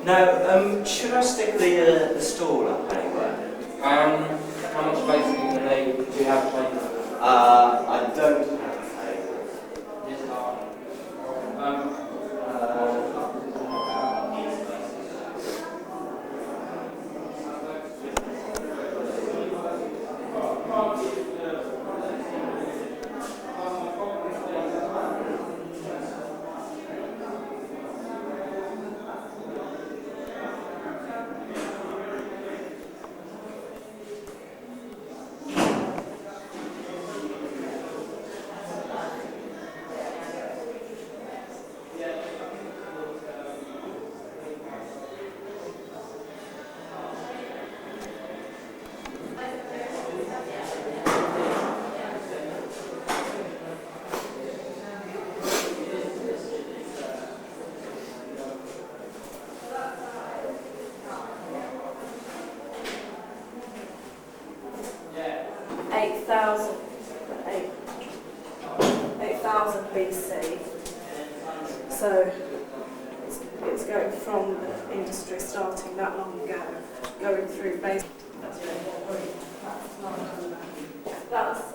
No, should I stick the stall up anywhere? How much space do you have space? I don't have a table. Yes, BC. So it's going from the industry starting that long ago, going through basic. That's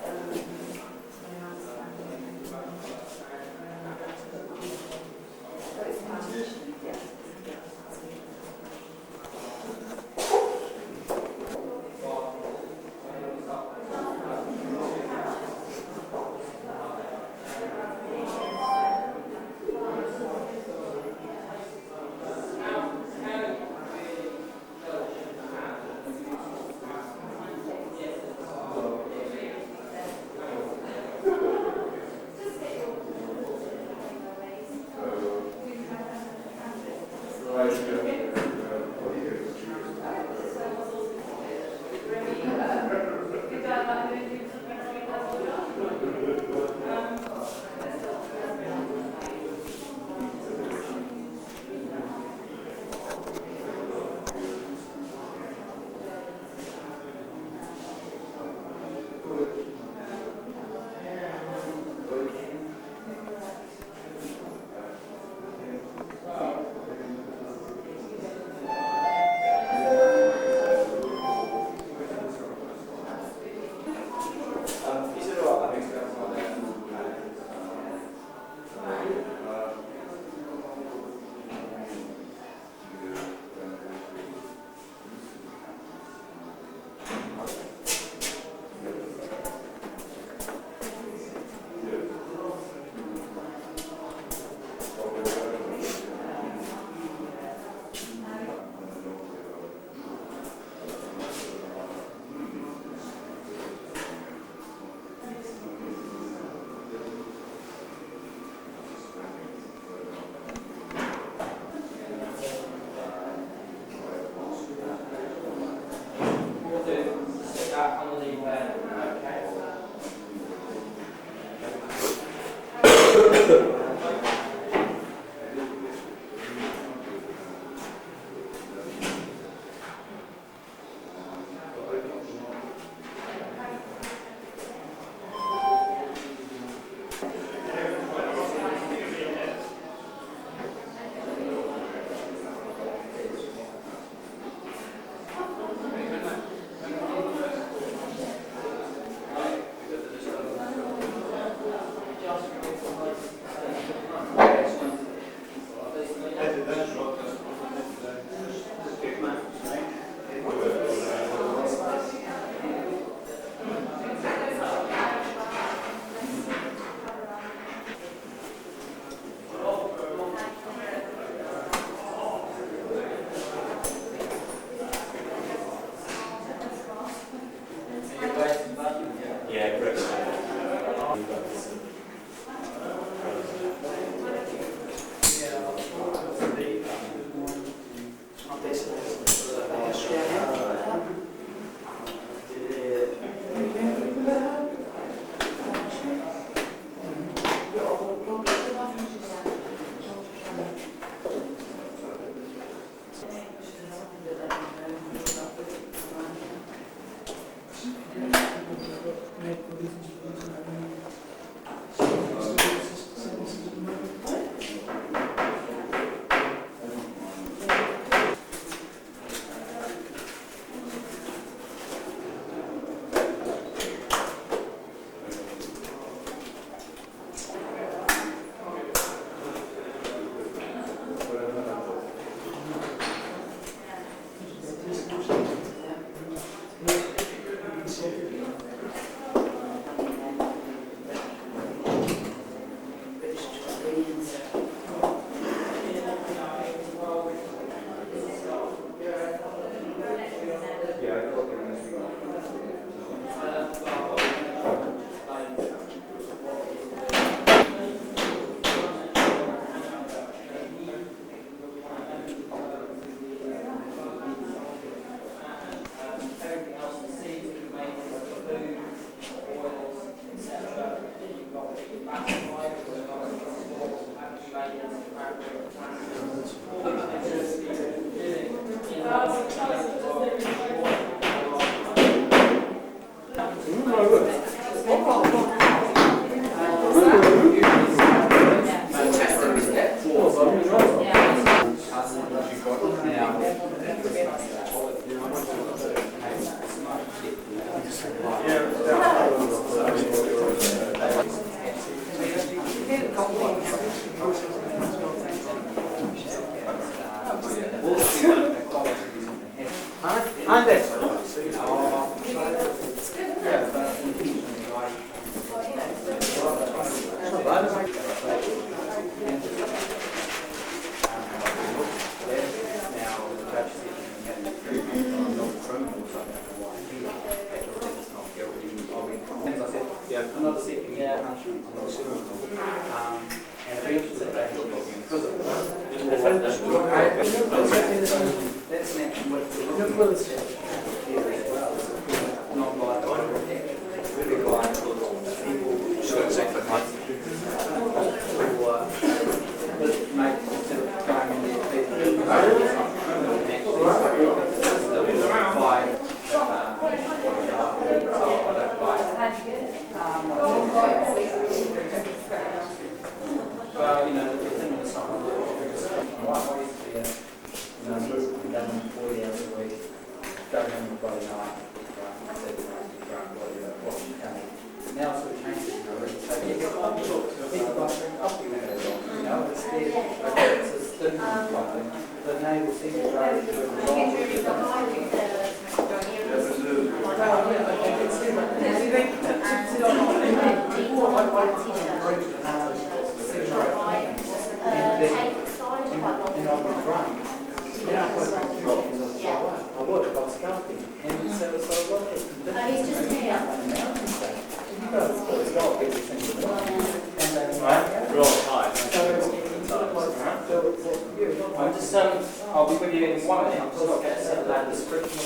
I'll be with you in 1 minute. I've got to get set that description.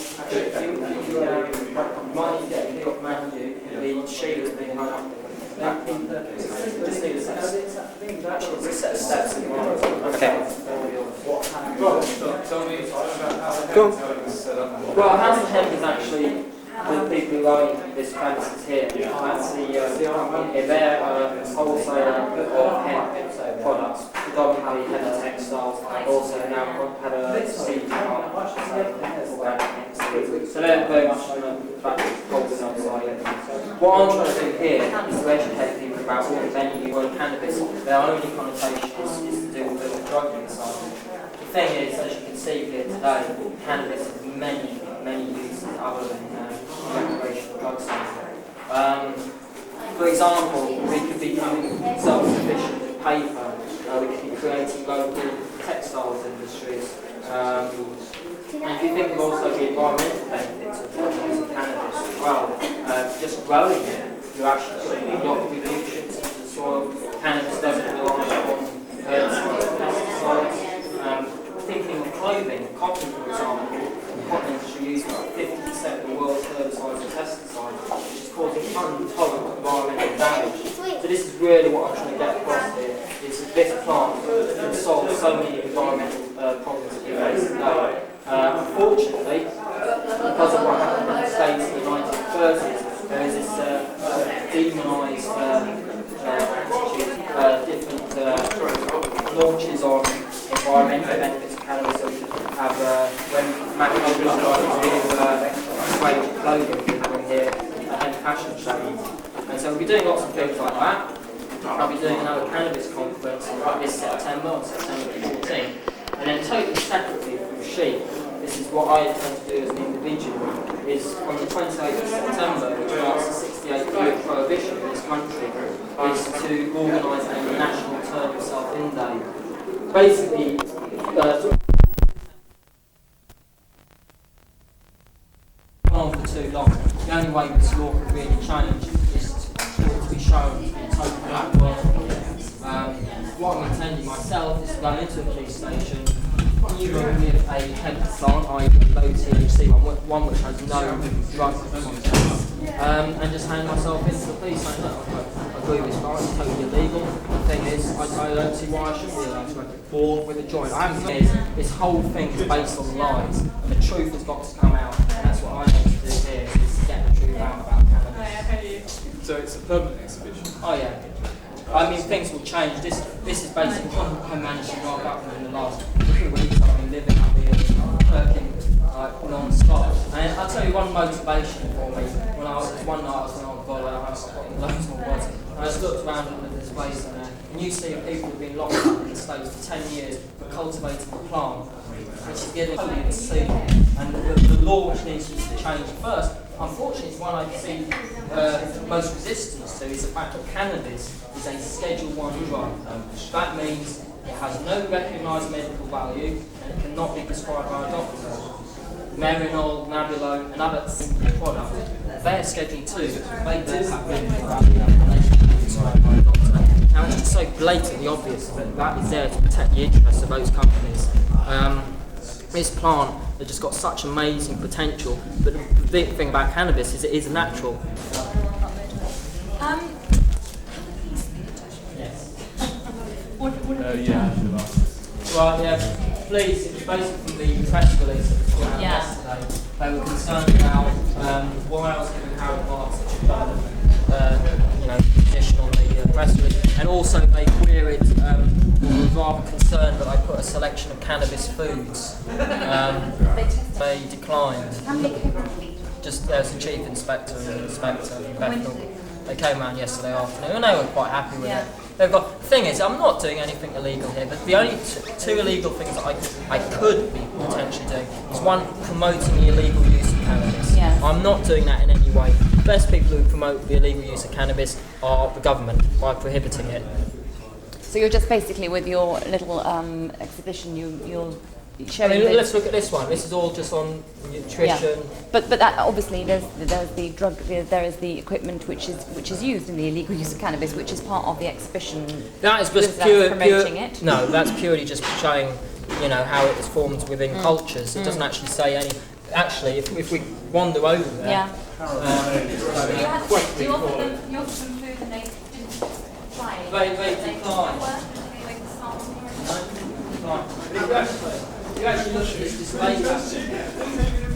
Might get Matthew, the sheet has been hung up. Just need a set of steps in one. Okay. Well, Hemp is actually the people who own this premises here. That's the company. They're a wholesaler of hemp products, predominantly hemp textiles. Also now had a seed so they're very much on the back of the side. What I'm trying to do here is to educate people about what the venue word cannabis, their only connotation is to do with the drug inside. The thing is, as you can see here today, cannabis has many uses other than recreational drug sales. For example, we could become self-sufficient with paper, we could be creating local textiles industries. And if you think of also the environmental benefits of using cannabis as well, just growing it, you're actually putting a lot of good nutrients into the soil. Cannabis doesn't rely on herbicides and pesticides. Thinking of clothing, cotton for example, the cotton industry uses about 50% of the world's herbicides and pesticides, which is causing intolerable environmental damage. So this is really what I'm trying to get across here, is that this plant can solve so many environmental problems that we face today. Unfortunately, because of what happened in the States in the 1930s, there is this demonised attitude, different launches on environmental benefits of cannabis. So we have when Matt Hogan started with suede clothing people in here and fashion shows. And so we'll be doing lots of things like that. I'll be doing another cannabis conference this September, on September 14th. And then totally separately from CHIC, this is what I intend to do as an individual, is on the 28th of September, which marks the 68th year of prohibition in this country, is to organise a national turn yourself in day. Basically, on for too long. The only way this law can really change is to be shown in total black world. What I'm intending myself is to go into a police station with a hemp plant, i.e. low THC one which has no drug content, and just hand myself into the police saying, look, I agree with this plant, it's totally illegal. The thing is, I don't see why I shouldn't be allowed to smoke it, or with a joint. I haven't seen this whole thing is based on lies, and the truth has got to come out, and that's what I need to do here, is to get the truth out about cannabis. So it's a permanent exhibition? Oh yeah. I mean, things will change. This is basically what I managed to rock up in the last 3 weeks. I've been living up here, working non-stop. And I'll tell you one motivation for me. When I was one night, I was going, oh God, I've got loads more words. And I just looked around at this place and you see people who've been locked up in the States for 10 years for cultivating a plant, which is getting totally insane. And the law which needs to change first, unfortunately, it's one I see most resistance to, is the fact that cannabis is a Schedule 1 drug. That means it has no recognised medical value and it cannot be prescribed by a doctor. Marinol, Nabulone and other products, they're Schedule 2. They do have medical value and they should be prescribed by a doctor. Now it's just so blatantly obvious that that is there to protect the interests of those companies. This plant has just got such amazing potential, but the big thing about cannabis is it is natural. Well, yeah, please, it's basically from the press release that was put out yesterday. They were concerned about why I was giving Harold Mark such a position on the press release, and also they queried, were rather concerned that I put a selection of cannabis foods. They declined. How many came? Just there's a chief inspector and an inspector. They came around yesterday afternoon and they were quite happy with it. They've got. The thing is, I'm not doing anything illegal here, but the only two illegal things that I could be potentially doing is one, promoting the illegal use of cannabis. Yes. I'm not doing that in any way. The best people who promote the illegal use of cannabis are the government by prohibiting it. So you're just basically with your little exhibition, you're showing. I mean, let's look at this one. This is all just on nutrition. Yeah. But that obviously there's the drug, there is the equipment which is used in the illegal use of cannabis, which is part of the exhibition. That is just promoting it. No, that's purely just showing, how it is formed within cultures. It doesn't actually say any. Actually, if we wander over there. Yeah. You offered them food and they didn't try it. They declined. If you actually look at this display pattern,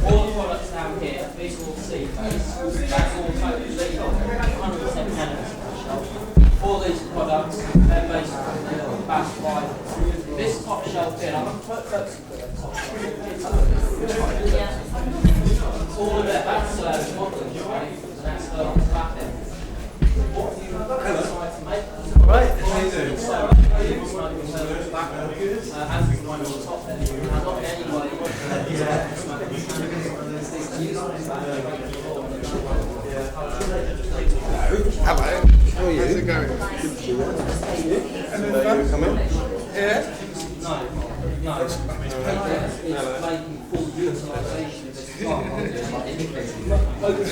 all the products down here, these are all seed based, that's all totally legal, 100% cannabis on the shelf. All these products, they're based on back fibres. This top shelf here, I'm going to put top shelf. All of it, that's modelling, right? And that's on the back end. What you decide to make. Right, how you doing? Hello. How are you? How's it going? Good to see you. And then you come in? Yeah.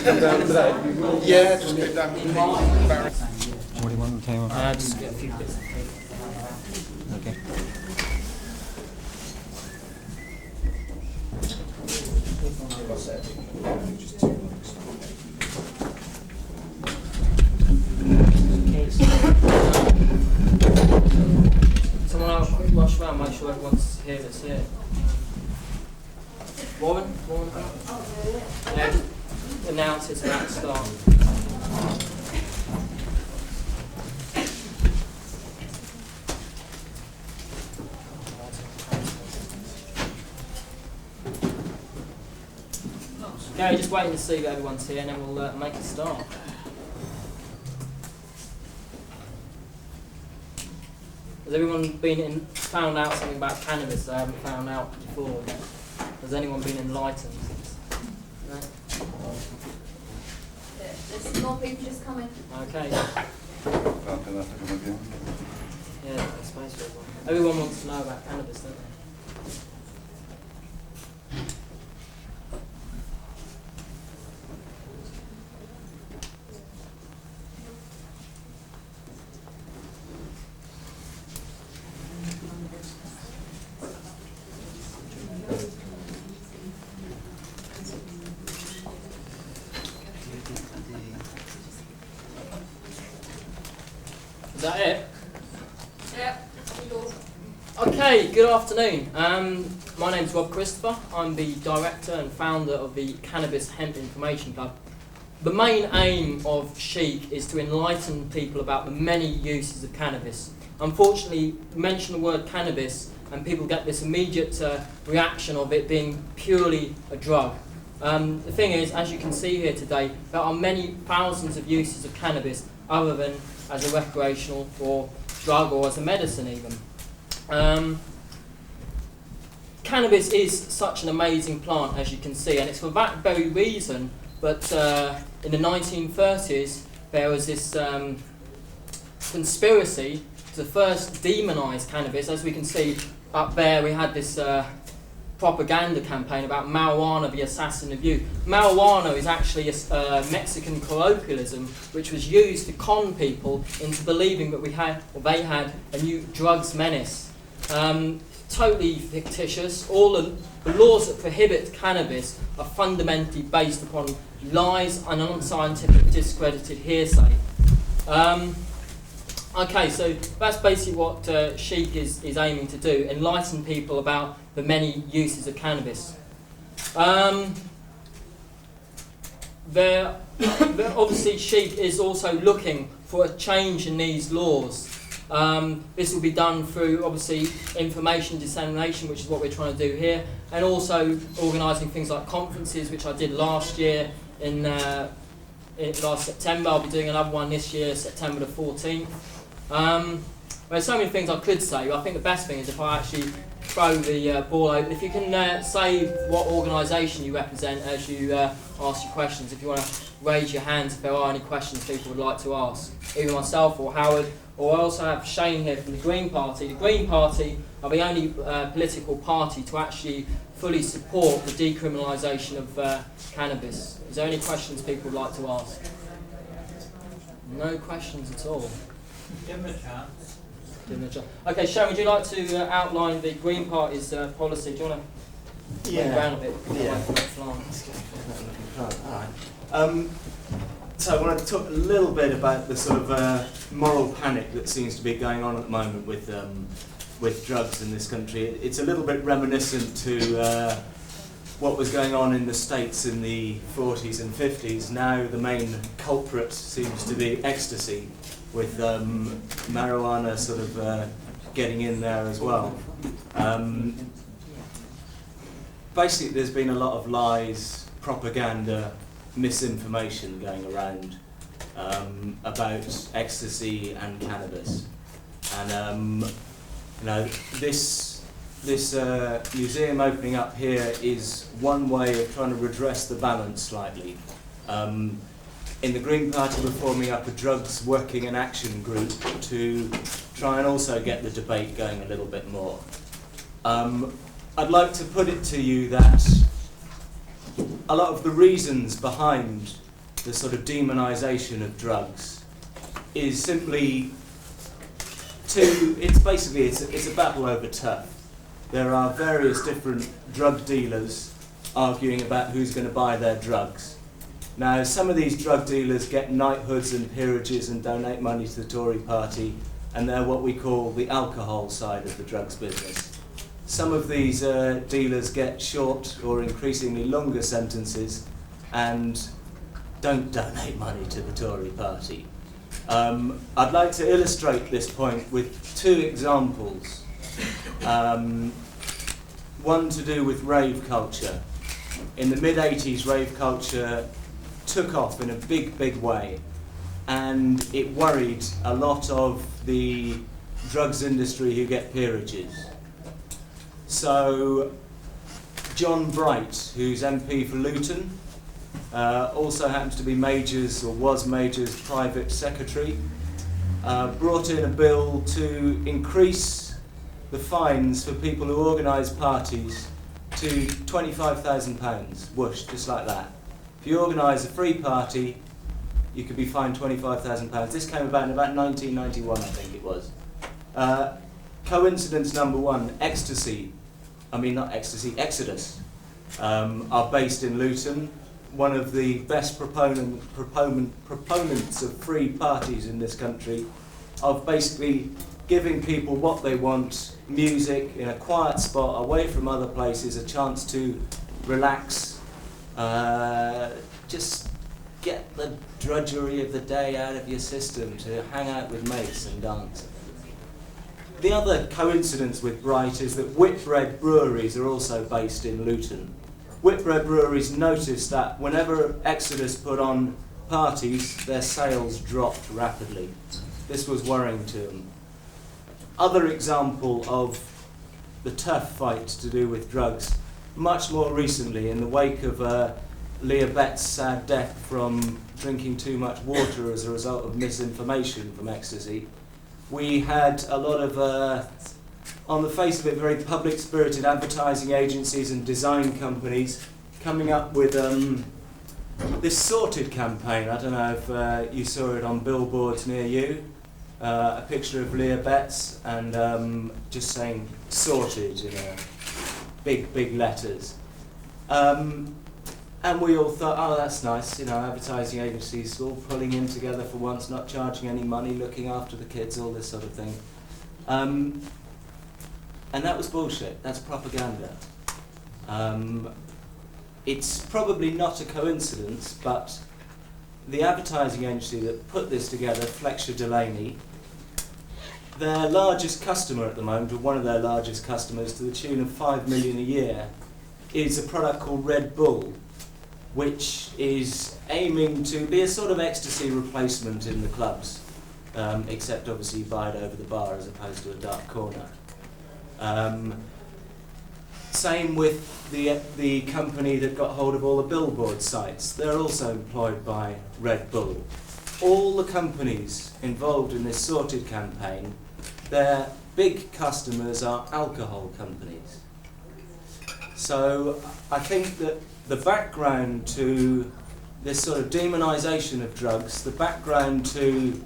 Come down today? Yeah, just go down to the What do you want on the table? Just get a few bits of paper. Okay. Someone else quick rush around, make sure everyone's here that's here. Warren? Yeah, just announce it at the start. Okay, just waiting to see that everyone's here and then we'll make a start. Has everyone found out something about cannabis they haven't found out before? Has anyone been enlightened? No? There's more people just coming. Okay. Yeah, that's space for everyone. Everyone wants to know about cannabis, don't they? Is that it? Okay, good afternoon. My name's Rob Christopher. I'm the director and founder of the Cannabis Hemp Information Club. The main aim of CHIC is to enlighten people about the many uses of cannabis. Unfortunately, mention the word cannabis and people get this immediate reaction of it being purely a drug. The thing is, as you can see here today, there are many thousands of uses of cannabis other than as a recreational or drug or as a medicine even. Cannabis is such an amazing plant, as you can see, and it's for that very reason that in the 1930s there was this conspiracy to first demonise cannabis. As we can see up there, we had this propaganda campaign about marijuana, the assassin of youth. Marijuana is actually a Mexican colloquialism which was used to con people into believing that they had a new drugs menace. Totally fictitious. All the laws that prohibit cannabis are fundamentally based upon lies and unscientific, discredited hearsay. Okay, so that's basically what CHIC is aiming to do, enlighten people about the many uses of cannabis. Obviously CHIC is also looking for a change in these laws. This will be done through, obviously, information dissemination, which is what we're trying to do here, and also organising things like conferences, which I did last year in last September. I'll be doing another one this year, September the 14th. There's so many things I could say, but I think the best thing is if I actually throw the ball over. If you can say what organisation you represent as you ask your questions, if you want to raise your hands if there are any questions people would like to ask, either myself or Howard. Or I also have Shane here from the Green Party. The Green Party are the only political party to actually fully support the decriminalisation of cannabis. Is there any questions people would like to ask? No questions at all. Give them a chance. Give them a chance. Okay, Shane, would you like to outline the Green Party's policy? Do you want to move around a bit? Yeah. Alright. So I want to talk a little bit about the sort of moral panic that seems to be going on at the moment with drugs in this country. It's a little bit reminiscent to what was going on in the States in the 40s and 50s. Now the main culprit seems to be ecstasy, with marijuana sort of getting in there as well. Basically, there's been a lot of lies, propaganda, misinformation going around about ecstasy and cannabis, and this museum opening up here is one way of trying to redress the balance slightly. In the Green Party, we're forming up a drugs working and action group to try and also get the debate going a little bit more. I'd like to put it to you that a lot of the reasons behind the sort of demonisation of drugs is simply it's a battle over turf. There are various different drug dealers arguing about who's going to buy their drugs. Now, some of these drug dealers get knighthoods and peerages and donate money to the Tory party, and they're what we call the alcohol side of the drugs business. Some of these dealers get short or increasingly longer sentences and don't donate money to the Tory party. I'd like to illustrate this point with two examples. One to do with rave culture. In the mid-80s, rave culture took off in a big, big way, and it worried a lot of the drugs industry who get peerages. So John Bright, who's MP for Luton, also happens to be was Major's private secretary, brought in a bill to increase the fines for people who organise parties to £25,000, whoosh, just like that. If you organise a free party, you could be fined £25,000. This came about in about 1991, I think it was. Coincidence number one, Exodus are based in Luton, one of the best proponents of free parties in this country, of basically giving people what they want, music in a quiet spot away from other places, a chance to relax, just get the drudgery of the day out of your system, to hang out with mates and dance. The other coincidence with Bright is that Whitbread breweries are also based in Luton. Whitbread breweries noticed that whenever Exodus put on parties, their sales dropped rapidly. This was worrying to them. Other example of the turf fight to do with drugs, much more recently, in the wake of Leah Bett's sad death from drinking too much water as a result of misinformation from ecstasy, we had a lot of, on the face of it, very public-spirited advertising agencies and design companies coming up with this sorted campaign. I don't know if you saw it on billboards near you. A picture of Leah Betts and just saying sorted in big letters. And we all thought, oh, that's nice, advertising agencies all pulling in together for once, not charging any money, looking after the kids, all this sort of thing. And that was bullshit. That's propaganda. It's probably not a coincidence, but the advertising agency that put this together, Fletcher Delaney, their largest customer at the moment, or one of their largest customers, to the tune of $5 million a year, is a product called Red Bull, which is aiming to be a sort of ecstasy replacement in the clubs, except obviously you buy it over the bar as opposed to a dark corner. Same with the company that got hold of all the billboard sites. They're also employed by Red Bull. All the companies involved in this sorted campaign, their big customers are alcohol companies. So I think that the background to this sort of demonisation of drugs, the background to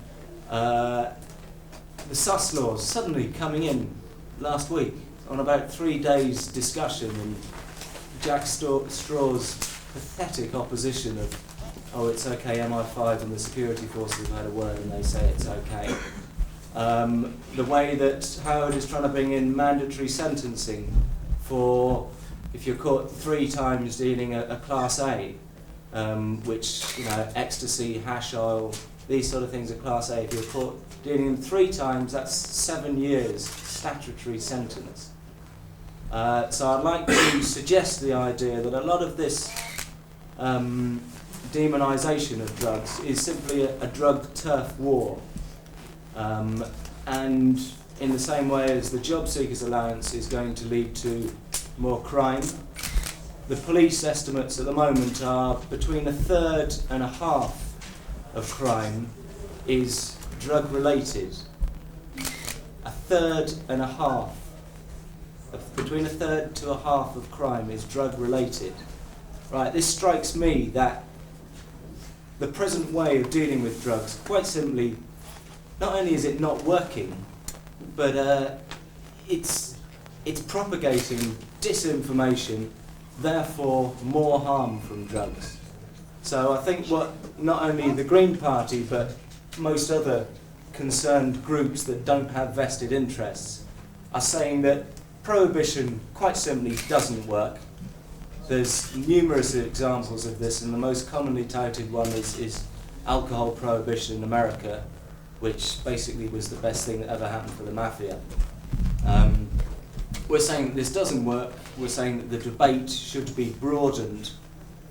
the sus laws suddenly coming in last week on about 3 days discussion, and Jack Straw's pathetic opposition of, oh, it's okay, MI5 and the security forces have had a word and they say it's okay. The way that Howard is trying to bring in mandatory sentencing for if you're caught 3 times dealing a Class A, which, ecstasy, hash oil, these sort of things are Class A. If you're caught dealing them 3 times, that's 7 years statutory sentence. So I'd like to suggest the idea that a lot of this demonisation of drugs is simply a drug turf war. And in the same way as the Job Seekers Allowance is going to lead to more crime, the police estimates at the moment are between 1/3 and 1/2 of crime is drug related. 1/3 and 1/2. Between 1/3 to 1/2 of crime is drug related. Right, this strikes me that the present way of dealing with drugs, quite simply, not only is it not working, but it's propagating disinformation, therefore more harm from drugs. So I think what not only the Green Party, but most other concerned groups that don't have vested interests are saying that prohibition quite simply doesn't work. There's numerous examples of this, and the most commonly touted one is alcohol prohibition in America, which basically was the best thing that ever happened for the mafia. We're saying that this doesn't work. We're saying that the debate should be broadened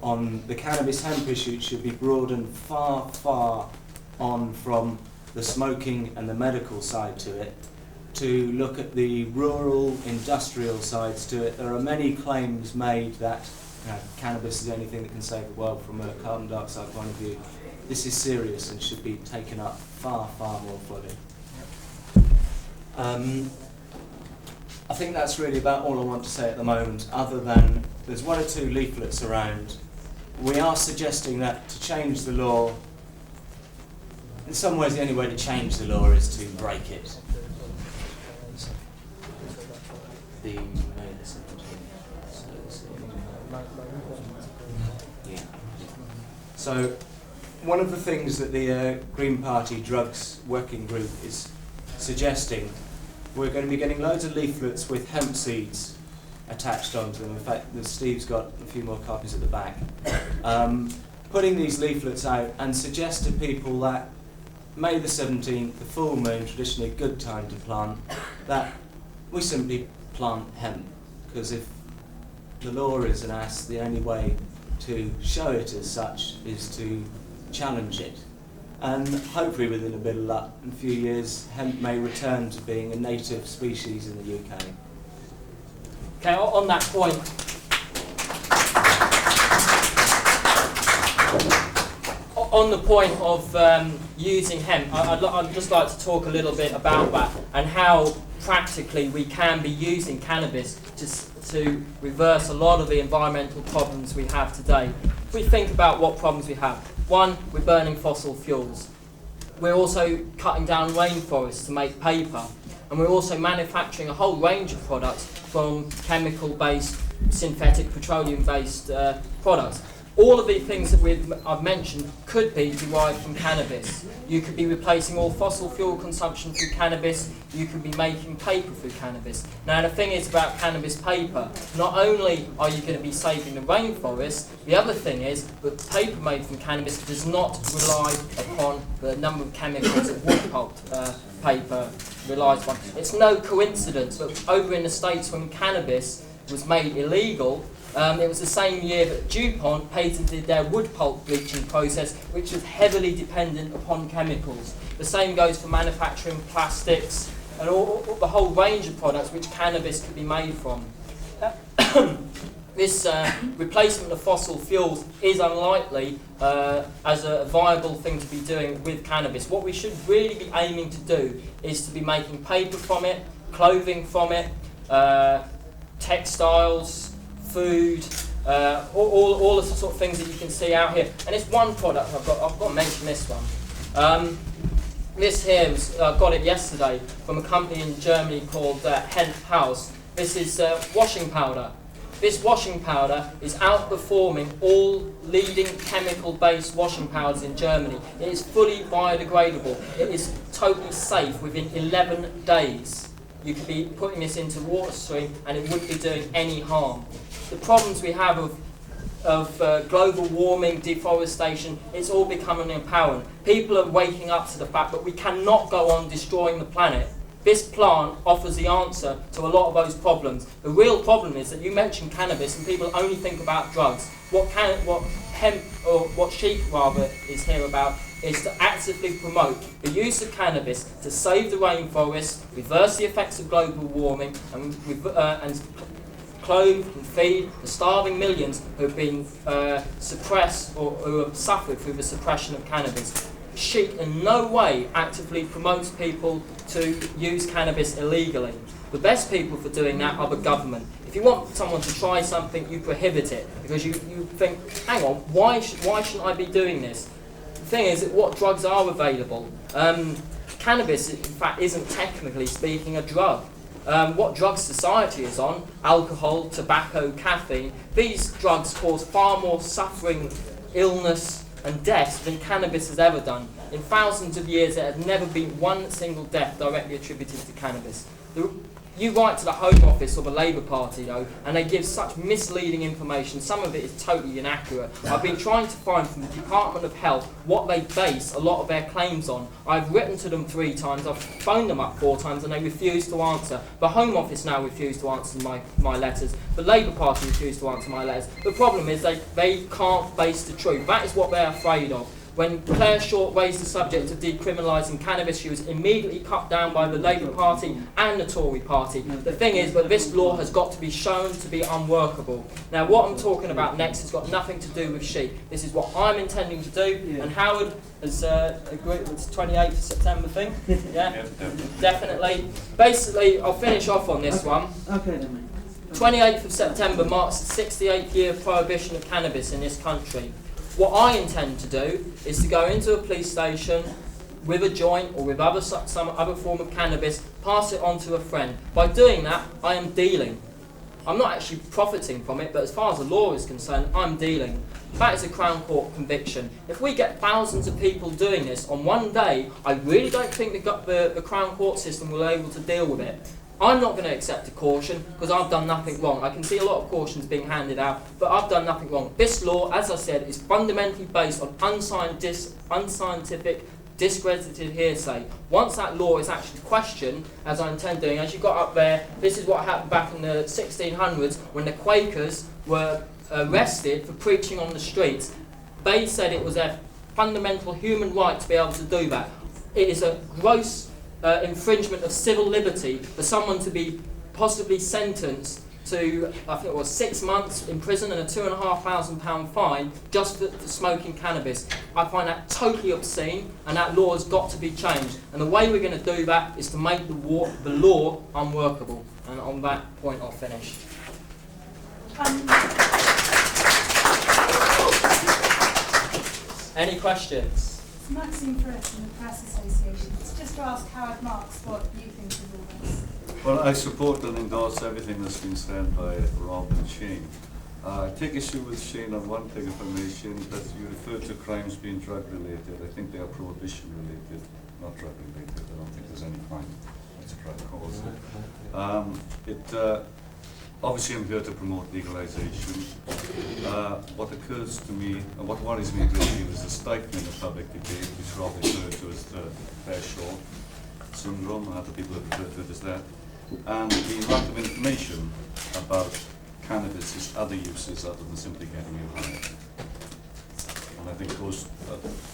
on the cannabis hemp issue. It should be broadened far, far on from the smoking and the medical side to it, to look at the rural, industrial sides to it. There are many claims made that cannabis is the only thing that can save the world from a carbon dioxide point of view. This is serious and should be taken up far, far more fully. I think that's really about all I want to say at the moment, other than there's 1 or 2 leaflets around. We are suggesting that to change the law, in some ways the only way to change the law is to break it. So one of the things that the Green Party Drugs Working Group is suggesting we're going to be getting loads of leaflets with hemp seeds attached onto them. In fact, Steve's got a few more copies at the back. Putting these leaflets out and suggest to people that May the 17th, the full moon, traditionally a good time to plant, that we simply plant hemp. Because if the law is an ass, the only way to show it as such is to challenge it. And hopefully within a bit of luck, in a few years, hemp may return to being a native species in the UK. Okay, on that point, on the point of using hemp, I'd just like to talk a little bit about that and how practically we can be using cannabis to reverse a lot of the environmental problems we have today. If we think about what problems we have, one, we're burning fossil fuels. We're also cutting down rainforests to make paper. And we're also manufacturing a whole range of products from chemical-based, synthetic petroleum-based products. All of the things that I've mentioned could be derived from cannabis. You could be replacing all fossil fuel consumption through cannabis. You could be making paper through cannabis. Now, the thing is about cannabis paper, not only are you going to be saving the rainforest, the other thing is that paper made from cannabis does not rely upon the number of chemicals that wood pulp paper relies upon. It's no coincidence that over in the States, when cannabis was made illegal, it was the same year that DuPont patented their wood pulp bleaching process, which was heavily dependent upon chemicals. The same goes for manufacturing plastics and the whole range of products which cannabis could be made from. This replacement of fossil fuels is unlikely as a viable thing to be doing with cannabis. What we should really be aiming to do is to be making paper from it, clothing from it, textiles, food, all the sort of things that you can see out here. And it's one product I've got to mention this one. This here got it yesterday from a company in Germany called Hemp. This is washing powder. This washing powder is outperforming all leading chemical-based washing powders in Germany. It is fully biodegradable. It is totally safe within 11 days. You could be putting this into water stream and it wouldn't be doing any harm. The problems we have of global warming, deforestation, it's all becoming apparent. People are waking up to the fact that we cannot go on destroying the planet. This plant offers the answer to a lot of those problems. The real problem is that you mention cannabis and people only think about drugs. What hemp, or what CHIC rather, is here about is to actively promote the use of cannabis to save the rainforest, reverse the effects of global warming, and clothe and feed the starving millions who have been suppressed or who have suffered through the suppression of cannabis. CHIC in no way actively promotes people to use cannabis illegally. The best people for doing that are the government. If you want someone to try something, you prohibit it because you think, hang on, why shouldn't I be doing this? The thing is that what drugs are available. Cannabis, in fact, isn't technically speaking a drug. What drug society is on, alcohol, tobacco, caffeine, these drugs cause far more suffering, illness and death than cannabis has ever done. In thousands of years there has never been one single death directly attributed to cannabis. You write to the Home Office or the Labour Party though, and they give such misleading information. Some of it is totally inaccurate. I've been trying to find from the Department of Health what they base a lot of their claims on. I've written to them 3 times, I've phoned them up 4 times and they refuse to answer. The Home Office now refuse to answer my letters. The Labour Party refuse to answer my letters. The problem is they can't base the truth. That is what they're afraid of. When Claire Short raised the subject of decriminalising cannabis, she was immediately cut down by the Labour Party and the Tory Party. The thing is that this law has got to be shown to be unworkable. Now, what I'm talking about next has got nothing to do with CHIC. This is what I'm intending to do, and Howard has agreed with the 28th of September thing. Yeah, definitely. Basically, I'll finish off on this one. Okay then, mate. 28th of September marks the 68th year of prohibition of cannabis in this country. What I intend to do is to go into a police station with a joint or with some other form of cannabis, pass it on to a friend. By doing that, I am dealing. I'm not actually profiting from it, but as far as the law is concerned, I'm dealing. That is a Crown Court conviction. If we get thousands of people doing this on one day, I really don't think the Crown Court system will be able to deal with it. I'm not going to accept a caution because I've done nothing wrong. I can see a lot of cautions being handed out, but I've done nothing wrong. This law, as I said, is fundamentally based on unscientific, discredited hearsay. Once that law is actually questioned, as I intend doing, as you got up there, this is what happened back in the 1600s when the Quakers were arrested for preaching on the streets. They said it was a fundamental human right to be able to do that. It is a gross infringement of civil liberty for someone to be possibly sentenced to, I think it was 6 months in prison and a £2,500 fine just for smoking cannabis. I find that totally obscene, and that law has got to be changed. And the way we're going to do that is to make the law unworkable. And on that point, I'll finish. Any questions? Maxine Frith from the Press Association. It's just to ask Howard Marks what you think of all this. Well, I support and endorse everything that's been said by Rob and Shane. I take issue with Shane on one thing, if I may, Shane, that you refer to crimes being drug-related. I think they are prohibition-related, not drug-related. I don't think there's any crime that's a drug cause. Obviously, I'm here to promote legalization. What occurs to me, and what worries me a great deal, is the stifling of public debate, which Rob referred to as the Fair-Shaw syndrome, and other people have referred to it as that, and the lack of information about cannabis's other uses other than simply getting you high. And I think those,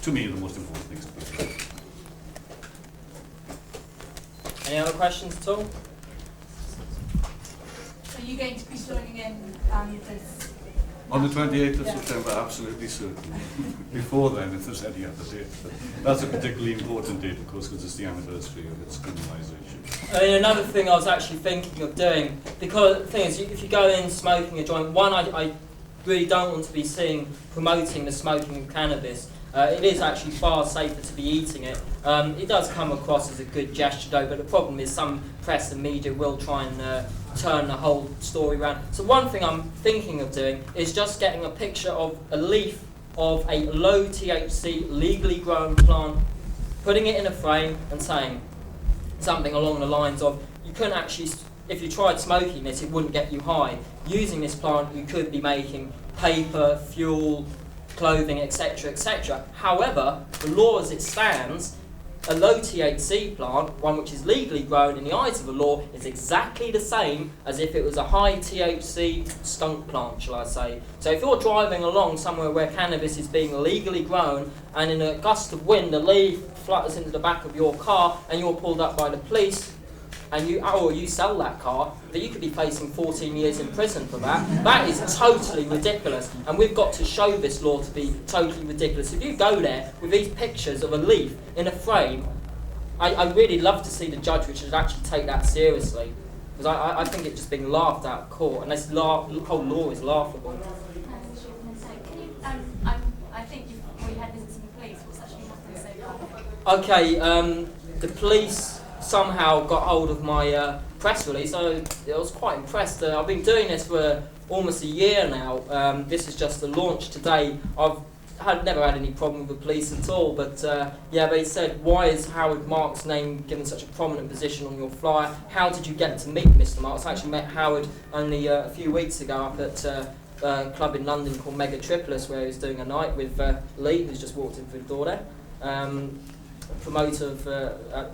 to me, are the most important things to put together. Any other questions at all? Are you going to be joining in this? On the 28th of September, absolutely certain. Before then, if there's any other date. But that's a particularly important date, of course, because it's the anniversary of its criminalisation. Another thing I was actually thinking of doing, because the thing is, if you go in smoking a joint, one, I really don't want to be promoting the smoking of cannabis. It is actually far safer to be eating it. It does come across as a good gesture though, but the problem is some press and media will try and turn the whole story around. So one thing I'm thinking of doing is just getting a picture of a leaf of a low THC legally grown plant, putting it in a frame and saying something along the lines of, you couldn't actually, if you tried smoking this, it wouldn't get you high. Using this plant, you could be making paper, fuel, clothing, etc., etc. However, the law as it stands, a low THC plant, one which is legally grown in the eyes of the law, is exactly the same as if it was a high THC skunk plant, shall I say. So if you're driving along somewhere where cannabis is being legally grown, and in a gust of wind a leaf flutters into the back of your car and you're pulled up by the police, and you sell that car, that you could be facing 14 years in prison for that. That is totally ridiculous, and we've got to show this law to be totally ridiculous. If you go there with these pictures of a leaf in a frame, I really love to see the judge which should actually take that seriously, because I think it's just being laughed out of court, and this whole law is laughable. I think you've already had visits from the police. What's actually happened so far? Okay, the police somehow got hold of my press release. I was quite impressed. I've been doing this for almost a year now. This is just the launch today. I've never had any problem with the police at all, but yeah, they said, why is Howard Marks' name given such a prominent position on your flyer? How did you get to meet Mr. Marks? I actually met Howard only a few weeks ago up at a club in London called Megatripolis, where he was doing a night with Lee, who's just walked in through the door there. Promoter of, at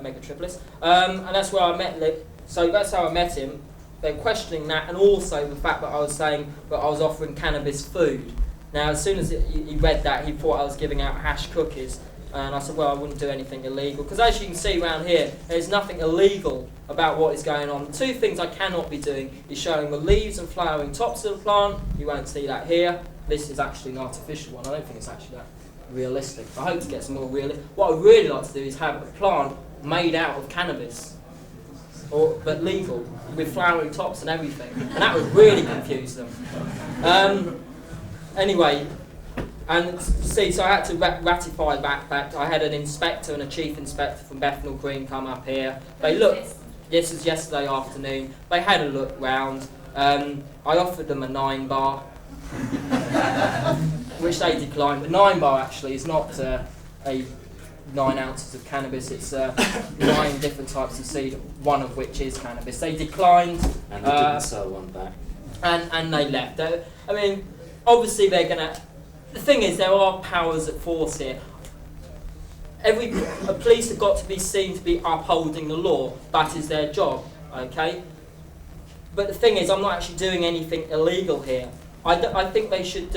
Megatripolis, and that's where I met Lee. So that's how I met him. They're questioning that, and also the fact that I was saying that I was offering cannabis food. Now, as soon as he read that, he thought I was giving out hash cookies, and I said, well, I wouldn't do anything illegal, because as you can see around here, there's nothing illegal about what is going on. The two things I cannot be doing is showing the leaves and flowering tops of the plant. You won't see that here. This is actually an artificial one. I don't think it's actually that realistic. I hope to get some more realistic. What I'd really like to do is have a plant made out of cannabis, but legal, with flowering tops and everything, and that would really confuse them. Anyway, and see, so I had to ratify that. I had an inspector and a chief inspector from Bethnal Green come up here. They looked. This was yesterday afternoon. They had a look round. I offered them a 9 bar, which they declined. The 9 bar actually is not a 9 ounces of cannabis, it's 9 different types of seed, one of which is cannabis. They declined. And they didn't sell one back. And they left. I mean, obviously they're going to... The thing is, there are powers at force here. Police have got to be seen to be upholding the law. That is their job, okay? But the thing is, I'm not actually doing anything illegal here. I think they should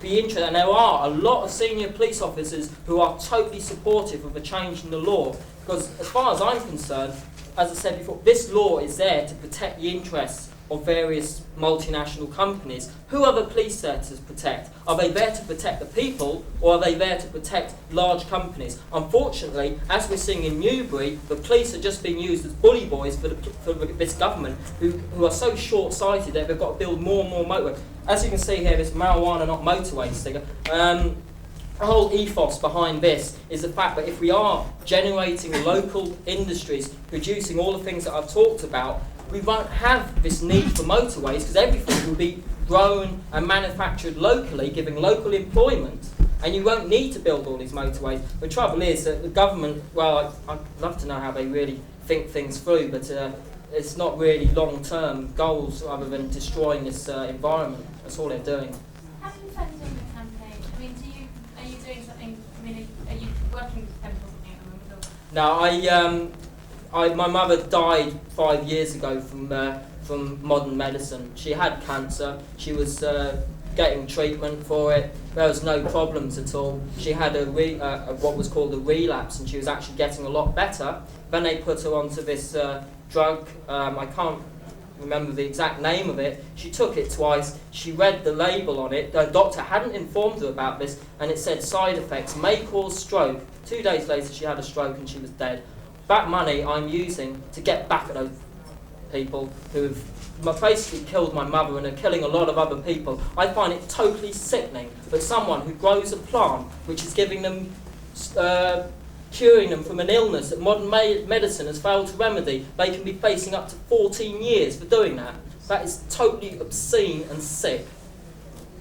be interested, and there are a lot of senior police officers who are totally supportive of a change in the law. Because as far as I'm concerned, as I said before, this law is there to protect the interests of various multinational companies. Who are the police there to protect? Are they there to protect the people, or are they there to protect large companies? Unfortunately, as we're seeing in Newbury, the police are just being used as bully boys for this government, who are so short-sighted that they've got to build more and more motorways. As you can see here, this marijuana not motorway sticker. The whole ethos behind this is the fact that if we are generating local industries, producing all the things that I've talked about, we won't have this need for motorways, because everything will be grown and manufactured locally, giving local employment, and you won't need to build all these motorways. The trouble is that the government, well, I'd love to know how they really think things through, but it's not really long-term goals other than destroying this environment. That's all they're doing. How are you funding the campaign? I mean, are you doing something, I mean, are you working with Hemp or something at the moment? No, my mother died 5 years ago from modern medicine. She had cancer. She was getting treatment for it. There was no problems at all. She had what was called a relapse, and she was actually getting a lot better. Then they put her onto this drug. I can't remember the exact name of it. She took it twice. She read the label on it. The doctor hadn't informed her about this, and it said side effects may cause stroke. 2 days later, she had a stroke and she was dead. That money I'm using to get back at those people who have basically killed my mother and are killing a lot of other people. I find it totally sickening that someone who grows a plant which is giving them, curing them from an illness that modern medicine has failed to remedy, they can be facing up to 14 years for doing that. That is totally obscene and sick.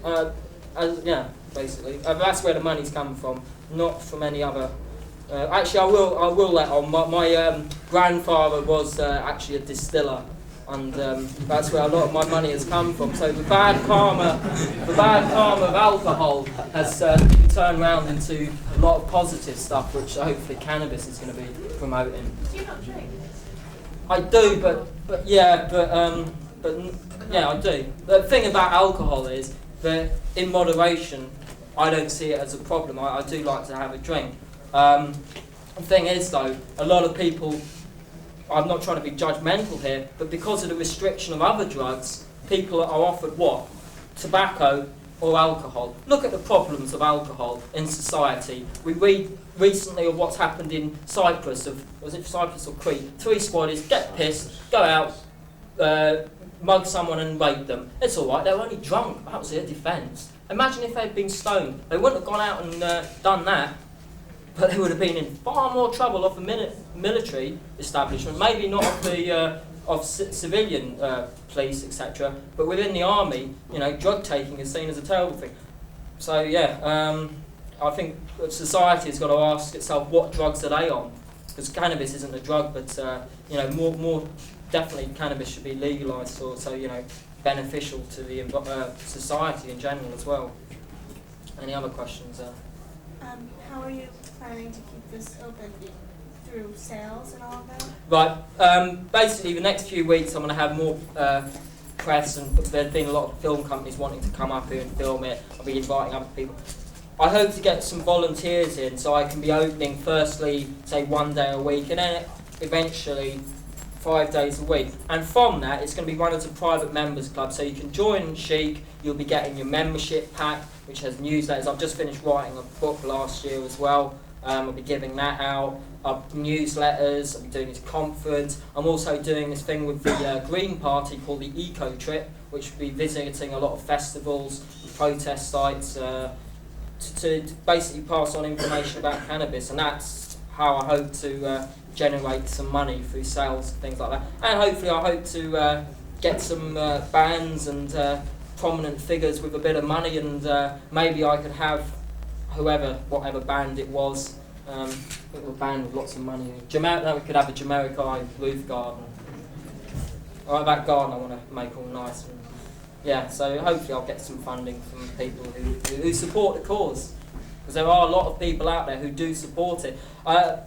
Yeah, basically. That's where the money's come from, not from any other. Actually, I will let on. My grandfather was actually a distiller, and that's where a lot of my money has come from. So the bad karma of alcohol has turned around into a lot of positive stuff, which hopefully cannabis is going to be promoting. Do you not drink? I do, but yeah, I do. The thing about alcohol is that in moderation, I don't see it as a problem. I do like to have a drink. The thing is though, a lot of people, I'm not trying to be judgmental here, but because of the restriction of other drugs, people are offered what? Tobacco or alcohol. Look at the problems of alcohol in society. We read recently of what's happened in Cyprus, was it Cyprus or Crete? 3 squaddies get pissed, go out, mug someone and rape them. It's alright, they were only drunk, that was their defence. Imagine if they'd been stoned. They wouldn't have gone out and done that. But they would have been in far more trouble off the military establishment, maybe not of the civilian police, etc. But within the army, you know, drug taking is seen as a terrible thing. So yeah, I think society has got to ask itself what drugs are they on, because cannabis isn't a drug, but you know, more definitely cannabis should be legalised, so you know, beneficial to the society in general as well. Any other questions? How are you planning to keep this open through sales and all of that? Right. Basically, the next few weeks I'm going to have more press, and there's been a lot of film companies wanting to come up here and film it. I'll be inviting other people. I hope to get some volunteers in so I can be opening firstly, say 1 day a week, and then eventually 5 days a week. And from that, it's going to be run as a private members club. So you can join CHIC, you'll be getting your membership pack, which has newsletters. I've just finished writing a book last year as well. I'll be giving that out. Newsletters, I'll be doing this conference. I'm also doing this thing with the Green Party called the Eco Trip, which will be visiting a lot of festivals, protest sites, to basically pass on information about cannabis. And that's how I hope to generate some money through sales and things like that. And hopefully I hope to get some bands and prominent figures with a bit of money, and maybe I could have whatever band it was, a band with lots of money. We could have a Jamiroquai roof garden. Or that garden I want to make all nice. And, yeah, so hopefully I'll get some funding from people who support the cause. Because there are a lot of people out there who do support it. I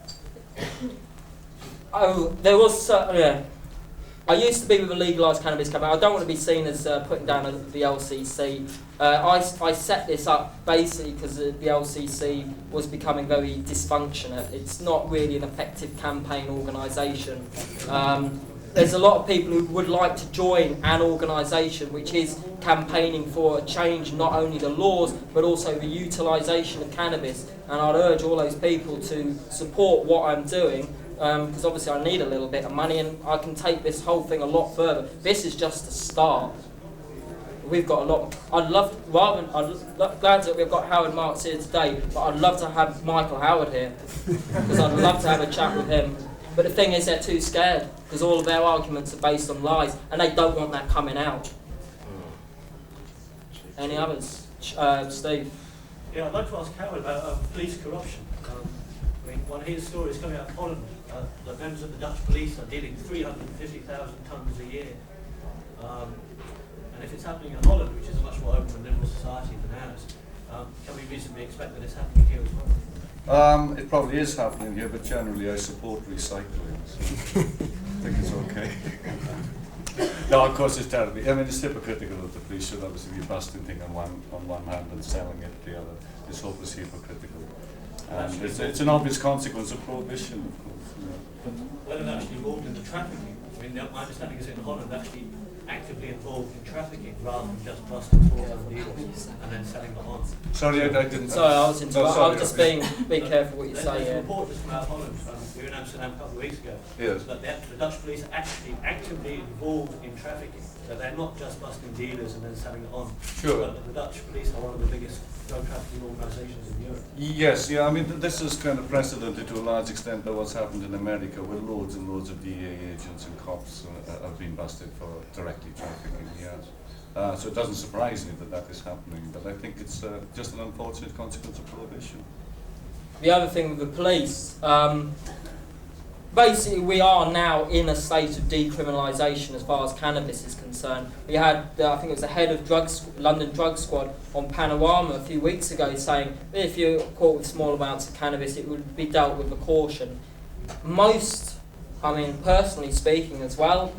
used to be with a legalised cannabis company. I don't want to be seen as putting down the LCC. I set this up basically because the LCC was becoming very dysfunctional. It's not really an effective campaign organisation. There's a lot of people who would like to join an organisation which is campaigning for a change, not only the laws, but also the utilisation of cannabis. And I'd urge all those people to support what I'm doing, because obviously I need a little bit of money and I can take this whole thing a lot further. This is just a start. We've got a lot. I'm glad that we've got Howard Marks here today, but I'd love to have Michael Howard here, because I'd love to have a chat with him. But the thing is, they're too scared, because all of their arguments are based on lies, and they don't want that coming out. Any others? Steve? Yeah, I'd like to ask Howard about police corruption. One of his stories coming out of Holland, the members of the Dutch police are dealing 350,000 tonnes a year. And if it's happening in Holland, which is a much more open and liberal society than ours, can we reasonably expect that it's happening here as well? It probably is happening here, but generally I support recycling, so I think it's okay. No, of course it's terrible. I mean, it's hypocritical that the police should obviously be busting things on one hand and selling it the other. It's hopelessly hypocritical. And it's an obvious consequence of prohibition, of course. But whether they're actually involved in the trafficking, I mean, my understanding is in Holland actually actively involved in trafficking rather than just busting stores and dealers and then selling them on. Sorry, I didn't. Sorry, I was interrupting. I was just being careful what you say. There's a report just come out of Holland. We were in Amsterdam a couple of weeks ago. Yes. That the Dutch police are actually actively involved in trafficking. So they're not just busting dealers and then selling it on. Sure. But the Dutch police are one of the biggest drug trafficking organisations in Europe. Yes, yeah, I mean, this is kind of precedented to a large extent by what's happened in America, where loads and loads of DEA agents and cops have been busted for directly trafficking, yes. So it doesn't surprise me that that is happening, but I think it's just an unfortunate consequence of prohibition. The other thing with the police, basically we are now in a state of decriminalisation as far as cannabis is concerned. We had, I think it was the head of London Drug Squad on Panorama a few weeks ago saying that if you're caught with small amounts of cannabis, it would be dealt with with caution. Personally speaking as well,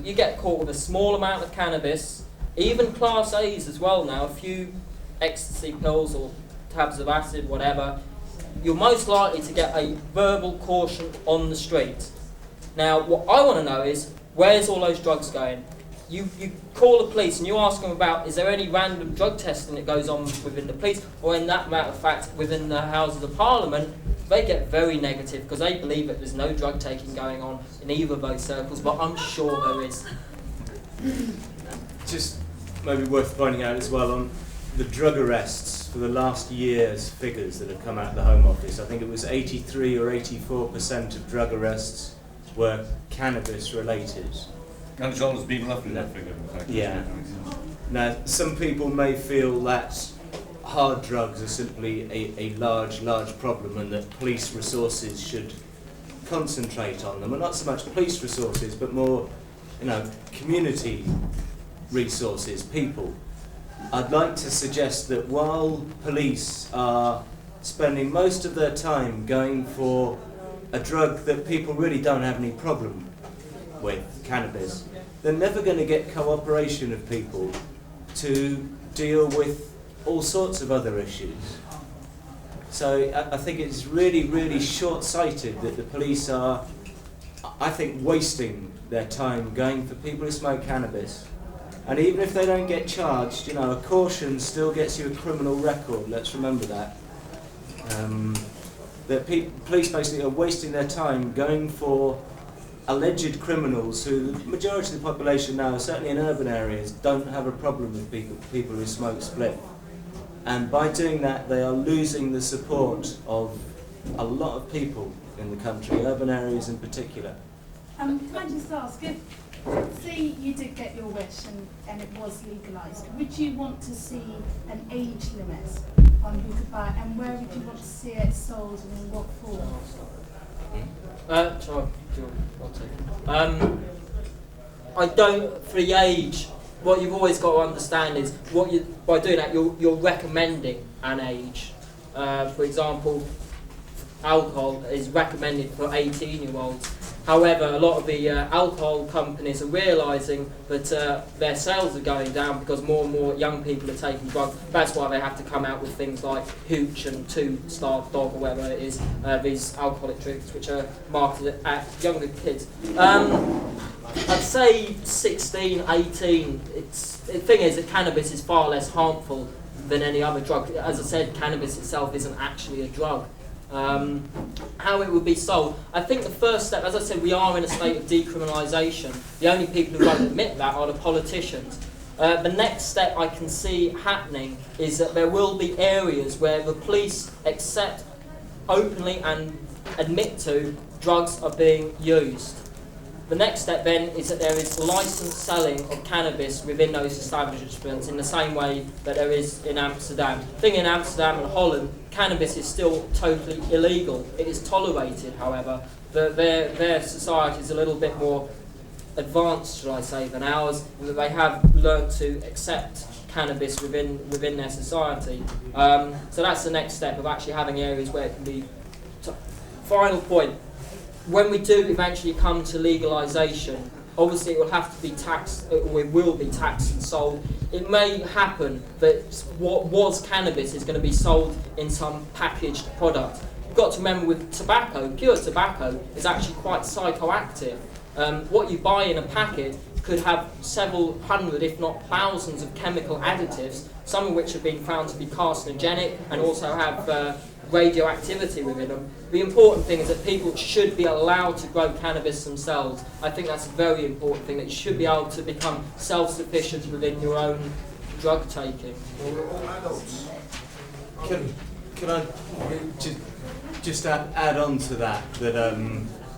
you get caught with a small amount of cannabis, even Class A's as well now, a few ecstasy pills or tabs of acid, whatever, you're most likely to get a verbal caution on the street. Now, what I want to know is, where's all those drugs going? You call the police and you ask them about, is there any random drug testing that goes on within the police, or in that matter of fact, within the Houses of Parliament, they get very negative because they believe that there's no drug taking going on in either of those circles, but I'm sure there is. Just maybe worth pointing out as well on the drug arrests for the last year's figures that have come out of the Home Office. I think it was 83 or 84% of drug arrests were cannabis related. And it's always been roughly that figure, in fact. Yeah. Now, some people may feel that hard drugs are simply a large problem and that police resources should concentrate on them. And not so much police resources, but more, community resources, people. I'd like to suggest that while police are spending most of their time going for a drug that people really don't have any problem with, cannabis, they're never going to get cooperation of people to deal with all sorts of other issues. So I think it's really short-sighted that the police are, I think, wasting their time going for people who smoke cannabis. And even if they don't get charged, a caution still gets you a criminal record. Let's remember that. That police basically are wasting their time going for alleged criminals who, the majority of the population now, certainly in urban areas, don't have a problem with people who smoke spliff. And by doing that, they are losing the support of a lot of people in the country, urban areas in particular. Can I just ask, if Say you did get your wish and it was legalised. Would you want to see an age limit on who could buy it, and where would you want to see it sold and in what form? I don't, for the age, what you've always got to understand is by doing that you're recommending an age. For example, alcohol is recommended for 18-year-olds. However, a lot of the alcohol companies are realising that their sales are going down because more and more young people are taking drugs. That's why they have to come out with things like Hooch and Two Star Dog or whatever it is, these alcoholic drinks which are marketed at younger kids. I'd say 16, 18. The thing is that cannabis is far less harmful than any other drug. As I said, cannabis itself isn't actually a drug. How it would be sold, I think the first step, as I said, we are in a state of decriminalisation. The only people who won't admit that are the politicians. The next step I can see happening is that there will be areas where the police accept openly and admit to drugs are being used. The next step then is that there is licensed selling of cannabis within those establishments in the same way that there is in Amsterdam. The thing in Amsterdam and Holland, cannabis is still totally illegal. It is tolerated, however. Their society is a little bit more advanced, shall I say, than ours, and that they have learned to accept cannabis within their society. So that's the next step of actually having areas where it can be... Final point. When we do eventually come to legalisation, obviously it will have to be taxed, or it will be taxed and sold. It may happen that what was cannabis is going to be sold in some packaged product. You've got to remember with tobacco, pure tobacco is actually quite psychoactive. What you buy in a packet could have several hundred, if not thousands, of chemical additives, some of which have been found to be carcinogenic and also have radioactivity within them. The important thing is that people should be allowed to grow cannabis themselves. I think that's a very important thing, that you should be able to become self-sufficient within your own drug taking. We're all adults. Can I just add on to that,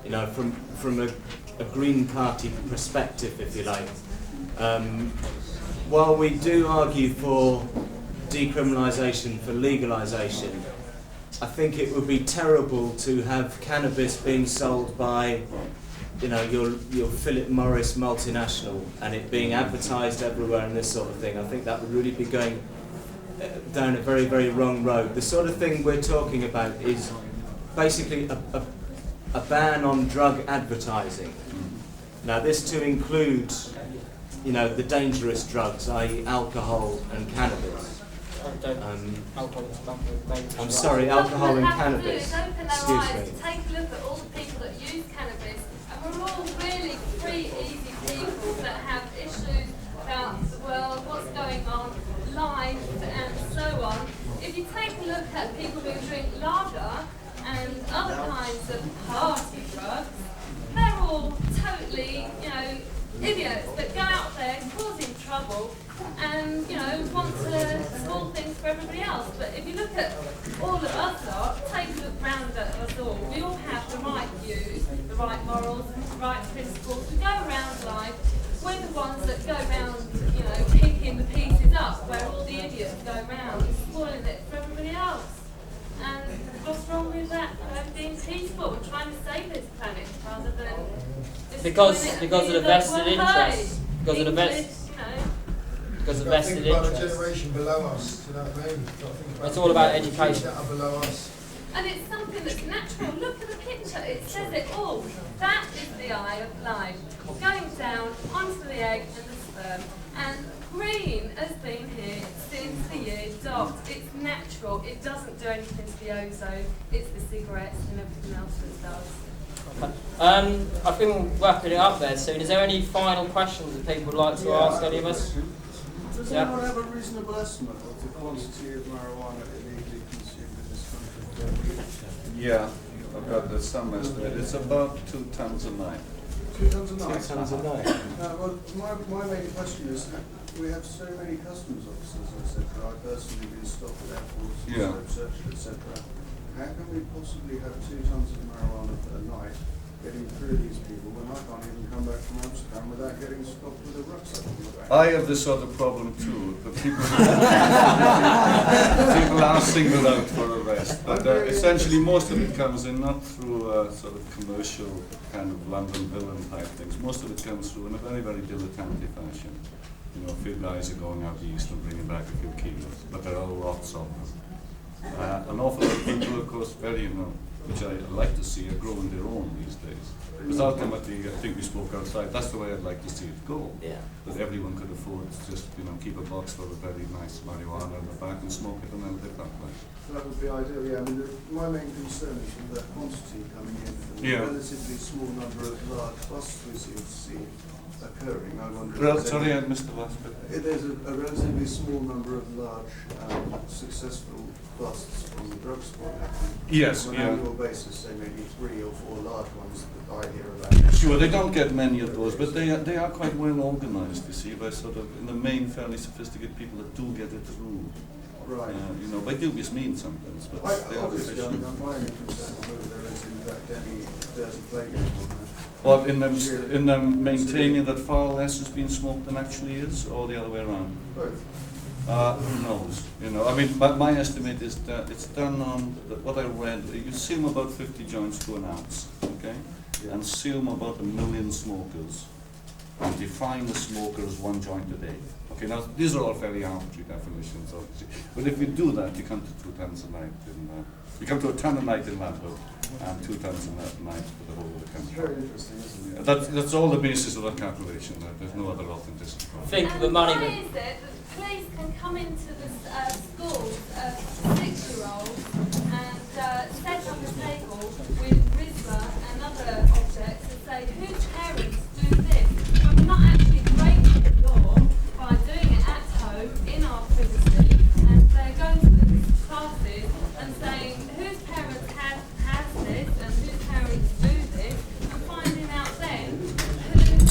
you know, from a Green Party perspective, if you like, while we do argue for decriminalisation, for legalisation, I think it would be terrible to have cannabis being sold by, you know, your Philip Morris multinational and it being advertised everywhere and this sort of thing. I think that would really be going down a very, very wrong road. The sort of thing we're talking about is basically a ban on drug advertising. Now, this to include, you know, the dangerous drugs, i.e. alcohol and cannabis. I'm sorry, alcohol and cannabis. Excuse me. Take a look at all the people that use cannabis, and we're all really free, easy people that have issues about the world, what's going on, life, and so on. If you take a look at people who drink lager and other kinds of party drugs, they're all totally, you know, idiots that go out there causing trouble and, you know, want to spoil things for everybody else. But if you look at all of us lot, take a look round at us all. We all have the right views, the right morals, the right principles. We go around life. We're the ones that go around, you know, picking the pieces up where all the idiots go around spoiling it for everybody else. And what's wrong with that? Being peaceful and trying to save this planet rather than because of the vested interests. Because of the vested interests. interests. The generation below us, you know what I mean? It's all about education. That are below us. And it's something that's natural. Look at the picture, it says it all. That is the eye of life, going down onto the egg and the sperm. And green has been here since the year dot. It's natural, it doesn't do anything to the ozone, it's the cigarettes and everything else that does. I think we're wrapping it up there soon. Is there any final questions that people would like to ask any of us? Does anyone have a reasonable estimate of the quantity of marijuana illegally consumed in this country? Yeah, I've got some estimate. It's about 2 tons a night. 2 tons a night? 2 tons a night. Well, my main question is, we have so many customs officers, etc. I personally been stopped at airports, searched, etc. How can we possibly have 2 tons of marijuana per night getting through these people when I can't even come back from Amsterdam without being stopped with a rucksack on the back. I have this sort of problem too. The people, people are singled out for arrest. But essentially most of it comes in not through sort of commercial kind of London villain type things. Most of it comes through in a very, very dilettante fashion. You know, a few guys are going out east and bringing back a few kilos, but there are lots of them. An awful lot of people, of course, very, you know, which I like to see, are growing their own these days. Because ultimately, I think we spoke outside, that's the way I'd like to see it go. Yeah. That everyone could afford to just, you know, keep a box full of very nice marijuana in the back and smoke it and then live that way. That would be ideal, yeah. I mean, my main concern is with that quantity coming in and the relatively small number of large busts we seem to see occurring. I wonder Sorry, I missed the last bit. There's a relatively small number of large, successful busts from the drug spot happening. Yes, on yeah. an annual basis, say maybe 3 or 4 large ones that I hear about. Sure, they don't get many of those, but they are quite well organised, you see, by sort of, in the main, fairly sophisticated people that do get it through. Right. You know, by dubious means sometimes, but they are obviously, efficient. I'm my only concern is whether there is in fact any dirty play going on there. Well, in them maintaining that far less is being smoked than actually is, or the other way around? Both. Who knows? You know, I mean, my estimate is that it's done on what I read. You assume about 50 joints to an ounce, okay, and assume about 1 million smokers, and define the smoker as 1 joint a day. Okay, now these are all fairly arbitrary definitions, obviously. But if you do that, you come to 2 tons a night you come to a ton a night in London, and 2 tons a night for the whole of the country. Very interesting, isn't it? That's all the basis of that calculation. There's no other authenticity. Think of the money Why that... is it that police can come into the schools of 6-year-olds and set up a table with Rizla and other objects and say, whose parents do this? But we're not actually breaking the law by doing it at home in our privacy, and they're going to the classes and saying, whose parents has this and whose parents do this, and finding out then who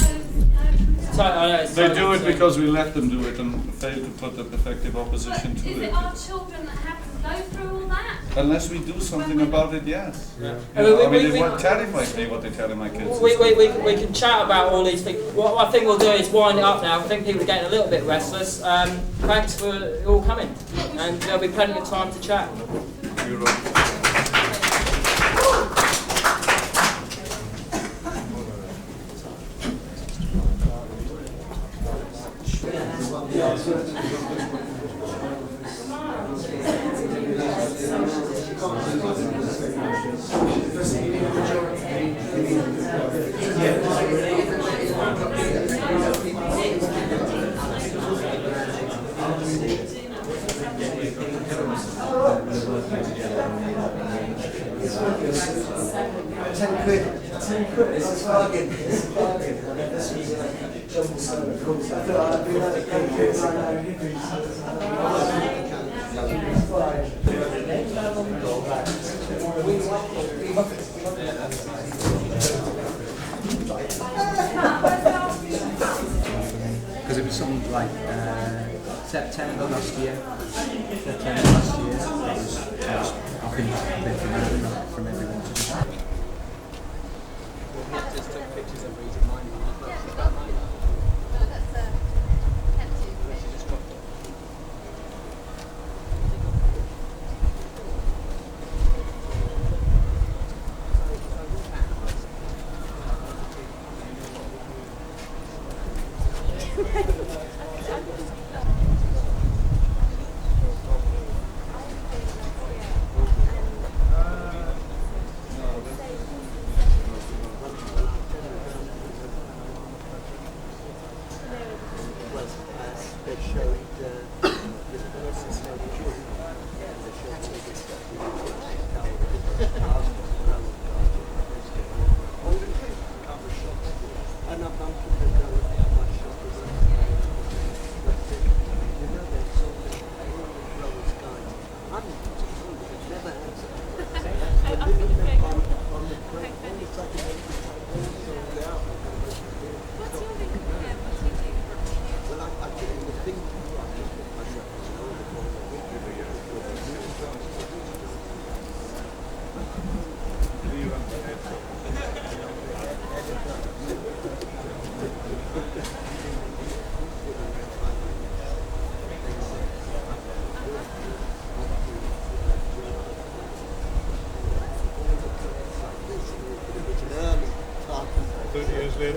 They do it because we let them do it and fail to put an effective opposition to Is it our children that have to go through all that? Unless we do something about it, yes. Yeah. You know, I mean, it terrifies me what they're telling my kids. We can chat about all these things. What I think we'll do is wind it up now. I think people are getting a little bit restless. Thanks for all coming, and there'll be plenty of time to chat. You're right. Because it was something like September last year. That was I've been from everyone to just took pictures of reading mine. But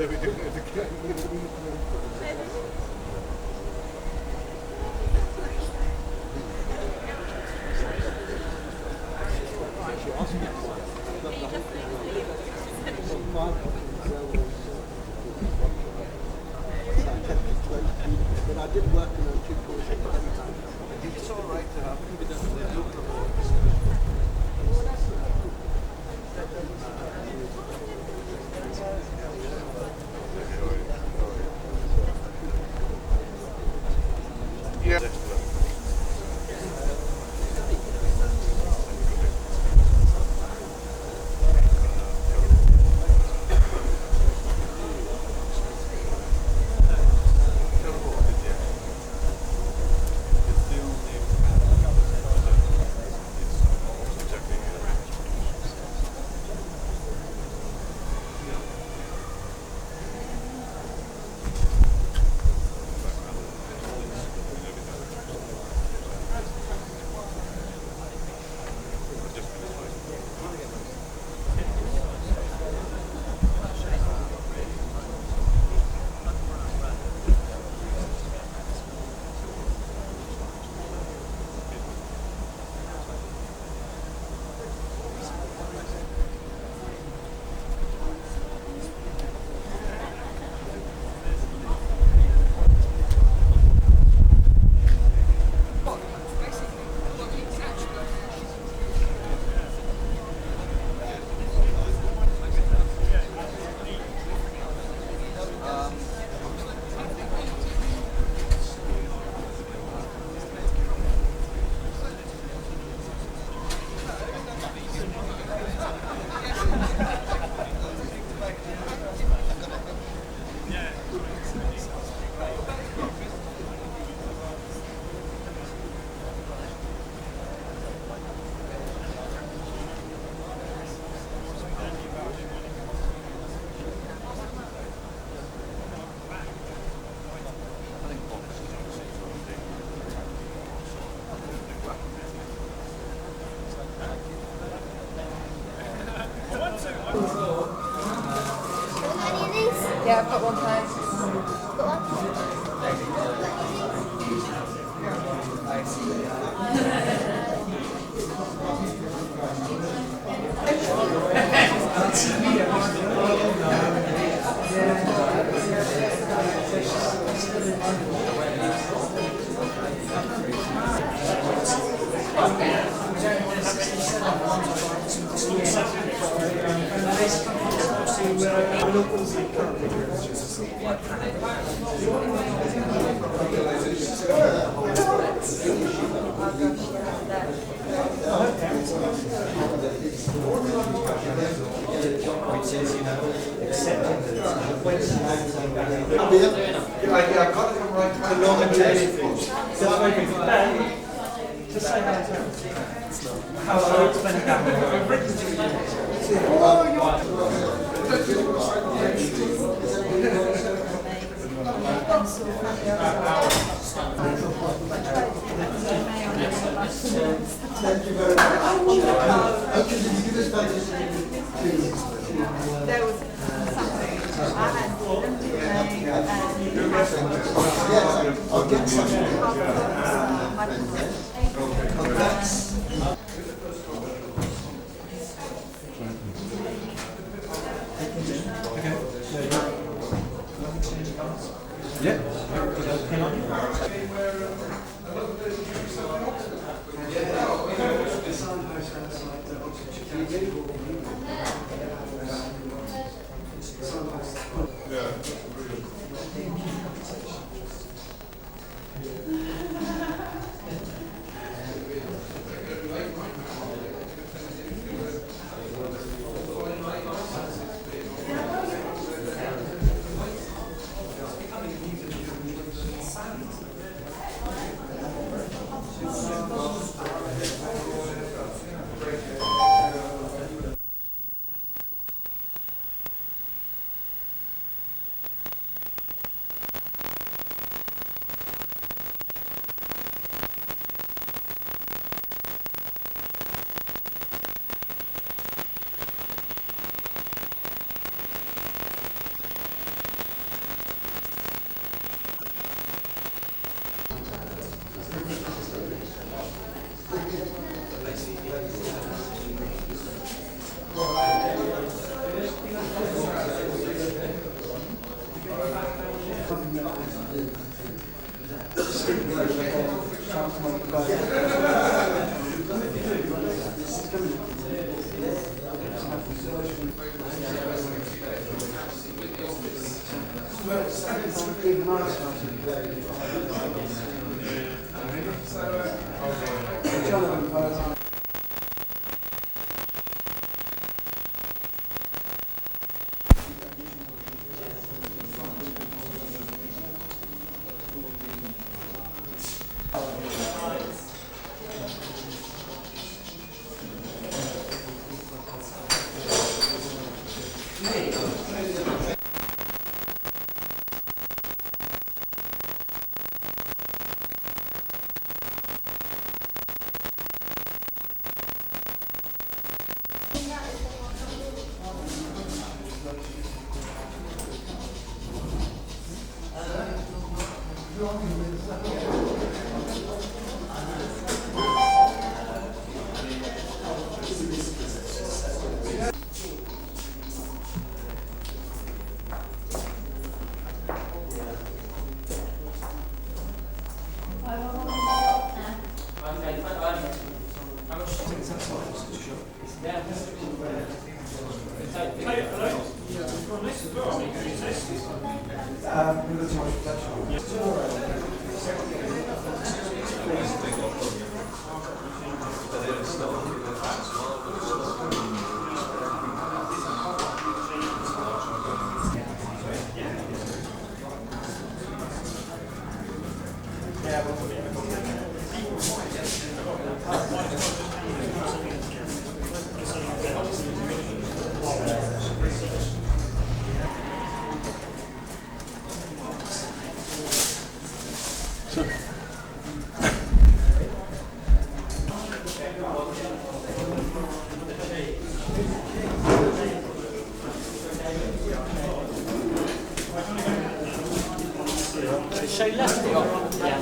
I did work in a two course at the time. It's all right to have yeah. Yeah, I've got one time. I've got to come right to Norman To say how it's been Thank you very much. Okay, did you give us There was something. I had them today yes, I'll get Show left or yeah.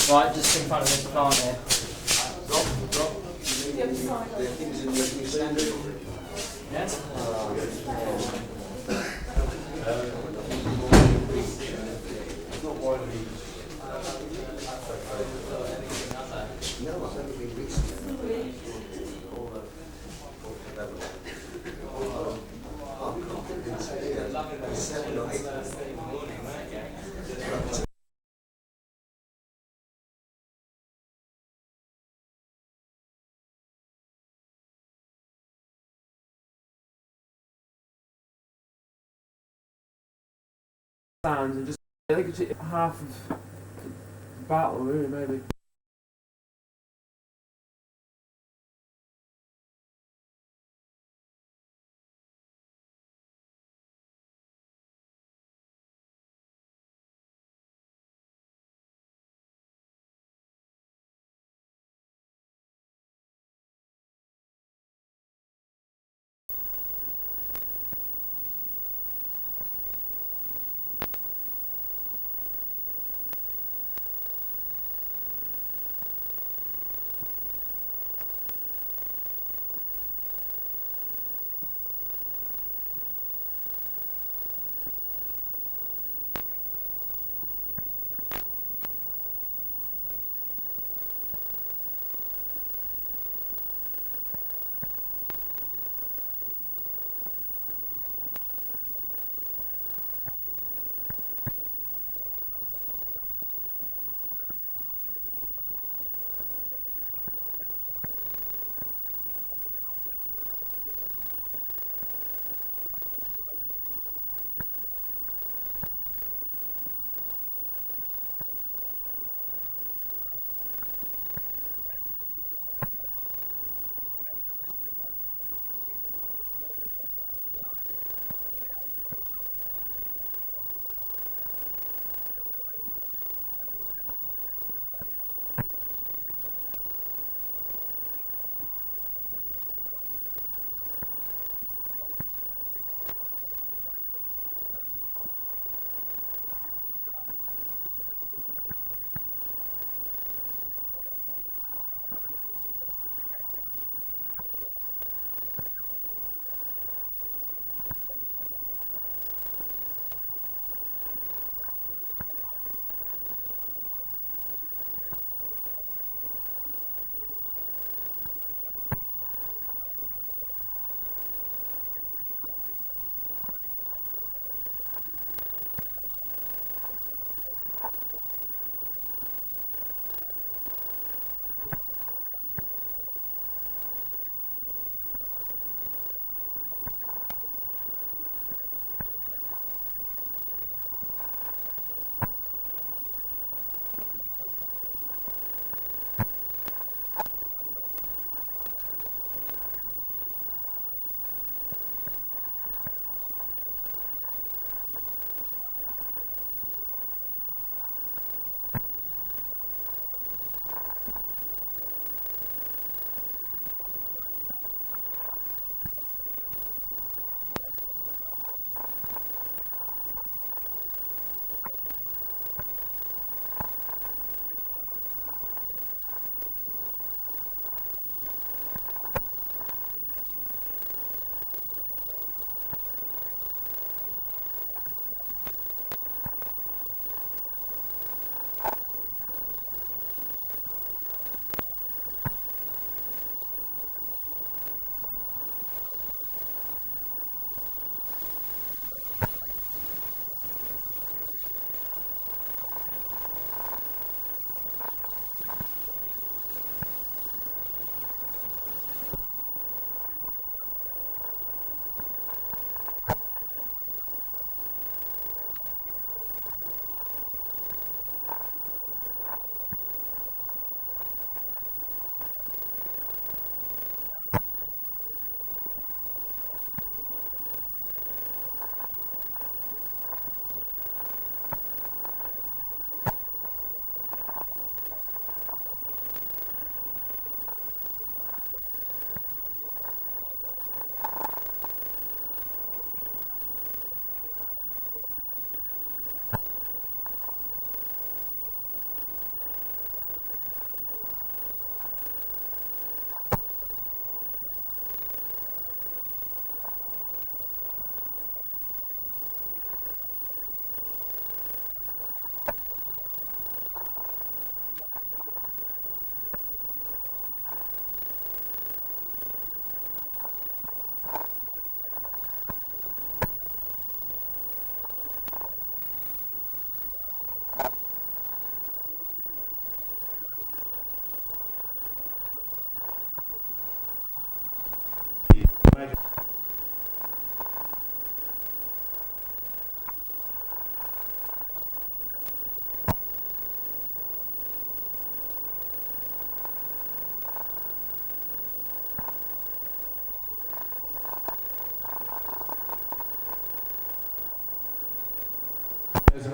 Right, just in front of this plant here. Yes? And just I think it's half of the battle really maybe.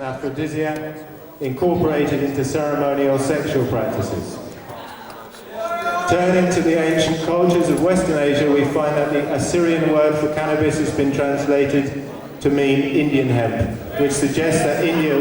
an aphrodisiac incorporated into ceremonial sexual practices. Turning to the ancient cultures of Western Asia, we find that the Assyrian word for cannabis has been translated to mean Indian hemp, which suggests that India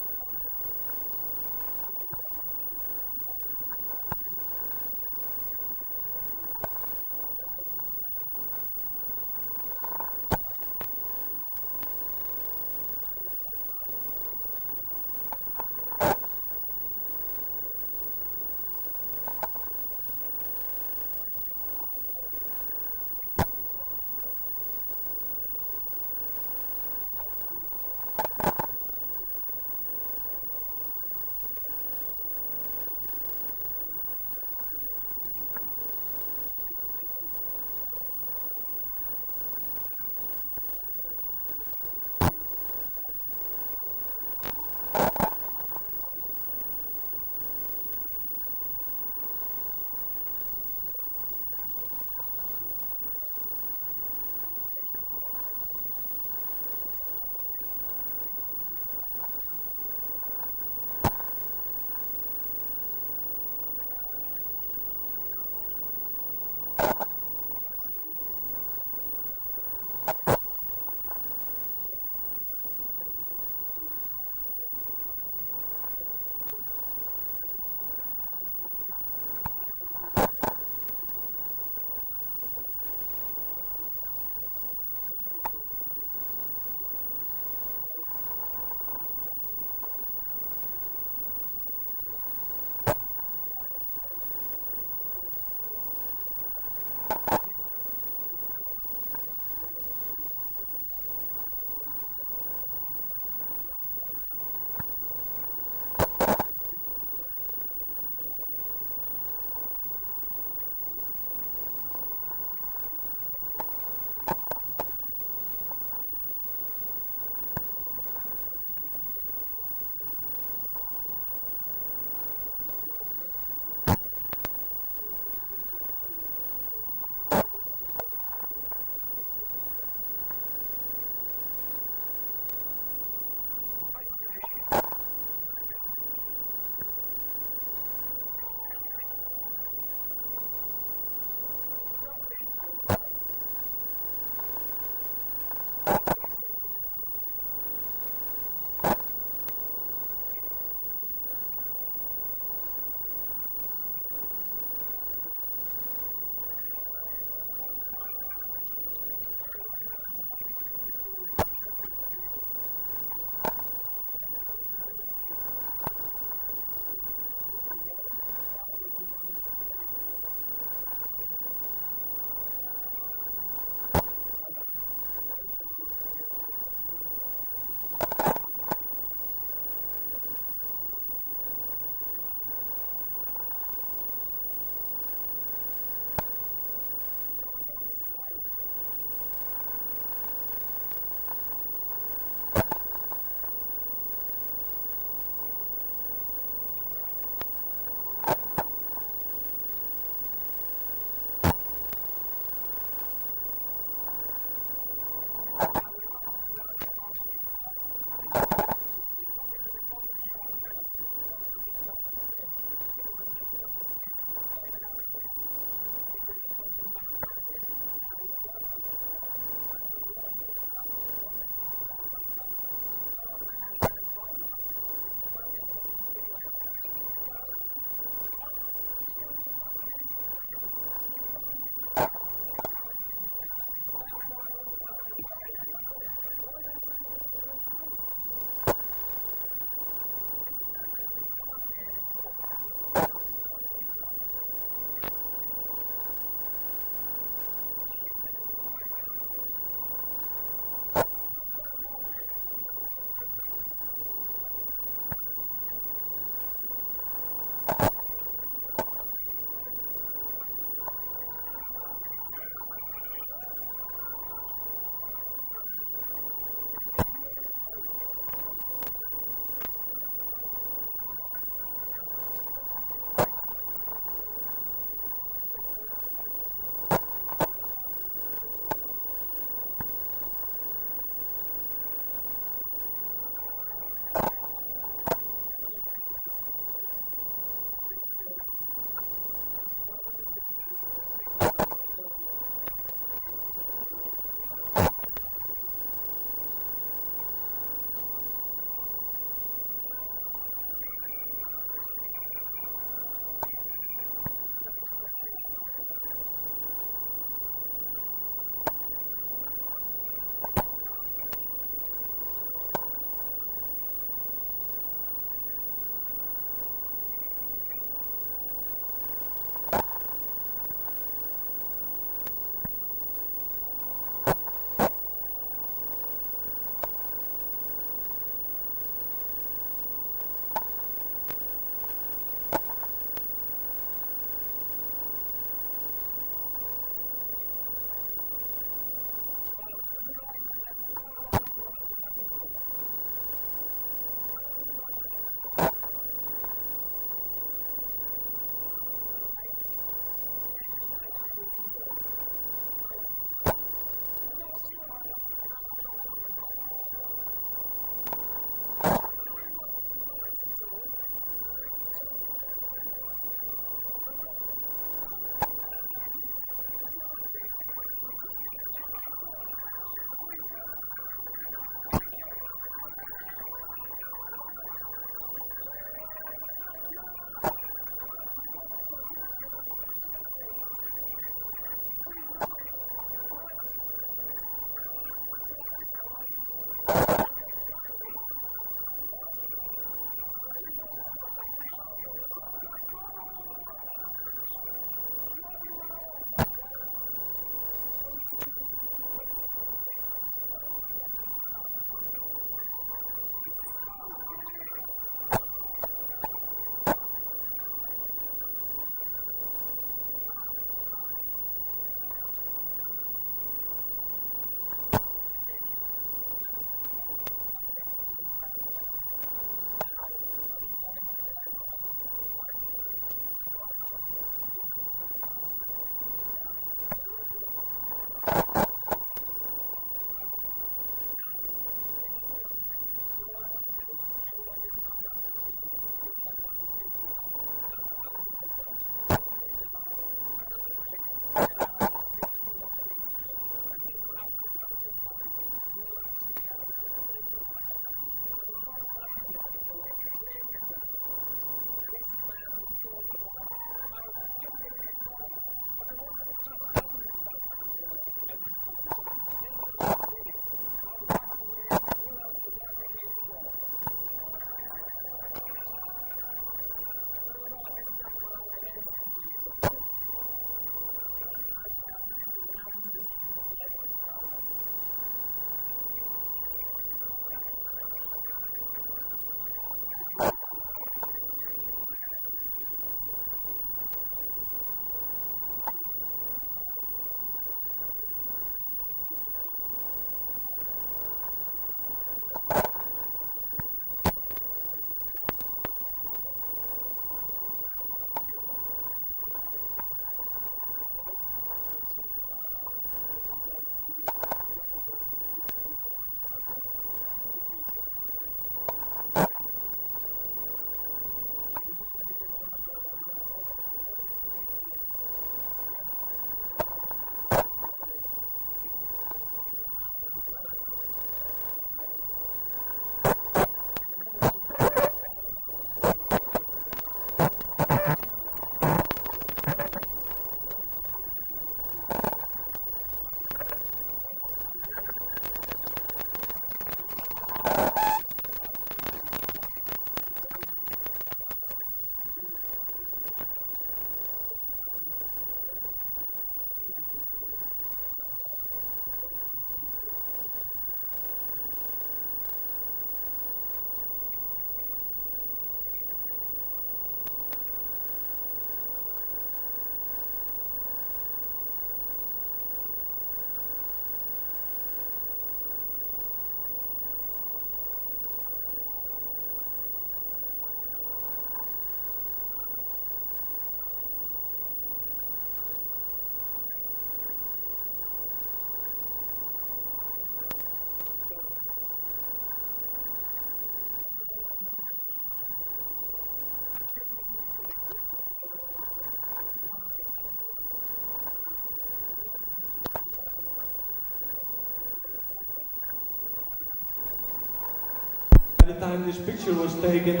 time this picture was taken.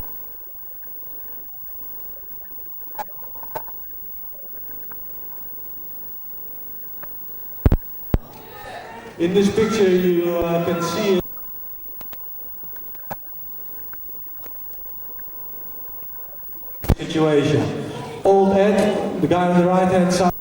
In this picture you can see situation. Old Ed, the guy on the right hand side.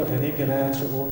En ik kan answer all.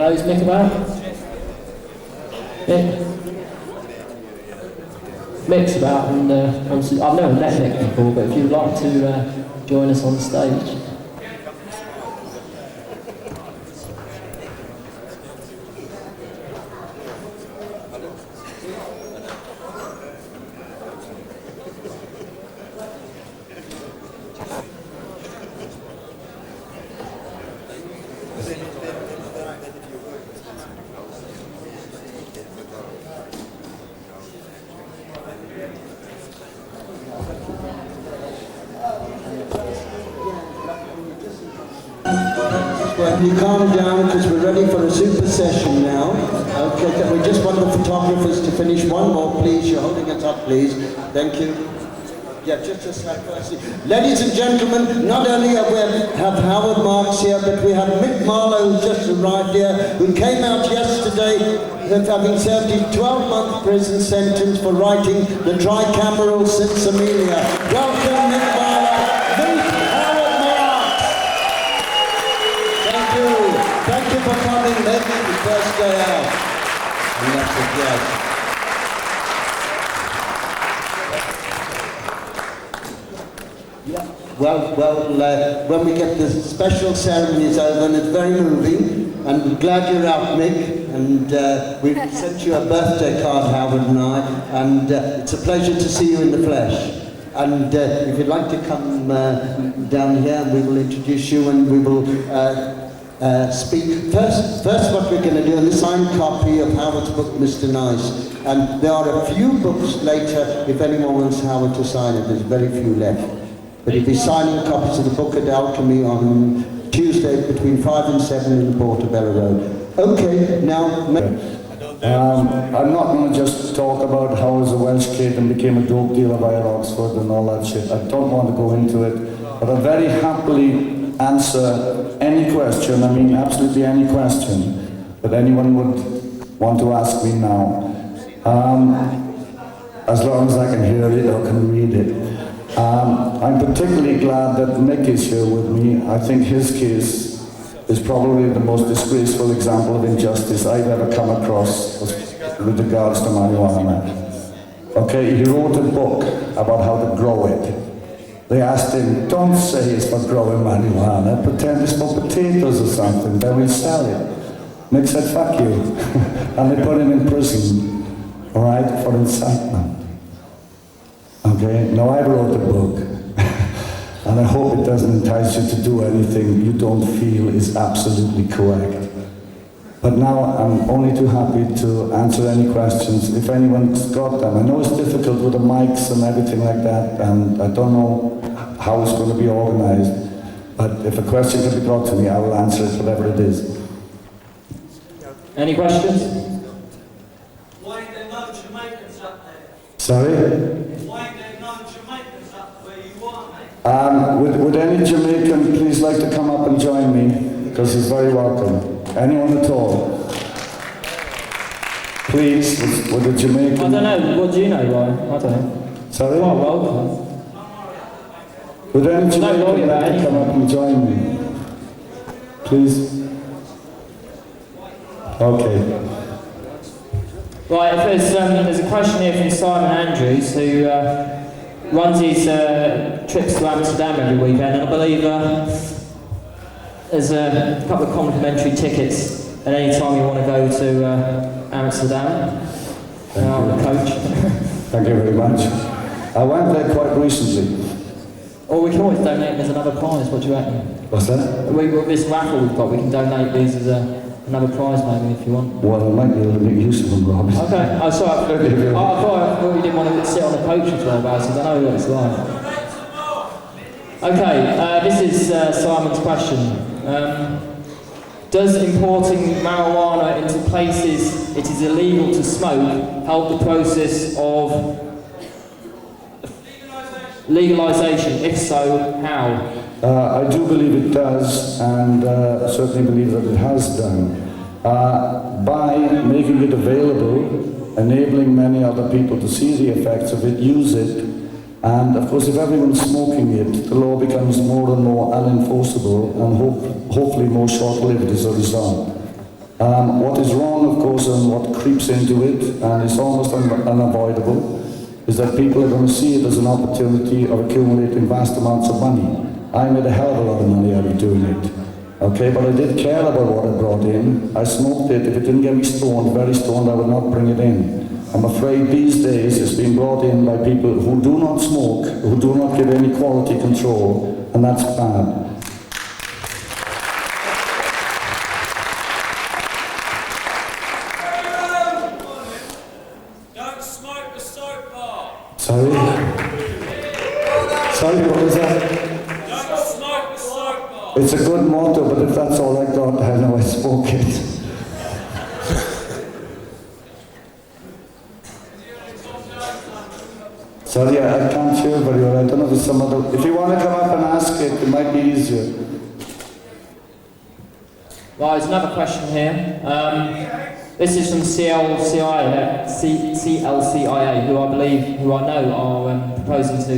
knows Mick about? Mick's about, and obviously I've never met Mick before, but if you'd like to join us on stage. Well, you calm down because we're ready for a super session now. Okay, we just want the photographers to finish one more, please. You're holding it up, please. Thank you. Yeah, just like firstly. Ladies and gentlemen, not only have we have Howard Marks here, but we have Mick Marlowe who just arrived here, who came out yesterday having served his 12-month prison sentence for writing the tricameral Sinsemilla. Welcome, Mick Marlowe. Meet Howard Marks. Thank you. Thank you for coming, Mick, the first day out. And that's it, yes. Well, when we get the special ceremonies over, and it's very moving, and we're glad you're out, Mick, and we've sent you a birthday card, Howard and I, and it's a pleasure to see you in the flesh. And if you'd like to come down here, we will introduce you, and we will speak. First what we're going to do, a signed copy of Howard's book, Mr. Nice. And there are a few books later, if anyone wants Howard to sign it, there's very few left. But he'll be signing copies of the Book of Alchemy on Tuesday between 5 and 7 in the Portobello Road. Okay, now... I'm not going to just talk about how I was a Welsh kid and became a dope dealer via Oxford and all that shit. I don't want to go into it, but I'll very happily answer any question, I mean absolutely any question that anyone would want to ask me now. As long as I can hear it or can read it. I'm particularly glad that Mick is here with me. I think his case is probably the most disgraceful example of injustice I've ever come across with regards to marijuana. Okay, he wrote a book about how to grow it. They asked him, don't say it's for growing marijuana, pretend it's for potatoes or something, then we'll sell it. Mick said, fuck you. And they put him in prison, all right, for incitement. Okay, now I wrote a book, and I hope it doesn't entice you to do anything you don't feel is absolutely correct. But now I'm only too happy to answer any questions if anyone's got them. I know it's difficult with the mics and everything like that, and I don't know how it's going to be organized, but if a question can be brought to me, I will answer it, whatever it is. Any questions? Why are there no Jamaicans up there? Sorry? Would any Jamaican please like to come up and join me? Because he's very welcome. Anyone at all? Please, with a Jamaican... I don't know, what do you know, Ryan? I don't know. Sorry? Quite welcome. Would any Jamaican like to come up and join me? Please? Okay. Right, if there's a question here from Simon Andrews, who runs his trips to Amsterdam every weekend, and I believe there's a couple of complimentary tickets at any time you want to go to Amsterdam on the coach. Thank you very much. I went there quite recently. Or we can always donate as another prize, what do you reckon? What's that? With this raffle we've got, we can donate these as another prize maybe if you want. Well, I might be able to make use of them, Rob. Okay, oh, sorry. I thought you didn't want to sit on the coach for 12 hours, because I know what it's like. Okay, this is Simon's question. Does importing marijuana into places it is illegal to smoke help the process of legalization? If so, how? I do believe it does, and certainly believe that it has done. By making it available, enabling many other people to see the effects of it, use it, and of course if everyone's smoking it, the law becomes more and more unenforceable and hopefully more short-lived as a result. What is wrong, of course, and what creeps into it, and is almost unavoidable, is that people are going to see it as an opportunity of accumulating vast amounts of money. I made a hell of a lot of money out of doing it. Okay, but I did care about what I brought in. I smoked it. If it didn't get me stoned, very stoned, I would not bring it in. I'm afraid these days it's being brought in by people who do not smoke, who do not give any quality control, and that's bad. Don't smoke the soap bar. Sorry? Sorry, what was that? Don't smoke the soap bar. It's a good motto, but if that's all I got, I know I spoke it. Sorry, I can't hear very well. I don't know if there's some other... If you want to come up and ask it might be easier. Well, there's another question here. This is from CLCIA, who I know are proposing to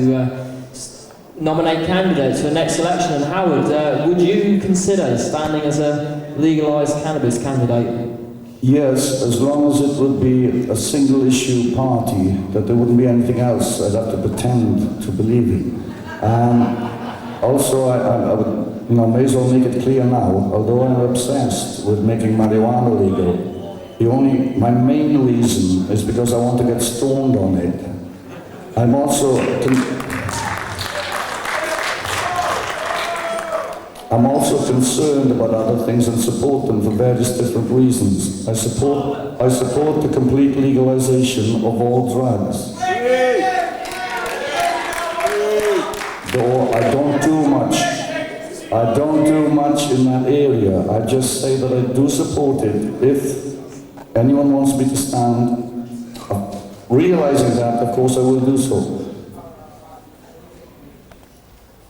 nominate candidates for the next election. And Howard, would you consider standing as a legalised cannabis candidate? Yes, as long as it would be a single-issue party, that there wouldn't be anything else I'd have to pretend to believe in. Also, I would, may as well make it clear now, although I'm obsessed with making marijuana legal, my main reason is because I want to get stoned on it. I'm also concerned about other things and support them for various different reasons. I support the complete legalization of all drugs. Though I don't do much in that area. I just say that I do support it. If anyone wants me to stand, realizing that, of course I will do so.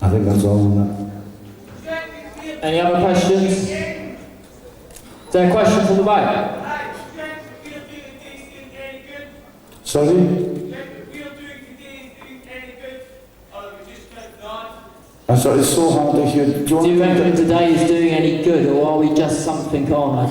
I think that's all on that. Any other questions? Is there a question from the back? Sorry? I'm sorry, it's so hard to hear. Do you reckon today is doing any good, or are we just something on?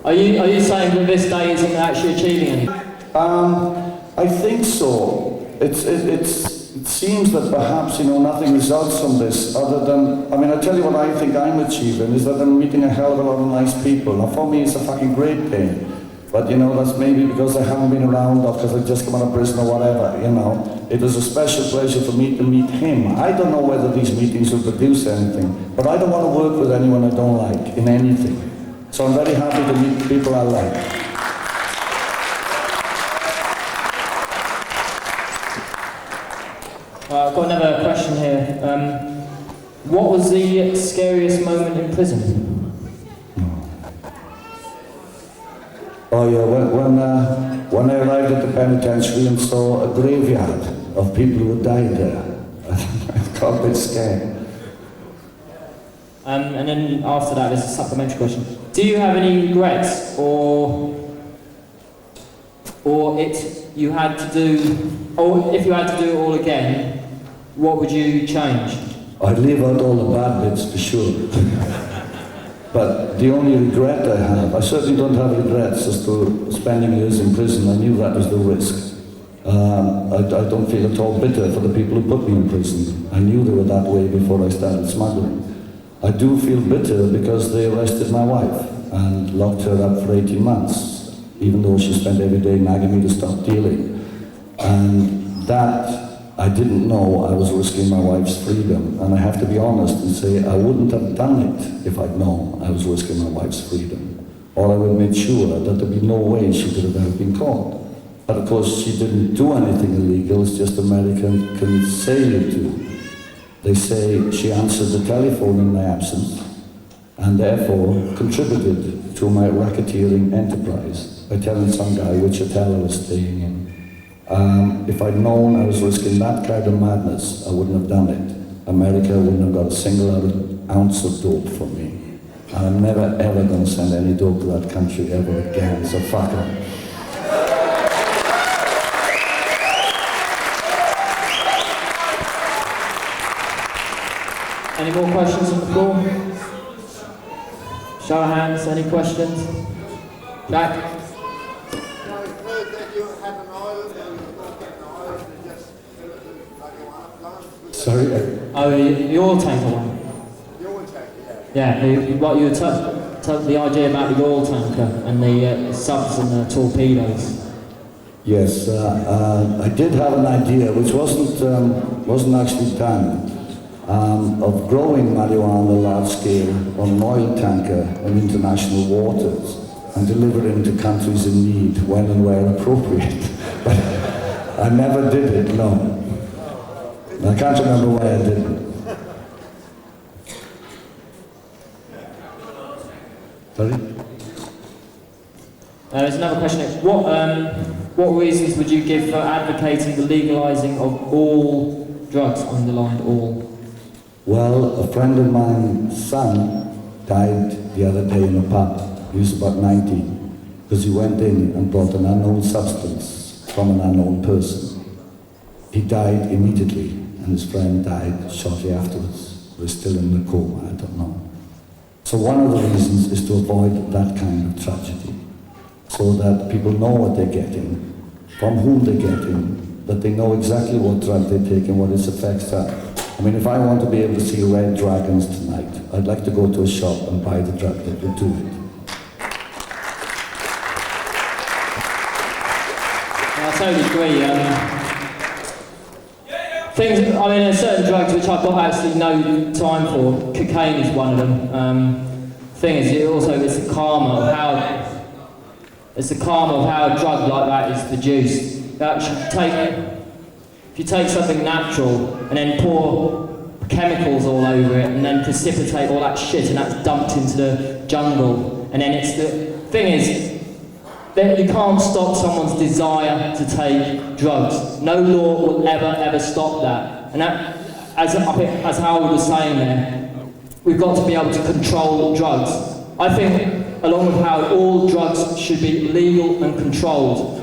Are you saying that this day isn't actually achieving anything? I think so. It seems that perhaps, nothing results from this other than, I tell you what I think I'm achieving is that I'm meeting a hell of a lot of nice people. Now for me it's a fucking great pain. But that's maybe because I haven't been around or because I just come out of prison or whatever, It was a special pleasure for me to meet him. I don't know whether these meetings will produce anything, but I don't want to work with anyone I don't like in anything. So I'm very happy to meet people I like. I've got another question here. What was the scariest moment in prison? Oh yeah, when I arrived at the penitentiary and saw a graveyard of people who had died there, I got a bit scared. And then after that, there's a supplementary question. Do you have any regrets, or if you had to do it all again, what would you change? I'd leave out all the bad bits for sure. But the only regret I have, I certainly don't have regrets as to spending years in prison. I knew that was the risk. I don't feel at all bitter for the people who put me in prison. I knew they were that way before I started smuggling. I do feel bitter because they arrested my wife and locked her up for 18 months, even though she spent every day nagging me to stop dealing. And that, I didn't know I was risking my wife's freedom. And I have to be honest and say I wouldn't have done it if I'd known I was risking my wife's freedom. Or I would have made sure that there'd be no way she could have ever been caught. But of course she didn't do anything illegal, it's just Americans can say you do. They say she answered the telephone in my absence and therefore contributed to my racketeering enterprise by telling some guy which hotel I was staying in. If I'd known I was risking that kind of madness, I wouldn't have done it. America wouldn't have got a single ounce of dope from me. And I'm never ever going to send any dope to that country ever again, so fuck it. Any more questions on the floor? Show of hands, any questions? Jack? Sorry? Oh, the oil tanker one? Yeah, what you were the idea about the oil tanker and the subs and the torpedoes. Yes, I did have an idea, which wasn't actually done, of growing marijuana large scale on an oil tanker in international waters and delivering to countries in need when and where appropriate. But I never did it, no. I can't remember why I didn't. Sorry? There's another question. What reasons would you give for advocating the legalising of all drugs, underlined all? Well, a friend of mine's son died the other day in a pub. He was about 19, because he went in and brought an unknown substance from an unknown person. He died immediately, and his friend died shortly afterwards. We're still in the coma, I don't know. So one of the reasons is to avoid that kind of tragedy, so that people know what they're getting, from whom they're getting, that they know exactly what drug they take and what its effects are. I mean, if I want to be able to see red dragons tonight, I'd like to go to a shop and buy the drug that would do it. I totally agree. There's certain drugs which I've got absolutely no time for. Cocaine is one of them. Thing is, it's the karma of how a drug like that is produced. If you take something natural and then pour chemicals all over it and then precipitate all that shit and that's dumped into the jungle, and then the thing is, that you can't stop someone's desire to take drugs. No law will ever stop that. And that, as Howard was saying there, we've got to be able to control drugs. I think, along with Howard, all drugs should be legal and controlled.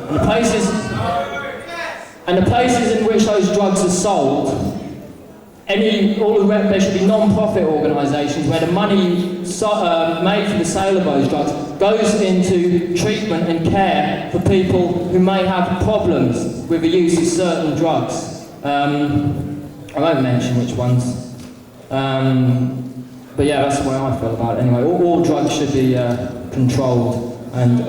And the places in which those drugs are sold, there should be non-profit organisations where the money made from the sale of those drugs goes into treatment and care for people who may have problems with the use of certain drugs. I won't mention which ones. But yeah, that's the way I feel about it anyway. All drugs should be controlled. And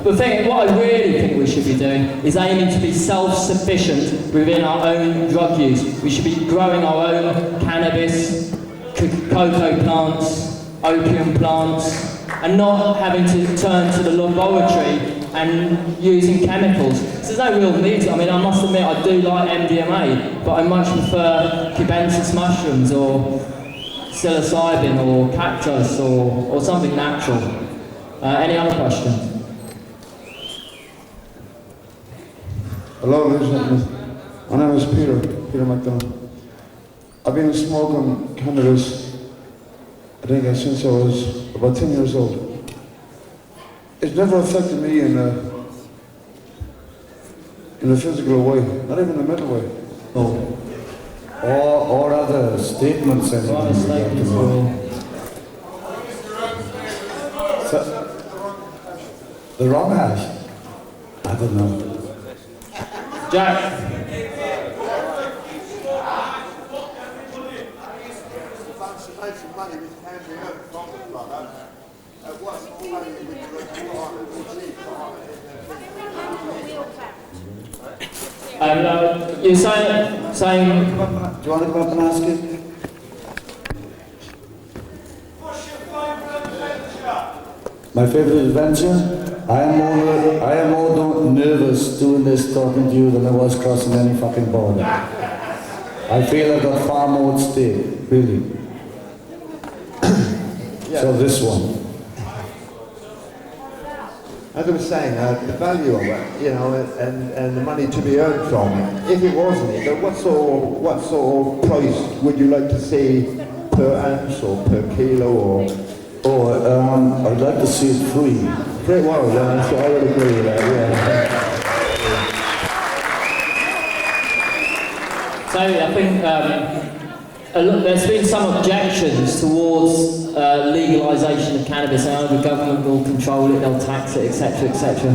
the thing, what I really think we should be doing is aiming to be self-sufficient within our own drug use. We should be growing our own cannabis, cocoa plants, opium plants, and not having to turn to the laboratory and using chemicals. So there's no real need. I mean, I must admit I do like MDMA, but I much prefer cubensis mushrooms or psilocybin or cactus or something natural. Any other questions? Hello, ladies and gentlemen. My name is Peter McDonald. I've been smoking cannabis, I think since I was about 10 years old. It's never affected me in a physical way, not even in a mental way. No. Or other statements. The wrong hash? I don't know. Jack. You're saying... Do you want to come up and ask it? My favourite adventure? I am more nervous doing this, talking to you, than I was crossing any fucking border. I feel I've got far more at stake, really. So this one. As I was saying, the value of it, you know, and the money to be earned from it. If it wasn't legal, what sort of price would you like to see per ounce or per kilo or? I'd like to see it free. Free, well, so I would agree with that. Yeah. So I think there's been some objections towards legalisation of cannabis. I know the government will control it, they'll tax it, etc., etc.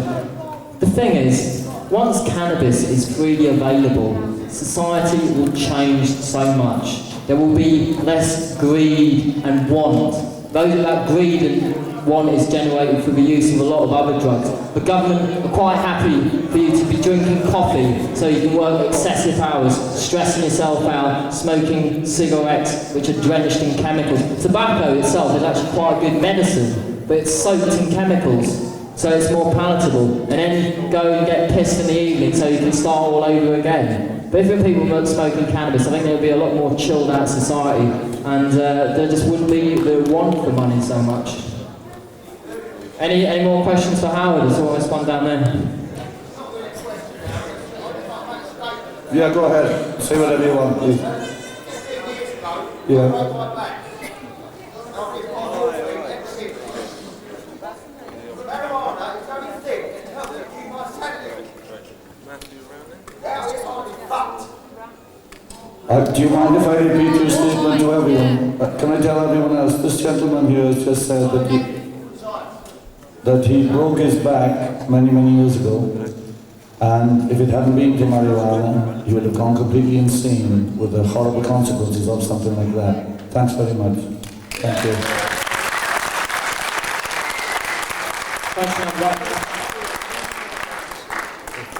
The thing is, once cannabis is freely available, society will change so much. There will be less greed and want. That greed and want is generated through the use of a lot of other drugs. The government are quite happy for you to be drinking coffee so you can work excessive hours, stressing yourself out, smoking cigarettes which are drenched in chemicals. Tobacco itself is actually quite good medicine, but it's soaked in chemicals, so it's more palatable. And then go and get pissed in the evening so you can start all over again. But if people weren't smoking cannabis, I think there would be a lot more chilled out society, and there just wouldn't be the want for money so much. Any more questions for Howard? There's almost one down there. Yeah, go ahead. Say whatever you want, please. Yeah. Do you mind if I repeat your statement to everyone? Can I tell everyone else? This gentleman here has just said that he broke his back many, many years ago, and if it hadn't been for marijuana, he would have gone completely insane with the horrible consequences of something like that. Thanks very much. Thank you. Question up the back.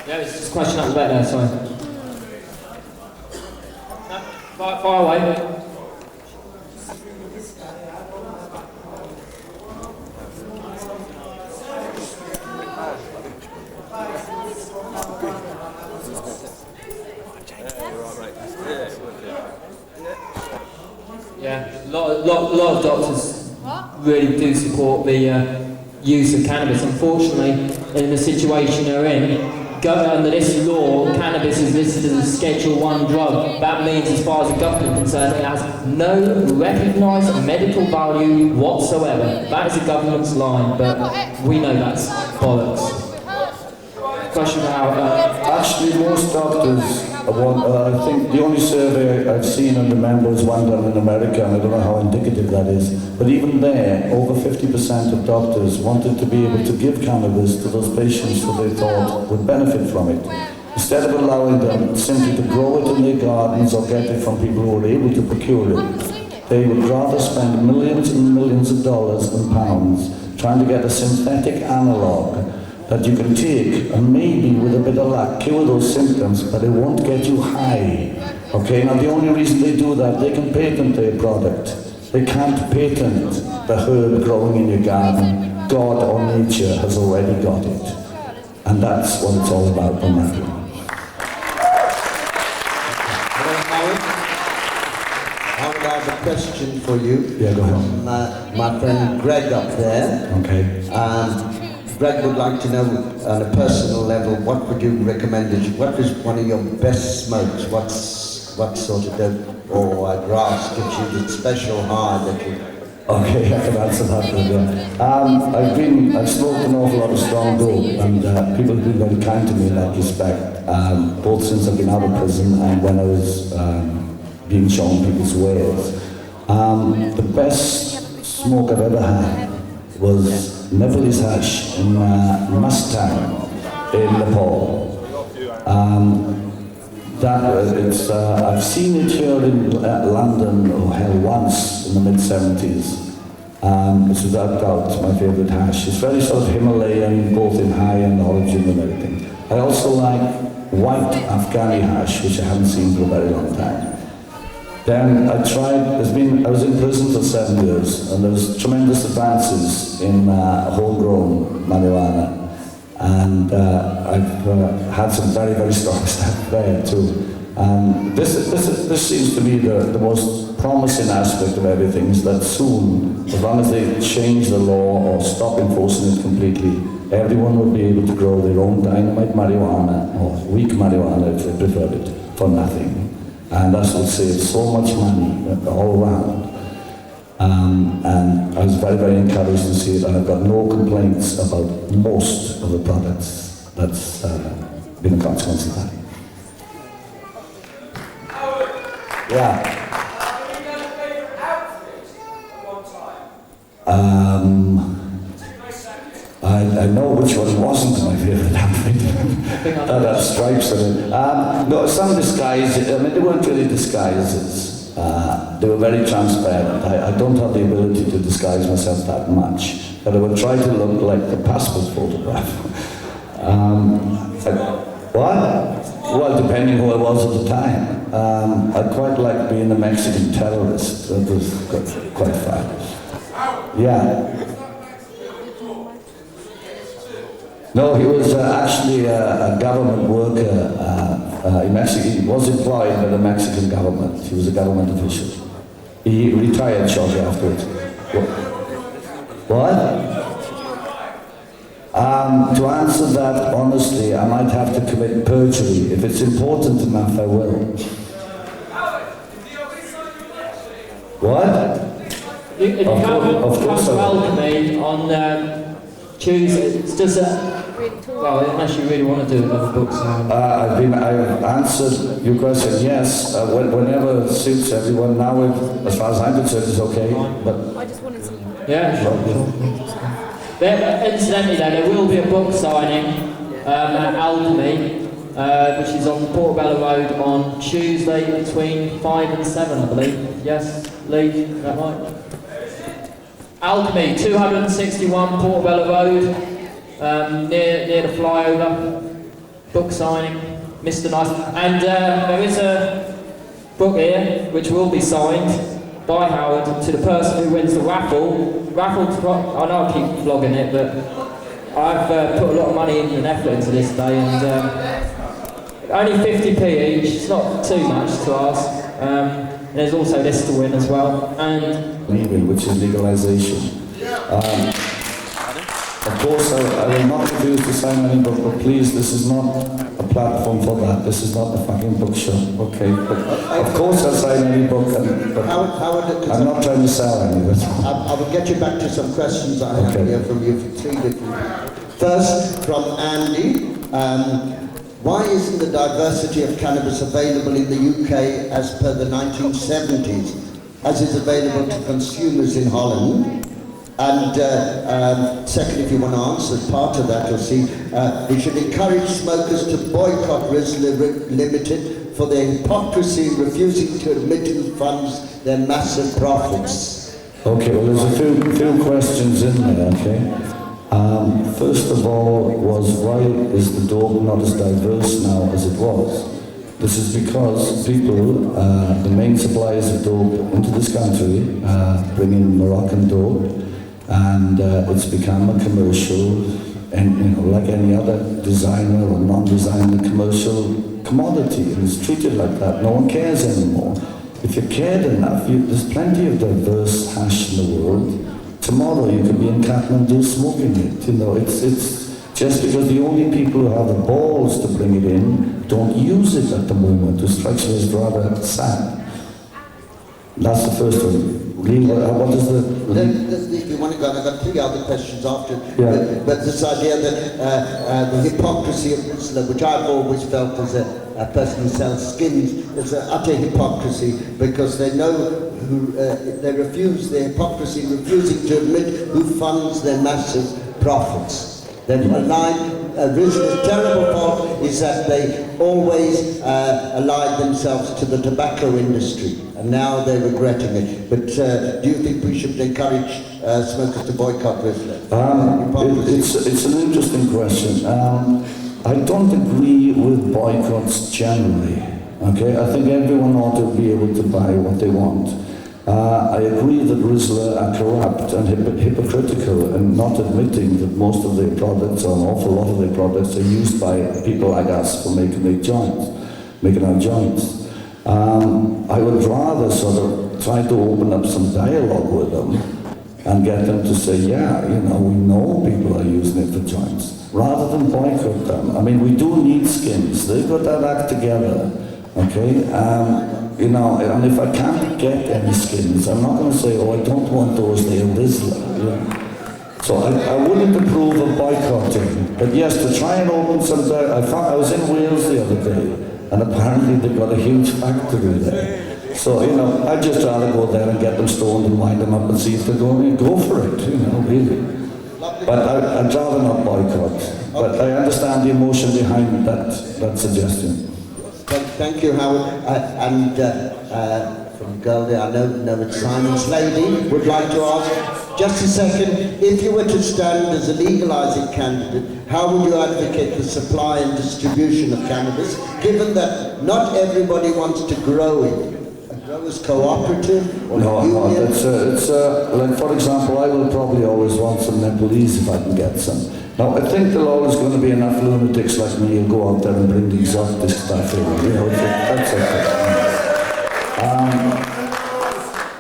Yeah, it's just a question up the back there, sorry. Far away. Yeah, a lot of doctors really do support the use of cannabis. Unfortunately, in the situation they're in, under this law, cannabis is listed as a Schedule 1 drug. That means, as far as the government is concerned, it has no recognised medical value whatsoever. That is the government's line, but we know that's bollocks. Question about actually, most doctors I think the only survey I've seen and remember is one done in America, and I don't know how indicative that is, but even there, over 50% of doctors wanted to be able to give cannabis to those patients who they thought would benefit from it. Instead of allowing them simply to grow it in their gardens or get it from people who were able to procure it, they would rather spend millions and millions of dollars and pounds trying to get a synthetic analogue that you can take and maybe with a bit of luck cure those symptoms, but it won't get you high. Okay, now the only reason they do that, they can patent their product. They can't patent the herb growing in your garden. God or nature has already got it. And that's what it's all about on that one. Howard, I have a question for you. Yeah, go ahead. From my friend Greg up there. Okay. Greg would like to know, on a personal level, what would you recommend? What is one of your best smokes? What sort of dope or grass gives you the special high that you... Okay, I can answer that one, yeah. I've smoked an awful lot of strong dope, and people have been very kind to me in that respect, both since I've been out of prison and when I was being shown people's ways. The best smoke I've ever had was Neville's hash in Mustang in Nepal. I've seen it here in London, once in the mid-70s. It's without doubt my favourite hash. It's very sort of Himalayan, both in high-end origin and everything. I also like white Afghani hash, which I haven't seen for a very long time. Then I was in prison for 7 years, and there was tremendous advances in homegrown marijuana. And I've had some very, very strong stuff there too. And this seems to be the most promising aspect of everything, is that soon, as long as they change the law or stop enforcing it completely, everyone will be able to grow their own dynamite marijuana, or weak marijuana if they prefer it, for nothing. And that will save so much money all around. And I was very, very encouraged to see it, and I've got no complaints about most of the products that's been a consequence of that. Yeah. I know which one wasn't my favourite outfit. That had stripes on it. No, some disguises, I mean, they weren't really disguises. They were very transparent. I don't have the ability to disguise myself that much, but I would try to look like the passport photograph. What? Well, depending who I was at the time. I quite liked being a Mexican terrorist. That was quite fun. Yeah. No, he was actually a government worker in Mexico. He was employed by the Mexican government. He was a government official. He retired shortly afterwards. What? To answer that honestly, I might have to commit perjury. If it's important enough, I will. What? If you come to Alchemy on Tuesday, it's just well, unless you really want to do another book signing. I've answered your question, yes. Whenever it suits everyone. Now, as far as I'm concerned, it's okay. But I just wanted to. Yeah, sure. Incidentally, though, there will be a book signing at Alchemy, which is on Portobello Road on Tuesday between 5 and 7, I believe. Yes, Lee, is that right? Alchemy, 261 Portobello Road. Near the flyover, book signing, Mr. Nice, and there is a book here which will be signed by Howard to the person who wins the raffle. I know I keep vlogging it, but I've put a lot of money and effort into this day, and only 50p each. It's not too much to ask. There's also this to win as well, and which is legalization. Of course, I will not refuse to sign any book, but please, this is not a platform for that. This is not a fucking bookshop, okay? But of course I'll sign any book, but I'm not trying to sell any of it. I will get you back to some questions I have here from you for 3 different. First, from Andy. Why isn't the diversity of cannabis available in the UK as per the 1970s, as is available to consumers in Holland? And second, if you want to answer part of that, you'll see, we should encourage smokers to boycott Rizzler Limited for their hypocrisy in refusing to admit who funds their massive profits. Okay, well there's a few questions in there, okay? First of all, was why is the dope not as diverse now as it was? This is because people, the main suppliers of dope into this country, bring in Moroccan dope, and it's become a commercial, and like any other designer or non-designer commercial commodity, and it's treated like that. No one cares anymore. If you cared enough, there's plenty of diverse hash in the world. Tomorrow you could be in Kathmandu smoking it. You know, it's just because the only people who have the balls to bring it in don't use it at the moment, which strikes me as rather sad. That's the first one. What is if you want to go, and I've got 3 other questions after, but this idea that the hypocrisy of Rizzler, which I've always felt as a person who sells skins, is an utter hypocrisy, because they know who, they refuse their hypocrisy in refusing to admit who funds their massive profits. Then Rizzler's terrible fault is that they always allied themselves to the tobacco industry, and now they're regretting it. But do you think we should encourage smokers to boycott Rizzler? It's an interesting question. I don't agree with boycotts generally. Okay, I think everyone ought to be able to buy what they want. I agree that Rizzler are corrupt and hypocritical and not admitting that most of their products, or an awful lot of their products, are used by people like us for making our joints. I would rather sort of try to open up some dialogue with them and get them to say, yeah, you know, we know people are using it for joints, rather than boycott them. I mean, we do need skins. They've got that act together, okay? You know, and if I can't get any skins, I'm not going to say, oh, I don't want those, they're Rizzler. Yeah. So I wouldn't approve of boycotting. But yes, to try and open some I was in Wales the other day, and apparently they've got a huge factory there. So, you know, I'd just rather go there and get them stoned and wind them up and see if they're going to go for it, you know, really. But I'd rather not boycott. But I understand the emotion behind that suggestion. Thank you, Howard. From girl there, I know it's Simon's lady, would like to ask, just a second, if you were to stand as a legalising candidate, how would you advocate the supply and distribution of cannabis, given that not everybody wants to grow it? A growers cooperative or No, union? it's like, for example, I will probably always want some Nepalese if I can get some. Now, I think there'll always going to be enough lunatics like me who'll go out there and bring the exotic stuff in, you know, that's okay.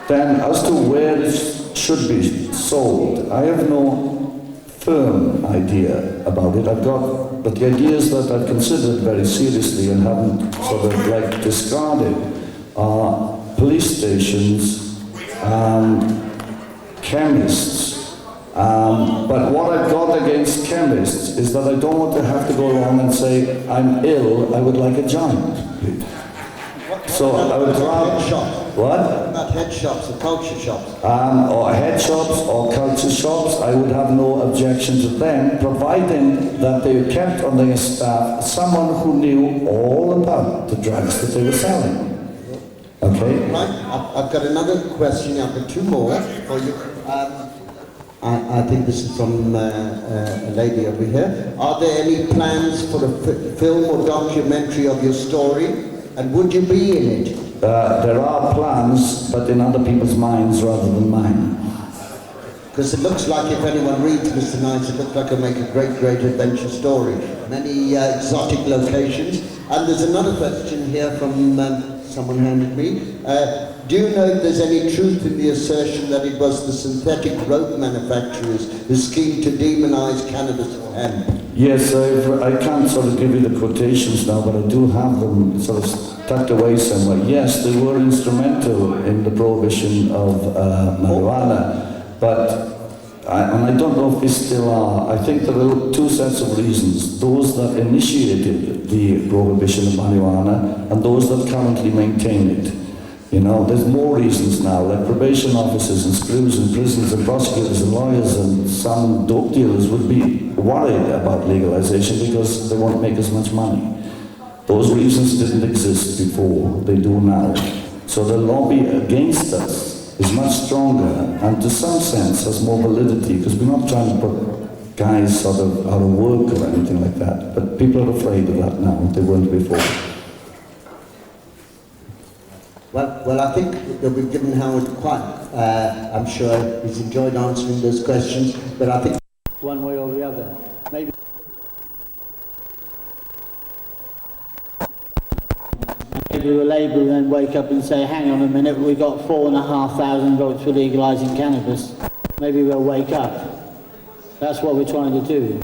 Then, as to where it should be sold, I have no firm idea about it. But the ideas that I've considered very seriously and haven't sort of like discarded are police stations, chemists. But what I've got against chemists is that I don't want to have to go along and say, I'm ill, I would like a joint. So I would rather... What? About head shops or culture shops? Or head shops or culture shops, I would have no objection to them, providing that they kept on their staff someone who knew all about the drugs that they were selling. Okay? Right, I've got another question, I've got two more for you. I think this is from a lady over here. Are there any plans for a film or documentary of your story? And would you be in it? There are plans, but in other people's minds rather than mine. Because it looks like, if anyone reads Mr. Knight, it looks like it'll make a great adventure story. Many exotic locations. And there's another question here from someone handed me. Do you know if there's any truth in the assertion that it was the synthetic rope manufacturers who schemed to demonize cannabis or hemp? Yes, I can't sort of give you the quotations now, but I do have them sort of tucked away somewhere. Yes, they were instrumental in the prohibition of marijuana, but and I don't know if they still are. I think there are two sets of reasons. Those that initiated the prohibition of marijuana and those that currently maintain it. You know, there's more reasons now, like probation officers and screws in prisons and prosecutors and lawyers and some dope dealers would be worried about legalization because they won't make as much money. Those reasons didn't exist before, they do now. So the lobby against us is much stronger and to some sense has more validity because we're not trying to put guys sort of out of work or anything like that. But people are afraid of that now, they weren't before. Well, I think that we've given Howard quite, I'm sure he's enjoyed answering those questions, but I think one way or the other. Maybe the Labour will then wake up and say, hang on a minute, we got 4,500 votes for legalising cannabis. Maybe we'll wake up. That's what we're trying to do.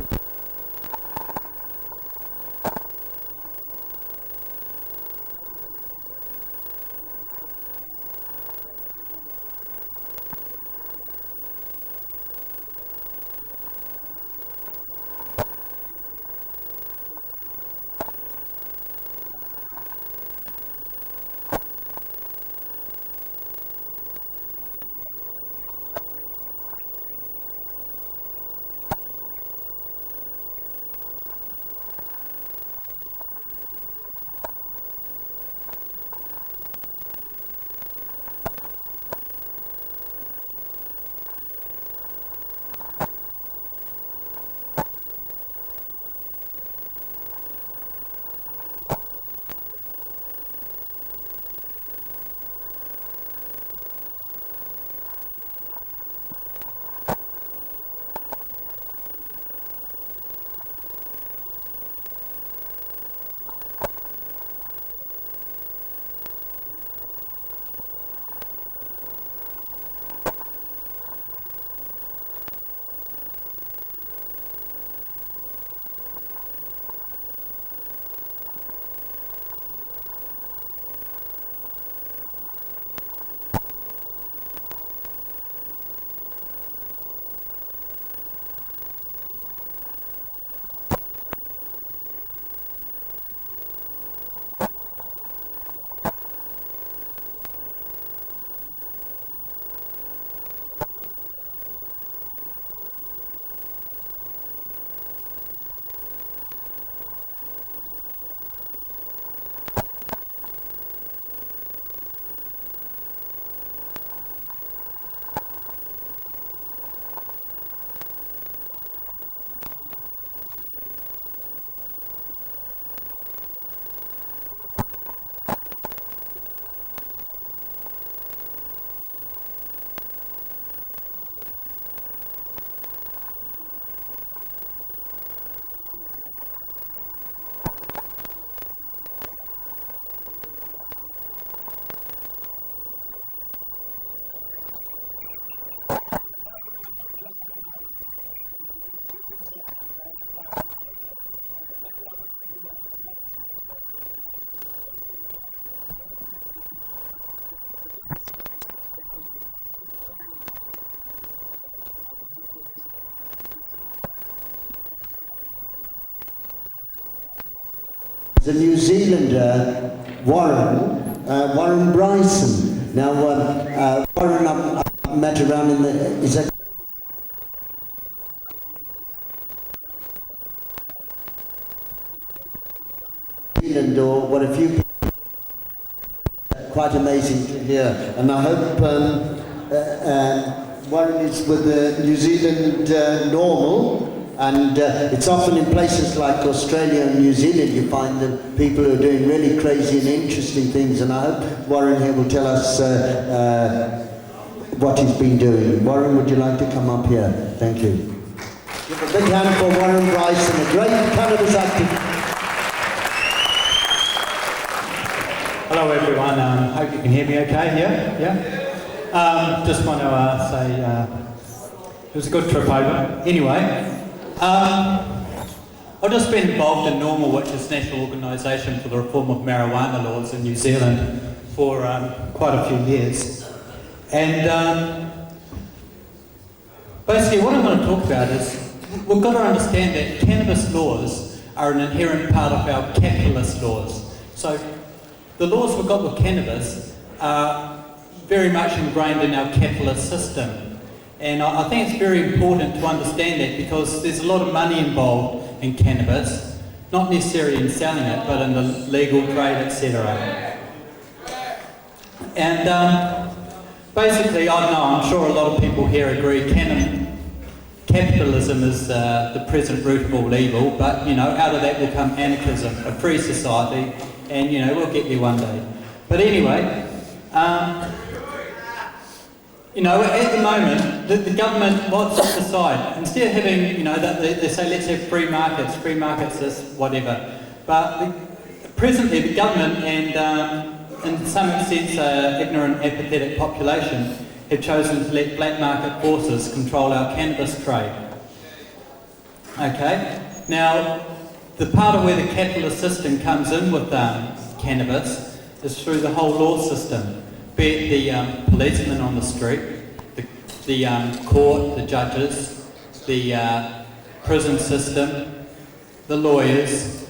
the New Zealander Warren Bryson. Now, Warren I met around in the... Is that or what a few people, quite amazing to hear, and I hope Warren is with the New Zealand Normal, and it's often in places like Australia and New Zealand you find the people who are doing really crazy and interesting things, and I hope Warren here will tell us what he's been doing. Warren, would you like to come up here? Thank you. Give a big hand for Warren Bryson, a great cannabis activist. Hello everyone, hope you can hear me okay, yeah? Just want to say it was a good trip over. Anyway, I've just been involved in Normal, which is a national organisation for the reform of marijuana laws in New Zealand for quite a few years. And basically what I'm going to talk about is we've got to understand that cannabis laws are an inherent part of our capitalist laws. So the laws we've got with cannabis are very much ingrained in our capitalist system. And I think it's very important to understand that because there's a lot of money involved in cannabis, not necessarily in selling it, but in the legal trade, etc. And basically, I know, I'm sure a lot of people here agree, capitalism is the present root of all evil, but you know, out of that will come anarchism, a free society, and you know, we'll get there one day. But anyway, you know, at the moment, the government wants to decide. Instead of having, you know, they say let's have free markets this, whatever. But presently the government and in some extent ignorant, apathetic population have chosen to let black market forces control our cannabis trade. Okay? Now, the part of where the capitalist system comes in with cannabis is through the whole law system, be it the policemen on the street, the court, the judges, the prison system, the lawyers,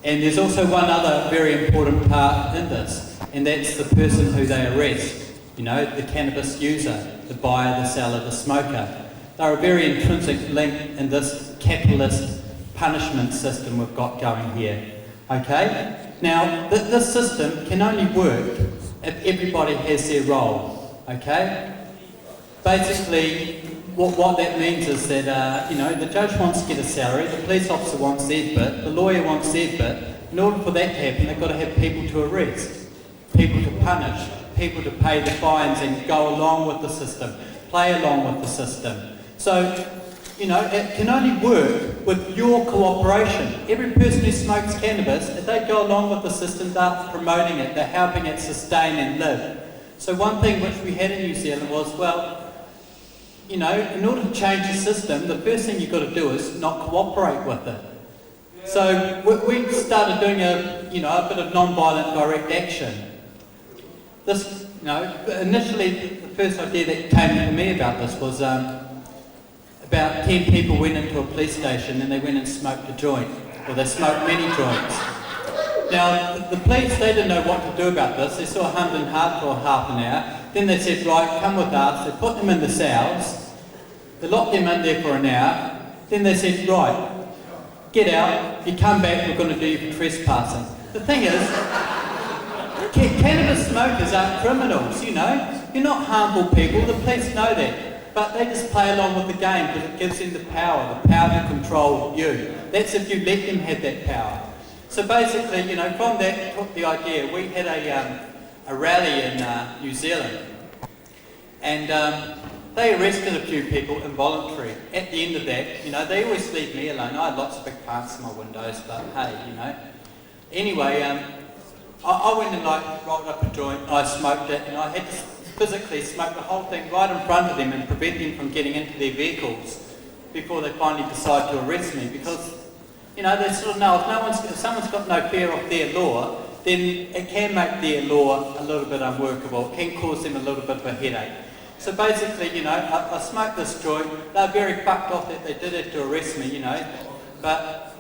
and there's also one other very important part in this, and that's the person who they arrest, you know, the cannabis user, the buyer, the seller, the smoker. They're a very intrinsic link in this capitalist punishment system we've got going here. Okay? Now, this system can only work if everybody has their role. Okay? Basically, what that means is that, you know, the judge wants to get a salary, the police officer wants their bit, the lawyer wants their bit. In order for that to happen, they've got to have people to arrest, people to punish, people to pay the fines and go along with the system, play along with the system. So, you know, it can only work with your cooperation. Every person who smokes cannabis, if they go along with the system, they're promoting it, they're helping it sustain and live. So one thing which we had in New Zealand was, well, you know, in order to change the system, the first thing you've got to do is not cooperate with it. So we started doing a bit of non-violent direct action. This, you know, initially the first idea that came to me about this was about 10 people went into a police station and they went and smoked a joint, or they smoked many joints. Now, the police, they didn't know what to do about this. They saw hummed and harped for half an hour. Then they said, right, come with us. They put them in the cells. They locked them in there for an hour. Then they said, right, get out. You come back, we're going to do you for trespassing. The thing is, cannabis smokers aren't criminals, you know. You're not harmful people. The police know that. But they just play along with the game because it gives them the power to control you. That's if you let them have that power. So basically, you know, from that took the idea. We had a rally in New Zealand, and they arrested a few people involuntarily. At the end of that, you know, they always leave me alone. I had lots of big plants in my windows, but hey, you know. Anyway, I went and rolled up a joint, I smoked it, and I had to physically smoke the whole thing right in front of them and prevent them from getting into their vehicles before they finally decide to arrest me, because, you know, they sort of know if someone's got no fear of their law, then it can make their law a little bit unworkable. It can cause them a little bit of a headache. So basically, you know, I smoked this joint. They were very fucked off that they did have to arrest me, you know, but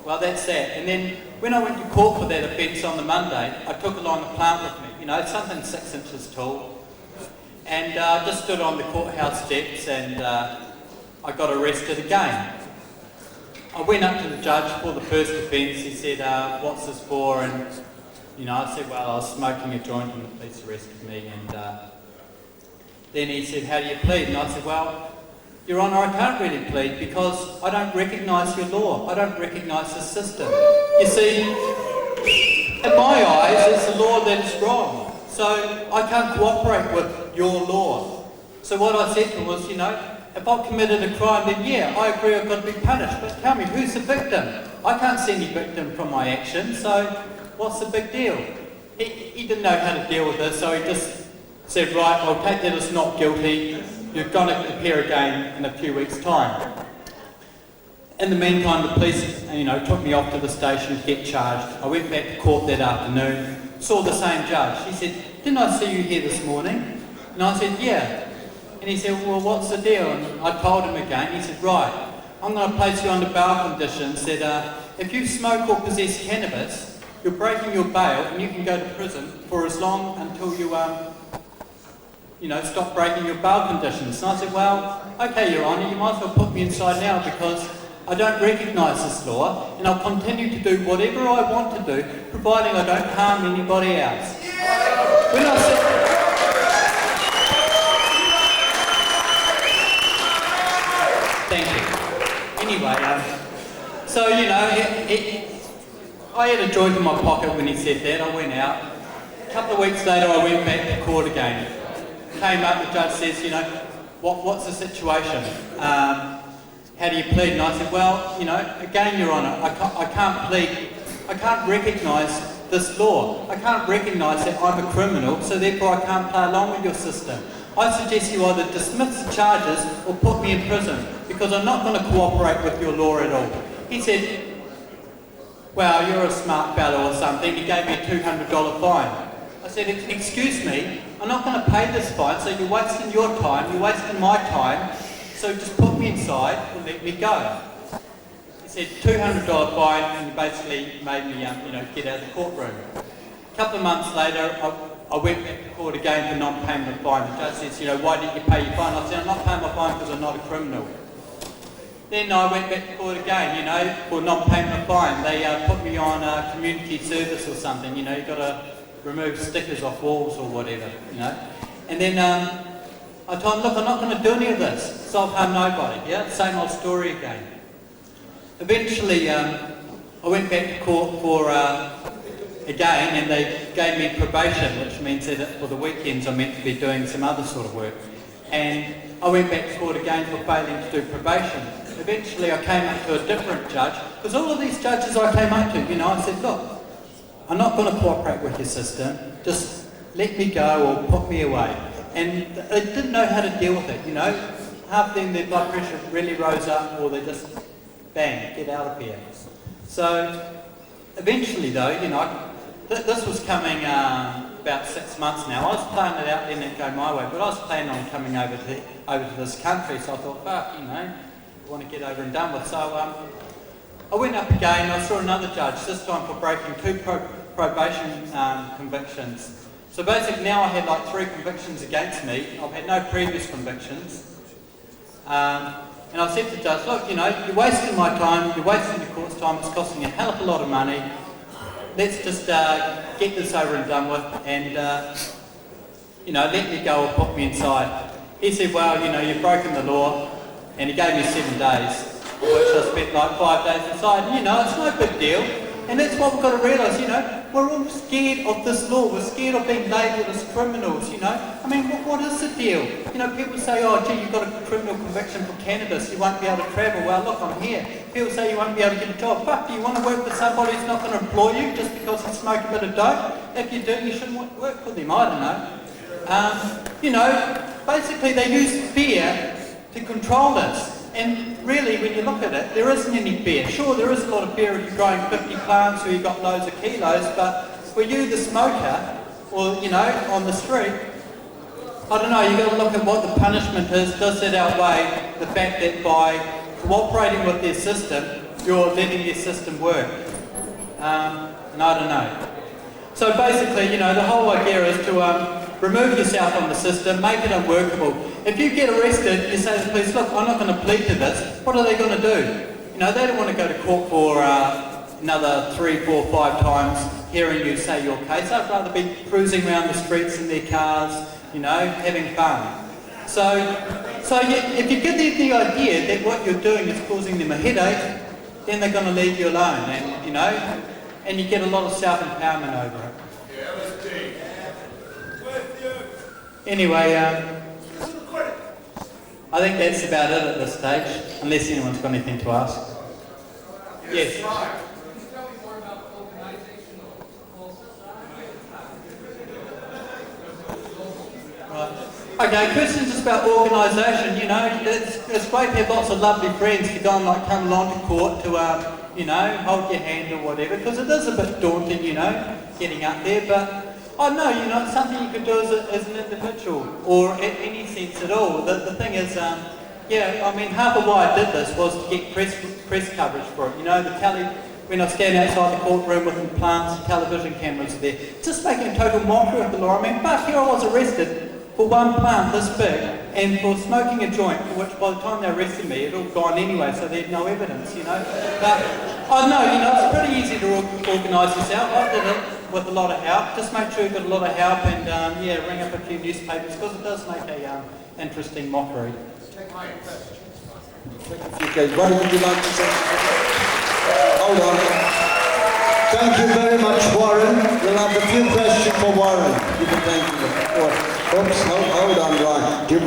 Well, that's that. And then when I went to court for that offence on the Monday, I took along a plant with me, you know, something 6 inches tall. And I just stood on the courthouse steps and I got arrested again. I went up to the judge for the first offence. He said, what's this for? And, you know, I said, well, I was smoking a joint and the police arrested me. And then he said, how do you plead? And I said, well, Your Honour, I can't really plead because I don't recognise your law. I don't recognise the system. You see, in my eyes, it's the law that is wrong. So I can't cooperate with your law. So what I said to him was, you know, if I've committed a crime, then yeah, I agree I've got to be punished. But tell me, who's the victim? I can't see any victim from my actions, so what's the big deal? He didn't know how to deal with this, so he just said, right, I'll take that as not guilty. You're going to appear again in a few weeks' time. In the meantime, the police, you know, took me off to the station to get charged. I went back to court that afternoon, saw the same judge. He said, didn't I see you here this morning? And I said, yeah. And he said, well, what's the deal? And I told him again. He said, right, I'm going to place you under bail conditions that if you smoke or possess cannabis, you're breaking your bail and you can go to prison for as long until you, you know, stop breaking your bail conditions. And I said, well, okay, Your Honour, you might as well put me inside now because I don't recognise this law and I'll continue to do whatever I want to do, providing I don't harm anybody else. When I said, thank you. Anyway, so, you know, I had a joint in my pocket when he said that. I went out. A couple of weeks later, I went back to court again. Came up, the judge says, you know, what's the situation? How do you plead? And I said, well, you know, again, Your Honour, I can't plead. I can't recognise this law. I can't recognise that I'm a criminal, so therefore I can't play along with your system. I suggest you either dismiss the charges or put me in prison because I'm not going to cooperate with your law at all. He said, well, you're a smart fellow or something. He gave me a $200 fine. I said, excuse me, I'm not going to pay this fine, so you're wasting your time, you're wasting my time, so just put me inside and let me go. He said, $200 fine, and he basically made me you know, get out of the courtroom. A couple of months later, I went back to court again for non-payment of fine. The judge says, you know, why didn't you pay your fine? I said, I'm not paying my fine because I'm not a criminal. Then I went back to court again, you know, for non-payment of fine. They put me on community service or something, you know, you've got to remove stickers off walls or whatever, you know. And then I told him, look, I'm not going to do any of this, self-harm nobody, yeah, same old story again. Eventually, I went back to court for again, and they gave me probation, which means that for the weekends I'm meant to be doing some other sort of work. And I went back to court again for failing to do probation. Eventually I came up to a different judge, because all of these judges I came up to, you know, I said, look, I'm not going to cooperate with your system, just let me go or put me away. And they didn't know how to deal with it, you know. Half of them, their blood pressure really rose up, or they just, bang, get out of here. So eventually though, you know, this was coming about 6 months now. I was playing it out, letting it go my way, but I was planning on coming over to this country, so I thought, fuck, you know, I want to get over and done with. So I went up again, I saw another judge, this time for breaking 2 probation convictions. So basically now I had like 3 convictions against me. I've had no previous convictions. And I said to the judge, look, you know, you're wasting my time, you're wasting the court's time, it's costing a hell of a lot of money. Let's just get this over and done with and, you know, let me go or put me inside. He said, well, you know, you've broken the law, and he gave me 7 days, of which I spent like 5 days inside. And, you know, it's no big deal. And that's what we've got to realise, you know, we're all scared of this law, we're scared of being labelled as criminals, you know. I mean, what is the deal? You know, people say, oh gee, you've got a criminal conviction for cannabis, you won't be able to travel. Well, look, I'm here. People say you won't be able to get a job. Fuck, do you want to work with somebody who's not going to employ you just because you smoke a bit of dope? If you do, you shouldn't work with them, I don't know. You know, basically they use fear to control us. And really, when you look at it, there isn't any fear. Sure, there is a lot of fear if you're growing 50 plants or you've got loads of kilos, but for you, the smoker, or, you know, on the street, I don't know, you've got to look at what the punishment is. Does that outweigh the fact that by cooperating with their system, you're letting your system work. And I don't know. So basically, you know, the whole idea is to remove yourself from the system, make it unworkable. If you get arrested, you say to the police, look, I'm not going to plead to this. What are they going to do? You know, they don't want to go to court for another 3, 4, 5 times hearing you say your case. I'd rather be cruising around the streets in their cars, you know, having fun. So if you give them the idea that what you're doing is causing them a headache, then they're going to leave you alone, and you know, and you get a lot of self-empowerment over it. Anyway, I think that's about it at this stage, unless anyone's got anything to ask. Yes. Right. Okay, questions just about organisation. You know, it's great to have lots of lovely friends to go and like come along to court to you know, hold your hand or whatever, because it is a bit daunting, you know, getting up there. But I know, you know, it's something you could do as an individual or in any sense at all. The thing is, yeah, I mean, half of why I did this was to get press coverage for it. You know, when I stand outside the courtroom with the plants and television cameras there, just making a total mockery of the law. I mean, but here I was arrested for one plant this big and for smoking a joint, for which by the time they arrested me, it all gone anyway, so they had no evidence, you know. But I know, you know, it's pretty easy to organise yourself. I did it with a lot of help. Just make sure you've got a lot of help and, yeah, ring up a few newspapers, because it does make a interesting mockery. Okay, what would you like to say? Hold on. Thank you very much, Warren. We'll have a few questions for Warren. You can thank you. Oops, hold on, Ryan. Do you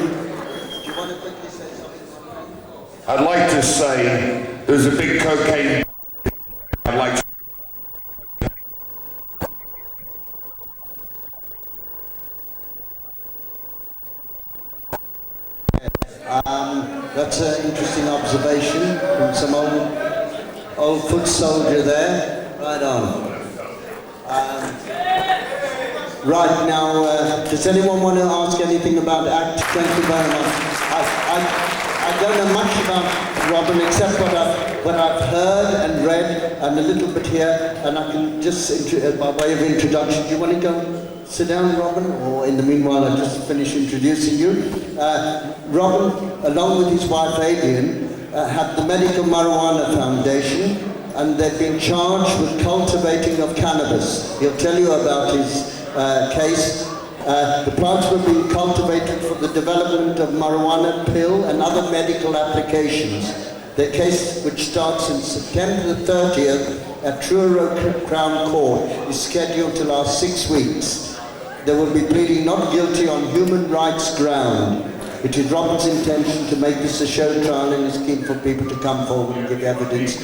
want to quickly say something? I'd like to say there's a big cocaine. I'd like to. That's an interesting observation from some old foot soldier there. Right on. Right now, does anyone want to ask anything about ACT? Thank you very much. I don't know much about Robin except what I've heard and read and a little bit here, and I can just, by way of introduction, do you want to go sit down, Robin? Or in the meanwhile, I'll just finish introducing you. Robin, along with his wife Adrian, have the Medical Marijuana Foundation, and they've been charged with cultivating of cannabis. He'll tell you about his case. The plants were being cultivated for the development of marijuana pill and other medical applications. The case, which starts in September the 30th at Truro Crown Court, is scheduled to last 6 weeks. They will be pleading not guilty on human rights ground. It is Robin's intention to make this a show trial and is keen for people to come forward and give evidence.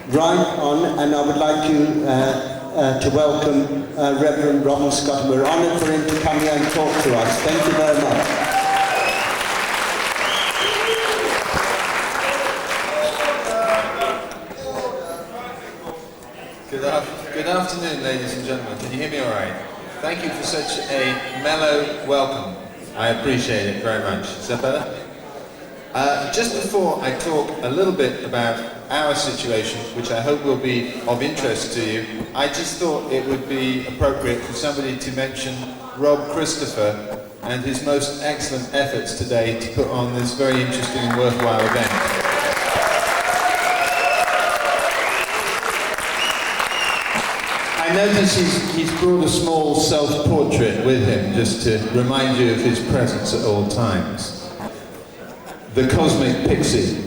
Right on, and I would like to welcome Reverend Robin Scott. We're honoured for him to come here and talk to us. Thank you very much. Good afternoon, ladies and gentlemen. Can you hear me all right? Thank you for such a mellow welcome. I appreciate it very much. Is that better? Just before I talk a little bit about our situation, which I hope will be of interest to you, I just thought it would be appropriate for somebody to mention Rob Christopher and his most excellent efforts today to put on this very interesting and worthwhile event. I notice he's brought a small self-portrait with him just to remind you of his presence at all times. The Cosmic Pixie.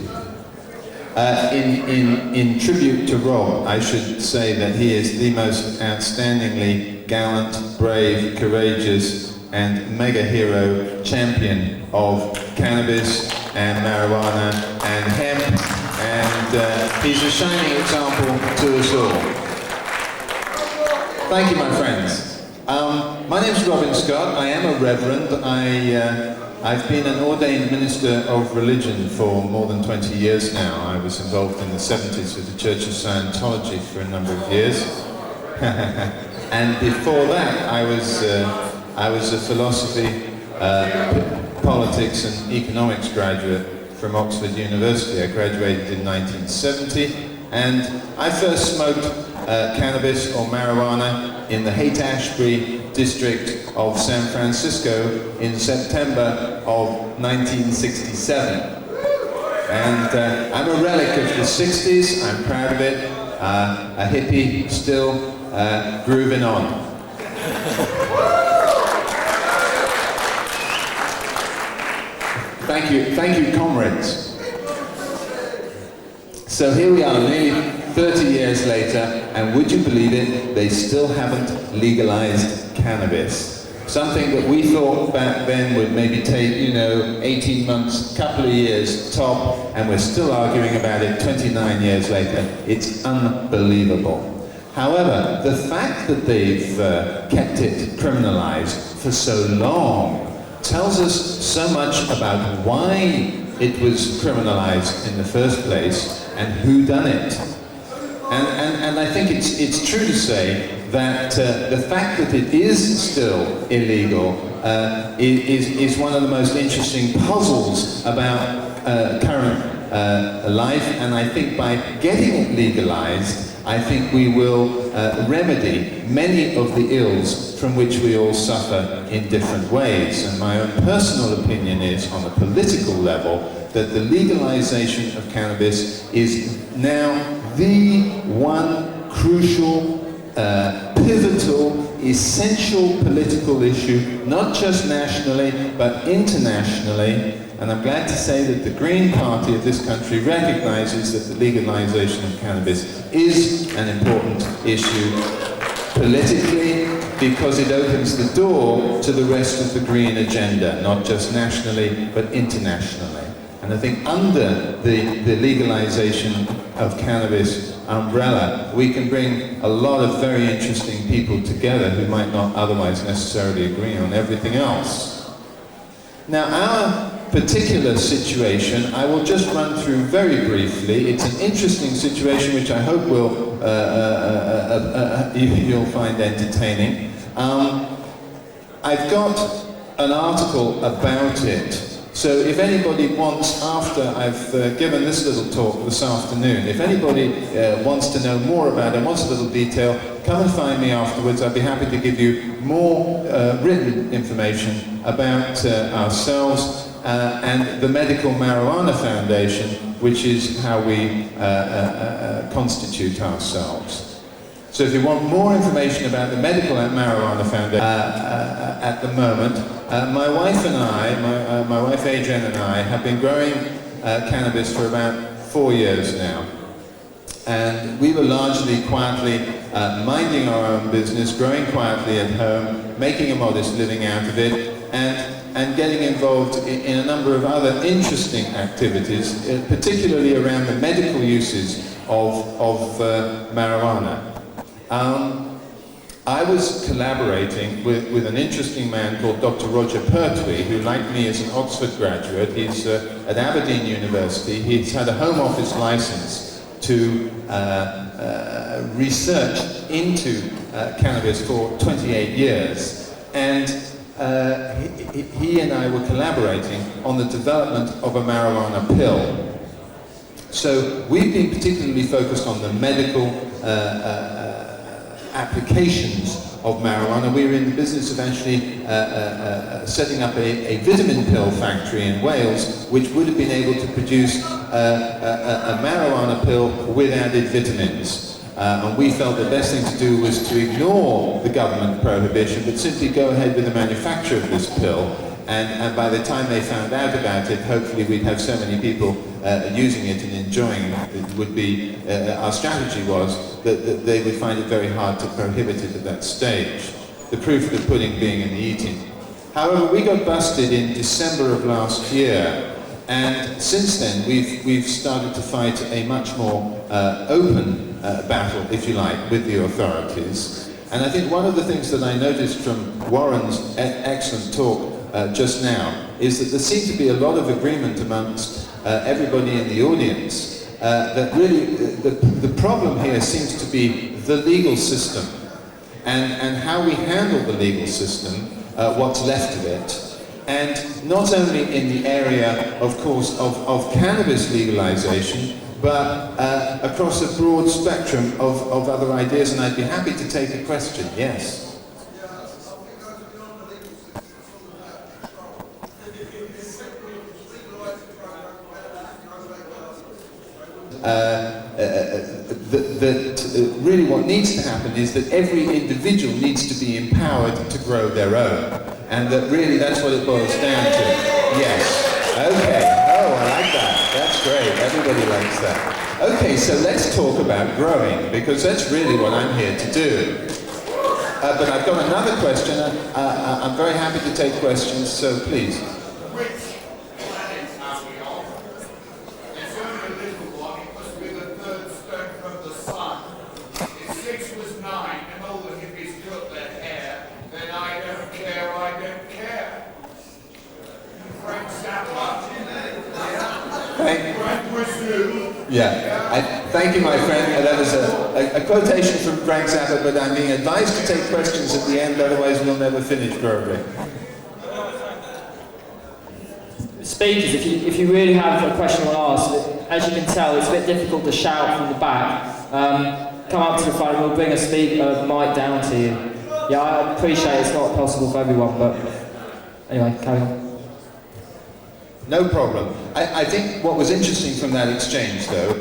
In tribute to Rob, I should say that he is the most outstandingly gallant, brave, courageous and mega hero champion of cannabis and marijuana and hemp, and he's a shining example to us all. Thank you, my friends. My name is Robin Scott. I am a reverend. I've been an ordained minister of religion for more than 20 years now. I was involved in the 70s with the Church of Scientology for a number of years. And before that, I was a philosophy, politics and economics graduate from Oxford University. I graduated in 1970, and I first smoked cannabis or marijuana in the Haight-Ashbury district of San Francisco in September of 1967. And I'm a relic of the 60s, I'm proud of it, a hippie still grooving on. Thank you, comrades. So here we are, nearly 30 years later, and would you believe it, they still haven't legalized cannabis. Something that we thought back then would maybe take, 18 months, couple of years top, and we're still arguing about it 29 years later. It's unbelievable. However, the fact that they've kept it criminalized for so long tells us so much about why it was criminalized in the first place and who done it. And I think it's true to say that the fact that it is still illegal is one of the most interesting puzzles about current life, and I think by getting it legalized, I think we will remedy many of the ills from which we all suffer in different ways. And my own personal opinion is, on a political level, that the legalization of cannabis is now the one crucial, pivotal, essential political issue, not just nationally, but internationally. And I'm glad to say that the Green Party of this country recognizes that the legalization of cannabis is an important issue politically, because it opens the door to the rest of the green agenda, not just nationally, but internationally. And I think under the legalization of cannabis umbrella, we can bring a lot of very interesting people together who might not otherwise necessarily agree on everything else. Now, our particular situation, I will just run through very briefly. It's an interesting situation which I hope you'll find entertaining. I've got an article about it. So if anybody wants, after I've given this little talk this afternoon, if anybody wants to know more about it, wants a little detail, come and find me afterwards. I'd be happy to give you more written information about ourselves and the Medical Marijuana Foundation, which is how we constitute ourselves. So if you want more information about the Medical Marijuana Foundation at the moment, my wife and I, my wife Adrienne and I, have been growing cannabis for about 4 years now. And we were largely quietly minding our own business, growing quietly at home, making a modest living out of it, and getting involved in a number of other interesting activities, particularly around the medical uses of marijuana. I was collaborating with an interesting man called Dr. Roger Pertwee, who, like me, is an Oxford graduate. He's at Aberdeen University. He's had a Home Office license to research into cannabis for 28 years. And he and I were collaborating on the development of a marijuana pill. So we've been particularly focused on the medical applications of marijuana. We were in the business of actually setting up a vitamin pill factory in Wales, which would have been able to produce a marijuana pill with added vitamins. And we felt the best thing to do was to ignore the government prohibition, but simply go ahead with the manufacture of this pill. And by the time they found out about it, hopefully we'd have so many people using it and enjoying it. It would be, our strategy was that they would find it very hard to prohibit it at that stage. The proof of the pudding being in the eating. However, we got busted in December of last year, and since then we've started to fight a much more open battle, if you like, with the authorities. And I think one of the things that I noticed from Warren's excellent talk just now is that there seems to be a lot of agreement amongst everybody in the audience that really the problem here seems to be the legal system and how we handle the legal system, what's left of it, and not only in the area, of course, of cannabis legalization, but across a broad spectrum of other ideas, and I'd be happy to take a question. Yes. Really what needs to happen is that every individual needs to be empowered to grow their own, and that really that's what it boils down to. Yes. Okay. Oh, I like that. That's great. Everybody likes that. Okay, so let's talk about growing, because that's really what I'm here to do. But I've got another question. I'm very happy to take questions, so please. Yeah, thank you, my friend. That was a quotation from Frank Zappa, but I'm being advised to take questions at the end, otherwise we'll never finish, probably. Speakers, if you really have a question you want to ask, as you can tell, it's a bit difficult to shout from the back. Come up to the front and we'll bring a mic down to you. Yeah, I appreciate it's not possible for everyone, but anyway, carry on. No problem. I think what was interesting from that exchange, though,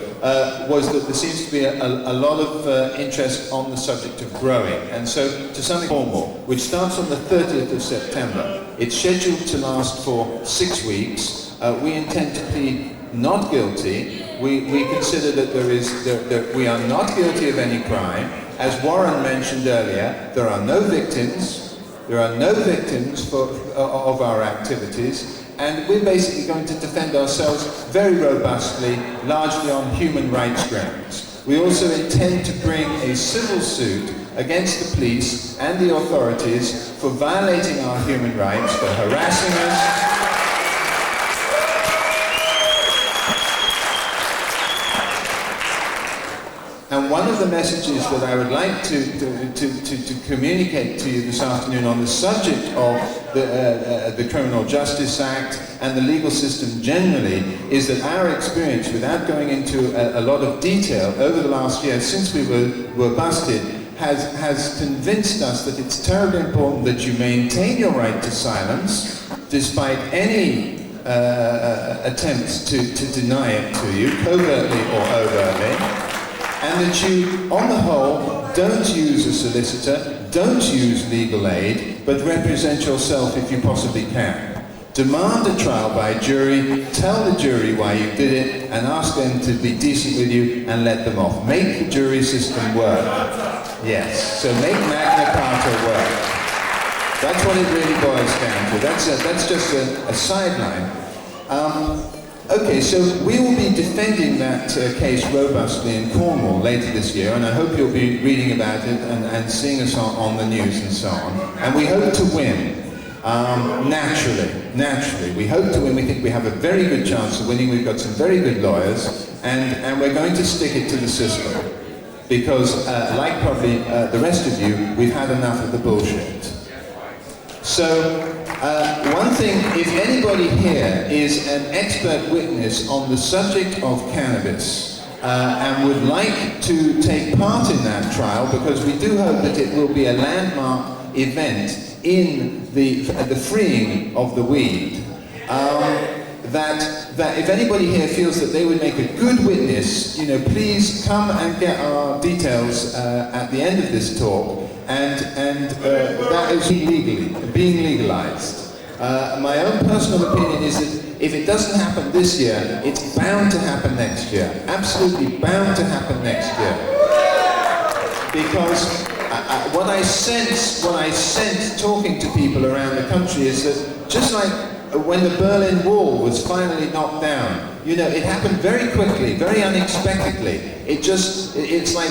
was that there seems to be a lot of interest on the subject of growing. And so, to something formal, which starts on the 30th of September, it's scheduled to last for 6 weeks. We intend to plead not guilty. We consider that we are not guilty of any crime. As Warren mentioned earlier, there are no victims. There are no victims of our activities. And we're basically going to defend ourselves very robustly, largely on human rights grounds. We also intend to bring a civil suit against the police and the authorities for violating our human rights, for harassing us. And one of the messages that I would like to communicate to you this afternoon on the subject of the Criminal Justice Act and the legal system generally is that our experience, without going into a lot of detail over the last year since we were busted, has convinced us that it's terribly important that you maintain your right to silence despite any attempts to deny it to you, covertly or overtly. And that you, on the whole, don't use a solicitor, don't use legal aid, but represent yourself if you possibly can. Demand a trial by jury, tell the jury why you did it, and ask them to be decent with you and let them off. Make the jury system work. Yes, so make Magna Carta work. That's what it really boils down to. That's just a sideline. Okay, so we will be defending that case robustly in Cornwall later this year, and I hope you'll be reading about it and seeing us on the news and so on. And we hope to win, naturally. We hope to win. We think we have a very good chance of winning. We've got some very good lawyers, and we're going to stick it to the system. Because, like probably the rest of you, we've had enough of the bullshit. So, one thing, if anybody here is an expert witness on the subject of cannabis and would like to take part in that trial, because we do hope that it will be a landmark event in the freeing of the weed, that if anybody here feels that they would make a good witness, please come and get our details at the end of this talk. And that is being legalized. My own personal opinion is that if it doesn't happen this year, it's bound to happen next year. Absolutely bound to happen next year. Because what I sense talking to people around the country is that just like when the Berlin Wall was finally knocked down, it happened very quickly, very unexpectedly. It's like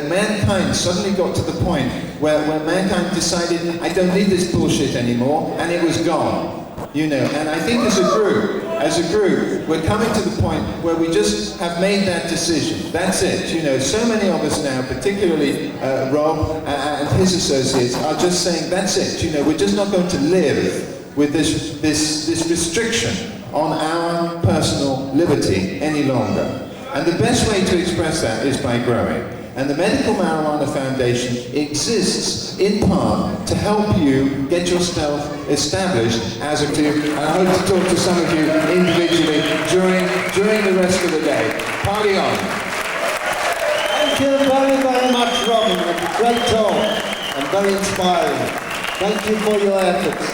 mankind suddenly got to the point where mankind decided, I don't need this bullshit anymore, and it was gone. And I think as a group, we're coming to the point where we just have made that decision. That's it. So many of us now, particularly Rob and his associates, are just saying, that's it. We're just not going to live with this restriction on our personal liberty any longer. And the best way to express that is by growing. And the Medical Marijuana Foundation exists in part to help you get yourself established as a group. And I hope to talk to some of you individually during the rest of the day. Party on. Thank you very, very much, Robin. Great talk and very inspiring. Thank you for your efforts.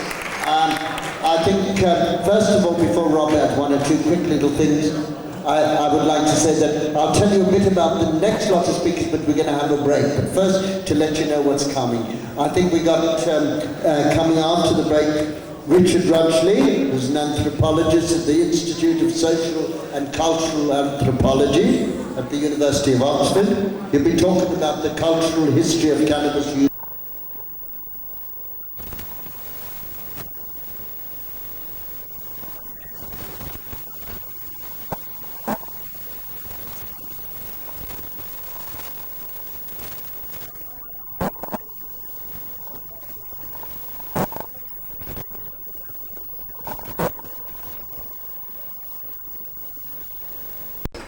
I think, first of all, before Rob adds one or two quick little things, I would like to say that I'll tell you a bit about the next lot of speakers, but we're going to have a break. But first, to let you know what's coming. I think we got, coming after the break, Richard Rudgley, who's an anthropologist at the Institute of Social and Cultural Anthropology at the University of Oxford. He'll be talking about the cultural history of cannabis use.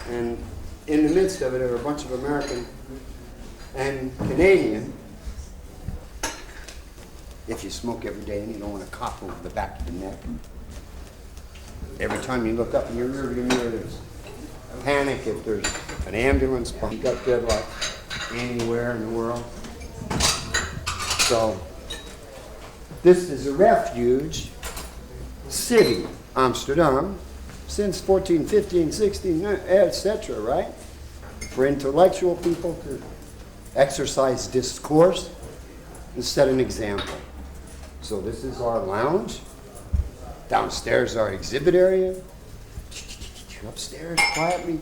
And in the midst of it, there were a bunch of American and Canadian. If you smoke every day and you don't want to cough over the back of the neck, every time you look up in your rearview mirror, there's panic if there's an ambulance. You got dead like anywhere in the world. So this is a refuge city, Amsterdam, since 14, 15, 16, etc., right? For intellectual people to exercise discourse and set an example. So this is our lounge. Downstairs our exhibit area. Upstairs quietly,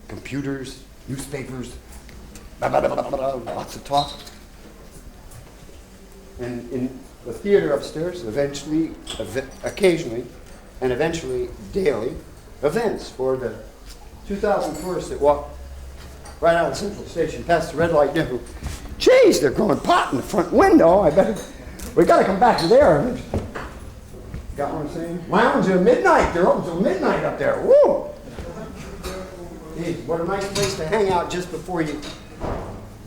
computers, newspapers, blah, blah, blah, blah, blah, blah, lots of talk. And in the theater upstairs, eventually, occasionally, and eventually daily events for the 2,000 tourists that walk right out of Central Station past the red light. Geez, they're growing pot in the front window. I better, we got to come back to there. Got what I'm saying? Lounge at midnight. They're open till midnight up there. Woo! Geez, what a nice place to hang out just before you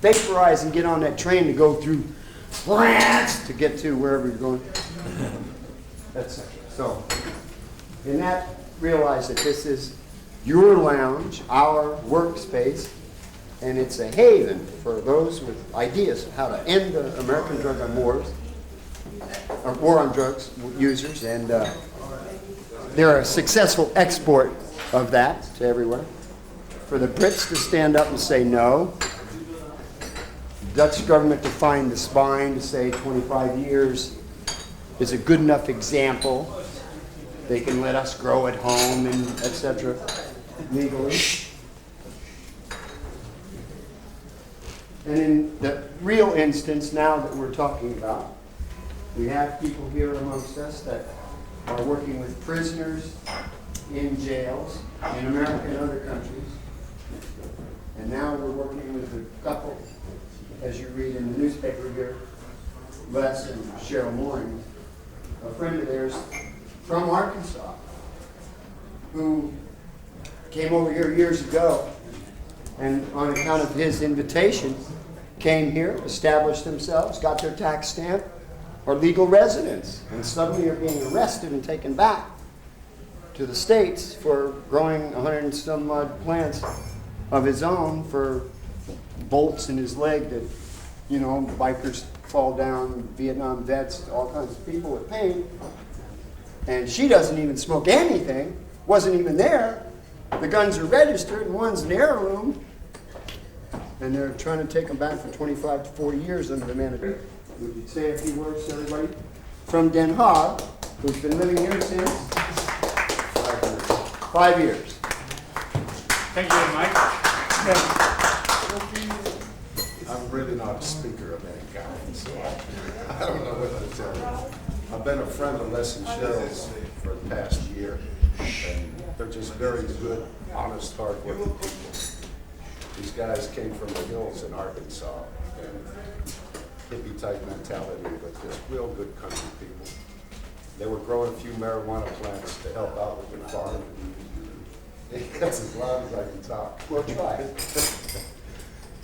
vaporize and get on that train to go through France to get to wherever you're going. Etc. So, in that, realize that this is your lounge, our workspace, and it's a haven for those with ideas of how to end the American drug on wars, or war on drugs users, and they're a successful export of that to everywhere. For the Brits to stand up and say no, the Dutch government to find the spine to say 25 years is a good enough example. They can let us grow at home and etc. legally. And in the real instance now that we're talking about, we have people here amongst us that are working with prisoners in jails in America and other countries. And now we're working with a couple, as you read in the newspaper here, Les and Cheryl Moring, a friend of theirs from Arkansas, who came over here years ago and on account of his invitation came here, established themselves, got their tax stamp, are legal residents, and suddenly are being arrested and taken back to the States for growing 100 and some odd plants of his own for bolts in his leg that, you know, bikers fall down, Vietnam vets, all kinds of people with pain. And she doesn't even smoke anything, wasn't even there. The guns are registered, and one's an heirloom. And they're trying to take them back for 25 to 40 years under the mandate. Would you say a few words to everybody from Den Haag, who's been living here since 5 years. Thank you, Mike. I'm really not a speaker of any kind, so I don't know what to tell you. I've been a friend of Les and Cheryl's for the past year, and they're just very good, honest, hard-working people. These guys came from the hills in Arkansas, and hippie-type mentality, but just real good country people. They were growing a few marijuana plants to help out with their farm. That's as loud as I can talk. We'll try.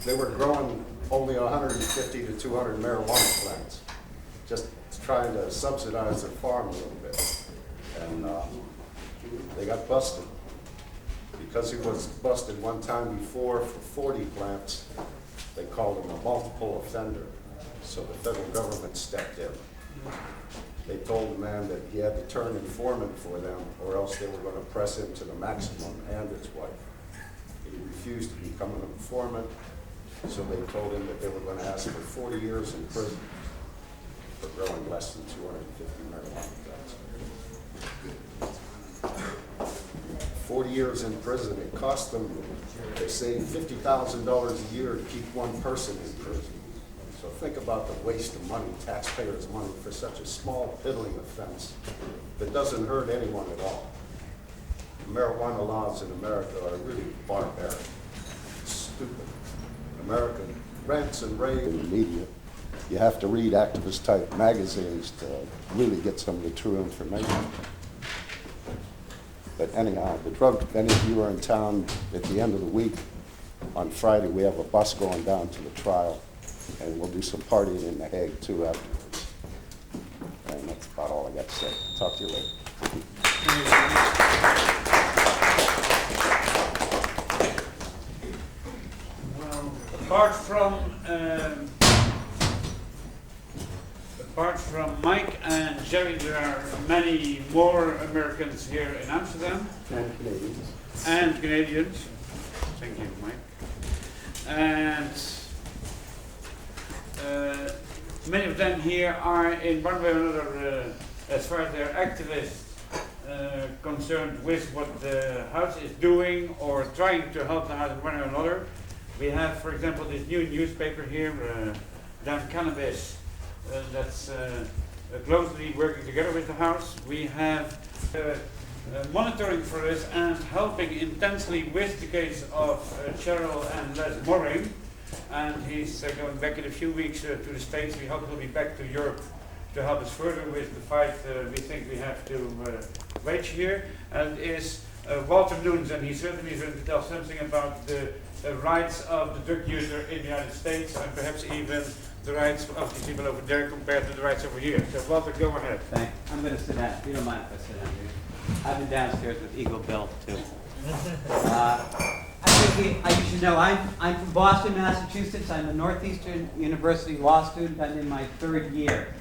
They were growing only 150 to 200 marijuana plants, just trying to subsidize their farm a little bit. And they got busted. Because he was busted one time before for 40 plants, they called him a multiple offender. So the federal government stepped in. They told the man that he had to turn informant for them, or else they were going to press him to the maximum, and his wife. He refused to become an informant, so they told him that they were going to ask for 40 years in prison for growing less than 250 marijuana plants. 40 years in prison, it cost them, they say, $50,000 a year to keep one person in prison. So think about the waste of money, taxpayers' money, for such a small, piddling offense that doesn't hurt anyone at all. Marijuana laws in America are really barbaric, stupid. America rants and raves in the media. You have to read activist-type magazines to really get some of the true information. But anyhow, the drug, if any of you are in town at the end of the week, on Friday, we have a bus going down to the trial, and we'll do some partying in The Hague too afterwards. And that's about all I got to say. Talk to you later. Well, apart from Mike and Jerry, there are many more Americans here in Amsterdam. And Canadians. And Canadians. Thank you, Mike. And many of them here are in one way or another, as far as they're activists, concerned with what the house is doing or trying to help the house in one way or another. We have, for example, this new newspaper here, Cannabis, that's closely working together with the house. We have monitoring for this and helping intensely with the case of Cheryl and Les Moring. And he's going back in a few weeks to the States. We hope he'll be back to Europe to help us further with the fight we think we have to wage here. And is Walter Nunes, and he certainly is going to tell something about the rights of the drug user in the United States, and perhaps even the rights of these people over there compared to the rights over here. So Walter, go ahead. Thanks. I'm going to sit down. If you don't mind if I sit down here. I've been downstairs with Eagle Bill too. You should know I'm from Boston, Massachusetts. I'm a Northeastern University law student. I'm in my third year.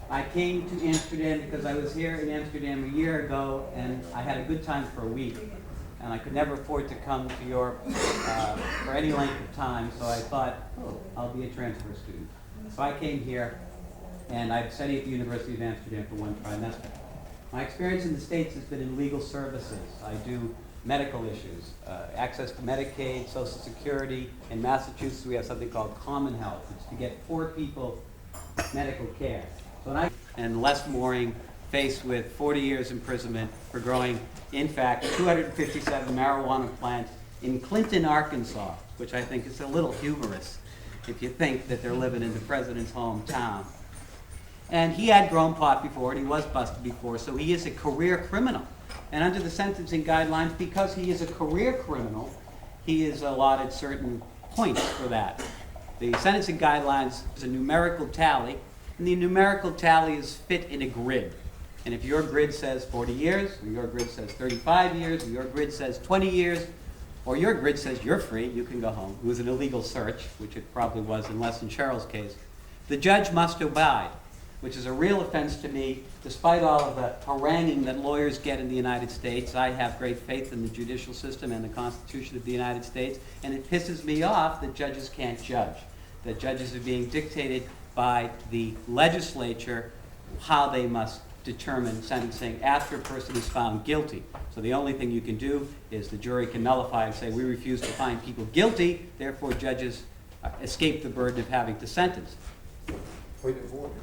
I came to Amsterdam because I was here in Amsterdam a year ago, and I had a good time for a week. And I could never afford to come to Europe for any length of time, so I thought, oh, I'll be a transfer student. So I came here, and I've studied at the University of Amsterdam for one trimester. My experience in the States has been in legal services. I do medical issues, access to Medicaid, Social Security. In Massachusetts, we have something called Common Health. It's to get poor people medical care. And Les Moring faced with 40 years imprisonment for growing, in fact, 257 marijuana plants in Clinton, Arkansas, which I think is a little humorous if you think that they're living in the president's hometown. And he had grown pot before, and he was busted before, so he is a career criminal. And under the sentencing guidelines, because he is a career criminal, he is allotted certain points for that. The sentencing guidelines is a numerical tally, and the numerical tally is fit in a grid. And if your grid says 40 years, or your grid says 35 years, or your grid says 20 years, or your grid says you're free, you can go home. It was an illegal search, which it probably was in Les and Cheryl's case. The judge must abide, which is a real offense to me, despite all of the haranguing that lawyers get in the United States. I have great faith in the judicial system and the Constitution of the United States, and it pisses me off that judges can't judge, that judges are being dictated by the legislature how they must determine sentencing after a person is found guilty. So the only thing you can do is the jury can nullify and say, we refuse to find people guilty, therefore judges escape the burden of having to sentence. Point of order.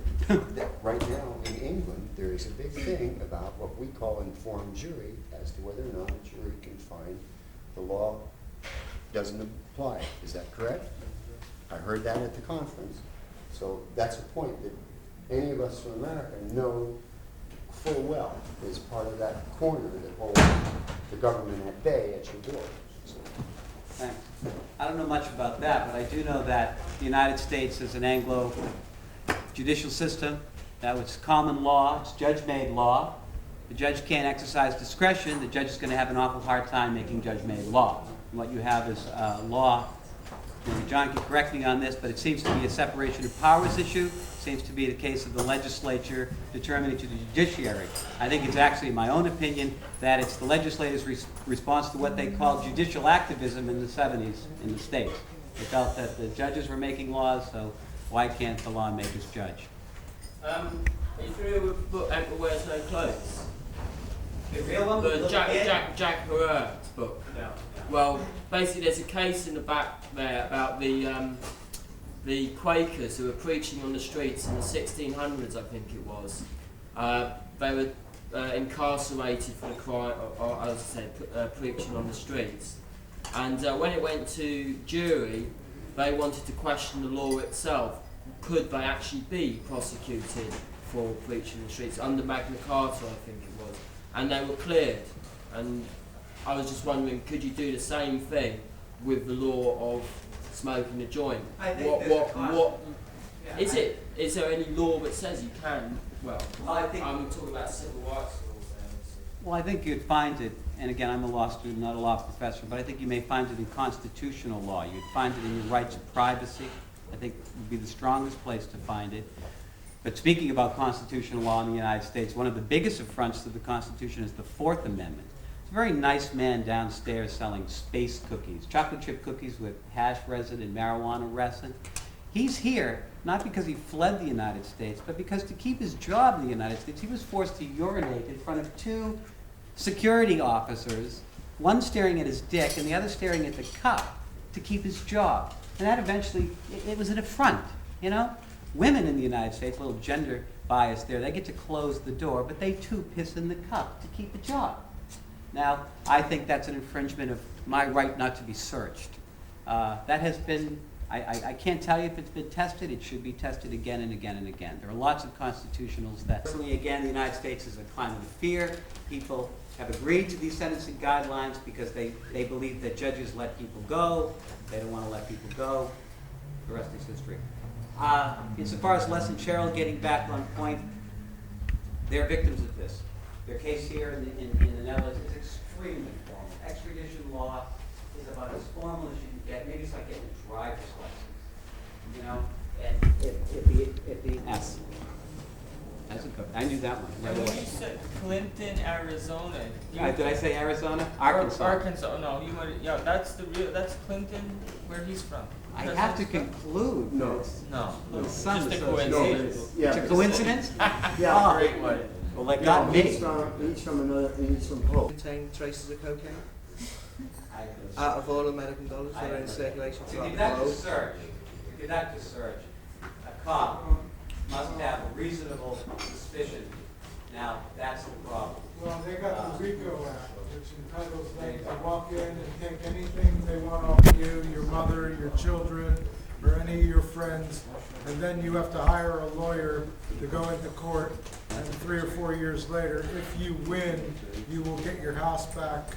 Right now in England, there is a big thing about what we call informed jury as to whether or not a jury can find the law doesn't apply. Is that correct? I heard that at the conference. So that's a point that any of us from America know full well is part of that corner that holds the government at bay at your door. Thanks. I don't know much about that, but I do know that the United States is an Anglo judicial system. That was common law, it's judge-made law. The judge can't exercise discretion, the judge is going to have an awful hard time making judge-made law. And what you have is law. And John can correct me on this, but it seems to be a separation of powers issue. It seems to be the case of the legislature determining to the judiciary. I think it's actually my own opinion that it's the legislature's response to what they called judicial activism in the 70s in the States. They felt that the judges were making laws, so why can't the lawmakers judge? Are you familiar with the book Emperor Wears No Clothes? The real one? The Jack Herer's book. No. Well, basically there's a case in the back there about the Quakers who were preaching on the streets in the 1600s, I think it was. They were incarcerated for the crime, or as I said, preaching on the streets. And when it went to jury, they wanted to question the law itself. Could they actually be prosecuted for preaching on the streets under Magna Carta, I think it was. And they were cleared. And I was just wondering, could you do the same thing with the law of smoking a joint? I think Is there any law that says you can? Well, I think I'm talking about civil rights laws there. Well, I think you'd find it, and again, I'm a law student, not a law professor, but I think you may find it in constitutional law. You'd find it in your rights of privacy. I think would be the strongest place to find it. But speaking about constitutional law in the United States, one of the biggest affronts to the Constitution is the Fourth Amendment. It's a very nice man downstairs selling space cookies, chocolate chip cookies with hash resin and marijuana resin. He's here not because he fled the United States, but because to keep his job in the United States, he was forced to urinate in front of two security officers, one staring at his dick and the other staring at the cup to keep his job. And that eventually, it was an affront, you know? Women in the United States, a little gender bias there, they get to close the door, but they too piss in the cup to keep a job. Now, I think that's an infringement of my right not to be searched. That has been, I can't tell you if it's been tested. It should be tested again and again and again. There are lots of constitutionals that, personally, again, the United States is a climate of fear. People have agreed to these sentencing guidelines because they believe that judges let people go. They don't want to let people go. The rest is history. Insofar as Les and Cheryl getting back on point, they're victims of this. Their case here in the Netherlands is extremely formal. Extradition law is about as formal as you can get. Maybe it's like getting a driver's license, you know? And if the S. That's a good. I knew that one. And when you said Clinton, Arizona. Did I say Arizona? Arkansas. Arkansas. No, you might. Yeah, that's Clinton. Where he's from. I have to conclude. No. Just a coincidence. Yeah. It's a coincidence? Yeah. Great one. Well, they got me. He's from Hull. Contain traces of cocaine? Out of all American dollars that are in circulation To throughout the conduct a globe? search, a cop must have a reasonable suspicion. Now, that's the problem. Well, they got the RICO Act, which entitles them to walk in and take anything they want off you, your mother, your children, or any of your friends, and then you have to hire a lawyer to go into court, and 3 or 4 years later, if you win, you will get your house back.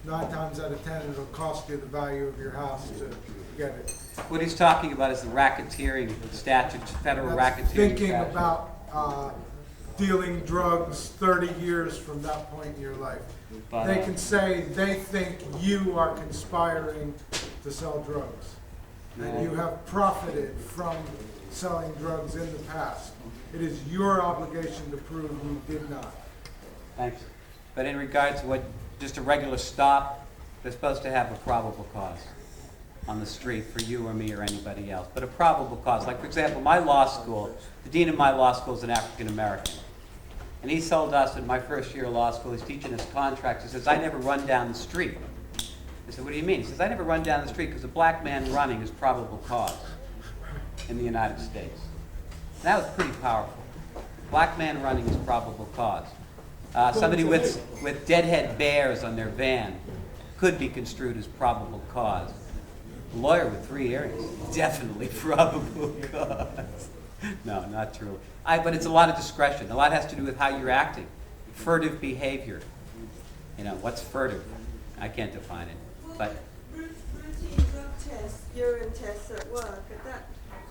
9 times out of 10, it'll cost you the value of your house to get it. What he's talking about is the racketeering statutes, federal racketeering Thinking statutes. about dealing drugs 30 years from that point in your life. But, They can say they think you are conspiring to sell drugs. And you have profited from selling drugs in the past. It is your obligation to prove you did not. Thanks. But in regards to what, just a regular stop, they're supposed to have a probable cause on the street for you or me or anybody else. But a probable cause, like for example, my law school, the dean of my law school is an African American. And he told us in my first year of law school, he's teaching us contracts, he says, I never run down the street. I said, what do you mean? He says, I never run down the street because a black man running is probable cause in the United States. And that was pretty powerful. Black man running is probable cause. Somebody with deadhead bears on their van could be construed as probable cause. A lawyer with 3 earrings, definitely probable cause. No, not true. But it's a lot of discretion. A lot has to do with how you're acting. Furtive behavior. You know, what's furtive? I can't define it. But routine drug tests, urine tests at work,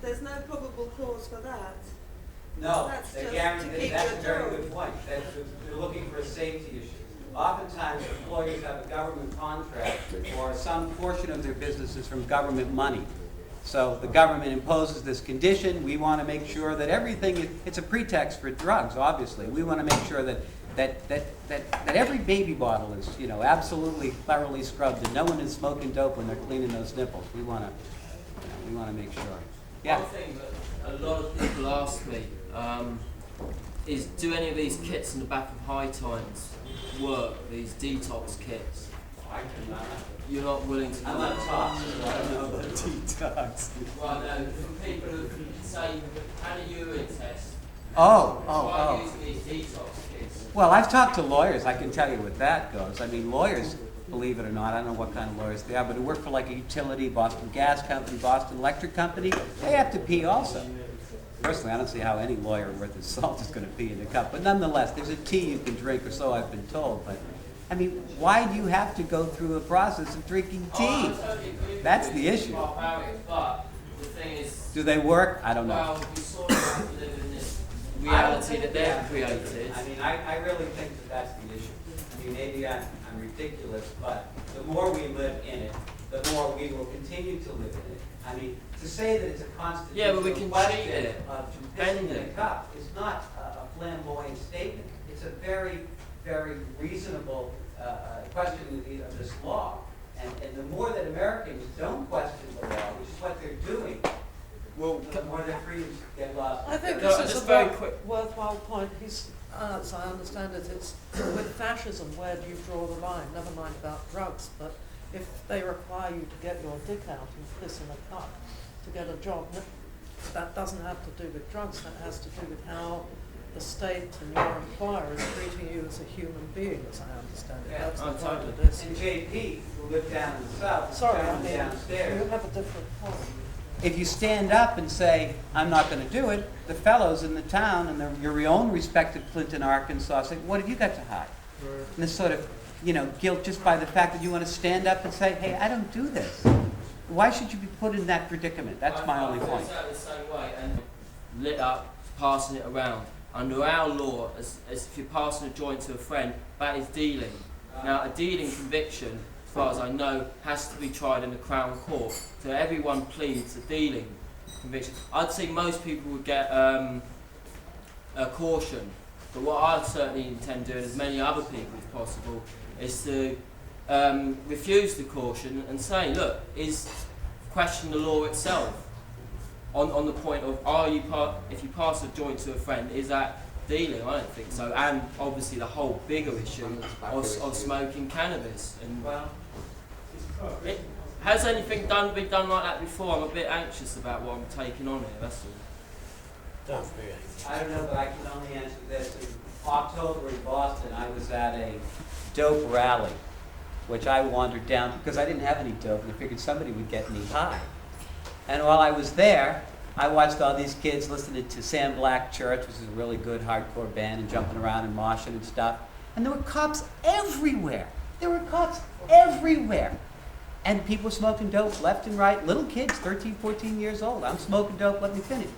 there's no probable cause for that. no, That's they just guarantee, to keep that's a your very job. good point. They're looking for a safety issue. Oftentimes, employers have a government contract or some portion of their business is from government money. So the government imposes this condition. We want to make sure that everything, it's a pretext for drugs, obviously. We want to make sure that every baby bottle is, you know, absolutely thoroughly scrubbed and no one is smoking dope when they're cleaning those nipples. We want to make sure. Yeah. One thing that a lot of people ask me is, do any of these kits in the back of High Times work, these detox kits? I cannot. You're not willing to do I'm that? not tox, so I don't know about detox. Well, no, for people who say you've had a urine test, Oh. using these detox kits. Well, I've talked to lawyers. I can tell you what that goes. I mean, lawyers, believe it or not, I don't know what kind of lawyers they are, but who work for like a utility, Boston Gas Company, Boston Electric Company, they have to pee also. Personally, I don't see how any lawyer worth his salt is going to pee in a cup. But nonetheless, there's a tea you can drink, or so I've been told. But I mean, why do you have to go through the process of drinking tea? I totally agree with That's you. the issue. But the thing is, Do they work? I don't know. well, we sort of have to live in this reality that they've created. I mean, I really think that that's the issue. I mean, maybe I'm ridiculous, but the more we live in it, the more we will continue to live in it. I mean, to say that it's a constitutional Yeah, but we can question cheat it. to piss in a cup is not a flamboyant statement. It's a very, very reasonable question of this law. And the more that Americans don't question the law, which is what they're doing, the more their freedoms get lost. I think No, this is just a very quick. worthwhile point. As I understand it, it's with fascism, where do you draw the line? Never mind about drugs, but if they require you to get your dick out and piss in a cup to get a job, that doesn't have to do with drugs. That has to do with how the state and your employer is treating you as a human being, as I understand it. That's the point of this. And JP, who lived down in the south, Sorry, down I mean, downstairs. you have a different point. If you stand up and say, I'm not going to do it, the fellows in the town and your own respective Clinton, Arkansas say, what have you got to hide? And this sort of, you know, guilt just by the fact that you want to stand up and say, hey, I don't do this. Why should you be put in that predicament? That's my only point. Exactly the same way, and lit up, passing it around. Under our law, as if you're passing a joint to a friend, that is dealing. Now, a dealing conviction, as far as I know, has to be tried in the Crown Court. So everyone pleads a dealing conviction. I'd say most people would get a caution, but what I certainly intend doing, as many other people as possible, is to refuse the caution and say, look, question the law itself. On the point of, if you pass a joint to a friend, is that dealing? I don't think so. And obviously the whole bigger issue of smoking cannabis. And has anything been done like that before? I'm a bit anxious about what I'm taking on here, that's all. I don't know, but I can only answer this. In October in Boston, I was at a dope rally, which I wandered down because I didn't have any dope and I figured somebody would get me high. And while I was there, I watched all these kids listening to Sam Black Church, which is a really good hardcore band, and jumping around and moshing and stuff. And there were cops everywhere. There were cops everywhere. And people smoking dope left and right. Little kids, 13, 14 years old. I'm smoking dope, let me finish.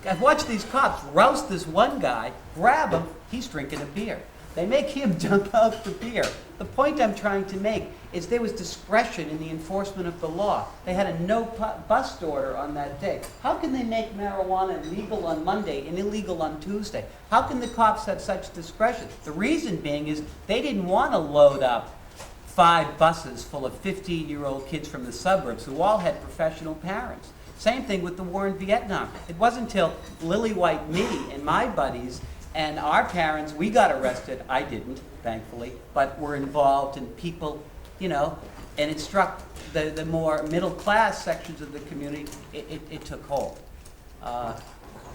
I watched these cops roust this one guy, grab him, he's drinking a beer. They make him dump out the beer. The point I'm trying to make is there was discretion in the enforcement of the law. They had a no bust order on that day. How can they make marijuana legal on Monday and illegal on Tuesday? How can the cops have such discretion? The reason being is they didn't want to load up 5 buses full of 15-year-old kids from the suburbs who all had professional parents. Same thing with the war in Vietnam. It wasn't until Lily White, me, and my buddies and our parents, we got arrested. I didn't, thankfully, but were involved in people, you know, and it struck the more middle-class sections of the community. It took hold.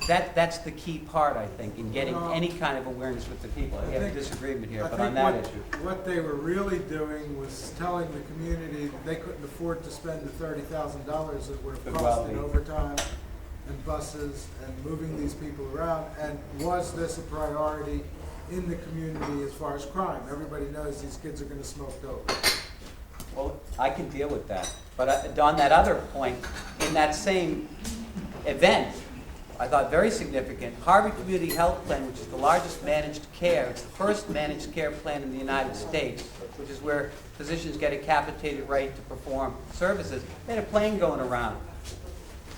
That's the key part, I think, in getting any kind of awareness with the people. I have a disagreement here, but on that issue. What they were really doing was telling the community that they couldn't afford to spend the $30,000 that would have cost in overtime and buses and moving these people around? And was this a priority in the community as far as crime? Everybody knows these kids are going to smoke dope. Well, I can deal with that. But on that other point, in that same event, I thought very significant, Harvard Community Health Plan, which is the largest managed care, it's the first managed care plan in the United States, which is where physicians get a capitated rate to perform services. They had a plane going around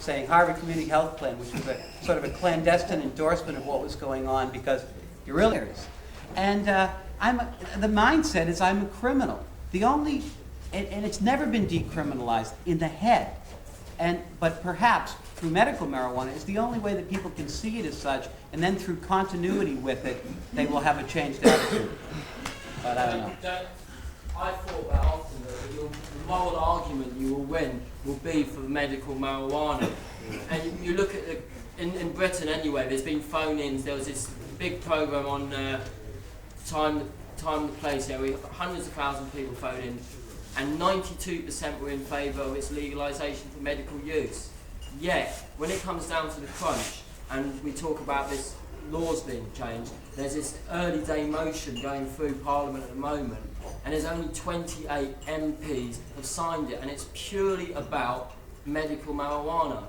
saying Harvard Community Health Plan, which was a sort of a clandestine endorsement of what was going on because you're really. And the mindset is I'm a criminal. The only, and it's never been decriminalized in the head. But perhaps through medical marijuana is the only way that people can see it as such, and then through continuity with it, they will have a changed attitude. But I don't know. I thought that often that the moral argument you will win will be for medical marijuana. And you look at in Britain anyway, there's been phone-ins. There was this big program on time the place. Yeah, hundreds of thousands of people phoned in, and 92% were in favour of its legalisation for medical use. Yet, when it comes down to the crunch, and we talk about this laws being changed, there's this early day motion going through Parliament at the moment, and there's only 28 MPs have signed it, and it's purely about medical marijuana.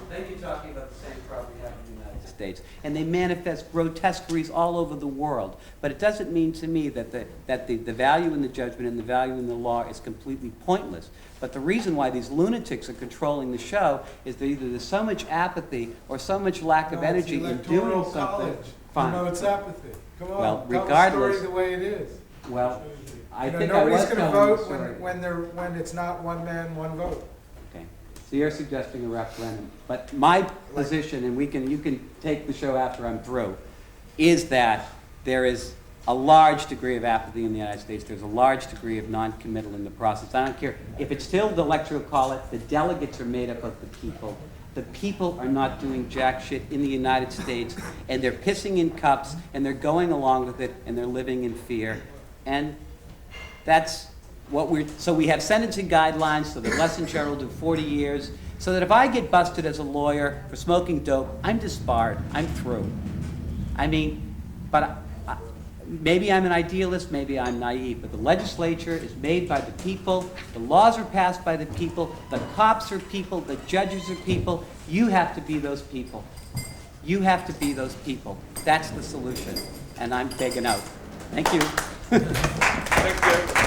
Then you're talking about the same problem we have in the United States. And they manifest grotesqueries all over the world. But it doesn't mean to me that the value in the judgment and the value in the law is completely pointless. But the reason why these lunatics are controlling the show is that either there's so much apathy or so much lack of energy in doing something. College. Fine. You know, it's apathy. Come on, Well, tell regardless, the story the way it is. Well, I think nobody's I was going to telling the vote story. when it's not one man, one vote. Okay. So you're suggesting a referendum. But my position, and you can take the show after I'm through, is that there is a large degree of apathy in the United States. There's a large degree of non-committal in the process. I don't care. If it's still the electoral college, the delegates are made up of the people. The people are not doing jack shit in the United States, and they're pissing in cups, and they're going along with it, and they're living in fear. And that's what so we have sentencing guidelines so that less than Cheryl will do 40 years, so that if I get busted as a lawyer for smoking dope, I'm disbarred. I'm through. I mean, but maybe I'm an idealist, maybe I'm naive, but the legislature is made by the people, the laws are passed by the people, the cops are people, the judges are people. You have to be those people. You have to be those people. That's the solution. And I'm begging out. Thank you. Thank you.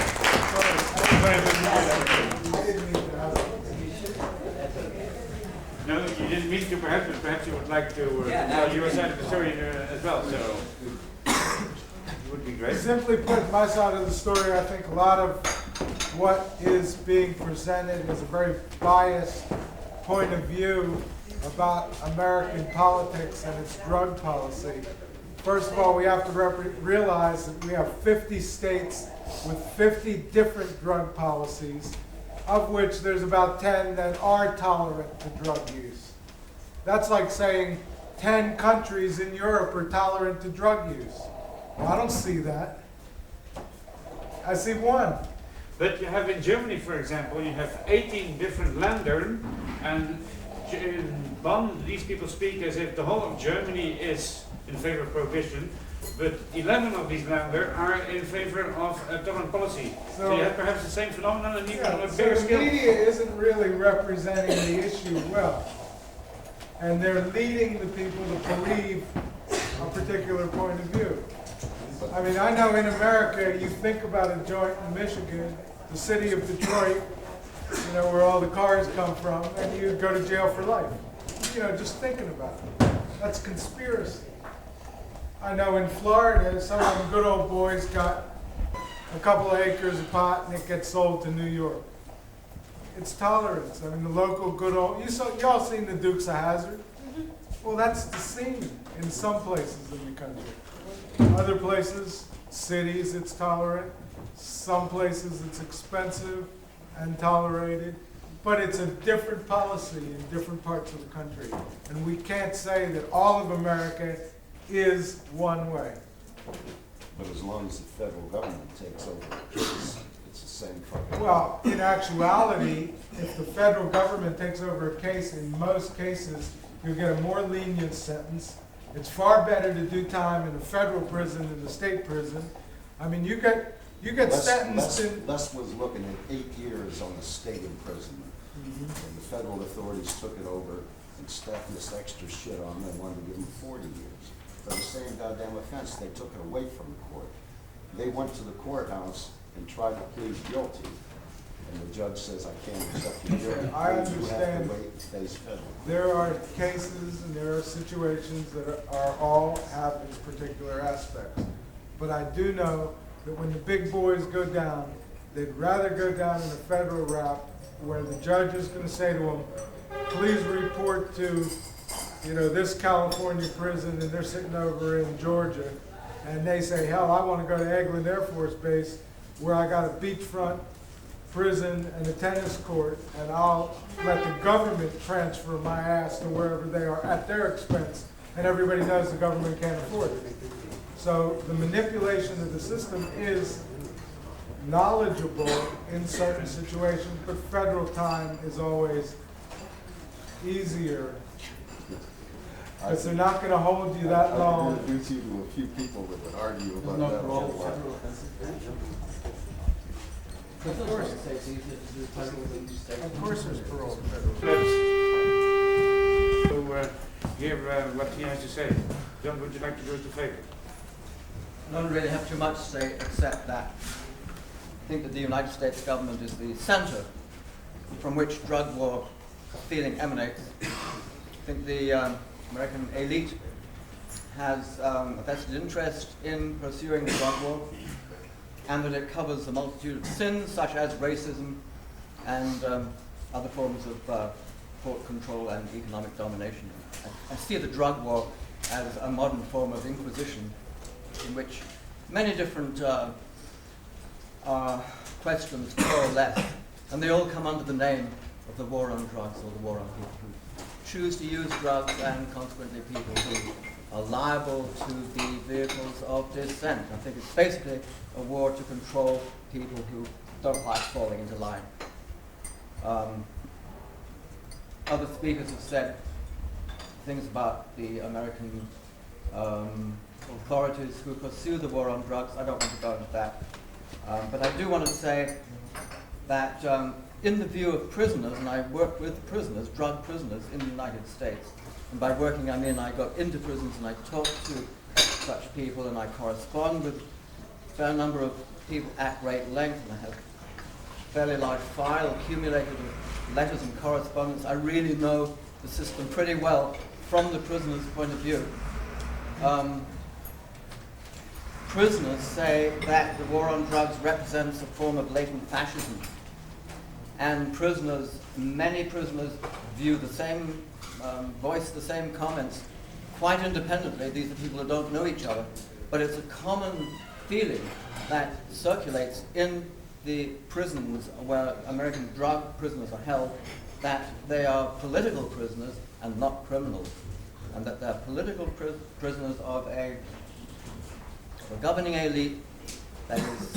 No, you didn't mean to perhaps, but perhaps you would like to tell your side of the story as well, so it would be great. Simply put, my side of the story, I think a lot of what is being presented is a very biased point of view about American politics and its drug policy. First of all, we have to realize that we have 50 states with 50 different drug policies, of which there's about 10 that are tolerant to drug use. That's like saying 10 countries in Europe are tolerant to drug use. Well, I don't see that. I see one. But you have in Germany, for example, you have 18 different Länder, and in Bonn, these people speak as if the whole of Germany is in favor of prohibition, but 11 of these Länder are in favor of a tolerant policy. So you have perhaps the same phenomenon and even on a bigger So scale. the media isn't really representing the issue well. And they're leading the people to believe a particular point of view. I mean, I know in America, you think about a joint in Michigan, the city of Detroit, you know, where all the cars come from, and you go to jail for life. You know, just thinking about it. That's conspiracy. I know in Florida, some of the good old boys got a couple of acres of pot and it gets sold to New York. It's tolerance. I mean, the local good old, y'all seen the Dukes of Hazzard? Well, that's the scene in some places in the country. Other places, cities, it's tolerant. Some places it's expensive and tolerated. But it's a different policy in different parts of the country. And we can't say that all of America is one way. But as long as the federal government takes over the case, it's the same fucking. Well, in actuality, if the federal government takes over a case, in most cases, You'll get a more lenient sentence. It's far better to do time in a federal prison than a state prison. I mean, you get sentenced in... Les was looking at 8 years on the state imprisonment. And the federal authorities took it over and stacked this extra shit on them and wanted to give them 40 years. For the same goddamn offense, they took it away from the court. They went to the courthouse and tried to plead guilty. And the judge says, I can't accept your guilty. I You understand. have to wait and face federal. There are cases and there are situations that are all have its particular aspects. But I do know that when the big boys go down, they'd rather go down in a federal route where the judge is going to say to them, please report to, this California prison, and they're sitting over in Georgia, and they say, hell, I want to go to Eglin Air Force Base where I got a beachfront prison and a tennis court, and I'll let the government transfer my ass to wherever they are at their expense, and everybody knows the government can't afford it. So the manipulation of the system is knowledgeable in certain situations, but federal time is always easier because they're not going to hold you that long. I introduce you to a few people that would argue about that. Of course there's parole in federal. To hear what he has to say. John, would you like to do us a favor? I don't really have too much to say except that I think that the United States government is the center from which drug war feeling emanates. I think the American elite has a vested interest in pursuing the drug war, and that it covers a multitude of sins such as racism and other forms of court control and economic domination. I see the drug war as a modern form of inquisition in which many different questions coalesce, and they all come under the name of the war on drugs or the war on people who choose to use drugs, and consequently people who are liable to the vehicles of dissent. I think it's basically a war to control people who don't like falling into line. Other speakers have said things about the American authorities who pursue the war on drugs. I don't want to go into that. But I do want to say that in the view of prisoners, and I work with prisoners, drug prisoners in the United States, and by working I mean I go into prisons and I talk to such people and I correspond with a fair number of people at great length, and I have a fairly large file accumulated of letters and correspondence. I really know the system pretty well from the prisoner's point of view. Prisoners say that the war on drugs represents a form of latent fascism. And prisoners, many prisoners, view the same, voice the same comments quite independently. These are people who don't know each other. But it's a common feeling that circulates in the prisons where American drug prisoners are held, that they are political prisoners and not criminals. And that they're political prisoners of a governing elite that is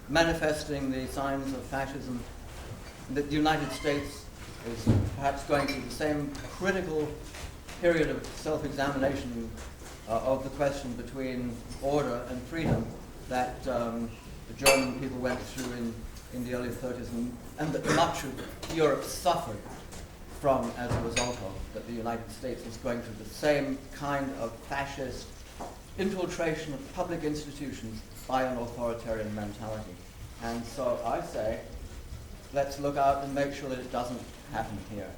manifesting the signs of fascism, that the United States is perhaps going through the same critical period of self-examination of the question between order and freedom that the German people went through in the early 30s, and that much of Europe suffered from as a result of, that the United States is going through the same kind of fascist infiltration of public institutions by an authoritarian mentality. And so I say, let's look out and make sure that it doesn't happen here.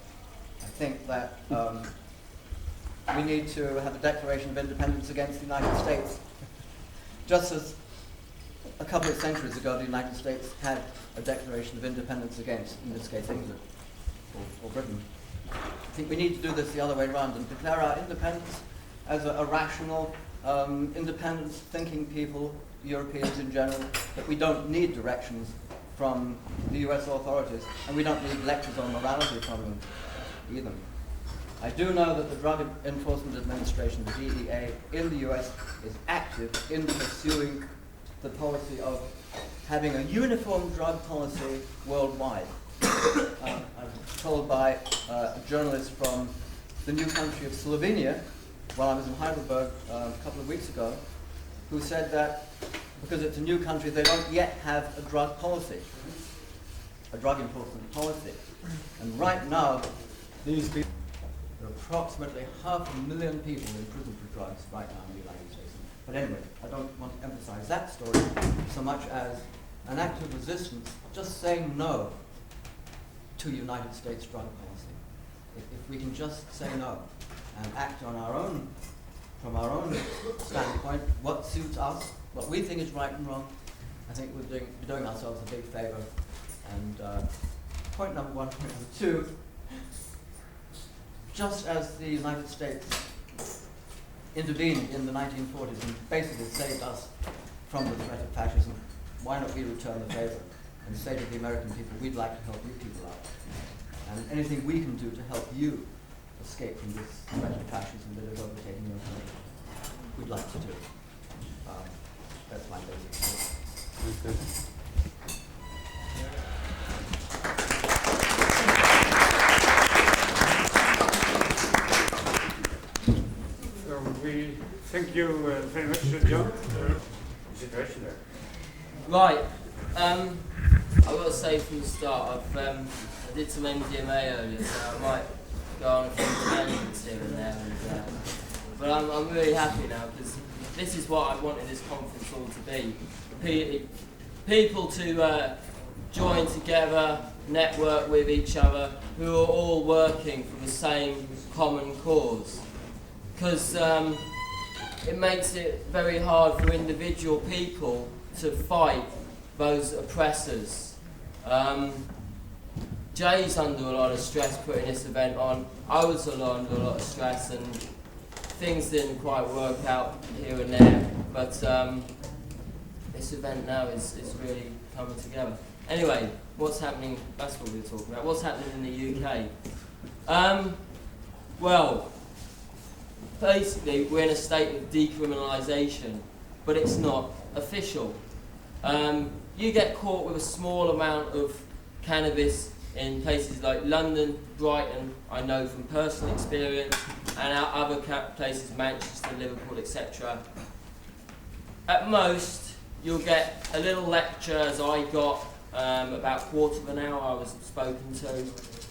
I think that we need to have a Declaration of Independence against the United States. Just as a couple of centuries ago the United States had a Declaration of Independence against, in this case, England or Britain. I think we need to do this the other way around and declare our independence as a rational, independent-thinking people, Europeans in general, that we don't need directions from the US authorities, and we don't need lectures on morality from them either. I do know that the Drug Enforcement Administration, the DEA, in the US is active in pursuing the policy of having a uniform drug policy worldwide. I was told by a journalist from the new country of Slovenia, while I was in Heidelberg a couple of weeks ago, who said that because it's a new country, they don't yet have a drug policy, a drug enforcement policy. And right now, these people, there are approximately 500,000 people in prison for drugs right now in the United States. But anyway, I don't want to emphasize that story so much as an act of resistance, just saying no to United States drug policy. If we can just say no and act on our own, from our own standpoint, what suits us, what we think is right and wrong, I think we're doing ourselves a big favor. And point number one, point number two, just as the United States intervened in the 1940s and basically saved us from the threat of fascism, why not we return the favor and say to the American people, we'd like to help you people out. And anything we can do to help you escape from this threat of fascism that is overtaking your country, we'd like to do. That's my basic point. We thank you very much, John, for the situation there. Right. I've got to say from the start, I did some MDMA earlier, so I might go on a few tangents here and there. But I'm really happy now because this is what I wanted this conference all to be. People to join together, network with each other, who are all working for the same common cause. Because it makes it very hard for individual people to fight those oppressors. Jay's under a lot of stress putting this event on. I was under a lot of stress and things didn't quite work out here and there. But this event now is really coming together. Anyway, what's happening, that's what we were talking about. What's happening in the UK? Well, basically, we're in a state of decriminalisation, but it's not official. You get caught with a small amount of cannabis in places like London, Brighton, I know from personal experience, and other places, Manchester, Liverpool, etc. At most, you'll get a little lecture, as I got, about a quarter of an hour I was spoken to,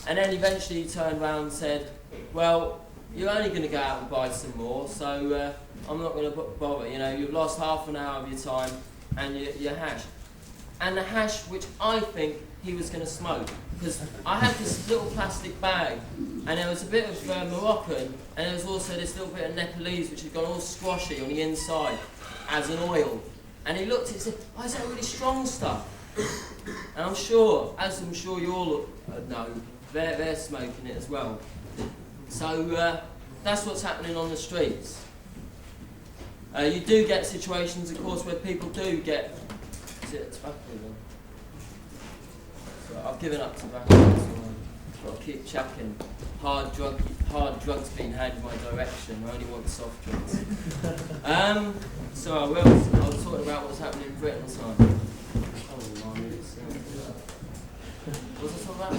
and then eventually he turned around and said, well, you're only going to go out and buy some more, so I'm not going to bother. You know, you've lost half an hour of your time and your hash. And the hash, which I think he was going to smoke, because I had this little plastic bag, and there was a bit of Moroccan, and there was also this little bit of Nepalese, which had gone all squashy on the inside as an oil. And he looked at it and said, oh, is that really strong stuff? And I'm sure, as I'm sure you all know, they're smoking it as well. So that's what's happening on the streets. You do get situations, of course, where people do get... Is it tobacco? So I've given up tobacco, so I've got to keep checking. Hard drugs being handed in my direction. I only want soft drinks. So I was talking about what's happening in Britain. So what's I talking about?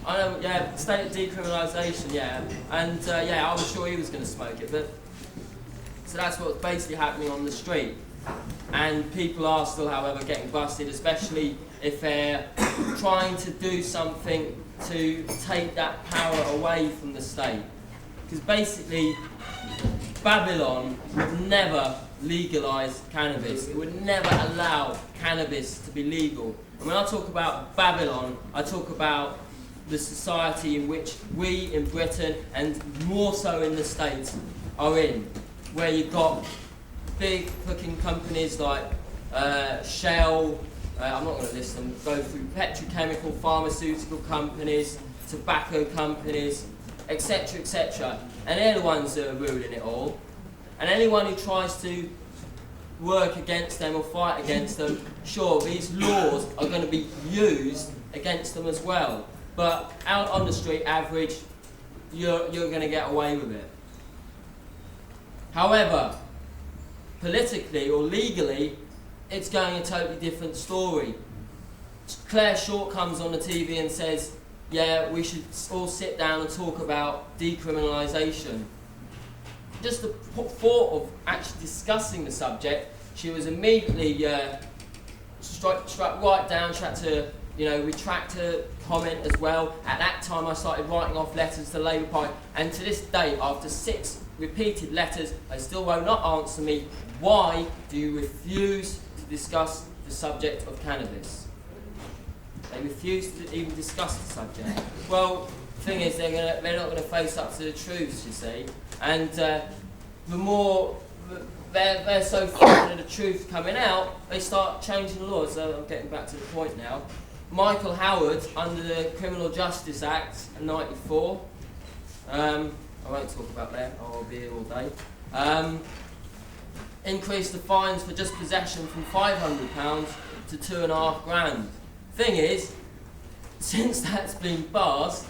I know, yeah, state of decriminalisation, yeah, and yeah, I was sure he was going to smoke it, but so that's what's basically happening on the street, and people are still, however, getting busted, especially if they're trying to do something to take that power away from the state, because basically Babylon would never legalise cannabis. It would never allow cannabis to be legal. And when I talk about Babylon, I talk about the society in which we in Britain, and more so in the States, are in, where you've got big fucking companies like Shell, I'm not going to list them, go through petrochemical, pharmaceutical companies, tobacco companies, etc., etc. And they're the ones that are ruling it all. And anyone who tries to work against them or fight against them, sure, these laws are going to be used against them as well. But out on the street, average, you're going to get away with it. However, politically or legally, it's going a totally different story. Claire Short comes on the TV and says, yeah, we should all sit down and talk about decriminalisation. Just the thought of actually discussing the subject, she was immediately struck right down. She had to, retract her comment as well. At that time, I started writing off letters to the Labour Party, and to this day, after 6 repeated letters, they still will not answer me. Why do you refuse to discuss the subject of cannabis? They refuse to even discuss the subject. Well, the thing is, they're not going to face up to the truth, you see. And the more they're so frightened of the truth coming out, they start changing the laws. So I'm getting back to the point now. Michael Howard, under the Criminal Justice Act of '94, I won't talk about that, I'll be here all day, increased the fines for just possession from £500 to £2.5 grand. Thing is, since that's been passed,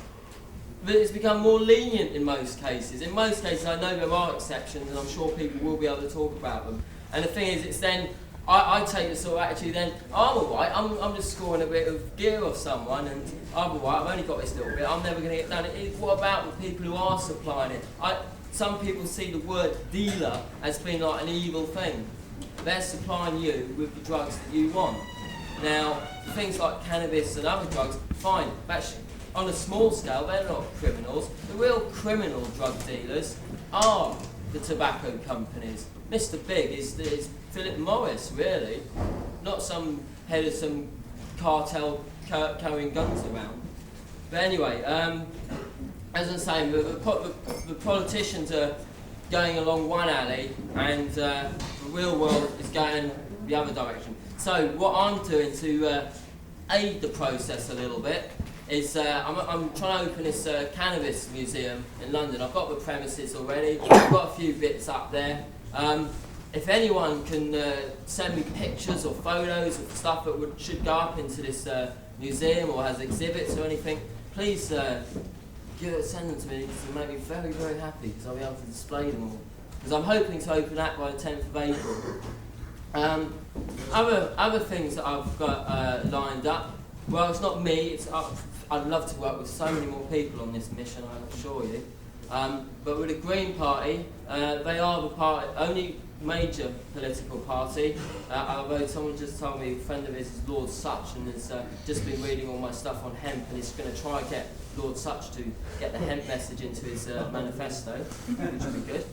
it's become more lenient in most cases. In most cases, I know there are exceptions, and I'm sure people will be able to talk about them. And the thing is, it's then, I take the sort of attitude then, I'm alright, I'm just scoring a bit of gear off someone, and I'm alright, I've only got this little bit, I'm never going to get done. What about the people who are supplying it? Some people see the word dealer as being like an evil thing. They're supplying you with the drugs that you want. Now, things like cannabis and other drugs, fine, that's on a small scale, they're not criminals. The real criminal drug dealers are the tobacco companies. Mr. Big is Philip Morris, really, not some head of some cartel carrying guns around. But anyway, as I'm saying, the politicians are going along one alley, and the real world is going the other direction. So what I'm doing to aid the process a little bit is I'm trying to open this cannabis museum in London. I've got the premises already. I've got a few bits up there. If anyone can send me pictures or photos of stuff that should go up into this museum or has exhibits or anything, please send them to me. It will make me very, very happy because I'll be able to display them all. Because I'm hoping to open that by the 10th of April. Other things that I've got lined up, well, it's not me, I'd love to work with so many more people on this mission, I assure you. But with the Green Party, they are the only major political party, although someone just told me a friend of his is Lord Such and has just been reading all my stuff on hemp, and he's going to try and get Lord Such to get the hemp message into his manifesto, which would be good.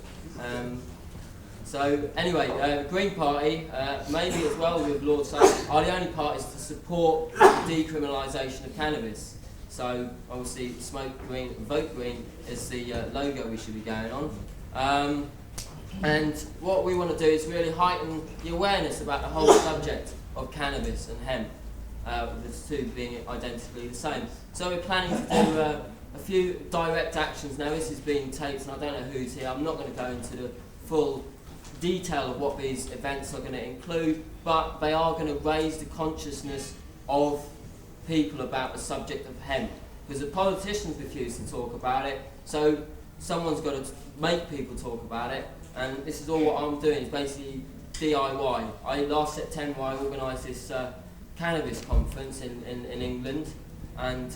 So anyway, the Green Party, maybe as well with Lord Such, are the only parties to support the decriminalisation of cannabis. So obviously smoke green, vote green is the logo we should be going on. And what we want to do is really heighten the awareness about the whole subject of cannabis and hemp, with the two being identically the same. So we're planning to do a few direct actions. Now this is being taped and I don't know who's here. I'm not going to go into the full detail of what these events are going to include, but they are going to raise the consciousness of people about the subject of hemp, because the politicians refuse to talk about it, so someone's got to make people talk about it, and this is all what I'm doing, is basically DIY. Last September I organised this cannabis conference in England, and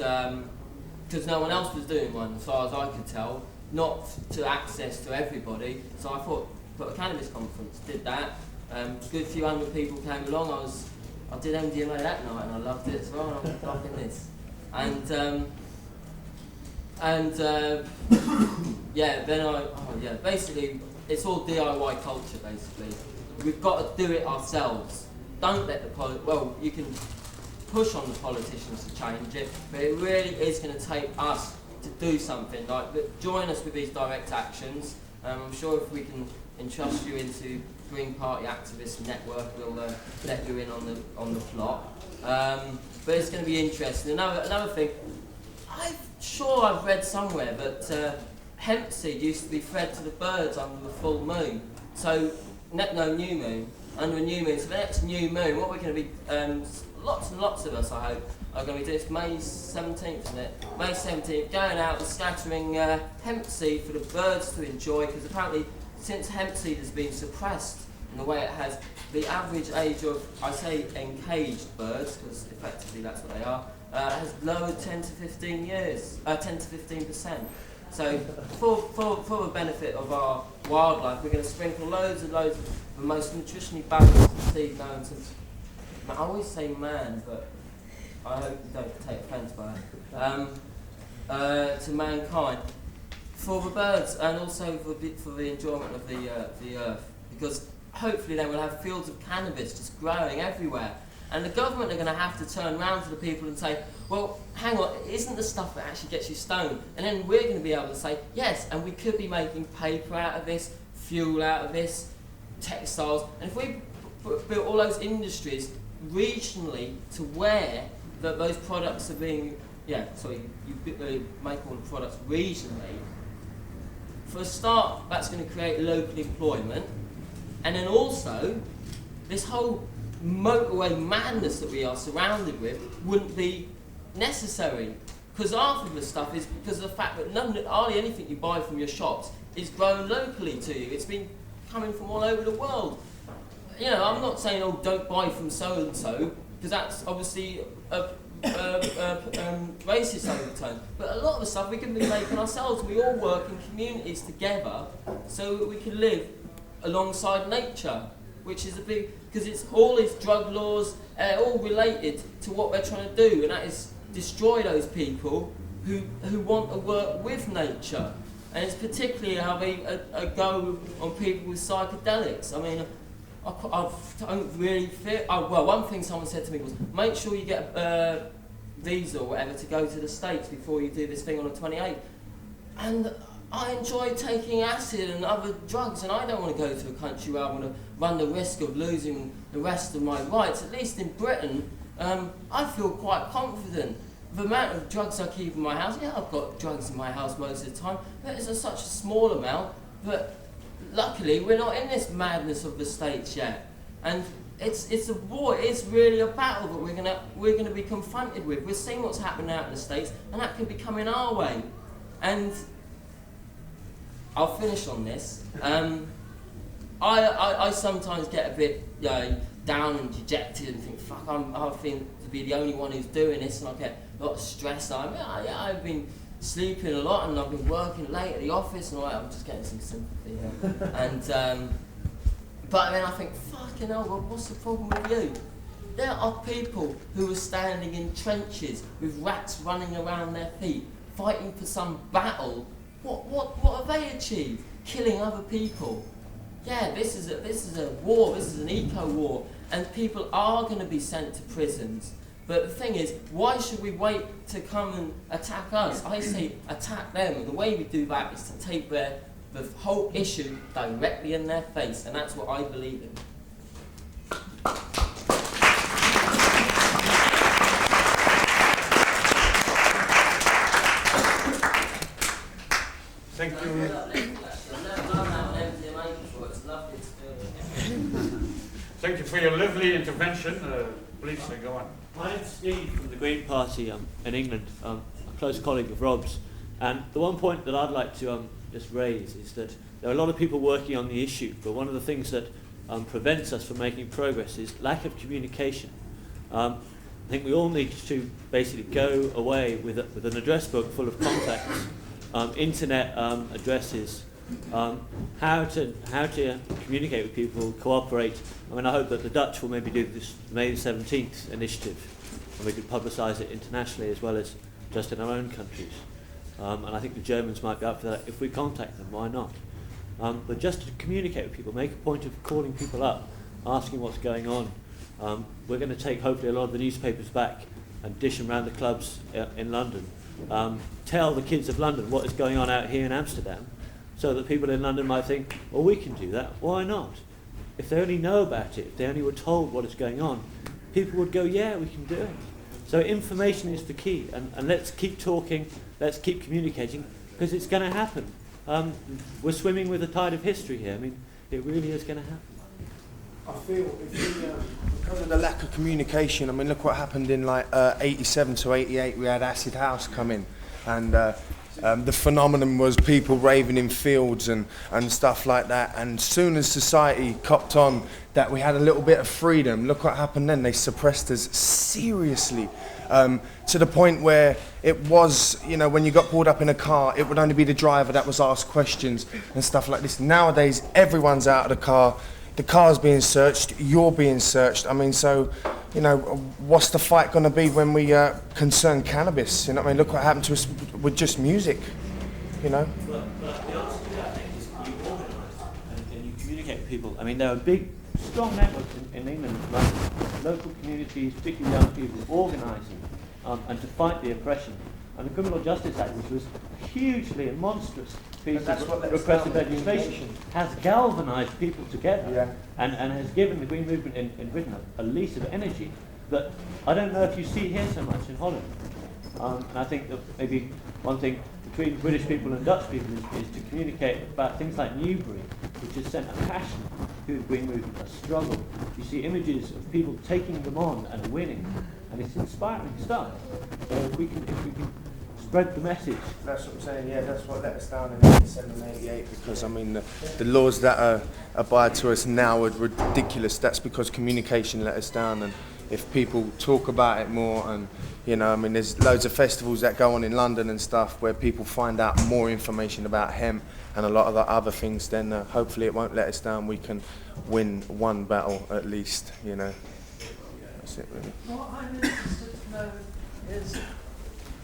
because no one else was doing one as far as I could tell, not to access to everybody, so I thought put a cannabis conference, did that, a good few hundred people came along. I did MDMA that night and I loved it as well, and I'm loving this. Basically it's all DIY culture basically. We've got to do it ourselves. Don't let you can push on the politicians to change it, but it really is going to take us to do something. Join us with these direct actions. I'm sure if we can entrust you into Green Party Activist Network, we'll let you in on the plot. But it's going to be interesting. Another thing, I'm sure I've read somewhere that hemp seed used to be fed to the birds under the full moon. So, new moon, under a new moon. So the next new moon, what we're going to be, lots and lots of us, I hope, are going to be doing. It's May 17th, isn't it? May 17th, going out and scattering hemp seed for the birds to enjoy, because apparently since hemp seed has been suppressed in the way it has, the average age of, I say encaged birds, because effectively that's what they are, has lowered 10 to 15 years, 10 to 15%. So for the benefit of our wildlife, we're going to sprinkle loads and loads of the most nutritionally balanced seed down to, I always say man, but I hope you don't take offence by it, to mankind, for the birds and also for the enjoyment of the earth, because hopefully then we'll have fields of cannabis just growing everywhere. And the government are going to have to turn around to the people and say, well, hang on, it isn't the stuff that actually gets you stoned. And then we're going to be able to say, yes, and we could be making paper out of this, fuel out of this, textiles. And if we built all those industries regionally to where those products are being, you make all the products regionally, for a start, that's going to create local employment. And then also, this whole motorway madness that we are surrounded with wouldn't be necessary, because half of the stuff is because of the fact that hardly anything you buy from your shops is grown locally to you. It's been coming from all over the world. You know, I'm not saying, oh, don't buy from so and so, because that's obviously racist overtone. But a lot of the stuff we can be making ourselves. We all work in communities together so that we can live alongside nature, which is a big, because it's all these drug laws, all related to what we're trying to do, and that is destroy those people who want to work with nature. And it's particularly how they go on people with psychedelics. I mean, I don't really feel, well, one thing someone said to me was, make sure you get a visa or whatever to go to the States before you do this thing on the 28th. And I enjoy taking acid and other drugs, and I don't want to go to a country where I want to run the risk of losing the rest of my rights. At least in Britain, I feel quite confident. The amount of drugs I keep in my house, yeah, I've got drugs in my house most of the time, but it's such a small amount that luckily we're not in this madness of the States yet. And it's a war, it's really a battle that we're gonna be confronted with. We're seeing what's happening out in the States, and that can be coming our way. And I'll finish on this. I sometimes get a bit down and dejected and think, fuck, I think to be the only one who's doing this, and I get a lot of stress. I've been sleeping a lot and I've been working late at the office and all that. I'm just getting some sympathy here. And but then I think, fucking hell, what's the problem with you? There are people who are standing in trenches with rats running around their feet, fighting for some battle. What have they achieved? Killing other people. Yeah, this is a war, this is an eco-war, and people are going to be sent to prisons. But the thing is, why should we wait to come and attack us? I say attack them, and the way we do that is to take the whole issue directly in their face, and that's what I believe in. Thank you. Thank you for your lovely intervention. Please go on. My name's Steve from the Green Party in England, a close colleague of Rob's. And the one point that I'd like to just raise is that there are a lot of people working on the issue, but one of the things that prevents us from making progress is lack of communication. I think we all need to basically go away with an address book full of contacts, internet addresses, how to communicate with people, cooperate. I mean, I hope that the Dutch will maybe do this May 17th initiative, and we could publicise it internationally as well as just in our own countries. And I think the Germans might be up for that if we contact them. Why not? But just to communicate with people, make a point of calling people up, asking what's going on. We're going to take hopefully a lot of the newspapers back and dish them around the clubs in London. Tell the kids of London what is going on out here in Amsterdam, so that people in London might think, well, we can do that, why not? If they only know about it, if they only were told what is going on, people would go, yeah, we can do it. So information is the key, and let's keep talking, let's keep communicating, because it's going to happen. We're swimming with the tide of history here. I mean, it really is going to happen. I feel because of the lack of communication, I mean, look what happened in like 87 to 88, we had Acid House come in, and the phenomenon was people raving in fields and stuff like that. And soon as society copped on that we had a little bit of freedom, look what happened then. They suppressed us seriously, to the point where it was, you know, when you got pulled up in a car, it would only be the driver that was asked questions and stuff like this. Nowadays, everyone's out of the car. The car's being searched, you're being searched. I mean, so, you know, what's the fight going to be when we concern cannabis? You know what I mean? Look what happened to us with just music, you know? But the answer to that, I think, is you organise and you communicate with people. I mean, there are big, strong networks in England, like local communities, particularly young people, organising and to fight the oppression. And the Criminal Justice Act, which was hugely and monstrous piece of repressive legislation, has galvanised people together and has given the Green Movement in Britain a lease of energy that I don't know if you see here so much in Holland. And I think that maybe one thing between British people and Dutch people is to communicate about things like Newbury, which has sent a passion through the Green Movement, a struggle. You see images of people taking them on and winning, and it's inspiring stuff. So if we can spread the message. That's what I'm saying, yeah, that's what let us down in 87 and 88, because I mean the laws that abide to us now are ridiculous. That's because communication let us down, and if people talk about it more, and you know, I mean there's loads of festivals that go on in London and stuff where people find out more information about hemp and a lot of the other things, then hopefully it won't let us down. We can win one battle at least, you know. That's it really. What I'm interested to know is,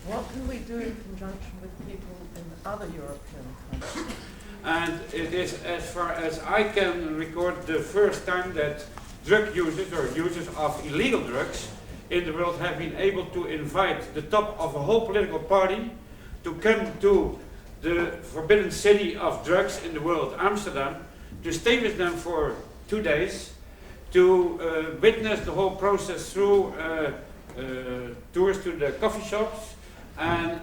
what can we do in conjunction with people in other European countries? And it is, as far as I can record, the first time that drug users or users of illegal drugs in the world have been able to invite the top of a whole political party to come to the forbidden city of drugs in the world, Amsterdam, to stay with them for 2 days, to witness the whole process through tours to the coffee shops, and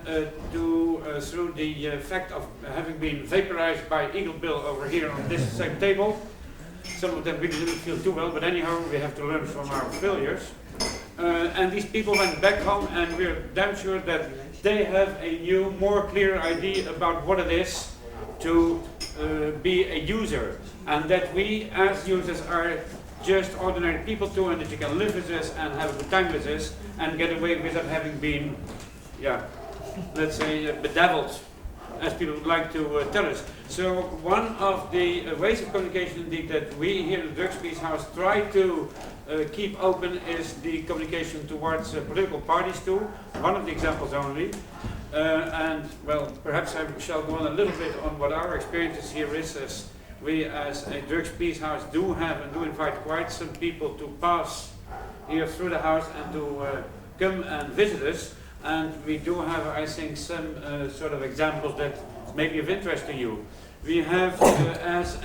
through the fact of having been vaporized by Eagle Bill over here on this same table. Some of them really didn't feel too well, but anyhow, we have to learn from our failures. And these people went back home, and we're damn sure that they have a new, more clear idea about what it is to be a user, and that we as users are just ordinary people too, and that you can live with us and have a good time with us and get away without having been, let's say, bedeviled, as people would like to tell us. So one of the ways of communication indeed that we here at the Drugs Peace House try to keep open is the communication towards political parties too, one of the examples only. And well, perhaps I shall go on a little bit on what our experiences here is, as we as a Drugs Peace House do have and do invite quite some people to pass here through the house and to come and visit us. And we do have, I think, some sort of examples that may be of interest to you. We have as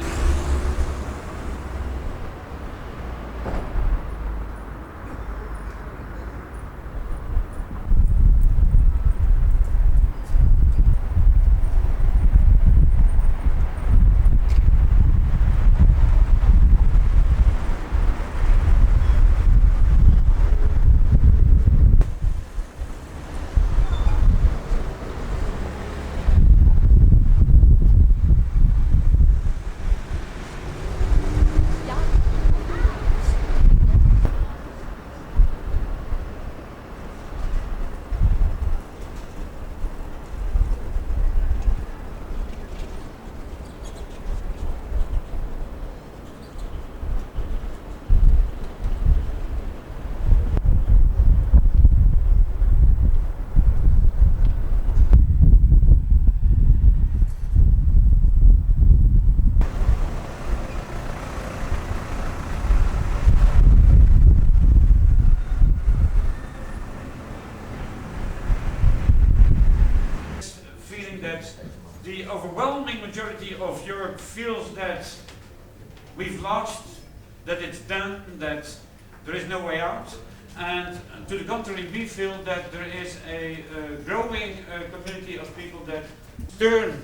the overwhelming majority of Europe feels that we've lost, that it's done, that there is no way out. And to the contrary, we feel that there is a growing community of people that turn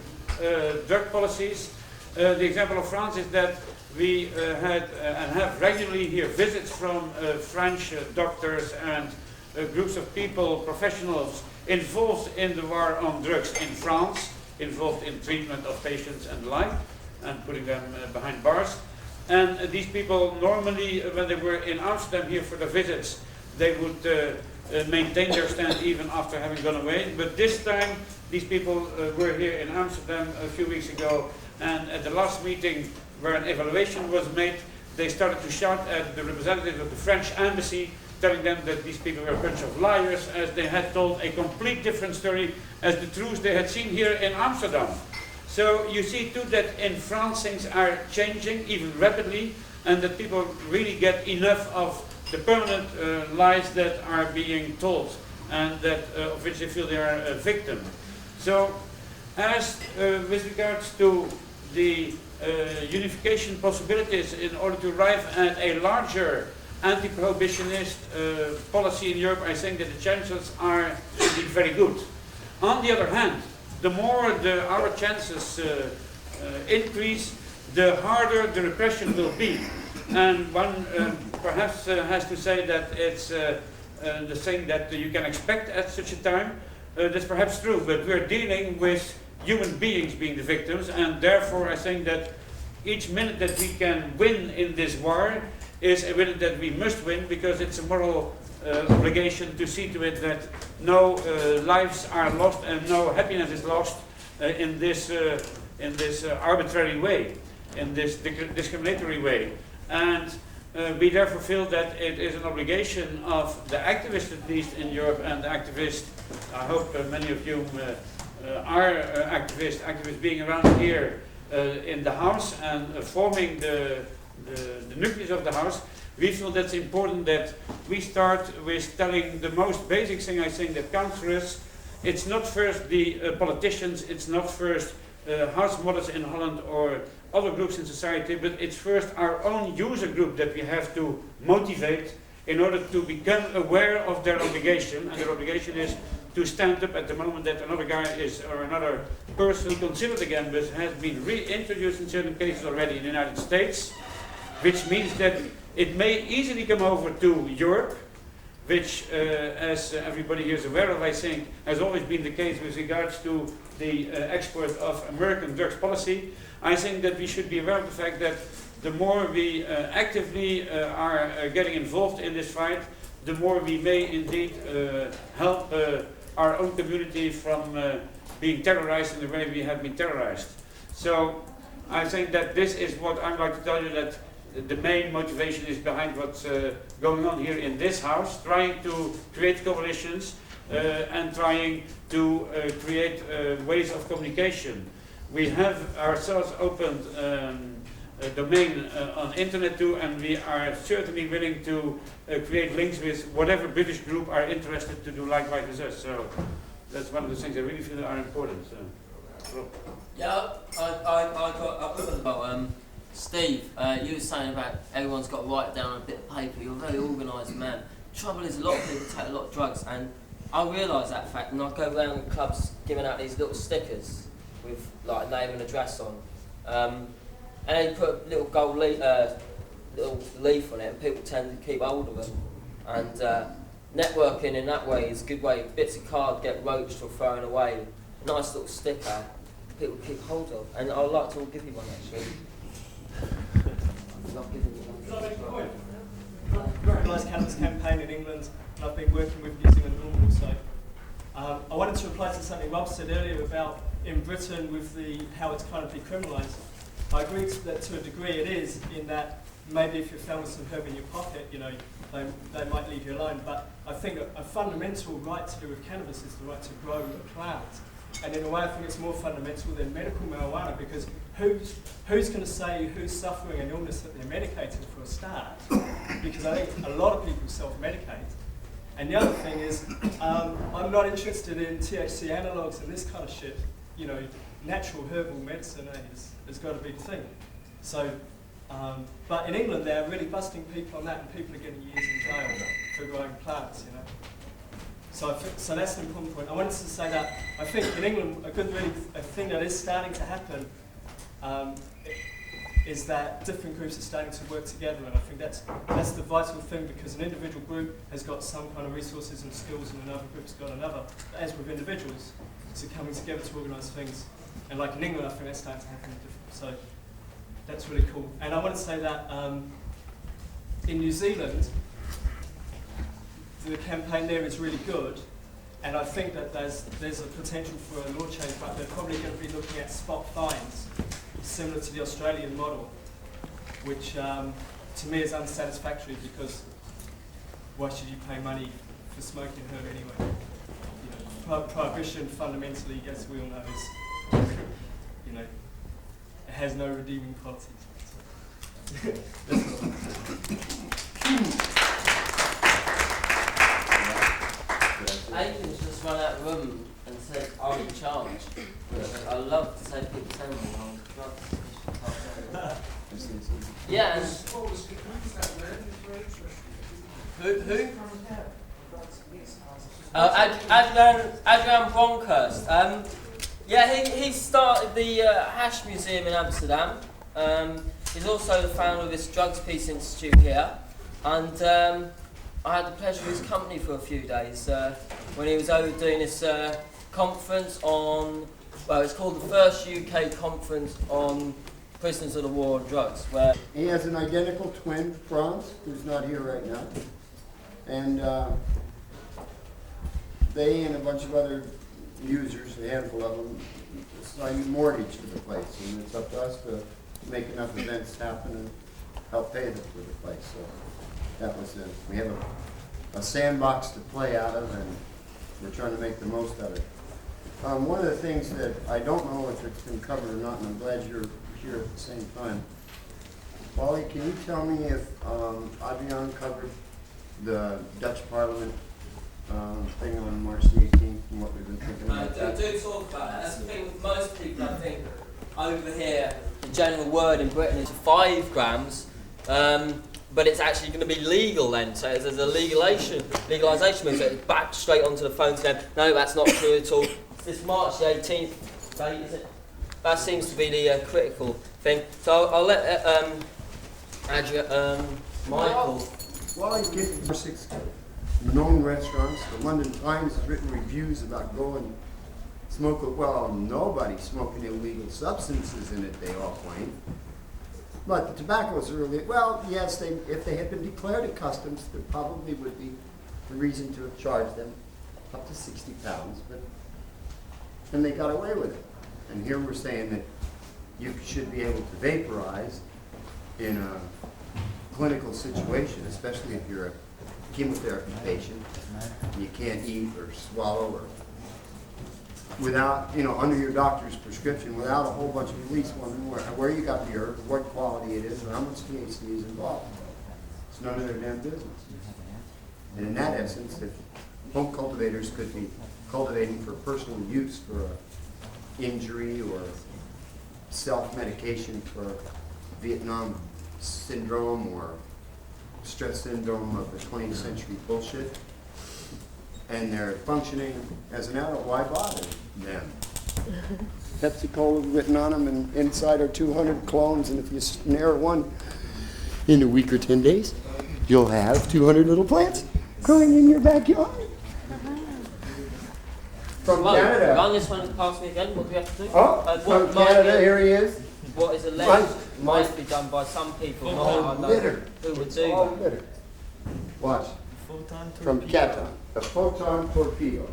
drug policies. The example of France is that we had and have regularly here visits from French doctors and groups of people, professionals, involved in the war on drugs in France, involved in treatment of patients and the like, and putting them behind bars. And these people normally, when they were in Amsterdam here for the visits, they would maintain their stand even after having gone away. But this time, these people were here in Amsterdam a few weeks ago, and at the last meeting where an evaluation was made, they started to shout at the representatives of the French embassy, telling them that these people were a bunch of liars, as they had told a complete different story as the truths they had seen here in Amsterdam. So you see too that in France things are changing, even rapidly, and that people really get enough of the permanent lies that are being told, and that of which they feel they are a victim. So, as with regards to the unification possibilities in order to arrive at a larger anti-prohibitionist policy in Europe, I think that the chances are indeed very good. On the other hand, the more our chances increase, the harder the repression will be. And one perhaps has to say that it's the thing that you can expect at such a time. That's perhaps true, but we're dealing with human beings being the victims, and therefore I think that each minute that we can win in this war is a minute that we must win, because it's a moral obligation to see to it that no lives are lost and no happiness is lost in this arbitrary way, in this discriminatory way. And we therefore feel that it is an obligation of the activists, at least in Europe, and the activists, I hope many of you are activists being around here in the House and forming the nucleus of the House. We feel that's important that we start with telling the most basic thing I think that counts for us. It's not first the politicians, it's not first house mothers in Holland or other groups in society, but it's first our own user group that we have to motivate in order to become aware of their obligation, and their obligation is to stand up at the moment that another guy is, or another person considered again, but has been reintroduced in certain cases already in the United States, which means that it may easily come over to Europe, which, as everybody here is aware of, I think, has always been the case with regards to the export of American drugs policy. I think that we should be aware of the fact that the more we actively are getting involved in this fight, the more we may indeed help our own community from being terrorized in the way we have been terrorized. So I think that this is what I'd like to tell you, that the main motivation is behind what's going on here in this house, trying to create coalitions and trying to create ways of communication. We have ourselves opened a domain on internet too, and we are certainly willing to create links with whatever British group are interested to do likewise with us. So that's one of the things I really feel are important. So. Yeah, I got about Steve, you were saying about everyone's got to write down a bit of paper. You're a very organised man. The trouble is, a lot of people take a lot of drugs, and I realise that fact, and I go around clubs giving out these little stickers with like a name and address on, and they put a little gold little leaf on it, and people tend to keep hold of them. And networking in that way is a good way. Bits of card get roached or thrown away. A nice little sticker people keep hold of, and I'd like to give you one actually. Recognised Cannabis campaign in England, and I've been working with New Zealand Law also. I wanted to reply to something Rob said earlier about in Britain with how it's kind of decriminalised. I agree that to a degree it is, in that maybe if you're found with some herb in your pocket, you know, they might leave you alone. But I think a fundamental right to do with cannabis is the right to grow a plant. And in a way, I think it's more fundamental than medical marijuana, because who's going to say who's suffering an illness that they're medicated for a start? Because I think a lot of people self-medicate. And the other thing is, I'm not interested in THC analogues and this kind of shit. You know, natural herbal medicine has got to be the thing. So, but in England, they're really busting people on that, and people are getting years in jail for growing plants, you know. So that's an important point. I wanted to say that I think in England, a thing that is starting to happen, is that different groups are starting to work together, and I think that's the vital thing, because an individual group has got some kind of resources and skills and another group's got another. As with individuals, it's coming together to organise things. And like in England, I think that's starting to happen different. So that's really cool. And I want to say that in New Zealand, the campaign there is really good, and I think that there's a potential for a law change, but they're probably going to be looking at spot fines, similar to the Australian model, which to me is unsatisfactory, because why should you pay money for smoking herb anyway? You know, prohibition fundamentally, as we all know, is, you know, it has no redeeming qualities. Aiken's just run out of room and said, I'm in charge. I love to say people tell me on drugs. Yeah, and who? Adrian Bronkhurst. Yeah, he started the Hash Museum in Amsterdam. He's also the founder of this Drugs Peace Institute here. And I had the pleasure of his company for a few days when he was over doing this conference on, well, it's called the first UK conference on prisoners of the war on drugs. Where he has an identical twin, Franz, who's not here right now. And they and a bunch of other users, a handful of them, signed a mortgage for the place. And it's up to us to make enough events happen and help pay for the place. So that was it. We have a sandbox to play out of, and we're trying to make the most of it. One of the things that I don't know if it's been covered or not, and I'm glad you're here at the same time. Wally, can you tell me if Adrian covered the Dutch Parliament thing on March the 18th and what we've been thinking about that? Do talk about that. That's the thing with most people, I think, over here, the general word in Britain is 5 grams. But it's actually going to be legal then, so there's a legalisation move, so it's back straight onto the phone saying, no, that's not true at all. This March the 18th date, is it? That seems to be the critical thing. So I'll let Michael. While he's getting for 6 known restaurants, the London Times has written reviews about going smoke. Well, nobody's smoking illegal substances in it, they all claim. But the tobacco is really, well, yes, if they had been declared at customs, there probably would be a reason to have charged them up to 60 pounds, but then they got away with it. And here we're saying that you should be able to vaporize in a clinical situation, especially if you're a chemotherapy patient, and you can't eat or swallow or without, under your doctor's prescription, without a whole bunch of police wondering where you got the herb, what quality it is, or how much THC is involved. It's none of their damn business. And in that essence, if home cultivators could be cultivating for personal use for an injury or self-medication for Vietnam syndrome or stress syndrome of the 20th century bullshit, and they're functioning as an adult, why bother them? Pepsi-Cola written on them, and inside are 200 clones, and if you snare one in a week or 10 days, you'll have 200 little plants growing in your backyard. From Canada. Run this one past me again, what do we have to do? From Canada, here he is. What is alleged might be done by some people, not I know who would do that. Litter. Watch. From Qatar, a photon torpedo.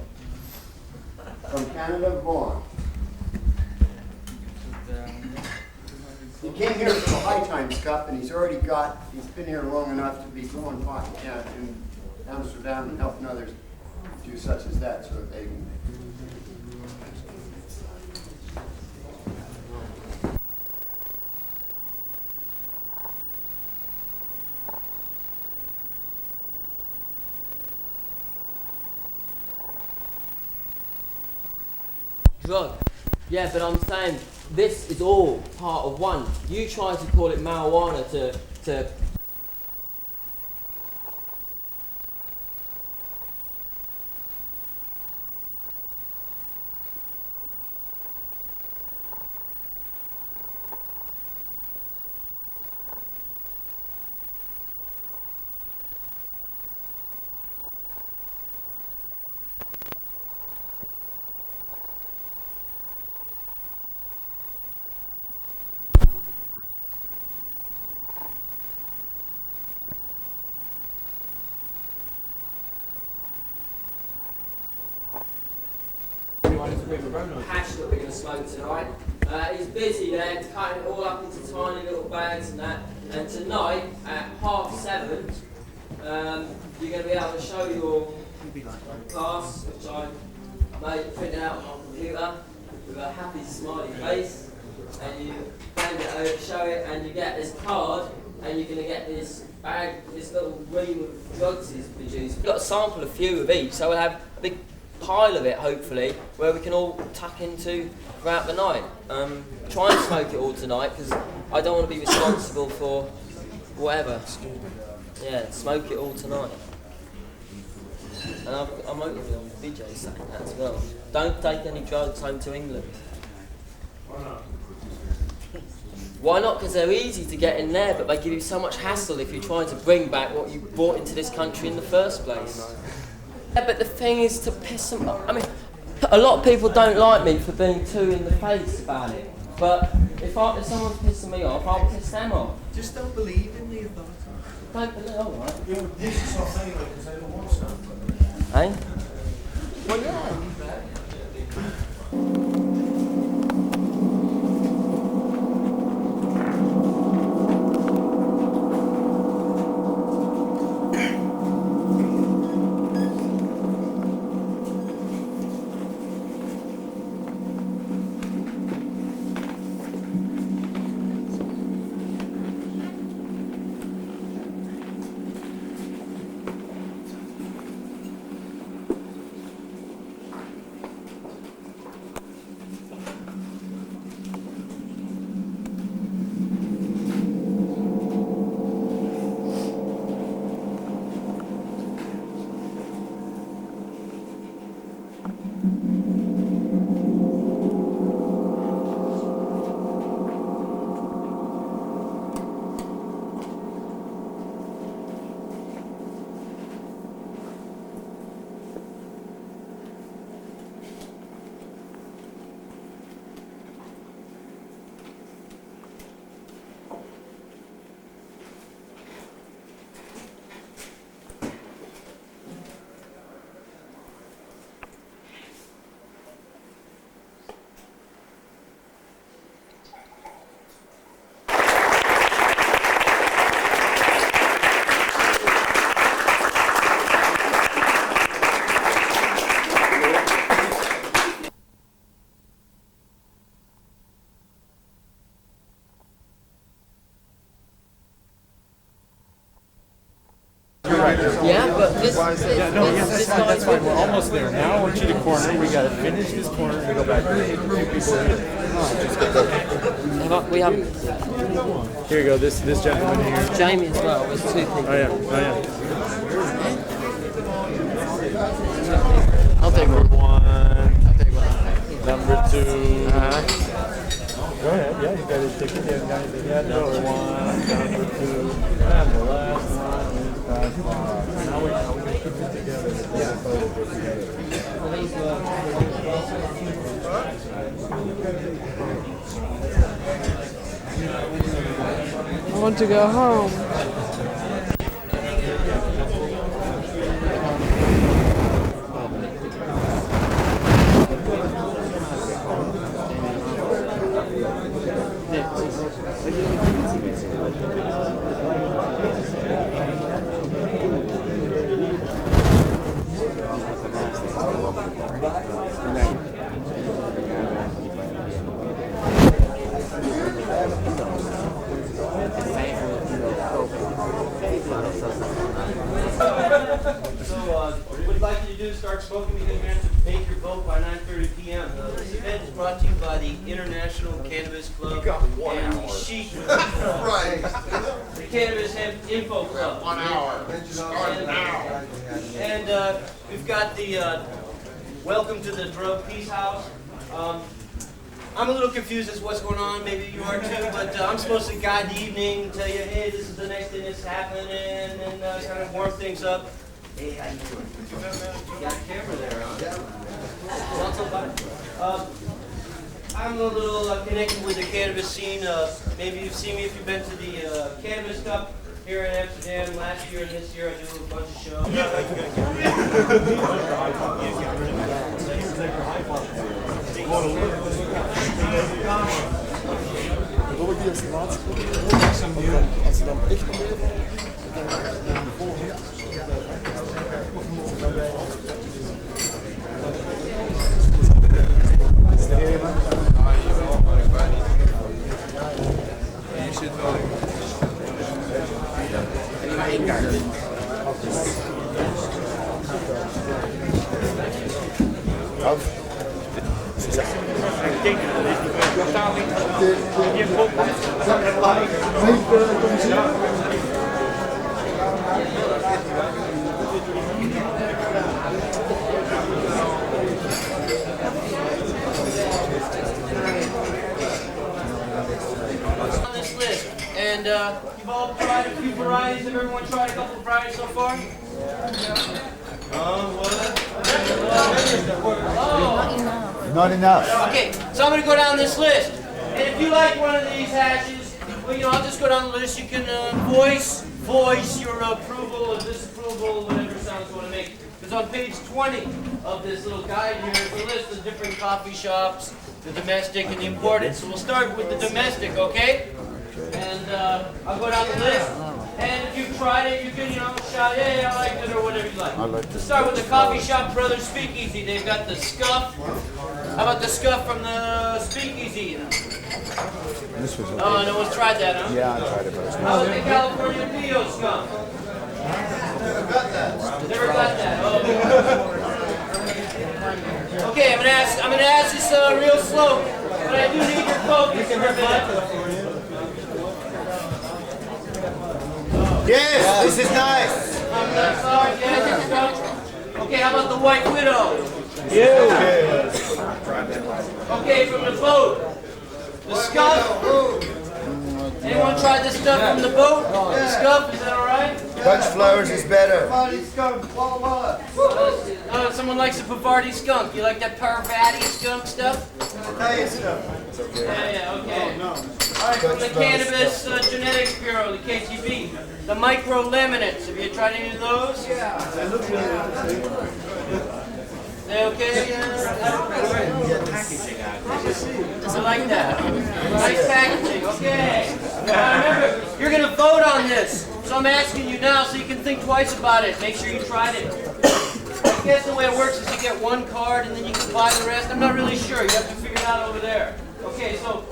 From Canada, Vaughan. He came here for the High Times Cup, and he's been here long enough to be growing pot in Amsterdam and helping others do such as that, so that they can. Drug. Yeah, but I'm saying this is all part of one. You try to call it marijuana to hash that we're going to smoke tonight. He's busy there, cutting it all up into tiny little bags and that. And tonight at 7:30, you're going to be able to show your class, which I made printed out on my computer with a happy smiley face. And you hand it over, show it, and you get this card, and you're going to get this bag, this little ream of drugs he's produced. We've got to sample a few of each, so we'll have a big pile of it, hopefully, where we can all tuck into throughout the night. Try and smoke it all tonight, because I don't want to be responsible for whatever. Yeah, smoke it all tonight. And I'm openly on the video saying that as well. Don't take any drugs home to England. Why not? Because they're easy to get in there, but they give you so much hassle if you're trying to bring back what you brought into this country in the first place. Yeah, but the thing is to piss them off. I mean, a lot of people don't like me for being too in the face about it, but if someone's pissing me off, I'll piss them off. Just don't believe in the authorities. Don't believe, all right. You would piss us off anyway because they don't want stuff. Eh? Well, yeah. Yeah, but this that's fine. We're almost there. Now I want you to corner. We got to finish this corner and go back. There. We have. Here you go. This gentleman here. Jamie as well. There's two people. Oh yeah. I'll take number one. I'll take one. Number two. Go ahead. Yeah, you got to take it. Yeah, number one. Number two. And the last one is past five. Now we're going to put it together. Yeah. I want to go home. What we'd like you to do is start smoking because you're going to have to make your vote by 9:30 p.m. This event is brought to you by the International Cannabis Club and the CHIC, Right. the Cannabis Hemp Info Club. 1 hour. Start now. And we've got the Welcome to the Drug Peace House. I'm a little confused as to what's going on, maybe you are too, but I'm supposed to guide the evening, tell you, hey, this is the next thing that's happening, and kind of warm things up. Hey, how you doing? You got a camera there, huh? Not so bad. I'm a little connected with the cannabis scene. Maybe you've seen me if you've been to the Cannabis Cup here in Amsterdam last year and this year. I do a bunch of shows. Wat die als laatste als ze dan echt nog even, dan de volgende. Je zit wel. En maar één kaart. On this list, and you've all tried a few varieties. Have everyone tried a couple of varieties so far? Not enough. Okay, so I'm going to go down this list. And if you like one of these hashes, well, you know, I'll just go down the list. You can voice your approval or disapproval, whatever sounds you want to make. Because on page 20 of this little guide here is a list of different coffee shops, the domestic and the imported. So we'll start with the domestic, okay? And I'll go down the list. And if you've tried it, you can, you know, shout, hey, I liked it, or whatever you like. Let's start with the Coffee Shop Brothers Speakeasy. They've got the scuff. How about the scuff from the Speakeasy? This was Oh, no one's tried that, huh? Yeah, I tried it, but it's How not. about the California Pio skunk? Never got that. Never got that. Oh. Okay, I'm gonna ask this real slow, but I do need your focus for a minute. Yes, this is nice. I'm not sorry, yes, skunk. Okay, how about the White Widow? Okay, from the boat. The scuff. Anyone tried this stuff from the boat? The scuff, is that alright? Dutch flowers is better. Someone likes the Bavardi skunk. You like that Parvati skunk stuff? Italian stuff. Yeah, okay. Alright, from the Cannabis Genetics Bureau, the KGB. The micro laminates. Have you tried any of those? Yeah. They look really interesting. They okay? I like that. Nice packaging, okay. Now remember, you're going to vote on this. So I'm asking you now so you can think twice about it. Make sure you tried it. I guess the way it works is you get one card and then you can buy the rest. I'm not really sure. You have to figure it out over there. Okay, so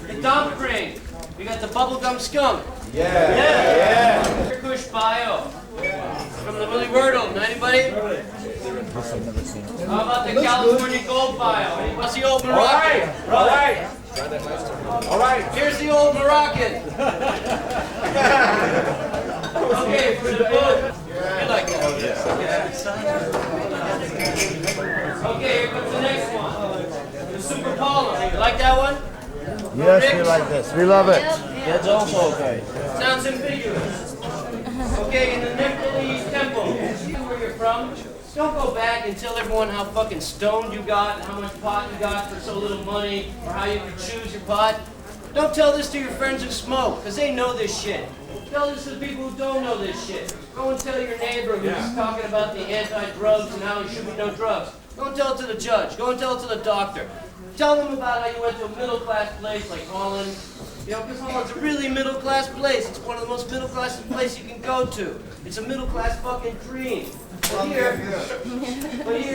the dump ring. We got the bubblegum skunk. Yeah. Kush Bio. From the Willy Wordle. Anybody? How about the California Gold Bio? What's the old Moroccan? All right. Here's the old Moroccan. Okay, for the book. You like that? Okay, here comes the next one. The Super Paula. You like that one? Yes, we like this. We love it. That's also okay. Sounds ambiguous. Okay, in the Nepalese temple. Where you're from? Don't go back and tell everyone how fucking stoned you got and how much pot you got for so little money or how you could choose your pot. Don't tell this to your friends who smoke, because they know this shit. Tell this to the people who don't know this shit. Go and tell your neighbor who's talking about the anti-drugs and how there should be no drugs. Go and tell it to the judge. Go and tell it to the doctor. Tell them about how you went to a middle-class place like Holland. You know, because Holland's a really middle-class place. It's one of the most middle-class places you can go to. It's a middle-class fucking dream. But here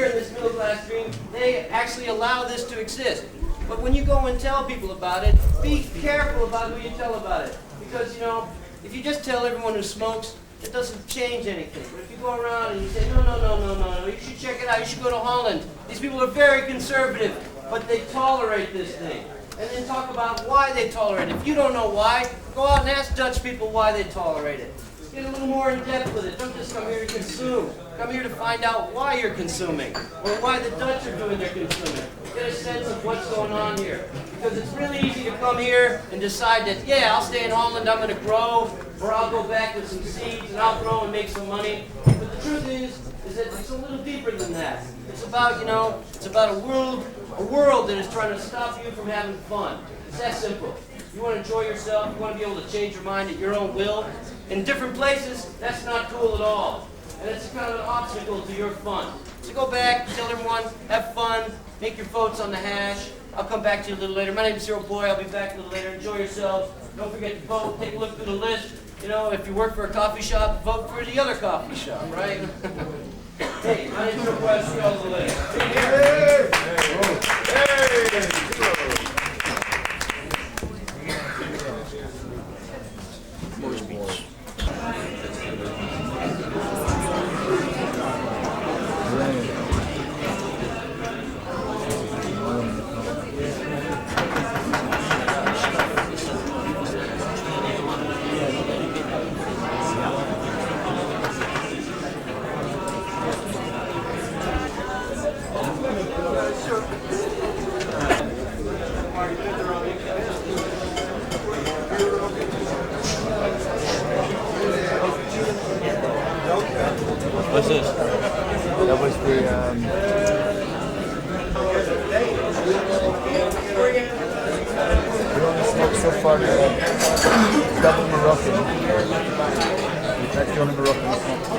in this middle-class dream, they actually allow this to exist. But when you go and tell people about it, be careful about who you tell about it. Because, you know, if you just tell everyone who smokes, it doesn't change anything. But if you go around and you say, no, you should check it out, you should go to Holland. These people are very conservative, but they tolerate this thing. And then talk about why they tolerate it. If you don't know why, go out and ask Dutch people why they tolerate it. Get a little more in depth with it. Don't just come here to consume. Come here to find out why you're consuming, or why the Dutch are doing their consuming. Get a sense of what's going on here. Because it's really easy to come here and decide that, yeah, I'll stay in Holland, I'm going to grow, or I'll go back with some seeds and I'll grow and make some money. But the truth is that it's a little deeper than that. It's about, you know, it's about a world that is trying to stop you from having fun. It's that simple. You want to enjoy yourself, you want to be able to change your mind at your own will. In different places, that's not cool at all. And it's kind of an obstacle to your fun. So go back, tell everyone, have fun, make your votes on the hash. I'll come back to you a little later. My name is Cyril Boy. I'll be back a little later. Enjoy yourselves. Don't forget to vote. Take a look through the list. You know, if you work for a coffee shop, vote for the other coffee shop, right? Hey, my name is Cyril Boy. I'll see you all a little later. What's this? That was the, we only smoked so far the double Moroccan. That's the only Moroccan we smoked.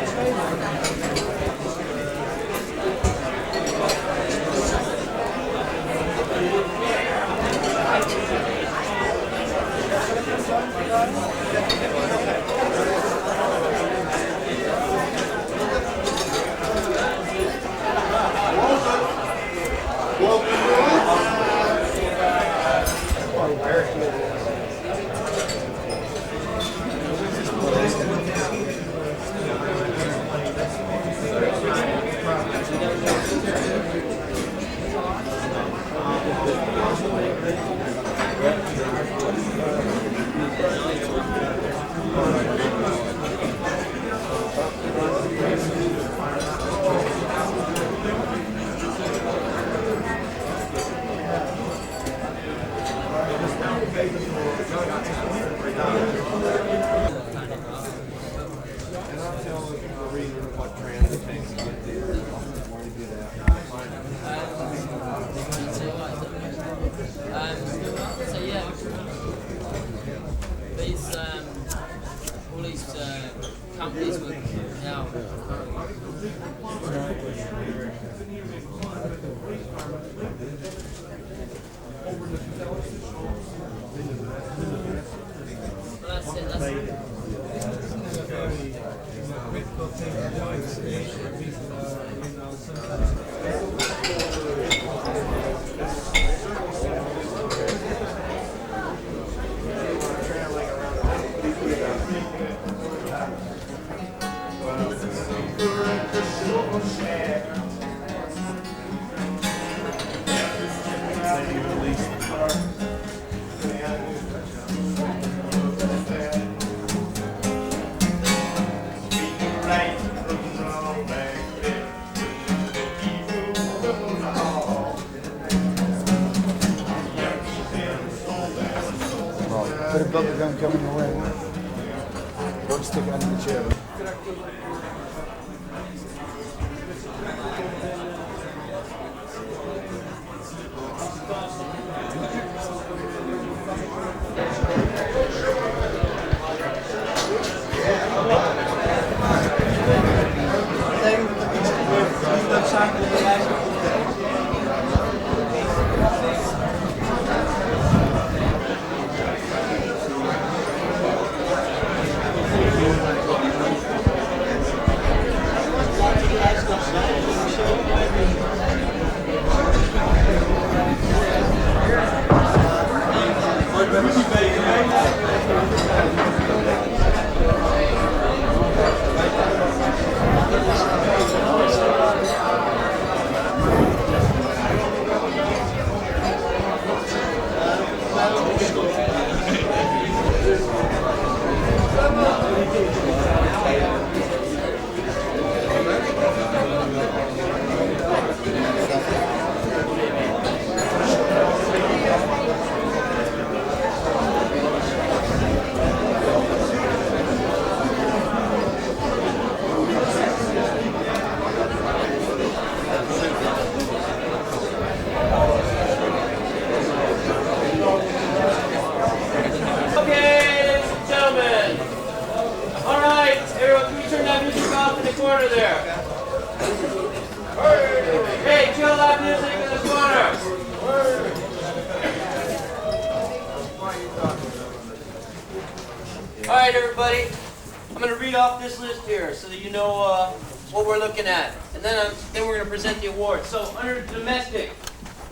So yeah, these all these companies were now that's it. That's it. Bit of bubble gum coming your way. Don't stick it under the chair. All right, everybody. I'm going to read off this list here so that you know what we're looking at. And then we're going to present the awards. So under domestic,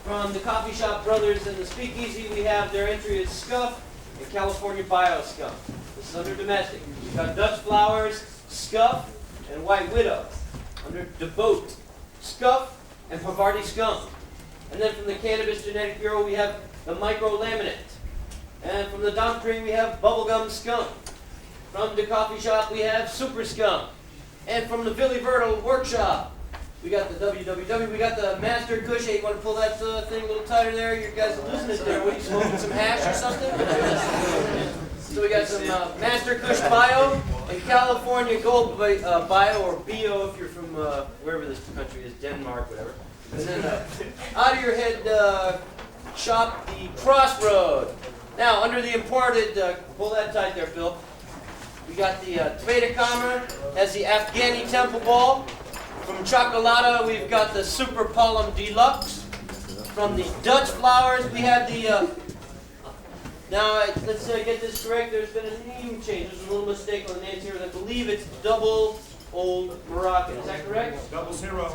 from the Coffee Shop Brothers and the Speakeasy, we have their entry is Scuff and California Bio Scuff. This is under domestic. We've got Dutch Flowers, Scuff, and White Widow. Under Devote, Scuff, and Pavarti Skunk. And then from the Cannabis Genetic Bureau, we have the Micro Laminate. And from the Dump Cream, we have Bubblegum Skunk. From the Coffee Shop, we have Super Skunk. And from the Billy Vertle Workshop, we got the WWW, we got the Master Kush. Hey, you want to pull that thing a little tighter there? You guys are losing it there. What, are you smoking some hash or something? So we got some Master Kush Bio and California Gold Bio, or Bio if you're from wherever this country is, Denmark, whatever. And then out of your head shop, the Crossroad. Now, under the imported, pull that tight there, Phil. We got the Tweede Kamer, has the Afghani Temple Ball. From Chocolata, we've got the Super Palm Deluxe. From the Dutch Flowers, we have the, now let's get this correct, there's been a name change. There's a little mistake on the names here. I believe it's Double Old Moroccan. Is that correct? 00.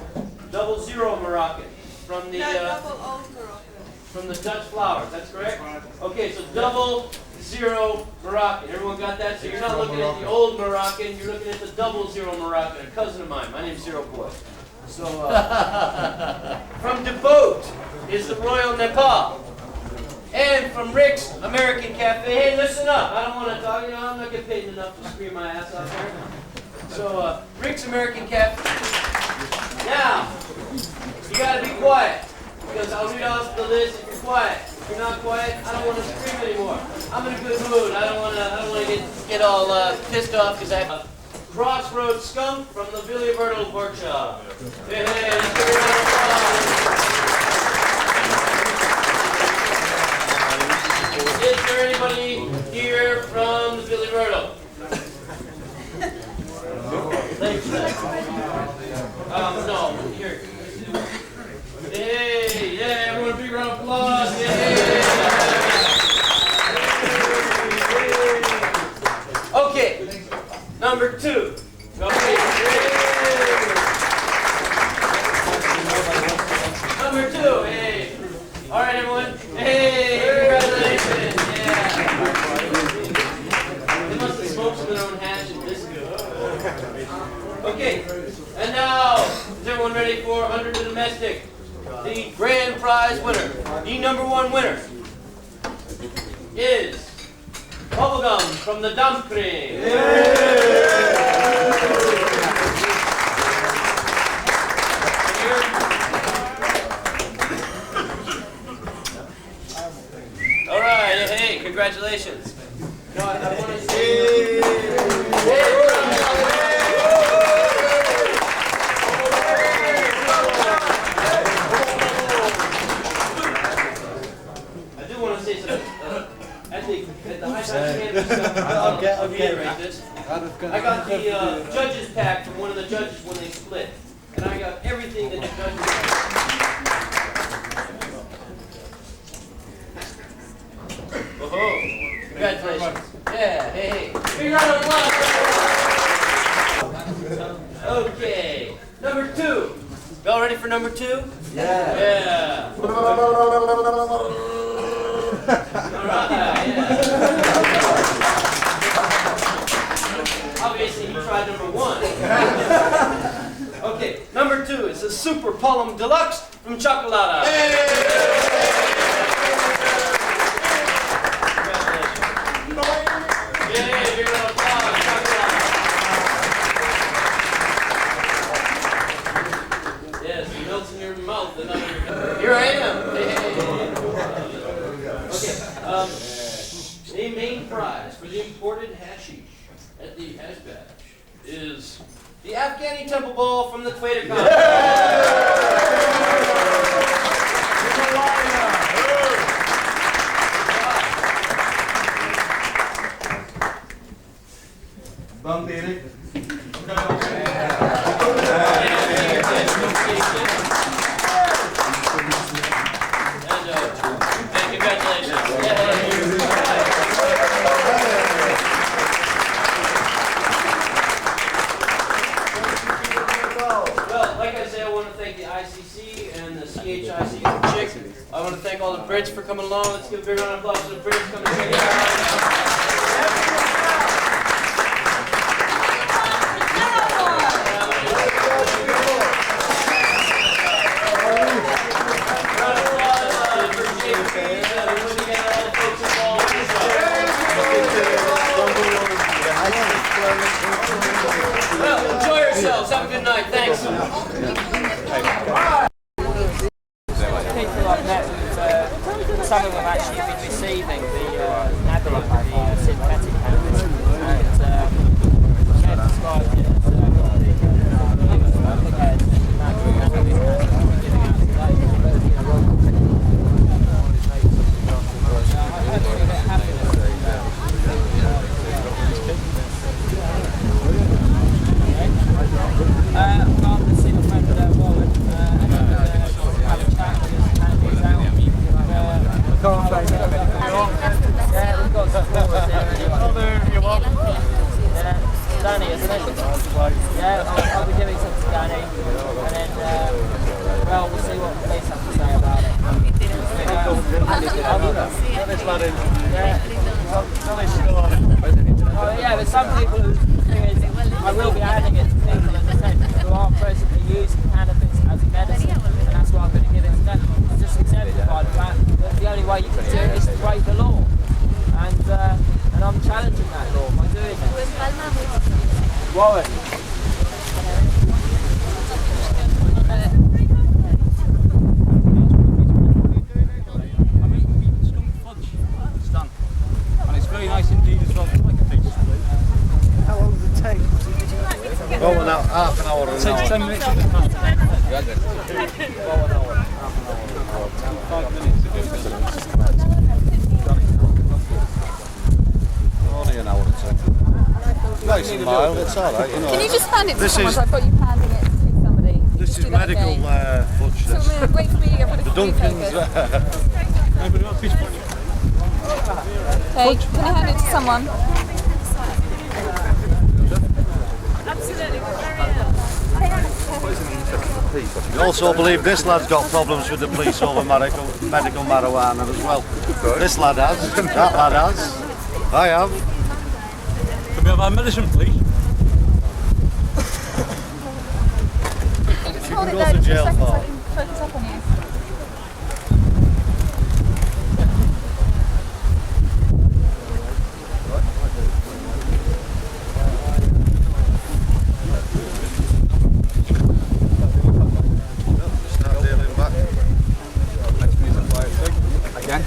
00 Moroccan. From the, No, Double Old Moroccan. From the Dutch Flowers, that's correct? Okay, so 00 Moroccan. Everyone got that? So you're not looking at the old Moroccan, you're looking at the 00 Moroccan, a cousin of mine. My name's Zero Boy. So, from Devote is the Royal Nepal. And from Rick's American Cafe, hey, listen up. I don't want to talk, I'm not getting paid enough to scream my ass off there. So, Rick's American Cafe. Now, you got to be quiet. Because I'll read off the list if you're quiet. If you're not quiet, I don't want to scream anymore. I'm in a good mood. I don't want to get all pissed off because I have a Crossroads Skunk from the Billy Vertle Workshop. Hey, let's give a round of applause. Is there anybody here from the Billy Vertle? No, here. Hey, yeah, everyone, big round of applause. Yeah. Okay, number 2. Okay. Number 2, hey. All right, everyone. Hey, congratulations. Yeah. They must have smoked some of their own hash and this good. Okay, and now, is everyone ready for under the domestic? The grand prize winner, the number 1 winner, is Bubblegum from the Dump Cream. All right, hey, congratulations. No, I want to say, at the Hyde Cannabis stuff, I'll reiterate this. I got the judges pack from one of the judges when they split. And I got everything that the judges Whoa, congratulations. Yeah, hey. Big round of applause. Okay, number 2. Y'all ready for number 2? Yeah. Obviously, he tried number 1. Okay, number 2 is a Super Palm Deluxe from Chocolata. Yes, it melts in your mouth and under your... Here I am. Okay, the main prize for the imported hashish at the hash batch is the Afghani Temple Ball from the Tweede Kamer. Bump Eric. along. Let's give a big round of applause to the Prince. Come and check it out. Well, enjoy yourselves. Have a good night. Thanks. People I've met with, some of them actually have been receiving the Nabi, the synthetic cannabis, and they've described it as Danny, isn't it? Yeah, I'll be giving some to Danny, and then, well, we'll see what the police have to say about it. Yeah, but some people who, I will be handing it to people, as I said, who are presently using cannabis as a medicine, and that's why I'm going to give it to them. I'm just exemplified the fact that the only way you can do it is to break the law. And I'm challenging that law by doing it. Warren. And it's very nice indeed as well. Like a piece. How long does it take? Oh, well, now, half an hour. It takes 10 minutes to do. 5 minutes to do. Only an hour or two. Nice and mild, it's alright, you know. Can you just hand it to This someone? is- So I've got you handing it to somebody. This Just is do that medical again. fudge, So this. wait for me, I'm going The to Duncans. Okay, can I hand it to someone? I also believe this lad's got problems with the police over medical marijuana as well. This lad has, that lad has, I have. Can we have our medicine, please? Just hold it go there to just jail a second so for- I can focus up on you. Start dealing back. Again?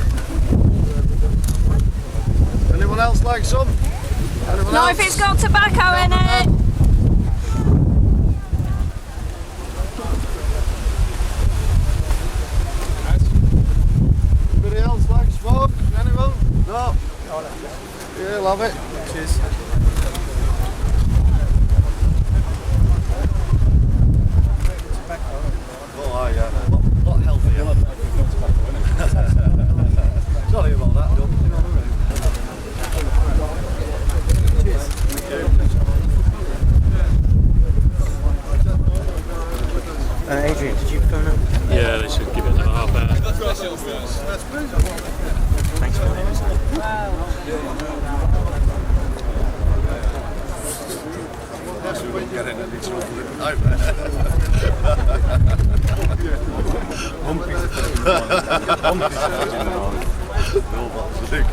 Anyone else like some? Anyone Not else? if it's got tobacco in it. Anybody else like smoke? Anyone? No? Yeah, love it. Cheers. Oh, yeah. A lot healthier. Sorry about that, Doug. You know what I mean? Cheers. Adrian, did you phone up? Yeah, they should give it another half hour. Thanks for that. We won't get in any trouble in the night. Humpy's charging the morning. No, but Luke,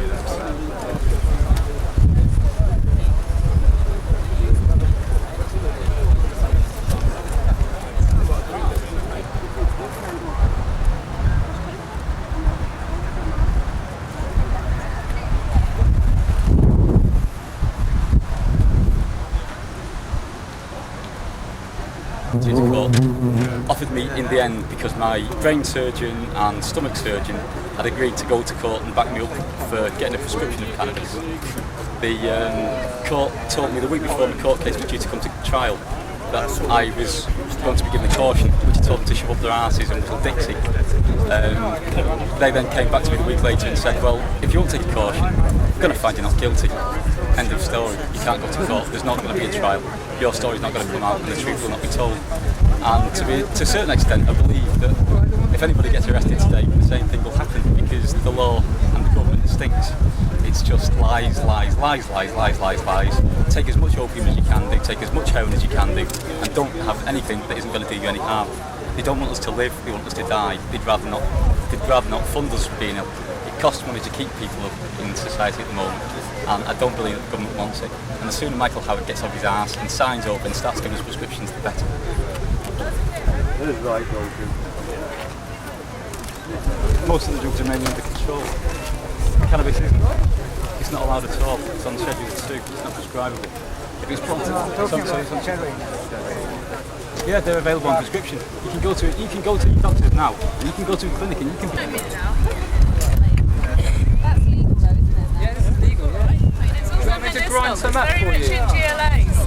Court offered me in the end because my brain surgeon and stomach surgeon had agreed to go to court and back me up for getting a prescription of cannabis. The court told me the week before the court case was due to come to trial that I was going to be given a caution, which I told them to shove up their arses and little Dixie. They then came back to me the week later and said, well, if you won't take a caution, I'm going to find you not guilty. End of story. You can't go to court. There's not going to be a trial. Your story's not going to come out and the truth will not be told. And to a certain extent, I believe that if anybody gets arrested today, the same thing will happen because the law and the government stinks. It's just lies. Take as much opium as you can do, take as much heroin as you can do, and don't have anything that isn't going to do you any harm. They don't want us to live, they want us to die. They'd rather not fund us being up. It costs money to keep people up in society at the moment, and I don't believe that the government wants it. And the sooner Michael Howard gets off his arse and signs up and starts giving us prescriptions, the better. That is right, Roger. Most of the drugs are mainly under control. Cannabis isn't. It's not allowed at all. It's on Schedule 2. It's not prescribable. If it's prompted, yeah, they're available on prescription. You can go to your doctors now, and you can go to a clinic and you can. That's legal though, isn't it? Yeah, it's legal, right? It's also Want me to grind some up very for rich you? in GLAs.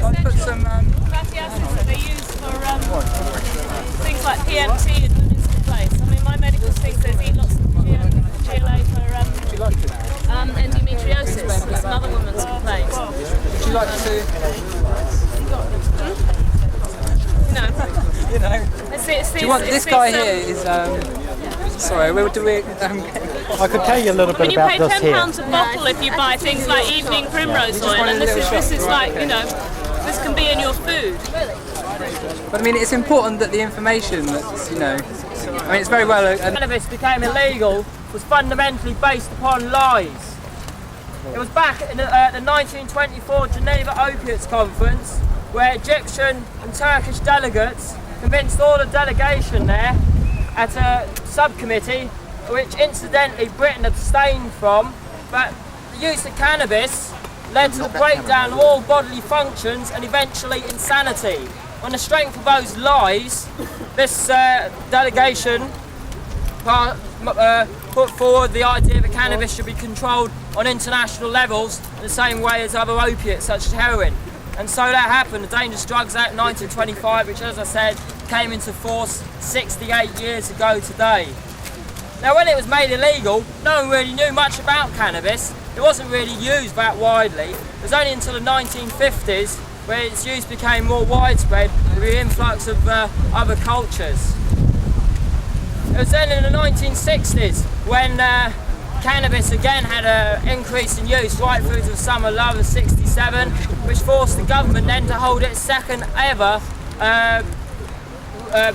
I'll put some. Fatty acids that they use for things like PMT and women's complaints. I mean, my medical thing says eat lots of GLA for endometriosis. That's another woman's complaint. Would you like to? No. You know. Do you want this guy here? Is sorry, do we? I could tell you a little bit You about pay this here. £10 a bottle if you buy things like evening primrose oil, and this is like, you know, this can be in your food. But I mean, it's important that the information that's, you know, I mean, it's very well. Cannabis became illegal was fundamentally based upon lies. It was back in the 1924 Geneva Opiates Conference where Egyptian and Turkish delegates convinced all the delegation there at a subcommittee, which incidentally Britain abstained from, but the use of cannabis led to the breakdown of all bodily functions and eventually insanity. On the strength of those lies, this delegation put forward the idea that cannabis should be controlled on international levels in the same way as other opiates such as heroin. And so that happened. The Dangerous Drugs Act 1925, which as I said came into force 68 years ago today. Now when it was made illegal, no one really knew much about cannabis. It wasn't really used that widely. It was only until the 1950s where its use became more widespread with the influx of other cultures. It was then in the 1960s when cannabis again had an increase in use right through to the summer love of '67, which forced the government then to hold its second ever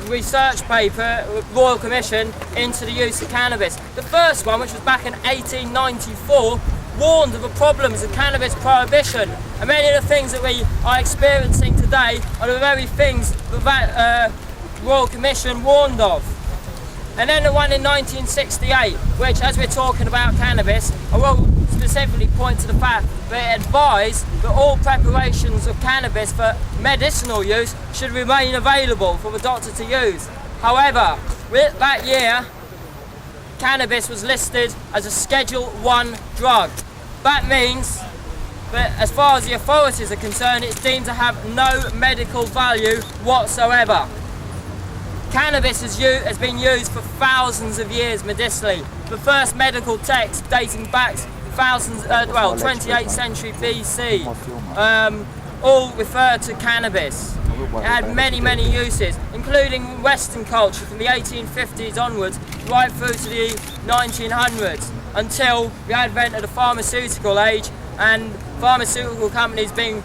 research paper, Royal Commission, into the use of cannabis. The first one, which was back in 1894, warned of the problems of cannabis prohibition, and many of the things that we are experiencing today are the very things that Royal Commission warned of. And then the one in 1968, which, as we're talking about cannabis, I will specifically point to the fact that it advised that all preparations of cannabis for medicinal use should remain available for the doctor to use. However, with that year, cannabis was listed as a Schedule 1 drug. That means that as far as the authorities are concerned, it's deemed to have no medical value whatsoever. Cannabis has been used for thousands of years medicinally. The first medical text dating back 28th century BC, all refer to cannabis. It had many, many uses, including Western culture from the 1850s onwards, right through to the 1900s, until the advent of the pharmaceutical age and pharmaceutical companies being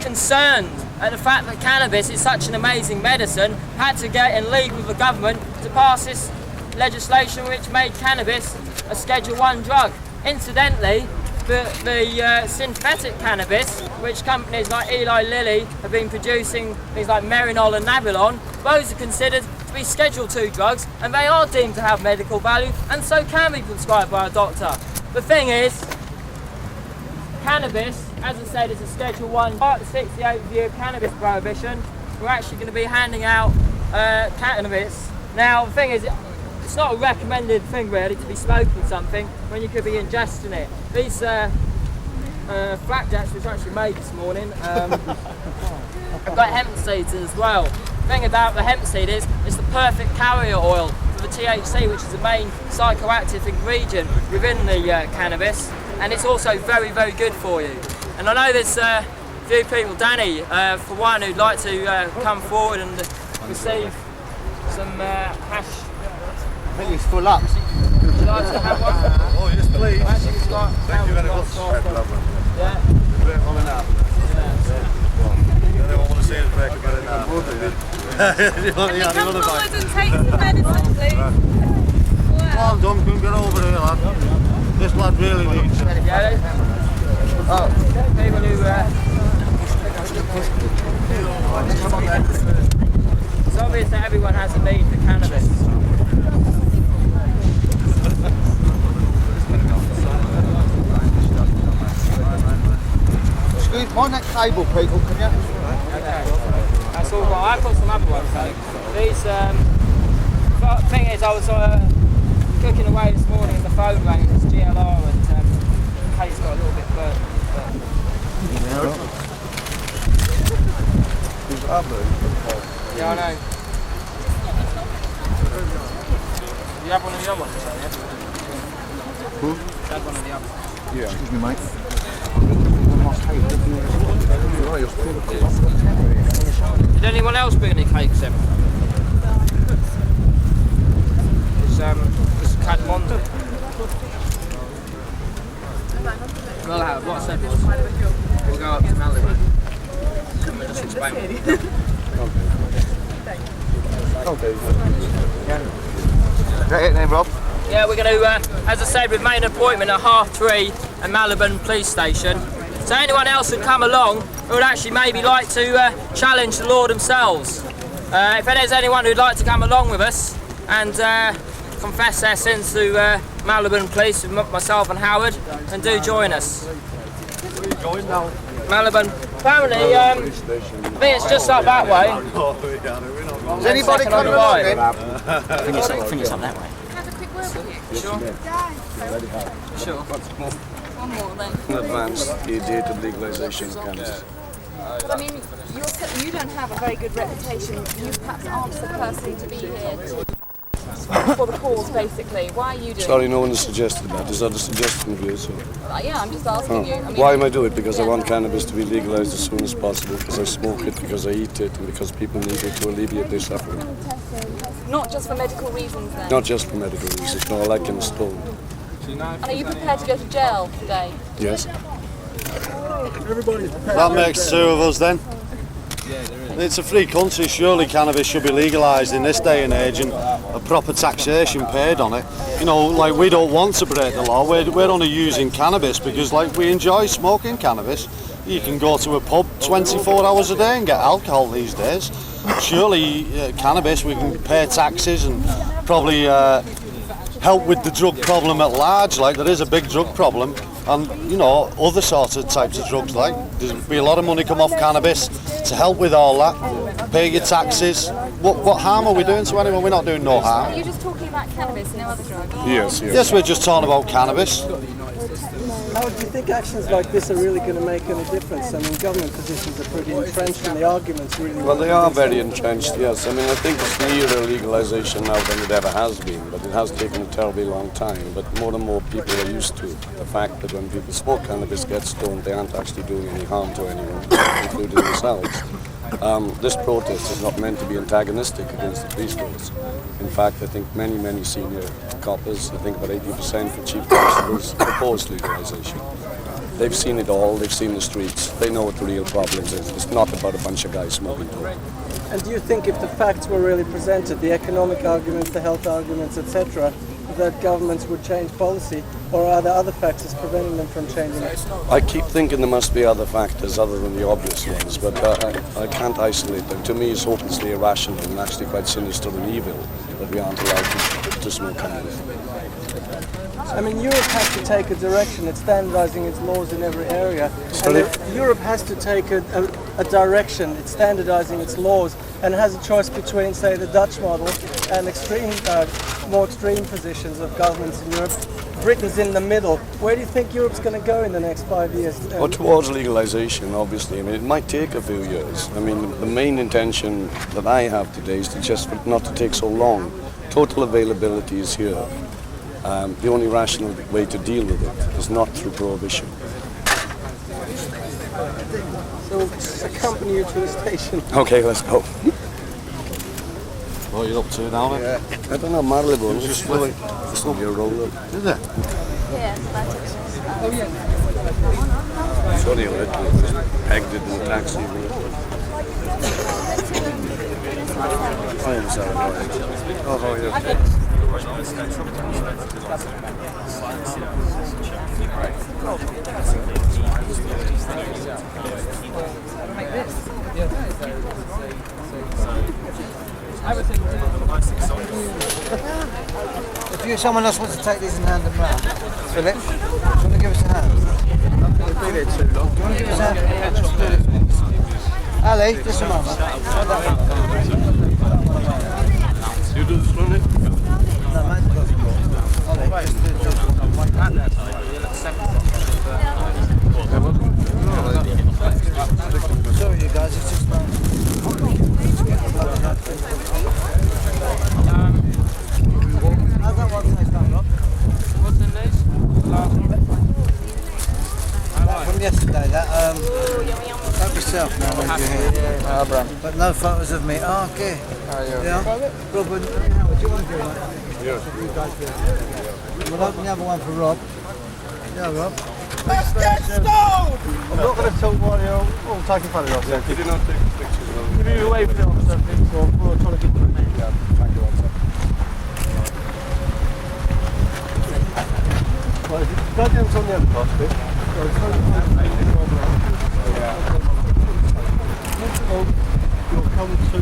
concerned at the fact that cannabis is such an amazing medicine, had to get in league with the government to pass this legislation which made cannabis a Schedule 1 drug. Incidentally, the synthetic cannabis, which companies like Eli Lilly have been producing, things like Merinol and Nabilon, those are considered to be Schedule 2 drugs, and they are deemed to have medical value, and so can be prescribed by a doctor. The thing is, cannabis, as I said, is a Schedule 1. Part of the 68th year cannabis prohibition, we're actually going to be handing out cannabis. Now, the thing is, it's not a recommended thing really to be smoking something when you could be ingesting it. These flapjacks, which were actually made this morning, I've got hemp seeds as well. The thing about the hemp seed is it's the perfect carrier oil for the THC, which is the main psychoactive ingredient within the cannabis, and it's also very, very good for you. And I know there's a few people, Danny, for one, who'd like to come forward and receive some hash. I think it's full up. Would you like to have one? Oh, yes, please. Actually, we've got Thank you very much. Yeah. Great one now. Anyone want to say it back about it now? Can you come forward and take some medicine, please? Come on, Duncan, get over here, lad. This lad really needs it. Yeah, people who it's obvious that everyone has a need for cannabis. Excuse my neck cable, people, can you? Okay. That's all right. I've got some other ones though. These, the thing is, I was cooking away this morning and the phone rang and it's GLR and Kate's got a little bit burnt. Yeah, I know. You have one of the other ones, yeah? Who? You had one of the others. Yeah. Excuse me, mate. Did anyone else bring any cakes in? It's Cadmonte. Well, what I said was, we'll go up to Malibu and we'll just explain what we've done. Okay. Is that it then, Rob? Yeah, we're going to, as I said, we've made an appointment at 3:30 at Malibu Police Station. So anyone else who'd come along who would actually maybe like to challenge the law themselves. If there's anyone who'd like to come along with us and confess their sins to Malibu Police with myself and Howard, then do join us. Malibu. Apparently, I think it's just up that way. Is anybody coming along then? I think it's up that way. Have a quick word with you. Sure. Sure. One more then. Advanced the date of legalization of cannabis. But I mean, you don't have a very good reputation. You perhaps aren't the person to be here for the cause, basically. Why are you doing Sorry, no one has suggested that. Is that a suggestion for you? So? Yeah, I'm just asking you. I mean, Why am I doing it? Because I want cannabis to be legalized as soon as possible, because I smoke it, because I eat it, and because people need it to alleviate their suffering. Not just for medical reasons then? Not just for medical reasons, no, I like in stone. And are you prepared to go to jail today? Yes. That makes two of us then. It's a free country, surely cannabis should be legalised in this day and age and a proper taxation paid on it. You know, like we don't want to break the law, we're only using cannabis because like we enjoy smoking cannabis. You can go to a pub 24 hours a day and get alcohol these days. Surely cannabis, we can pay taxes and probably help with the drug problem at large, like there is a big drug problem. And you know, other sorts of types of drugs, like there'll be a lot of money come off cannabis to help with all that. Pay your taxes. What harm are we doing to anyone? We're not doing no harm. Are you just talking about cannabis, no other drugs? Yes. Yes, we're just talking about cannabis. How do you think actions like this are really going to make any difference? I mean, government positions are pretty entrenched and the arguments really... Well, they are very entrenched, yes. I mean, I think it's nearer legalization now than it ever has been, but it has taken a terribly long time. But more and more people are used to the fact that when people smoke cannabis, get stoned, they aren't actually doing any harm to anyone, including themselves. This protest is not meant to be antagonistic against the police force. In fact, I think many senior coppers, I think about 80% for chief constables, oppose legalization. They've seen it all, they've seen the streets, they know what the real problem is. It's not about a bunch of guys smoking dope. And do you think if the facts were really presented, the economic arguments, the health arguments, etc., that governments would change policy, or are there other factors preventing them from changing it? I keep thinking there must be other factors other than the obvious ones, but I can't isolate them. To me, it's hopelessly irrational and actually quite sinister and evil that we aren't allowed to smoke cannabis. I mean, Europe has to take a direction. It's standardizing its laws in every area. Sorry? And Europe has to take a direction. It's standardizing its laws and has a choice between, say, the Dutch model and more extreme positions of governments in Europe. Britain's in the middle. Where do you think Europe's going to go in the next 5 years? Well, towards legalization, obviously. I mean, it might take a few years. I mean, the main intention that I have today is to just not to take so long. Total availability is here. The only rational way to deal with it is not through prohibition. So, accompany you to the station. Okay, let's go. What are you up to now, then? Yeah. I don't know, Marylebone. It's just like, it's not your roll up. Is it? Oh yeah. Sorry, I just pegged it in the taxi. I am sorry. Oh, yeah. Make this. If someone else wants to take these and hand them round, Philip, do you want to give us a hand? We've been here too long. Do you want to give us a hand? Ali, just a moment. You do this one, No, man's got it. Ali, just do this one. Sorry, you guys, it's just how's that one taste, Rob? What's in these? From yesterday, that yourself now when you're here. But no photos of me. Oh, okay. Yeah. Rob, what do you want to do? Yeah. You guys do. We'll open the other one for Rob. Yeah, Rob. Let's get stoned! I'm not going to tell why you're all taking photographs. Yeah, could you not take pictures of Can you wave it off something? So we're trying to get the name. Yeah, thank you, one second. Right, if you go down on the other part of it, you'll come to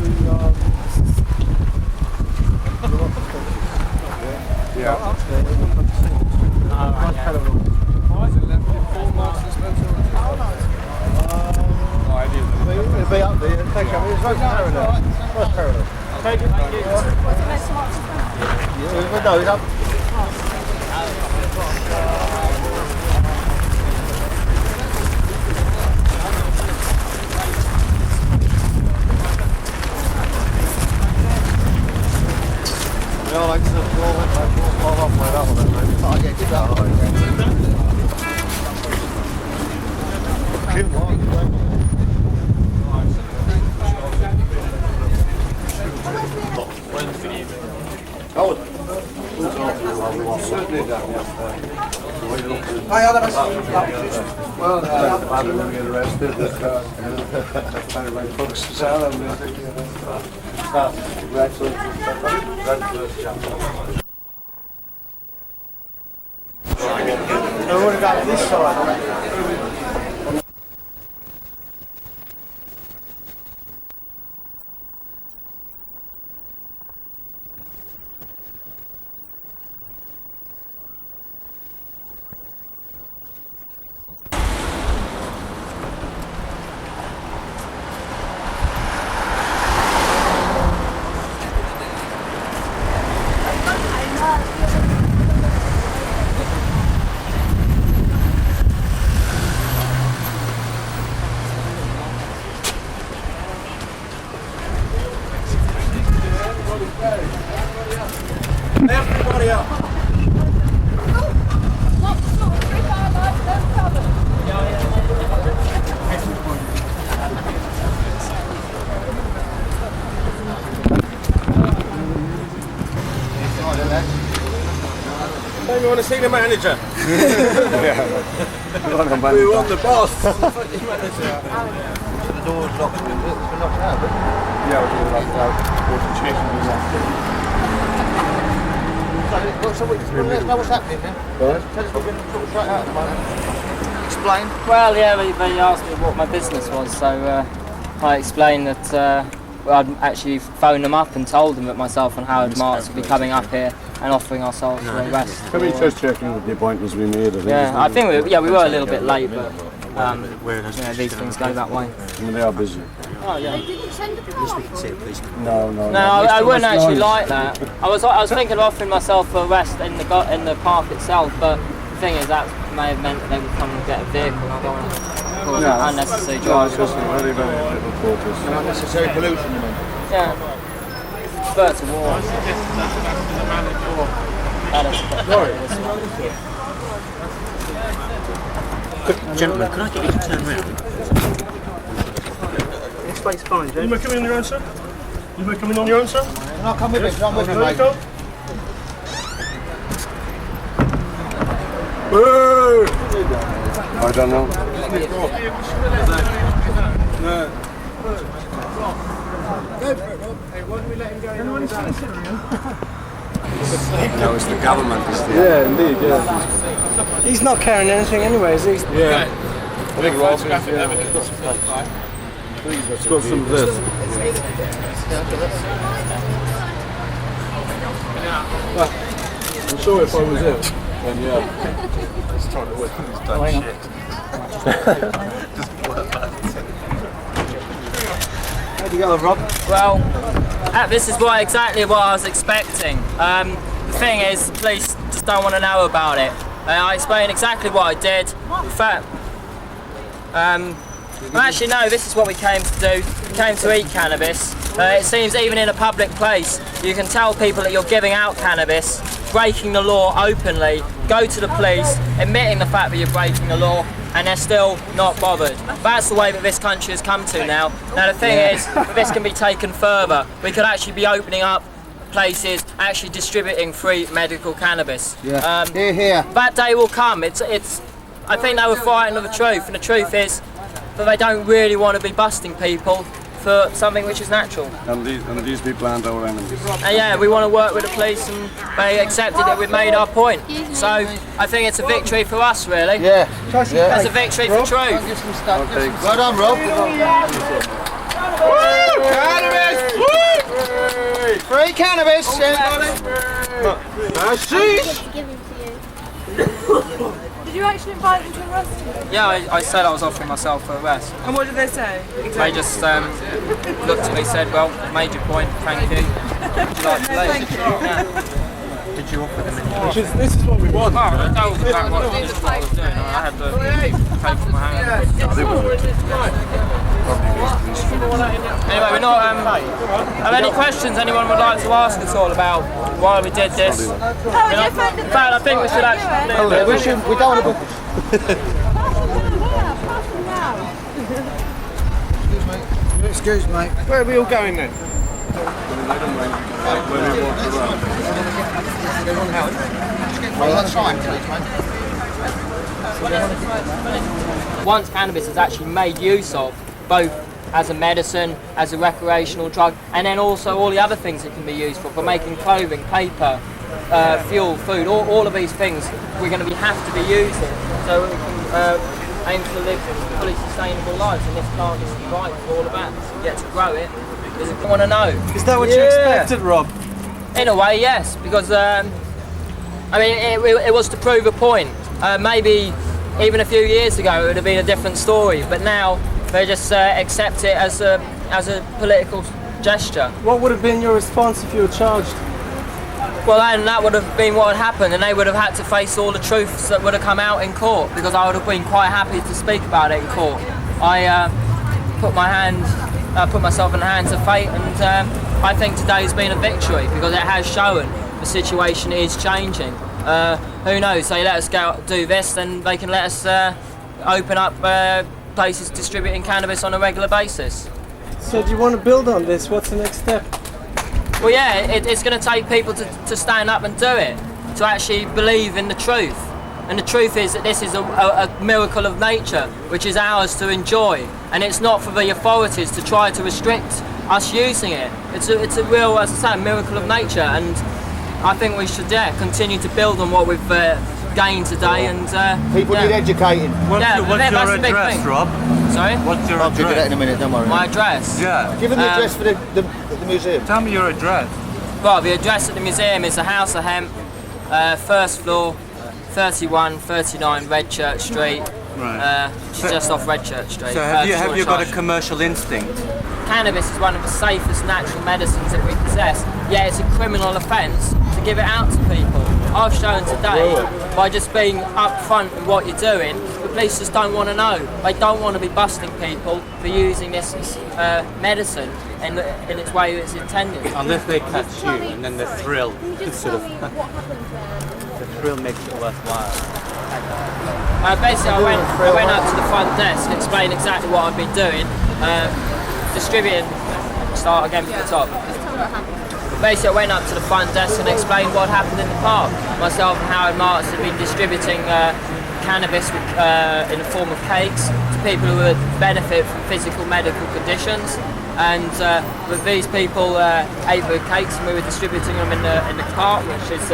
Yeah. up there, you'll come to see. Why is it left in full Marks and Spencer? It'll be up there. Thank you. It's right parallel. Right parallel. Take it. Thank you. Yeah, no, it's up. Yeah, I like to roll it, like, roll off like that one, then, mate. Oh, yeah, get that high. Cute one. Oh, certainly down yesterday. Hi, Oliver. Well, I'm going to get arrested. Kind of like folks to sell them. Red first chapter. I would have got this side. Everybody up. Don't you want to see the manager? We want the boss. The door's locked, is it? It's been locked out, but... Yeah, we're doing locked out. Water chasing the locked in. So let us know what's happening then. Tell us we're going to talk straight out at the moment. Explain. Well, yeah, they asked me what my business was, so I explained that I'd actually phoned them up and told them that myself and Howard Marks would be coming up here and offering ourselves for a rest. Can we just check in with the appointments we made? I think we were a little bit late, but these things go that way. I mean, they are busy. Oh yeah. No, I wouldn't actually like that. I was thinking of offering myself a rest in the park itself, but the thing is that may have meant that they would come and get a vehicle. I don't want to cause unnecessary drive. It's just very, very little focus. No unnecessary pollution, you mean? Yeah. Birds of war. Gentlemen, can I get you to turn around? This space fine, James. You coming in your own, sir? You be coming on your own, sir? No, come with me. Come with me, mate. I don't know. No, it's the government. Yeah, indeed, yeah. He's not carrying anything anyways, he's... Yeah. I think Rob is, yeah. It's got some of this. Well, I'm sure if I was him, then yeah. Just trying to win. He's done shit. How'd you go, Rob? Well, this is exactly what I was expecting. The thing is, the police just don't want to know about it. I explained exactly what I did. In fact, actually no, this is what we came to do. We came to eat cannabis. It seems even in a public place, you can tell people that you're giving out cannabis, breaking the law openly, go to the police, admitting the fact that you're breaking the law, and they're still not bothered. That's the way that this country has come to now. Now the thing is, this can be taken further. We could actually be opening up places actually distributing free medical cannabis. Yeah. Here. That day will come. I think they were frightened of the truth, and the truth is that they don't really want to be busting people for something which is natural. And these people aren't our enemies. And yeah, we want to work with the police, and they accepted that we've made our point. So I think it's a victory for us, really. Yeah. It's a victory for truth. Okay. Well done, Rob. Woo! Cannabis! Woo! Free cannabis, everybody. Did you actually invite them to arrest you? Yeah, I said I was offering myself for arrest. And what did they say? They just looked at me and said, well, made your point, thank you. Would you like to play? Thank you. Yeah. Did you offer them any? This is what we want. Oh, I told them about what I was doing. I had to take from my hand. Anyway, we're not. Have any questions anyone would like to ask us all about why we did this? In fact, I think we should actually. We don't want to. Excuse me. Where are we all going then? Well, that's fine, Once cannabis is actually made use of, both as a medicine, as a recreational drug, and then also all the other things it can be used for making clothing, paper, fuel, food, all of these things we're going to have to be using so we can aim to live fully sustainable lives, and this plant is right for all of that. So we get to grow it because I want to know. Is that what you expected, Rob? In a way, yes, because I mean, it was to prove a point. Maybe even a few years ago it would have been a different story, but now they just accept it as a political gesture. What would have been your response if you were charged? Well, then that would have been what had happened, and they would have had to face all the truths that would have come out in court, because I would have been quite happy to speak about it in court. I put myself in the hands of fate, and I think today's been a victory because it has shown the situation is changing. Who knows? They let us go out do this, then they can let us open up places distributing cannabis on a regular basis. So do you want to build on this? What's the next step? Well, yeah, it's going to take people to stand up and do it, to actually believe in the truth. And the truth is that this is a miracle of nature, which is ours to enjoy. And it's not for the authorities to try to restrict us using it. It's a real, as I say, miracle of nature. And I think we should continue to build on what we've gained today. And people need educating. What's your address, Rob? Sorry? What's your I'll give you that address? in a minute, don't worry. My address? Yeah. Give them the address for the museum. Tell me your address. Well, the address at the museum is the House of Hemp, first floor, 3139 Red Church Street, Right. just off Red Church Street. So have you got a commercial instinct? Cannabis is one of the safest natural medicines that we possess, yet it's a criminal offence to give it out to people. I've shown today, by just being upfront with what you're doing, the police just don't want to know. They don't want to be busting people for using this medicine in its way it's intended. Unless they catch you, and then the thrill sort of the thrill makes it worthwhile. Basically, I went up to the front desk and explained exactly what I've been doing, distributing. Start again from the top. Basically, I went up to the front desk and explained what happened in the park. Myself and Howard Marks had been distributing cannabis in the form of cakes to people who would benefit from physical medical conditions. And with these people ate the cakes, and we were distributing them in the park, which is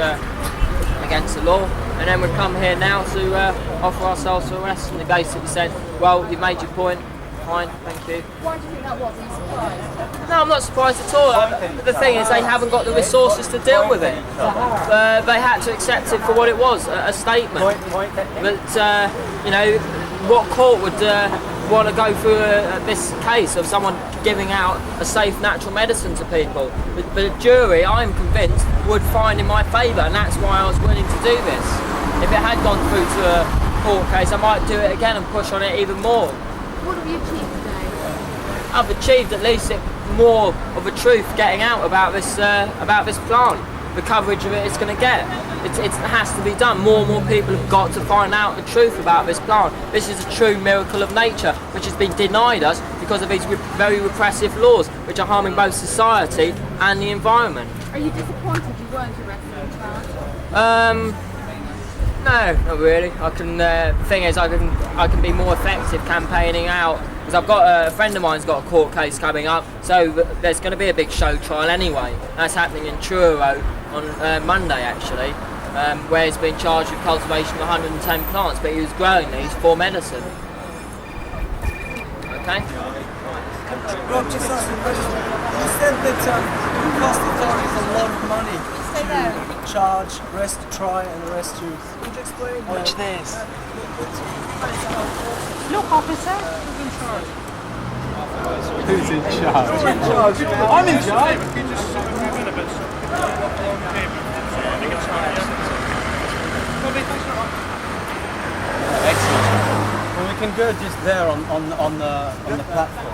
against the law. And then we've come here now to offer ourselves to arrest, and they basically said, well, you made your point, fine, thank you. Why do you think that was? Are you surprised? No, I'm not surprised at all. The thing is, they haven't got the resources to deal with it. They had to accept it for what it was, a statement. But, you know, what court would want to go through this case of someone giving out a safe natural medicine to people? The jury, I'm convinced, would find in my favour, and that's why I was willing to do this. If it had gone through to a court case, I might do it again and push on it even more. What have you achieved today? I've achieved at least more of a truth getting out about this plant. The coverage of it is going to get. It has to be done. More and more people have got to find out the truth about this plant. This is a true miracle of nature, which has been denied us because of these very repressive laws, which are harming both society and the environment. Are you disappointed you weren't arrested and charged? No, not really. I can. The thing is, I can be more effective campaigning out, because I've got a friend of mine's got a court case coming up, so there's going to be a big show trial anyway. That's happening in Truro on Monday actually, where he's been charged with cultivation of 110 plants, but he was growing these for medicine. Okay. Rob, just ask a question. You said that it cost authorities a lot of money to charge, arrest, try and arrest you. Could you explain? Watch this. Look, officer, who's in charge? Who's in charge? You're in charge now. I'm in charge. Excellent. Well, we can go just there on the platform.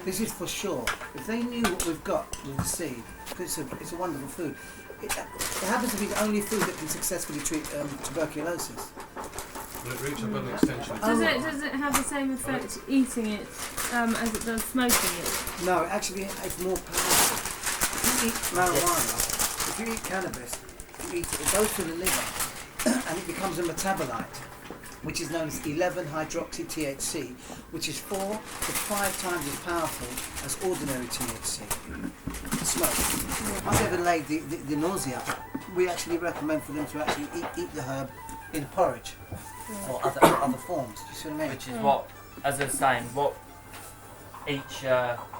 This is for sure. If they knew what we've got with the seed, because it's a wonderful food. It happens to be the only food that can successfully treat tuberculosis. Will it reach a bone extension? Does it have the same effect eating it as it does smoking it? No, actually it's more powerful. If you eat marijuana, if you eat cannabis, if you eat it, it goes to the liver and it becomes a metabolite, which is known as 11-hydroxy-THC, which is 4 to 5 times as powerful as ordinary THC. Smoke. Once they've allayed the nausea, we actually recommend for them to actually eat the herb in porridge or other forms. Do you see what I mean? Which is what, as I was saying, what each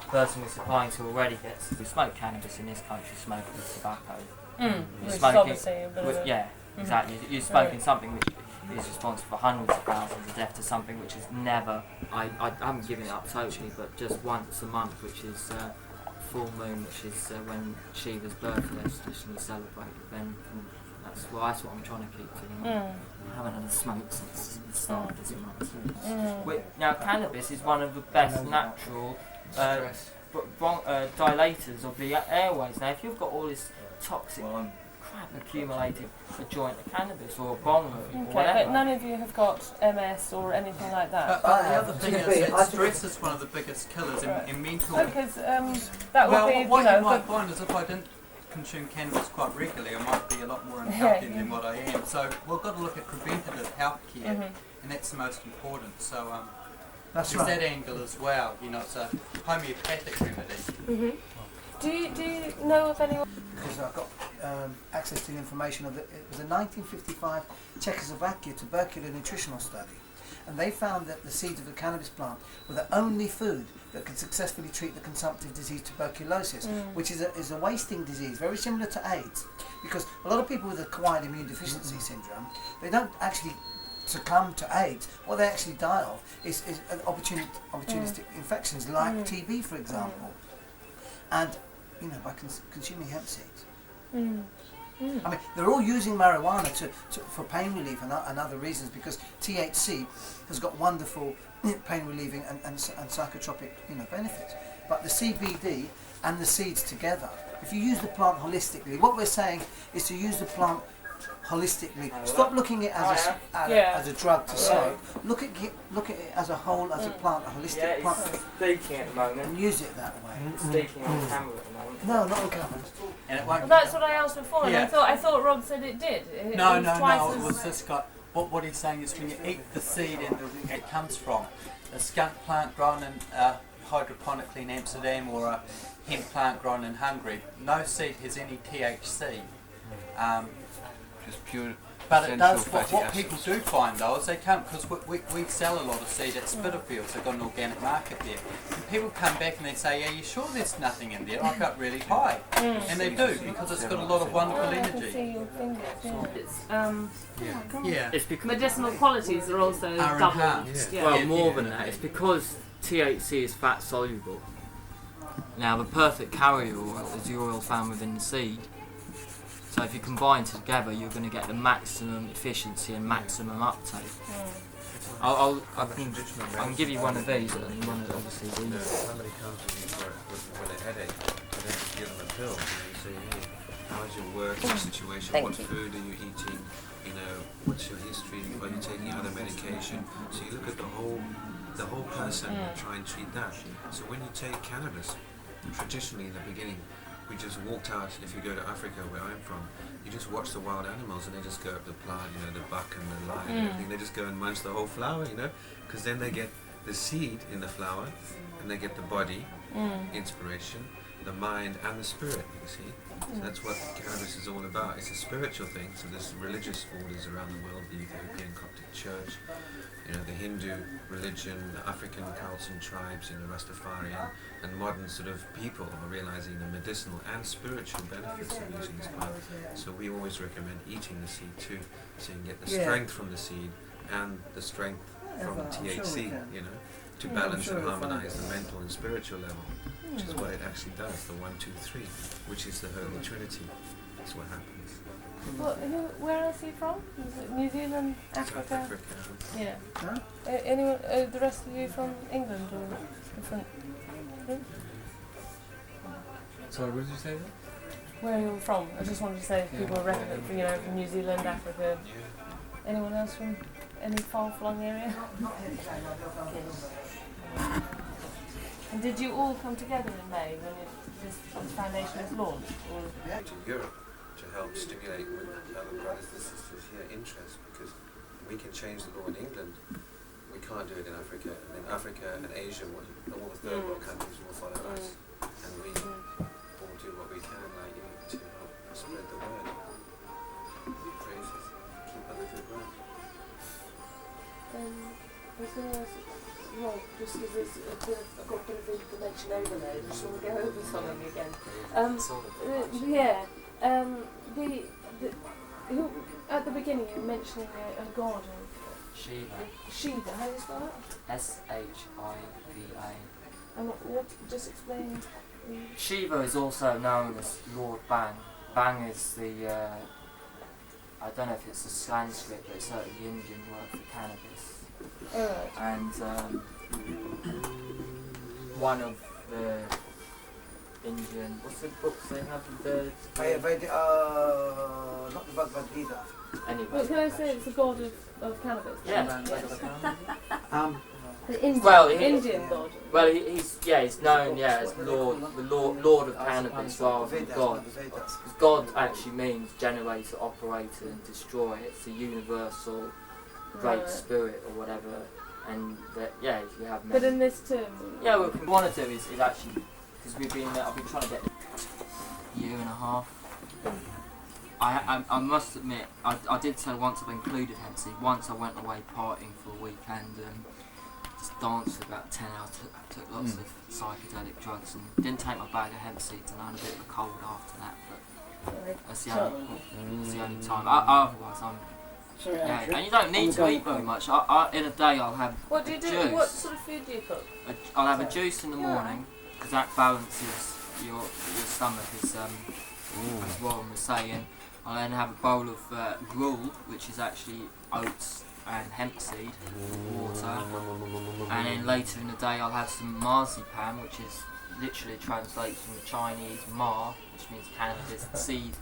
person we're supplying to already gets. We smoke cannabis in this country, smoke with tobacco. Which is obviously a bit of a... Yeah, exactly. You're smoking something which is responsible for hundreds of thousands of deaths to something which is never, I haven't given it up totally, but just once a month, which is full moon, which is when Shiva's birthday is traditionally celebrated. Then that's what I'm trying to keep to. I haven't had a smoke since the start of this month. Now cannabis is one of the best natural dilators of the airways. Now if you've got all this toxic crap accumulated a joint of cannabis or a bong or whatever. But none of you have got MS or anything like that. The other thing is, stress is one of the biggest killers in mental. Because that would be, what you might find is if I didn't consume cannabis quite regularly, I might be a lot more unhealthy than what I am. So we've got to look at preventative health care, and that's the most important. So that's there's that angle as well. You know, it's a homeopathic remedy. Do you know of anyone? Because I've got access to the information of it. It was a 1955 Czechoslovakia tubercular nutritional study, and they found that the seeds of the cannabis plant were the only food that could successfully treat the consumptive disease tuberculosis, which is a wasting disease, very similar to AIDS. Because a lot of people with acquired immune deficiency syndrome, they don't actually succumb to AIDS. What they actually die of is opportunistic infections like TB, for example. and by consuming hemp seeds. Mm. Mm. I mean, they're all using marijuana for pain relief and other reasons, because THC has got wonderful pain relieving and psychotropic benefits. But the CBD and the seeds together, if you use the plant holistically, what we're saying is to use the plant holistically. Stop looking at it as a drug to smoke. Look at it as a whole, as a plant, a holistic plant. Speaking at the moment. And use it that way. Speaking on camera at the moment. No, not on camera. And it Well, won't. that's what I asked before, and Yeah. I thought Rob said it did. No, it was twice no. as- It was this guy. What he's saying is when you eat the seed it comes from a skunk plant grown in hydroponically in Amsterdam or a hemp plant grown in Hungary. No seed has any THC. Just pure. But it does. essential fatty What people acids. do find though is they come, because we sell a lot of seed at Spitalfields. They've got an organic market there. And people come back and they say, "Are you sure there's nothing in there? I got really high," and they do, because it's got a lot of wonderful I can energy. see your fingers. Yeah. It's because medicinal qualities are also Are doubled. enhanced. Yeah. well, more than that, it's because THC is fat soluble. Now, the perfect carrier oil is the oil found within the seed. So if you combine together, you're going to get the maximum efficiency and maximum uptake. I can give you one of these, and one of obviously these. How many comes with a headache? And then you give them a pill, and you say, hey, how's your work situation? Thank What you. food are you eating? What's your history? Are you taking other medication? So you look at the whole person and try and treat that. So when you take cannabis, traditionally in the beginning, we just walked out. If you go to Africa, where I'm from, you just watch the wild animals and they just go up the plant, the buck and the lion and everything. They just go and munch the whole flower, because then they get the seed in the flower and they get the body, inspiration, the mind and the spirit, you see. So that's what cannabis is all about. It's a spiritual thing. So there's religious orders around the world, the Ethiopian Coptic Church, the Hindu religion, the African Khalsan tribes, Rastafarian, and modern sort of people are realizing the medicinal and spiritual benefits of using this plant. So we always recommend eating the seed too, so you can get the strength from the seed and the strength from the THC, to balance and harmonize the mental and spiritual level, which is what it actually does, the 1, 2, 3, which is the Holy Trinity. That's what happens. Where else are you from? Is it New Zealand, Africa? South Africa. Yeah. Anyone? The rest of you from England or different? Sorry, what did you say? Where are you all from? I just wanted to say if people reckon from New Zealand, Africa. Anyone else from any far-flung area? And did you all come together in May when this foundation was launched? Or? To Europe to help stimulate with other brothers and sisters here interest, because we can change the law in England. We can't do it in Africa, and in Africa and Asia, all the third world countries will follow us, and we will do what we can, to help spread the word. Praises, keep up the good work. I was going to ask Rob, just because I've got a bit of information overload, I just want to go over something again. Who at the beginning you were mentioning a god of Shiva. Shiva, how do you spell that? SHIVA. And what just explain? Shiva is also known as Lord Bang. Bang is the, I don't know if it's the Sanskrit, but it's certainly the Indian word for cannabis. And one of the Indian, what's the books they have? Not the Bhagavad Gita. Anyway. Well, can I say it's the god of cannabis? Yeah. The Indian, Well, Indian god. Well, he's known as the Lord of cannabis rather than God. Because God actually means generator, operator, and destroyer. It's a universal great spirit or whatever. And that, if you have. But in this term. Yeah, what we want to do is actually, because I've been trying to get a year and a half. I must admit, I did say once I've included hemp seed. Once I went away partying for a weekend and just danced for about 10 hours. I took lots of psychedelic drugs and didn't take my bag of hemp seeds, and I had a bit of a cold after that. But that's the only time. Otherwise, I'm. And you don't need to eat very much. In a day, I'll have. What do you do? Juice. What sort of food do you cook? I'll have a juice in the morning because that balances your stomach, as Warren was saying. I'll then have a bowl of gruel, which is actually oats and hemp seed, water, and then later in the day I'll have some marzipan, which is literally translates from the Chinese ma, which means cannabis, seed,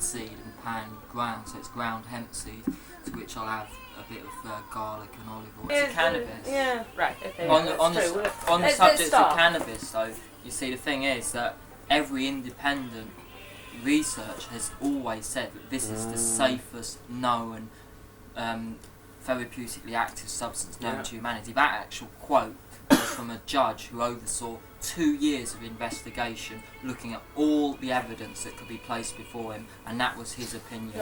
and pan, ground, so it's ground hemp seed, to which I'll have a bit of garlic and olive oil. It's cannabis. Yeah, right, okay. On the subject of start. cannabis though, you see the thing is that every independent research has always said that this is the safest known therapeutically active substance known to humanity. That actual quote was from a judge who oversaw 2 years of investigation looking at all the evidence that could be placed before him, and that was his opinion.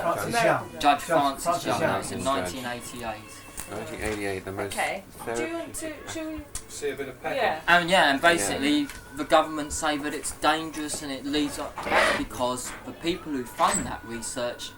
Judge Francis Young. That was in 1988. 1988, the most. Okay. Do you want to? Should we see a bit of packing? Yeah. And basically the government say that it's dangerous and it leads up. That's because the people who fund that research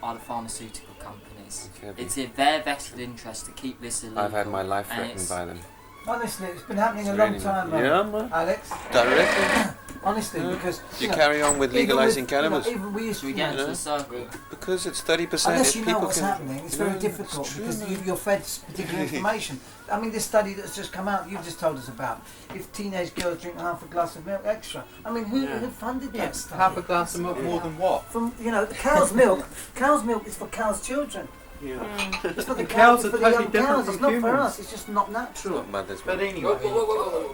are the pharmaceutical companies. It's in their vested interest to keep this illegal. I've had my life threatened by them. Honestly, it's been happening It's a long really time, man. Alex. Directly. Honestly, because You carry on with legalising cannabis. Even we used to get into the circle. Because it's 30%. Unless if you know people what's can, happening, it's very difficult because you're fed particular information. I mean, this study that's just come out, you've just told us about. If teenage girls drink half a glass of milk extra, I mean, who funded that study? Half a glass of milk more than what? From cow's milk. Cow's milk is for cow's children. It's for the cows are for the totally young different cows. from It's not for humans. us. It's just not natural. But anyway,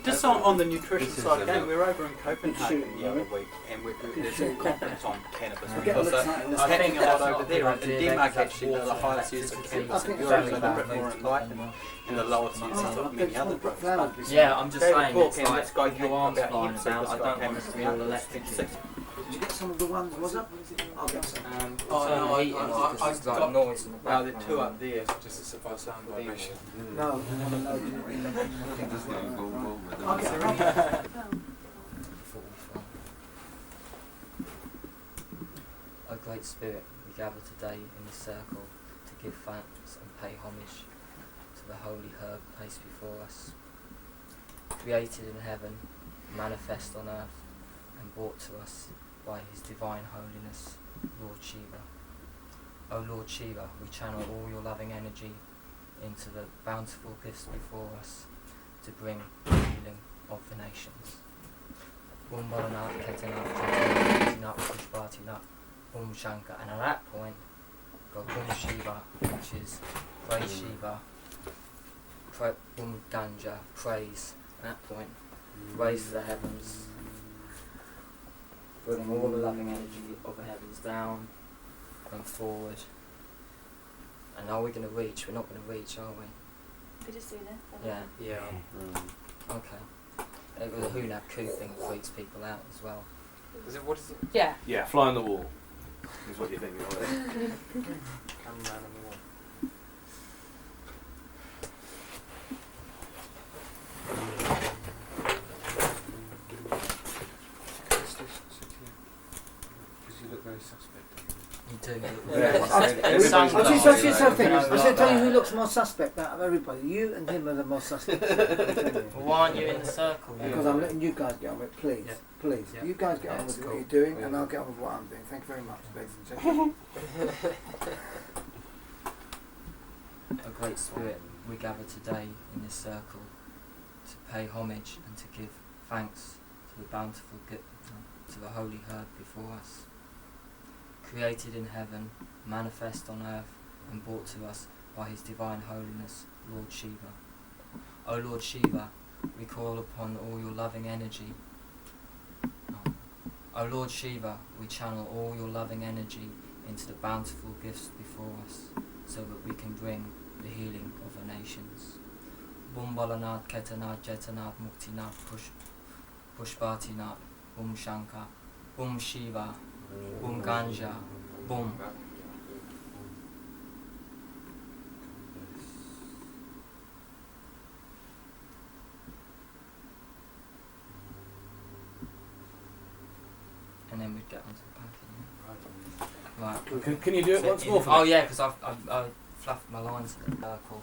just on the nutrition side again, we were over in Copenhagen the other week, and there's a conference on cannabis because it's happening a lot over there. And Denmark actually does the highest use of cannabis in Europe, so they're a bit more enlightened, and the lowest use of many other drugs. Yeah, I'm just saying, it's and like this guy your arms about flying hemp, about, I so don't want to be all electric. Did you get some of the ones? Was it? I'll get some. There are two up there. Just to survive sound vibration. No. I'll get some. O Great Spirit, we gather today in this circle to give thanks and pay homage to the holy herb placed before us, created in heaven, manifest on earth, and brought to us by His Divine Holiness, Lord Shiva. O Lord Shiva, we channel all your loving energy into the bountiful gifts before us to bring the healing of the nations. Om Bharanat Ketanat Ketanat Pushpatinat Om Shankar, and at that point go Om Shiva, which is praise Shiva, Om Ganja, praise. At that point, raise to the heavens, bringing all the loving energy of the heavens down and forward. And are we going to reach? We're not going to reach, are we? Could you see that? Yeah. Okay. The Hunab Ku thing freaks people out as well. What is it? Yeah. Yeah, fly on the wall. Is what you're thinking of. Come round on the wall. Because you look very suspect. You do. I said, tell you who looks more suspect out of everybody. You and him are the most suspect. Why aren't you in the circle? Because I'm letting you guys get on with it, please. Yeah. Please. Yeah. You guys get on with what you're doing, and I'll get on with what I'm doing. Thank you very much, ladies and gentlemen. O Great Spirit, we gather today in this circle to pay homage and to give thanks to the bountiful to the holy herb before us, created in heaven, manifest on earth, and brought to us by His Divine Holiness, Lord Shiva. O Lord Shiva, we call upon all your loving energy. O Lord Shiva, we channel all your loving energy into the bountiful gifts before us, so that we can bring the healing of the nations. Bum Balanat Ketanat Jetanat Muktinat Pushpatinat Bum Shankar Bum Shiva Bum Ganja Bum. And then we'd get onto the packing. Right. Can you do it once more for me? Oh yeah, because I've fluffed my lines in the circle.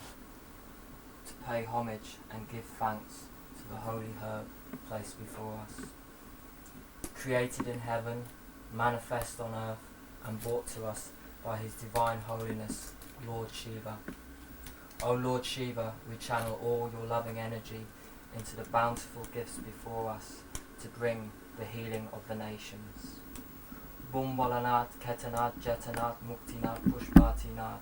To pay homage and give thanks to the holy herb placed before us, created in heaven, manifest on earth, and brought to us by his divine holiness, Lord Shiva. O Lord Shiva, we channel all your loving energy into the bountiful gifts before us to bring the healing of the nations. Bum Balanat, Ketanat, Jetanat, Muktinat, Pushpatinat,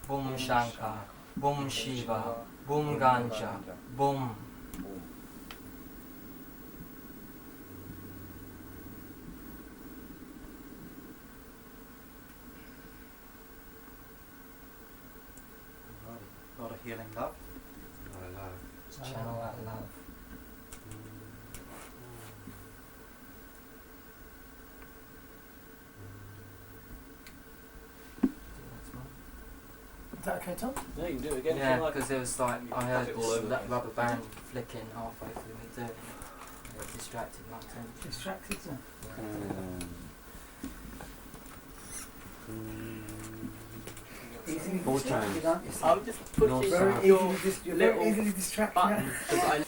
Bum Shankar, Bum Shiva, Bum Ganja, Bum. A lot of healing love. A lot of love. Channel that love. Is that okay, Tom? Yeah, you can do it again. Yeah, because it was like, I heard that rubber band flicking halfway through me doing it. It distracted my attention. Distracted, sir? Easily Four distracted, times. aren't you, sir? I'm just pushing You're very easily distracted. button because I.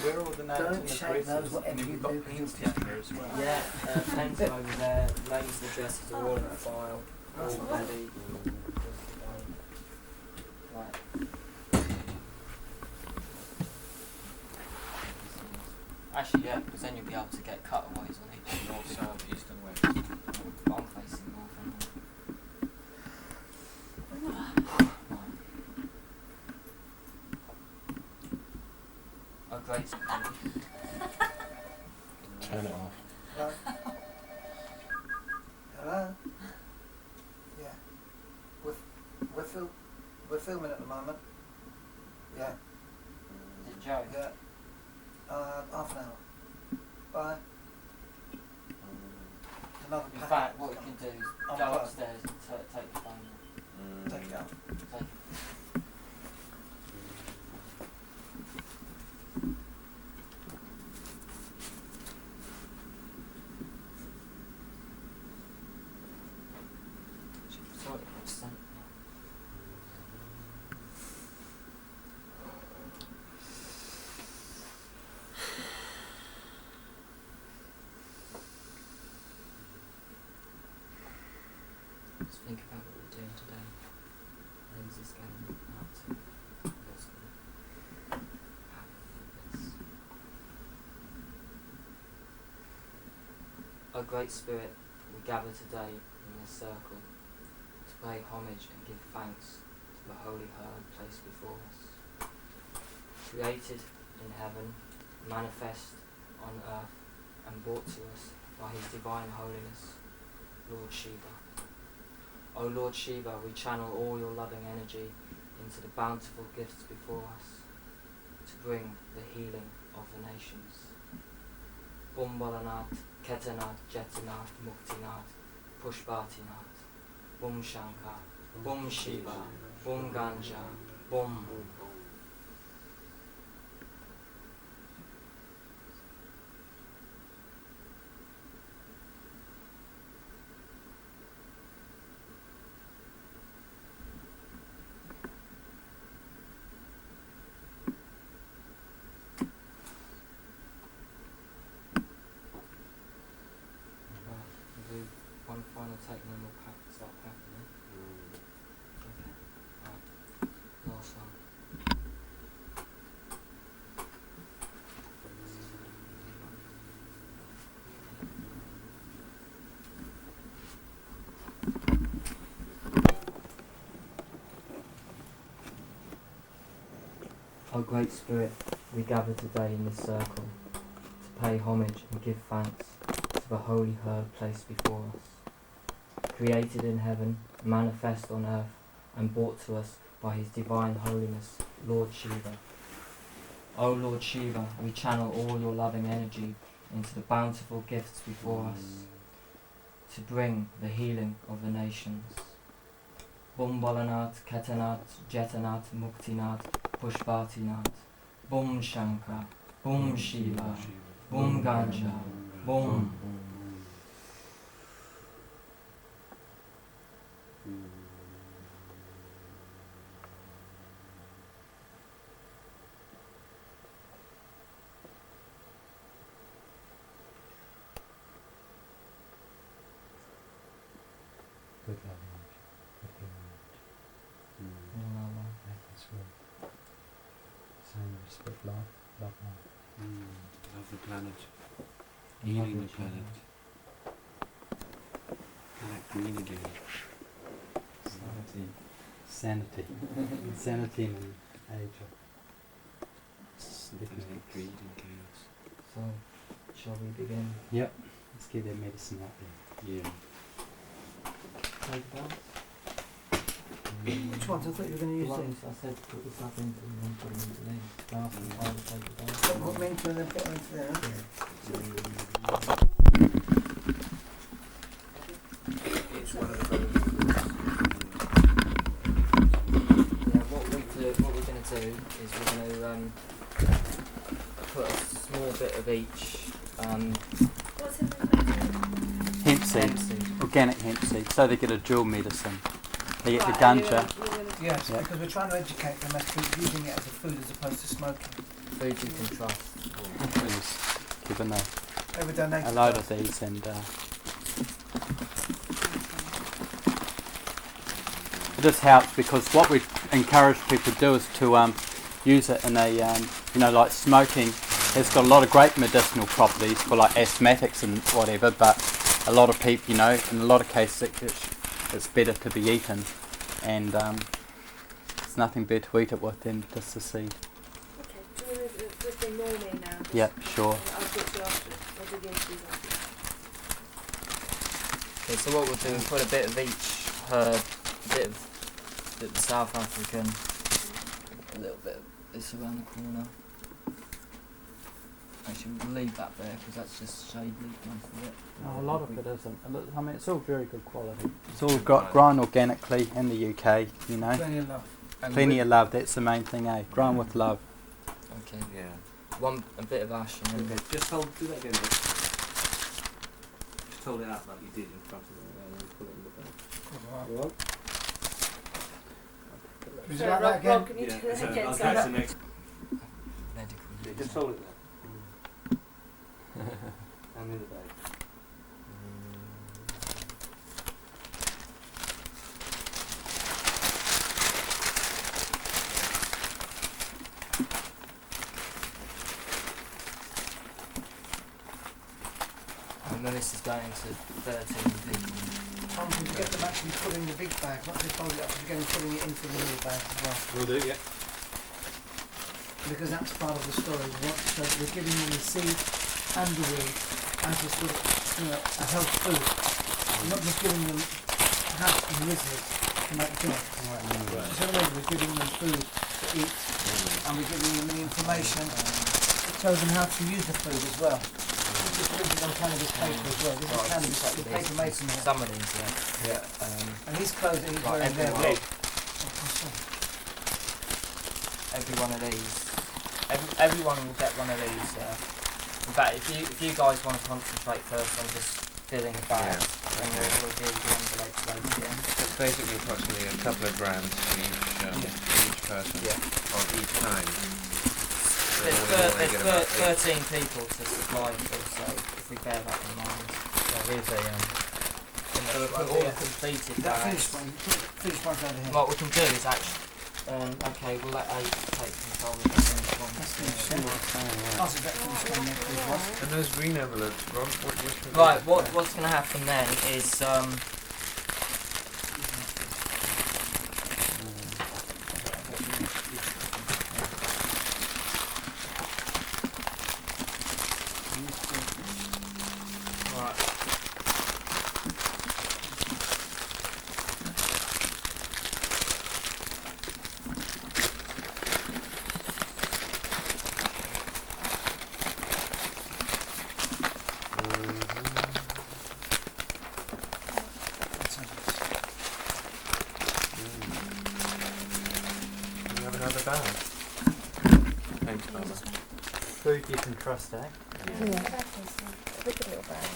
Where are all the names Don't and the shake braces? those, whatever And you we've got do. pins down here as well. Yeah, pens are over there, names and addresses are all in the file, all ready. Right. Actually, yeah, because then you'll be able to get cutaways on each north, south, east and west. I'm facing north anyway. A great. Turn it off. Hello? Hello? Yeah. We're filming at the moment. Yeah. Is it Joe? Yeah. Half an hour. Bye. Another In packet. fact, what we can do is I'm go fine. upstairs and take the phone. Take it out. Take it. Sorry, percent. Just think about what we're doing today. When's this going out to? What's going to happen with this? O Great Spirit, we gather today in this circle to pay homage and give thanks to the holy herb placed before us. Created in heaven, manifest on earth, and brought to us by his divine holiness, Lord Shiva. O Lord Shiva, we channel all your loving energy into the bountiful gifts before us to bring the healing of the nations. Bum Balanat, Ketanat, Jetanat, Muktinat, Pushpatinat, Bum Shankar, Bum Shiva, Bum Ganja, Bum. Do one final take and then we'll start packing in. Okay? Right. Last one. O Great Spirit, we gather today in this circle to pay homage and give thanks to the holy herb placed before us. Created in heaven, manifest on earth, and brought to us by his divine holiness, Lord Shiva. O Lord Shiva, we channel all your loving energy into the bountiful gifts before us to bring the healing of the nations. Bum Balanat, Ketanat, Jetanat, Muktinat, Pushpatinat, Bum Shankar, Bum Shiva, Bum Ganja, Bum. Love the planet. Healing the planet. Connect green again. Sanity. Sanity and age. Greed and chaos. So, shall we begin? Yep. Let's get that medicine out there. Yeah. Which ones? I thought you were going to use I these. said put this up into and then put them into these. After I would take it down. Put them into and then put them into there. It's one of those. Yeah, what we're going to do is we're going to put a small bit of each. What's in the Hemp seed. Organic hemp seed. So they get a dual medicine. They get the ganja. Yes, because we're trying to educate them as to using it as a food as opposed to smoking. Food you can trust. Yes. Given a load of these and this helps because what we encourage people to do is to use it in a like smoking. It's got a lot of great medicinal properties for like asthmatics and whatever, but a lot of people, in a lot of cases it's better to be eaten, and it's nothing better to eat it with than just the seed. Okay, do you want to with the normie now? Yep, sure. I'll get you after. I'll dig into these after. Okay, so what we'll do is put a bit of each herb, a bit of the South African, a little bit of this around the corner. Actually, we'll leave that there because that's just shade leaf most of it. No, a lot of it isn't. I mean, it's all very good quality. It's all grown organically in the UK, Plenty of love. Plenty of love, that's the main thing, grown with love. Okay. Yeah. A bit of ash and then... Okay, just do that again. Just hold it out like you did in front of them and then pull it in the back. Is that that again? Rob, can you do that so again? I'll So catch the next. medical use. Just hold it there. And in the bag. And then this is going to 13 people. Tom, can you get them actually put in the big bag, not just hold it up, you're going to putting it into the little bag as well. Will do, yeah. Because that's part of the story. So we're giving them the seed and the weed as a sort of, a health food. We're not just giving them hash and lizards to make joints. So we're giving them food to eat, and we're giving them the information that tells them how to use the food as well. This is on cannabis paper as well. This is cannabis, the paper mason here. Some of these, yeah. And his clothes that he's Like wearing there. Every one of these. Everyone will get one of these. In fact, if you guys want to concentrate first on just filling the bag, then we'll do the envelopes later. It's basically approximately a couple of grams for each person of each kind. So There's 13 people to supply for, so if we bear that in mind. Here's a so we'll put all the completed bags. Finished ones over here. What we can do is actually, okay, we'll let 8 take control of the finished one. And those green envelopes, Rob, which Right, what's going to happen then is Food you can trust, eh? yeah, look at little bag.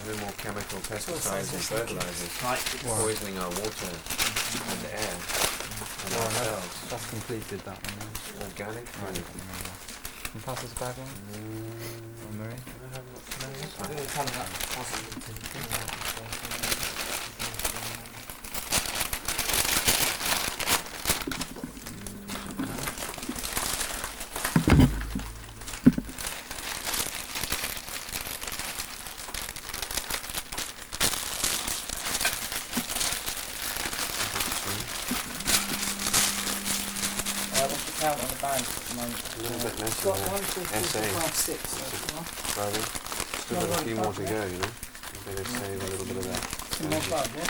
No more chemical pesticides and fertilizers poisoning our water and the air and ourselves. That's completed that one. Organic food. Can you pass us a bag one? Marie? count on the band at the moment. A little bit less Got than 1, 2, 3, SA. 4, 5, 6 so far. Brother. Still got a few more to go, you know. You better save a little bit of that. 2 more 5, yeah?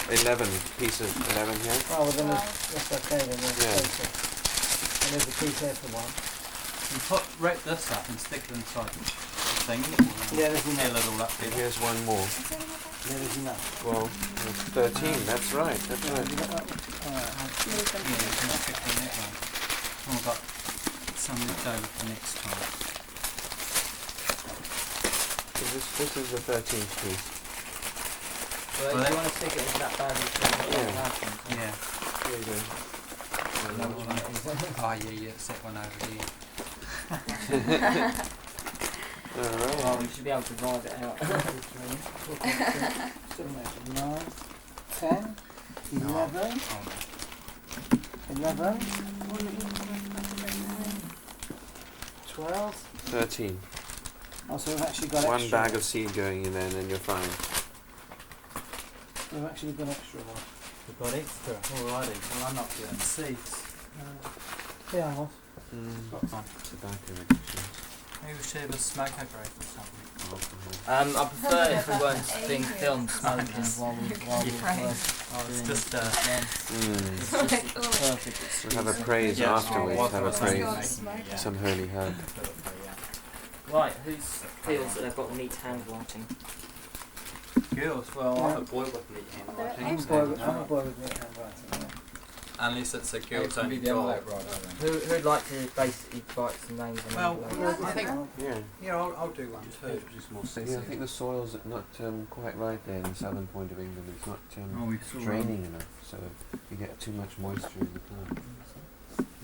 11 pieces, 11 here. Oh, well then that's okay then. Yeah. And there's a piece there for 1. You wrap this up and stick it inside the thing. Yeah, there's enough. Fill it all up. And here's one more. Yeah, there's enough. Well, there's 13, that's right, that's right. Yeah, you can stick in that one. We've got some left over for next time. So this is the 13th piece. Well, you want to stick it into that bag? Yeah. Here you go. Oh yeah, it's that one over here. Alright. Well, we should be able to drive it out. 9, 10, 11, 11, 12. 13. Oh, so we've actually got One extra. bag of seed going in there and then you're fine. We've actually got extra one. We've got extra. Alrighty. Well, I'm not doing seeds. Yeah, I was. Tobacco addiction. Maybe we should have a smoke break or something. I prefer if we weren't being filmed smoking while we were it's just perfect. We'll have a praise afterwards, have a praise. Some holy herb. Right, who feels that they've got neat handwriting? Girls, well, I'm a boy with neat handwriting. I'm a boy with neat handwriting, yeah. Unless it's a girl's It can only be the job. envelope Who'd like to basically write some names on Well, envelopes? I think, Yeah. I'll do one too. Yeah, I think the soil's not quite right there in the southern point of England. It's not we saw draining enough, so you get too much moisture in the plant.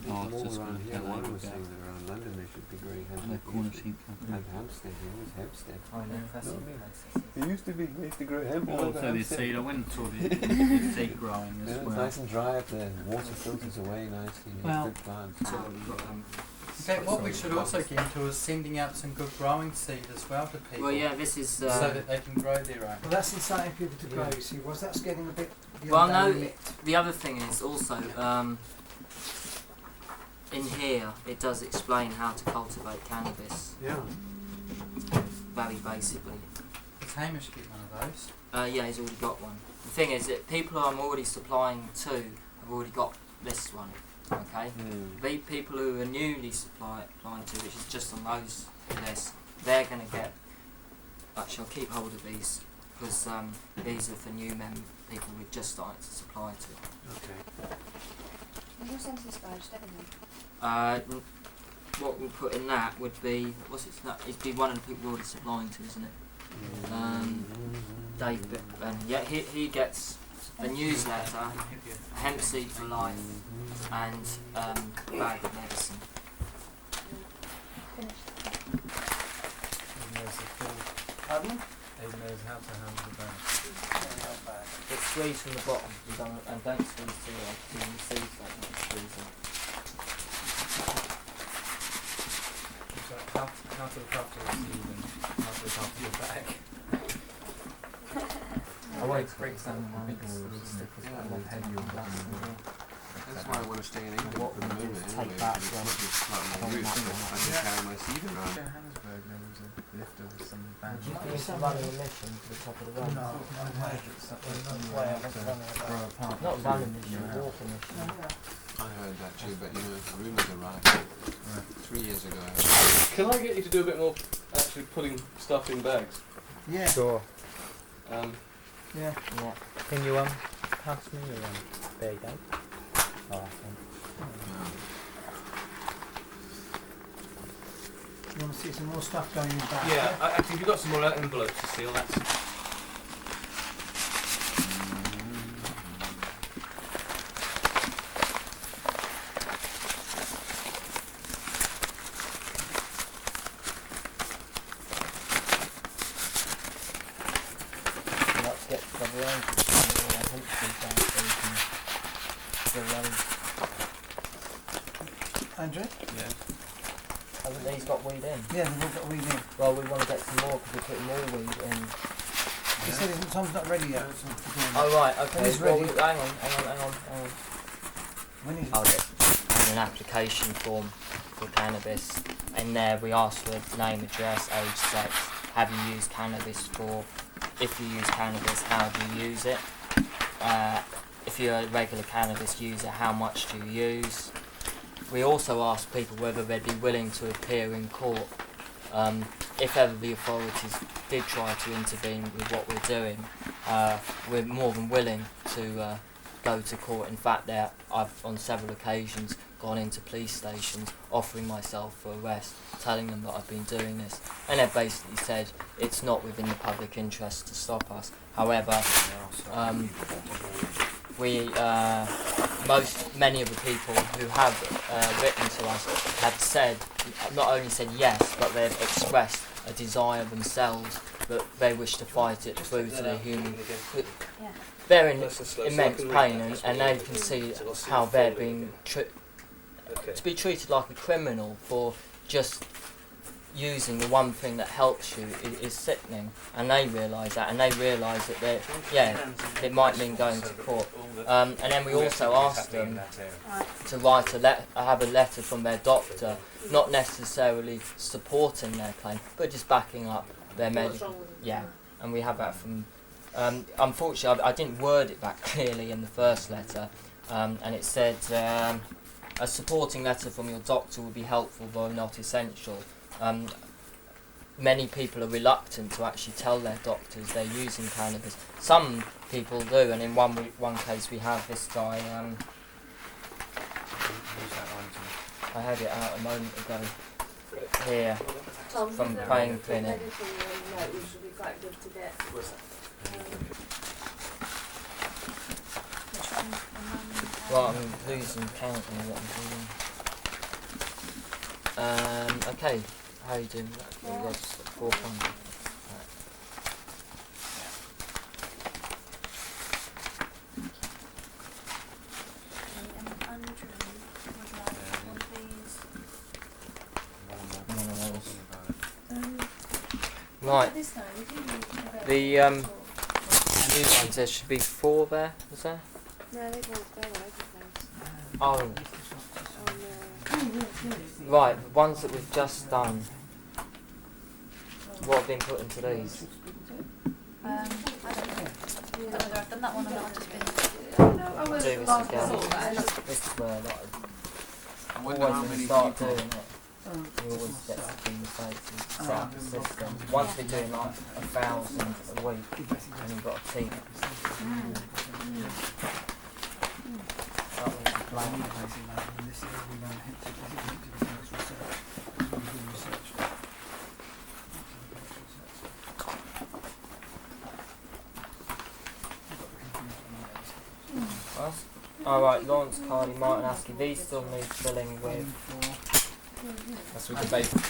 Oh, More it's just around gonna here. go One like was that. saying that around London they should be growing hemp. The corner sheep company. And Hampstead, here was Hampstead. Oh, no, that's No, it. It used to be, they used to grow hemp all over Also, the Hampstead. seed, I went and saw the seed growing as Yeah, it's well. nice and dry up there. Water filters away nicely. You Well, have good plants. Okay, what we should also get into is sending out some good growing seed as well to people. Well, yeah, this is... so that they can grow their own. Well, that's inciting people to grow, you see. Was that's getting a bit Well, beyond our no, limit? the other thing is also, in here, it does explain how to cultivate cannabis. Yeah. Very basically. Does Hamish get one of those? Yeah, he's already got one. The thing is that people I'm already supplying to have already got this one. Okay? The people who are newly supplying to, which is just on those lists, they're going to get... Actually, I'll keep hold of these, because these are for new people we're just starting to supply to. Okay. What we'll put in that would be... It'd be one of the people we're already supplying to, isn't it? Dave, and yeah, he gets a newsletter, Hemp Seed for Life, and a bag of medicine. Pardon? He knows how to handle the bag. It squeeze from the bottom, and don't squeeze too hard, because you can see like that squeezing. So how to look after the seed and how to look after your bag. I won't break some big stickers, Yeah, but more heavy on glass. That's why I want to stay in England What for the we do moment. is take Anyway, that because one, it's part of my turn roots, that so one. I can carry my seed around. Johannesburg, there was a lift of some bag. Do you think it's running a mission to the top of the road? No, Not running mission, walking mission. I heard that too, but you know, rumours are right. 3 years ago. Can I get you to do a bit more actually putting stuff in bags? Yeah. Sure. Yeah. Can you pass me your there you go. Oh, I think. You want to see some more stuff going in back? Yeah, actually, if you've got some more envelopes to seal, that's. Let's get the arrangements and I hope to down so you can still run. Andrew? Yeah. Haven't these got weed in? Yeah, they've all got weed in. Well, we want to get some more because we're putting more weed in He said Tom's not ready yet. Oh right, okay. When he's Well, ready. hang on. When he's I'll get an application form for cannabis. In there we ask for name, address, age, sex. Have you used cannabis for? If you use cannabis, how do you use it? If you're a regular cannabis user, how much do you use? We also ask people whether they'd be willing to appear in court. If ever the authorities did try to intervene with what we're doing, we're more than willing to go to court. In fact, I've on several occasions gone into police stations offering myself for arrest, telling them that I've been doing this, and they've basically said it's not within the public interest to stop us. However, many of the people who have written to us have said, not only said yes, but they've expressed a desire themselves that they wish to fight it through to the human. They're in immense pain, and they can see how they're being to be treated like a criminal for just using the one thing that helps you is sickening, and they realise that, and they realise that it might mean going to court. And then we also ask them to have a letter from their doctor, not necessarily supporting their claim, but just backing up their medical. Yeah, and we have that from. Unfortunately, I didn't word it that clearly in the first letter, and it said a supporting letter from your doctor would be helpful, though not essential. Many people are reluctant to actually tell their doctors they're using cannabis. Some people do, and in one case we have this guy. I had it out a moment ago here from Praying Clinic. Well, I'm losing count on what I'm doing. Okay, how are you doing? That's 400. Right. The new ones, there should be 4 there, is there? No, they've all gone over the place. Oh. Right, the ones that we've just done. What have been put into these? I don't know whether I've done that one or not. Just been. Do this again. This is where always when we start doing it, we always get to the mistakes and set up the system. Once we're doing like 1,000 a week, and you've got a team. Alright, Lawrence, Carly, Martin, Askey, these still need filling with. That's with the bacon.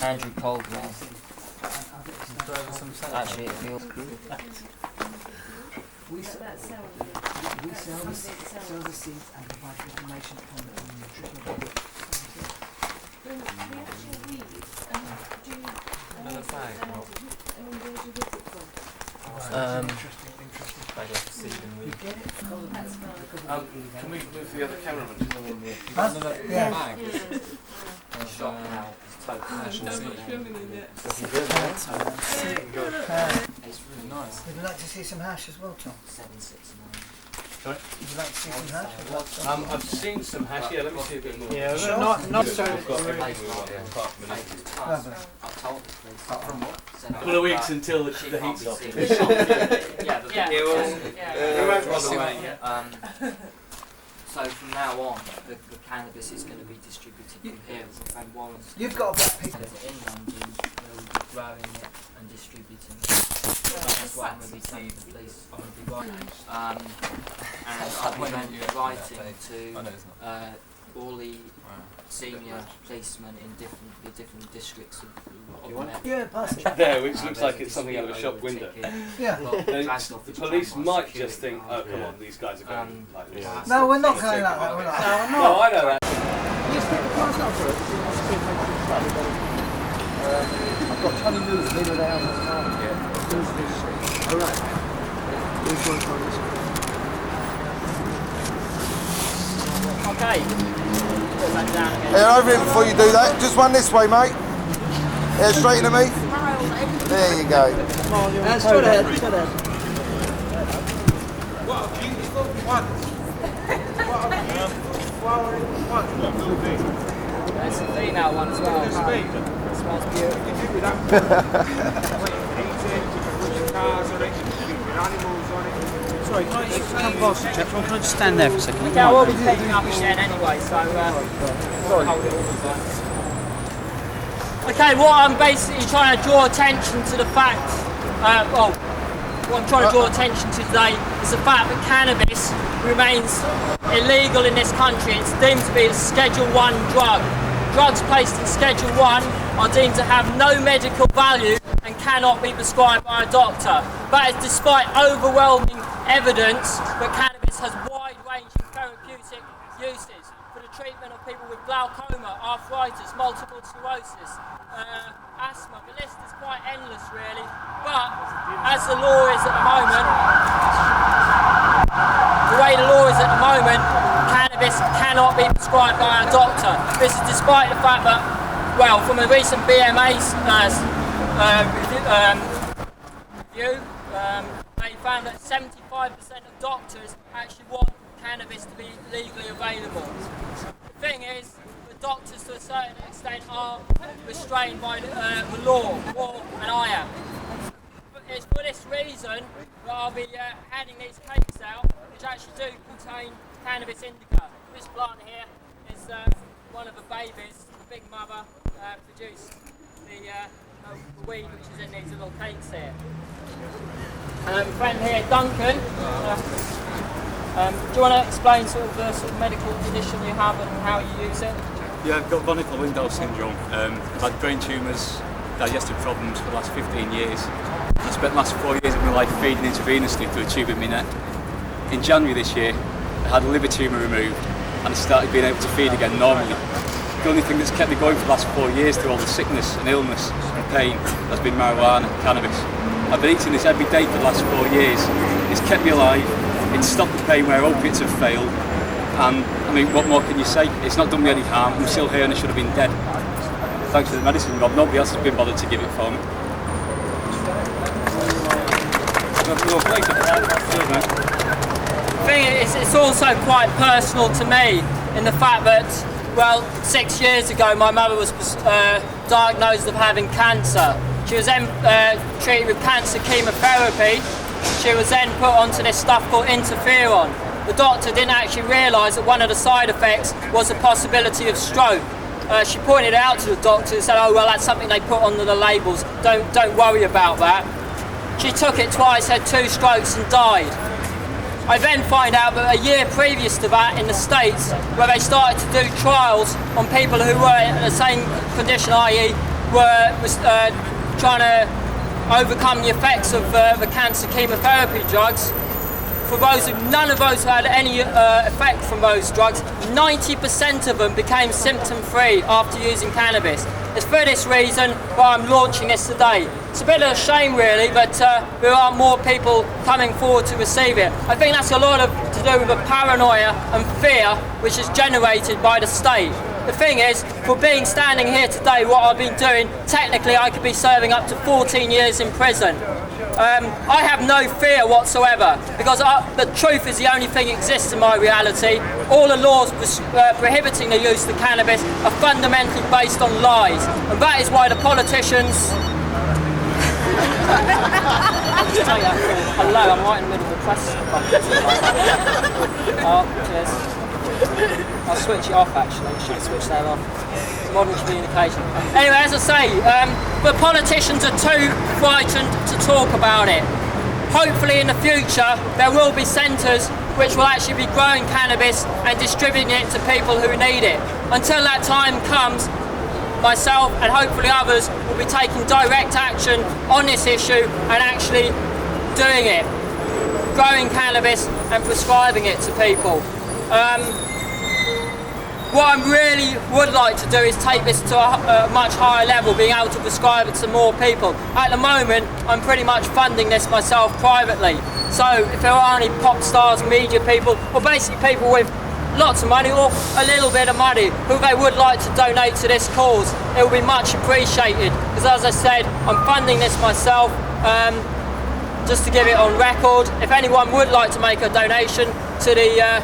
Andrew Caldwell. Actually, it feels good. We sell the seeds and provide information on the nutritional value. The actual weeds, do you Another bag. where do you get it from? Can we move the other cameraman to the one with Yeah. bag? Shot now. It's really nice. Would you like to see some hash as well, Tom? 769. Sorry? Would you like to see some hash? I've seen some hash. Yeah, let me see a bit more. Yeah, sure. not so. Lovely. A couple of weeks until the heat's off. So from now on, the cannabis is going to be distributed from here from Warren's. You've got a black pig. In London, they'll be growing it and distributing it. That's what I'm going to be telling the police. I'm going to be writing. And I've been writing to all the senior policemen in different districts of Yeah, pass it. There, which looks like it's something out of a shop window. Yeah. The police might just think, oh, come on, these guys are going like this. No, we're not going like that. We're not. No, I know that. You stick the price up for it. funny news, later they have this car. Yeah. Alright. Okay. Put that down again. Yeah, over here before you do that. Just one this way, mate. Yeah, straight into me. There you go. Straight ahead, straight ahead. What a beautiful plant. What a beautiful flowering plant. There's a female one as well. It smells beautiful. You can do with that. Cars on it, with animals on it. Sorry, can I just come past you, Jeff? Can I just stand there for a second? Okay, I will be picking up again anyway, so hold it all the time. Okay, what I'm basically trying to draw attention to the fact, what I'm trying to draw attention to today is the fact that cannabis remains illegal in this country. It's deemed to be a Schedule 1 drug. Drugs placed in Schedule 1 are deemed to have no medical value and cannot be prescribed by a doctor. That is despite overwhelming evidence that cannabis has wide-ranging therapeutic uses for the treatment of people with glaucoma, arthritis, multiple sclerosis, asthma. The list is quite endless really, but as the law is at the moment, the way the law is at the moment, cannabis cannot be prescribed by a doctor. This is despite the fact that, well, from a recent BMA review, they found that 75% of doctors actually want cannabis to be legally available. The thing is, the doctors to a certain extent are restrained by the law, more than I am. It's for this reason that I'll be handing these cakes out, which actually do contain cannabis indica. This plant here is one of the babies the big mother produced the weed which is in these little cakes here. Friend here, Duncan, do you want to explain sort of the medical condition you have and how you use it? Yeah, I've got Barnacle-Window syndrome. I've had brain tumours, digestive problems for the last 15 years. I spent the last 4 years of my life feeding intravenously through a tube in my neck. In January this year, I had a liver tumour removed and I started being able to feed again normally. The only thing that's kept me going for the last 4 years through all the sickness and illness and pain has been marijuana, cannabis. I've been eating this every day for the last 4 years. It's kept me alive, it's stopped the pain where opiates have failed, and I mean, what more can you say? It's not done me any harm, I'm still here and I should have been dead. Thanks for the medicine, Rob. Nobody else has been bothered to give it for me. The thing is, it's also quite personal to me in the fact that, well, 6 years ago my mother was diagnosed of having cancer. She was then treated with cancer chemotherapy. She was then put onto this stuff called interferon. The doctor didn't actually realise that one of the side effects was the possibility of stroke. She pointed out to the doctor and said, oh well, that's something they put under the labels, don't worry about that. She took it twice, had 2 strokes and died. I then find out that a year previous to that in the States, where they started to do trials on people who were in the same condition, i.e. was trying to overcome the effects of the cancer chemotherapy drugs. For those none of those who had any effect from those drugs, 90% of them became symptom-free after using cannabis. It's for this reason why I'm launching this today. It's a bit of a shame really that there aren't more people coming forward to receive it. I think that's a lot to do with the paranoia and fear which is generated by the state. The thing is, for being standing here today, what I've been doing, technically I could be serving up to 14 years in prison. I have no fear whatsoever, because the truth is the only thing that exists in my reality. All the laws prohibiting the use of cannabis are fundamentally based on lies, and that is why the politicians... Hello, I'm right in the middle of the press conference. Oh, cheers. I'll switch it off actually, I should switch that off. Modern communication. Anyway, as I say, the politicians are too frightened to talk about it. Hopefully in the future there will be centres which will actually be growing cannabis and distributing it to people who need it. Until that time comes, myself and hopefully others will be taking direct action on this issue and actually doing it. Growing cannabis and prescribing it to people. What I really would like to do is take this to a much higher level, being able to prescribe it to more people. At the moment, I'm pretty much funding this myself privately. So if there are any pop stars, media people, or basically people with lots of money or a little bit of money who they would like to donate to this cause, it will be much appreciated. Because as I said, I'm funding this myself. Just to give it on record, if anyone would like to make a donation to the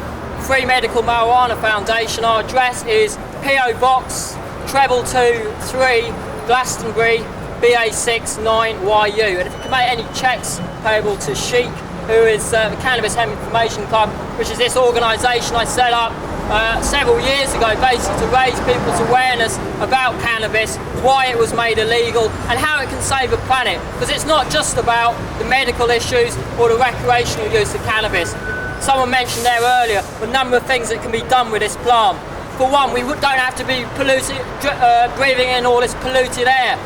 Free Medical Marijuana Foundation, our address is PO Box 2223 Glastonbury BA6 9YU. And if you can make any checks payable to CHIC, who is the Cannabis Hemp Information Club, which is this organisation I set up several years ago, basically to raise people's awareness about cannabis, why it was made illegal, and how it can save the planet. Because it's not just about the medical issues or the recreational use of cannabis. Someone mentioned there earlier the number of things that can be done with this plant. For one, we don't have to be breathing in all this polluted air.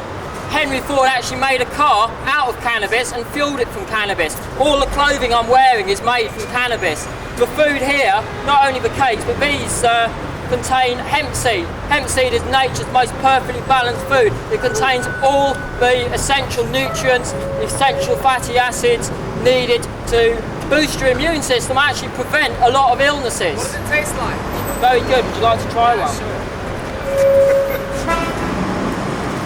Henry Ford actually made a car out of cannabis and fueled it from cannabis. All the clothing I'm wearing is made from cannabis. The food here, not only the cakes, but these contain hemp seed. Hemp seed is nature's most perfectly balanced food. It contains all the essential nutrients, the essential fatty acids needed to boost your immune system, actually prevent a lot of illnesses. What does it taste like? Very good. Would you like to try one?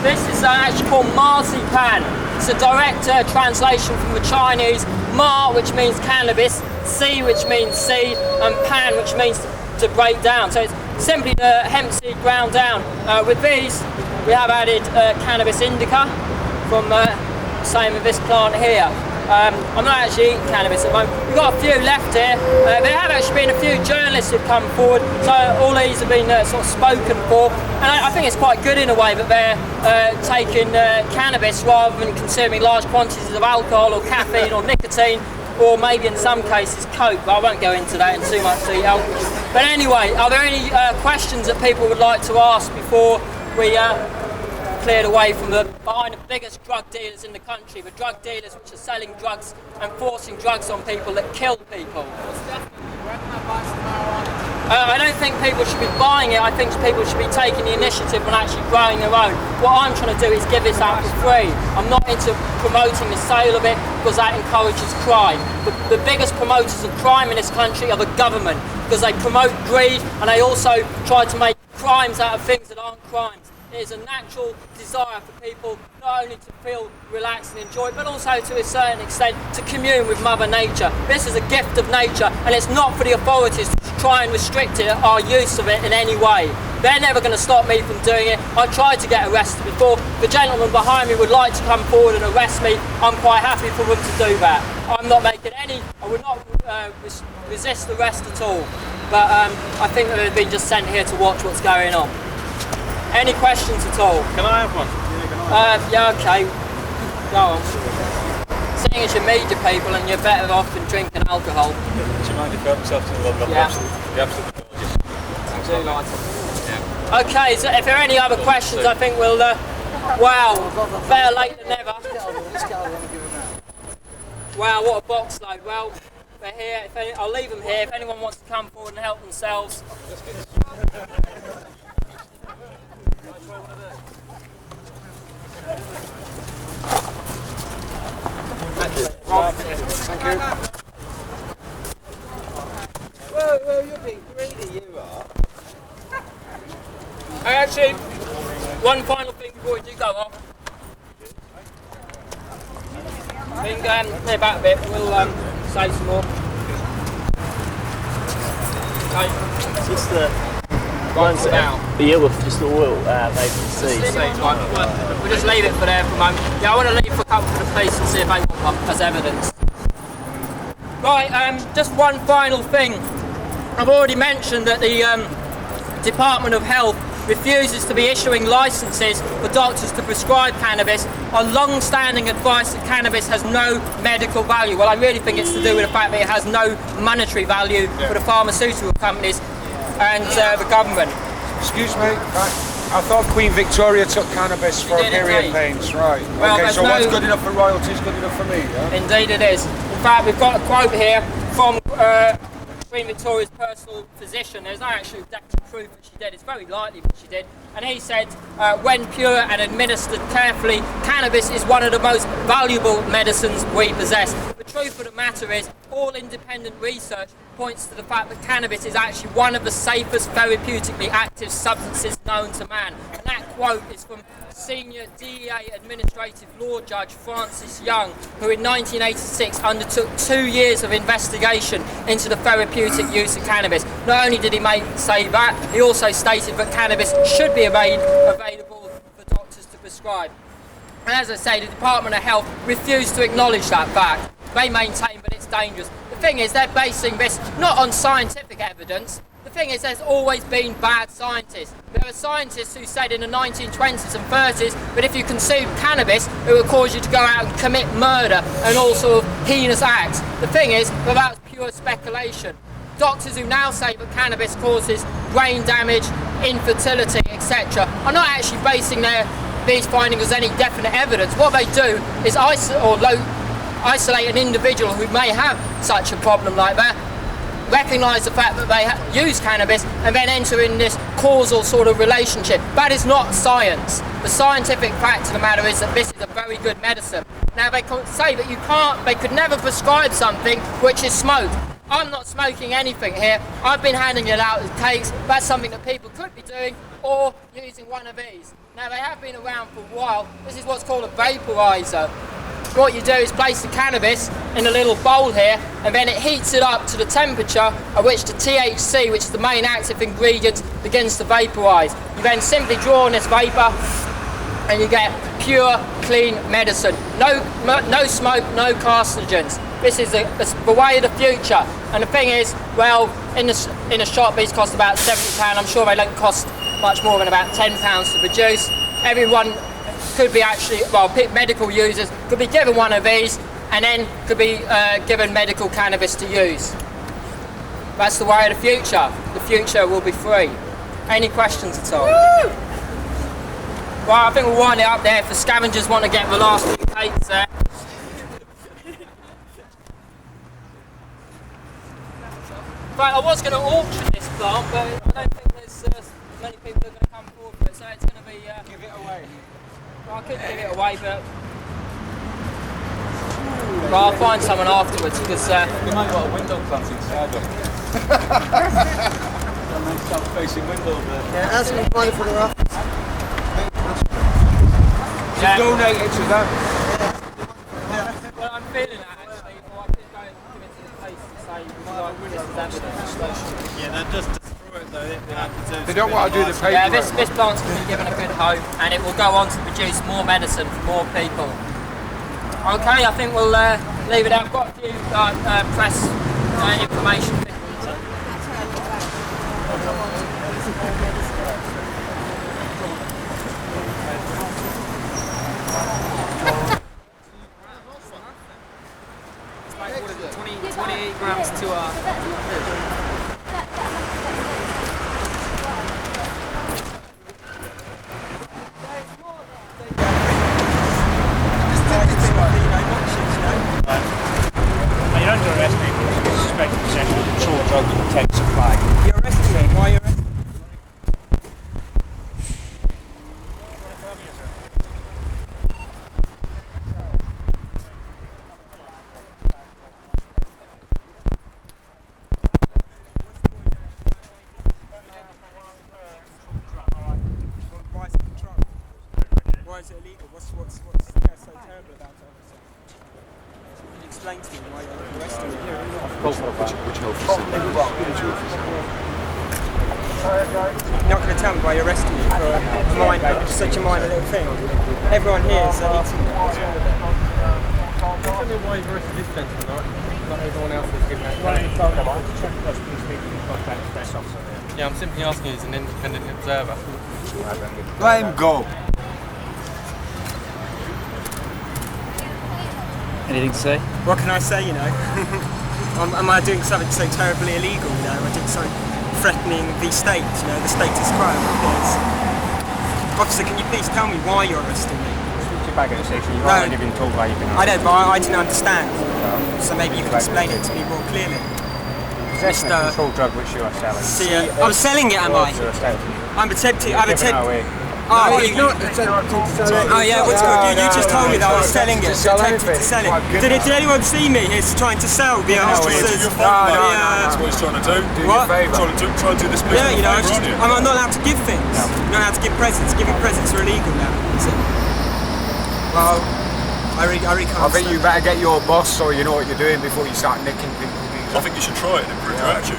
This is actually called marzipan. It's a direct translation from the Chinese ma, which means cannabis, si, which means seed, and pan, which means to break down. So it's simply the hemp seed ground down. With these, we have added cannabis indica from same with this plant here. I'm not actually eating cannabis at the moment. We've got a few left here. There have actually been a few journalists who've come forward, so all these have been sort of spoken for. And I think it's quite good in a way that they're taking cannabis rather than consuming large quantities of alcohol or caffeine or nicotine, or maybe in some cases coke, but I won't go into that in too much detail. But anyway, are there any questions that people would like to ask before we cleared away from behind the biggest drug dealers in the country, the drug dealers which are selling drugs and forcing drugs on people that kill people? I don't think people should be buying it. I think people should be taking the initiative and actually growing their own. What I'm trying to do is give this out for free. I'm not into promoting the sale of it because that encourages crime. The biggest promoters of crime in this country are the government, because they promote greed and they also try to make crimes out of things that aren't crimes. It is a natural desire for people not only to feel relaxed and enjoy, but also to a certain extent to commune with Mother Nature. This is a gift of nature, and it's not for the authorities to try and restrict our use of it in any way. They're never going to stop me from doing it. I tried to get arrested before. The gentleman behind me would like to come forward and arrest me. I'm quite happy for them to do that. I'm not making any, I would not resist arrest at all. But I think that they've been just sent here to watch what's going on. Any questions at all? Can I have one? Yeah, okay. Go on. Seeing as you're media people and you're better off than drinking alcohol. Do you mind if I help myself to the Yeah. You're absolutely gorgeous. Thanks a lot. Yeah. Okay, so if there are any other questions, I think we'll. Wow, better late than never. Wow, what a box load. Well, they're here. I'll leave them here. If anyone wants to come forward and help themselves. Thank you. Well, you're being greedy, you are. Actually, one final thing before we do go off. I think they're back a bit. We'll say some more. Okay. Just the ones the yellow, just the oil, they can see. We'll just leave it for there for a moment. Yeah, I want to leave for a couple for the police and see if they want one as evidence. Right, just one final thing. I've already mentioned that the Department of Health refuses to be issuing licences for doctors to prescribe cannabis on long-standing advice that cannabis has no medical value. Well, I really think it's to do with the fact that it has no monetary value for the pharmaceutical companies and the government. Excuse me, I thought Queen Victoria took cannabis for period pains, right? Well, okay, so what's good enough for royalty is good enough for me, yeah? Indeed it is. In fact, we've got a quote here from Queen Victoria's personal physician. There's no actual definite proof that she did. It's very likely that she did. And he said, when pure and administered carefully, cannabis is one of the most valuable medicines we possess. The truth of the matter is, all independent research points to the fact that cannabis is actually one of the safest therapeutically active substances known to man. And that quote is from senior DEA Administrative Law Judge Francis Young, who in 1986 undertook 2 years of investigation into the therapeutic use of cannabis. Not only did he say that, he also stated that cannabis should be available for doctors to prescribe. And as I say, the Department of Health refused to acknowledge that fact. They maintain that it's dangerous. The thing is, they're basing this not on scientific evidence. The thing is, there's always been bad scientists. There are scientists who said in the 1920s and 30s that if you consume cannabis, it will cause you to go out and commit murder and all sort of heinous acts. The thing is, well, that's pure speculation. Doctors who now say that cannabis causes brain damage, infertility, etc., are not actually basing these findings as any definite evidence. What they do is isolate an individual who may have such a problem like that, recognise the fact that they use cannabis, and then enter in this causal sort of relationship. That is not science. The scientific fact of the matter is that this is a very good medicine. Now they could say that they could never prescribe something which is smoked. I'm not smoking anything here. I've been handing it out as cakes. That's something that people could be doing, or using one of these. Now they have been around for a while. This is what's called a vaporizer. What you do is place the cannabis in a little bowl here, and then it heats it up to the temperature at which the THC, which is the main active ingredient, begins to vaporize. You then simply draw on this vapor and you get pure, clean medicine. No smoke, no carcinogens. This is the way of the future. And the thing is, well, in a shop these cost about £70. I'm sure they don't cost much more than about £10 to produce. Everyone could be medical users could be given one of these, and then could be given medical cannabis to use. That's the way of the future. The future will be free. Any questions at all? Woo! Right, I think we'll wind it up there. If the scavengers want to get the last few cakes there. Right, I was going to auction this plant, but I don't think there's many people that are going to come forward for it, so it's going to be... give it away. Well, I could give it away, but I'll find someone afterwards, because... you might want a window plant inside of it. A nice south-facing window there. Yeah, ask me money for the office. Yeah. Donate it to that. Well, I'm feeling that, actually, or I could go and give it to the police and say, this is evidence. Yeah, that does destroy it, though. They don't want to do the paper. Yeah, this plant's going to be given a good home, and it will go on to produce more medicine for more people. Okay, I think we'll leave it out. I've got a few press information. It's like, what is it, 28 grams to You don't arrest people for suspected possession of controlled drug with intent to supply. You arrested me. Why are you arrested? Why is it illegal? What's so terrible about it? Can you explain to me why you're arresting me? Which officer? You're not going to tell me why you're arresting me for such a minor little thing. Everyone here is eating it. Tell me why you've arrested this gentleman, not everyone else has given that. Yeah, I'm simply asking you as an independent observer. Let him go. Anything to say? What can I say, you know? Am I doing something so terribly illegal, you know? Am I doing something threatening the state, you know, the status quo? Officer, can you please tell me why you're arresting me? You're back at the station, you've already been told why you've been arrested. I don't, but I didn't understand. So maybe you can explain it to me more clearly. Possession of a controlled drug which you are selling. See, I'm selling it, am I? I'm attempting. I've attempted. Oh, yeah, what's good? You just told me that I was selling it. Attempting to sell it. Did anyone see me here trying to sell the officers? That's what he's trying to do. What? Trying to do this business. Yeah, you know, I'm not allowed to give things. I'm not allowed to give presents. Giving presents are illegal now. Well, I really can't. I think you better get your boss so you know what you're doing before you start nicking people. I think you should try it and improve your attitude.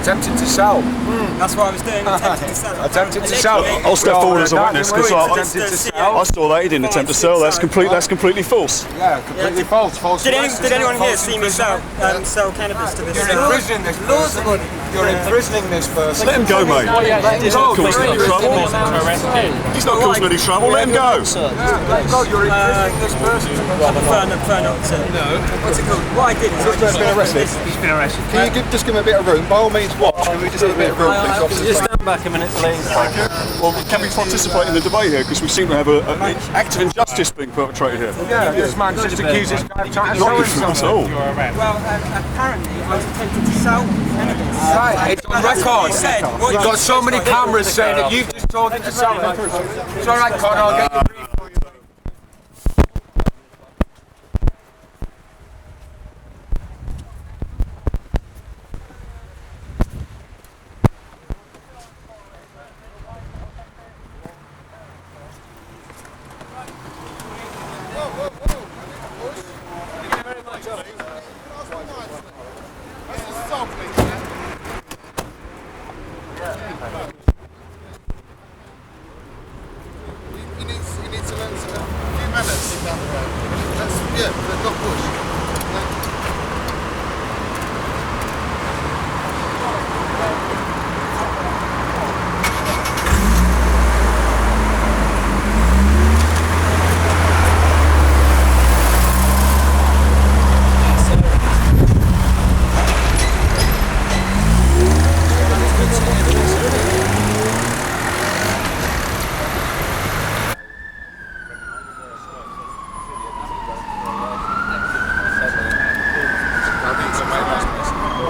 Attempting to sell. That's what I was doing, attempting to sell. Attempting to sell. I'll step forward as a witness because I saw that he didn't attempt to sell. That's completely false. Yeah, completely false. False. Did anyone here see me sell cannabis to this? You're imprisoning this person. You're imprisoning this person. Let him go, mate. He's not causing any trouble. He's not causing any trouble. Let him go. Let go. You're imprisoning this person. Prefer not to. No. What's it called? What I did is He's been arrested. He's been arrested. Can you just give him a bit of room? By all means, watch. Can we just have a bit of room, please, officer? Just stand back a minute, please. Thank you. Well, can we participate in the debate here? Because we seem to have an act of injustice being perpetrated here. Yeah, this man just accuses this guy of trying to Not sell true at all. Well, apparently I was attempting to sell cannabis. Right, it's on record. You've got so many cameras saying that you've just told him to sell it. It's alright, Con, I'll get you brief for you.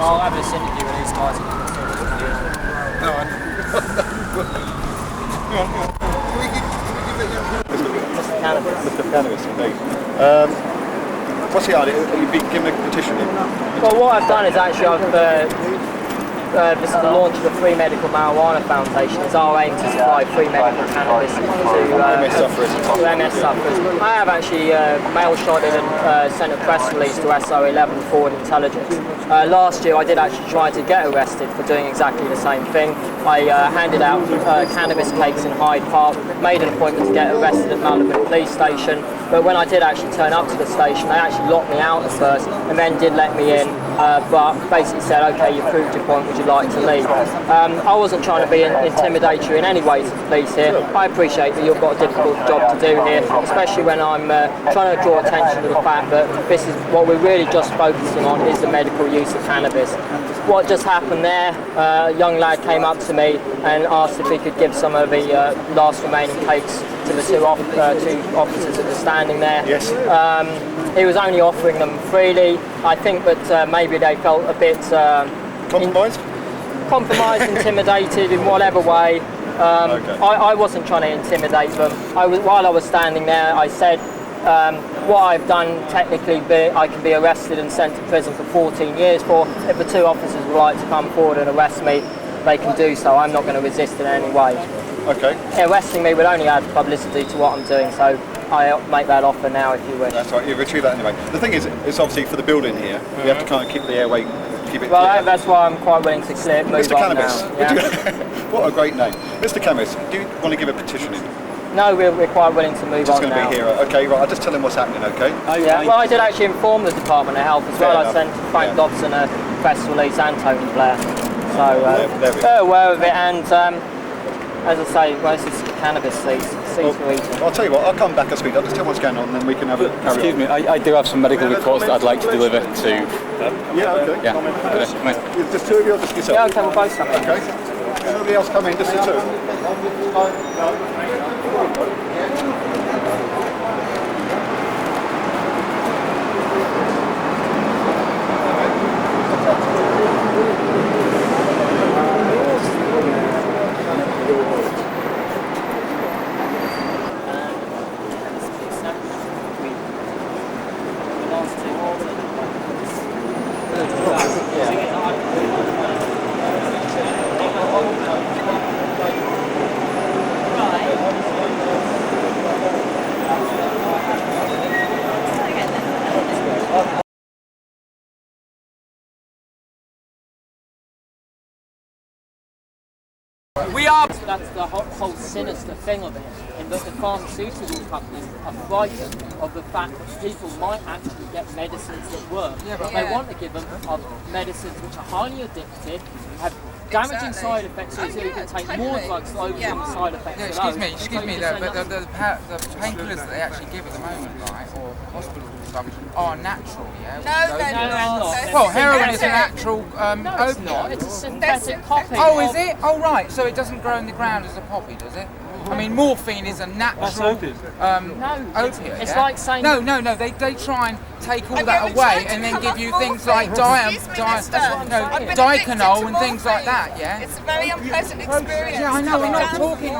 I'll have this interview with these guys. Mr. Cannabis, indeed. What's he on? You've been given a petition in? Well, what I've done is actually this is the launch of the Free Medical Marijuana Foundation. It's our aim to supply free medical cannabis to MS sufferers. I have actually mail-shotted and sent a press release to SO11 Forward Intelligence. Last year I did actually try to get arrested for doing exactly the same thing. I handed out cannabis cakes in Hyde Park, made an appointment to get arrested at Malibu Police Station, but when I did actually turn up to the station, they actually locked me out at first and then did let me in, but basically said, okay, you proved your point, would you like to leave? I wasn't trying to be intimidatory in any way to the police here. I appreciate that you've got a difficult job to do here, especially when I'm trying to draw attention to the fact that this is what we're really just focusing on is the medical use of cannabis. What just happened there, a young lad came up to me and asked if he could give some of the last remaining cakes to the two officers that were standing there. Yes. He was only offering them freely. I think that maybe they felt a bit compromised, intimidated in whatever way. Okay. I wasn't trying to intimidate them. While I was standing there, I said, what I've done technically, I can be arrested and sent to prison for 14 years for. If the two officers would like to come forward and arrest me, they can do so. I'm not going to resist in any way. Okay. Arresting me would only add publicity to what I'm doing, so I'll make that offer now if you wish. That's right, you retrieve that anyway. The thing is, it's obviously for the building here. We have to kind of keep the airway, keep it well, that's why I'm quite willing to move Mr. on Cannabis, now. Yeah. what a great name. Mr. Cannabis, do you want to give a petition in? No, we're quite willing to move Just on now. Just going to be here. Okay, right, I'll just tell him what's happening, okay? Yeah, well, I did actually inform the Department of Health as well. I sent Frank Dobson a press release and Tony Blair. So they're aware of it, and as I say, well, this is cannabis seeds for eating. I'll tell you what, I'll come back and speak. I'll just tell what's going on, and then we can have a carry Excuse me, I do have some medical reports that I'd like to deliver to... Yeah, okay. Yeah. Just two of you or just yourself? Yeah, okay, we'll both come in. Okay. Nobody else come in, just the two? that's the whole sinister thing of it, in that the pharmaceutical companies are frightened of the fact that people might actually get medicines that work. They want to give them medicines which are highly addictive, have damaging side effects, so you can take more drugs to overcome the side effects. Excuse me, the painkillers that they actually give at the moment, right, or hospital stuff, are natural, yeah? No, they're not. Well, heroin is a natural No, it's not. It's a synthetic copy. Oh, is it? Oh, right. So it doesn't grow in the ground as a poppy, does it? I mean, morphine is a natural opiate. It's like saying... No, they try and take all that away and then give you things like diconol and things like that, yeah? It's a very unpleasant experience. Yeah, I know, I'm not talking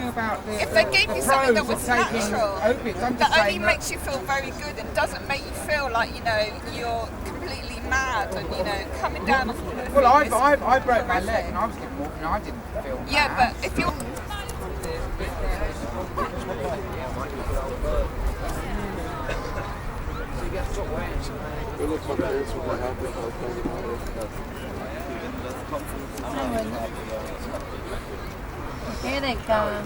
about the If they gave you something that was natural, opiates, that only makes you feel very good and doesn't make you feel like, you're completely mad and, coming down off the cliff. Well, I broke my leg and I was given morphine and I didn't feel mad. Yeah, but if you're... Here they come.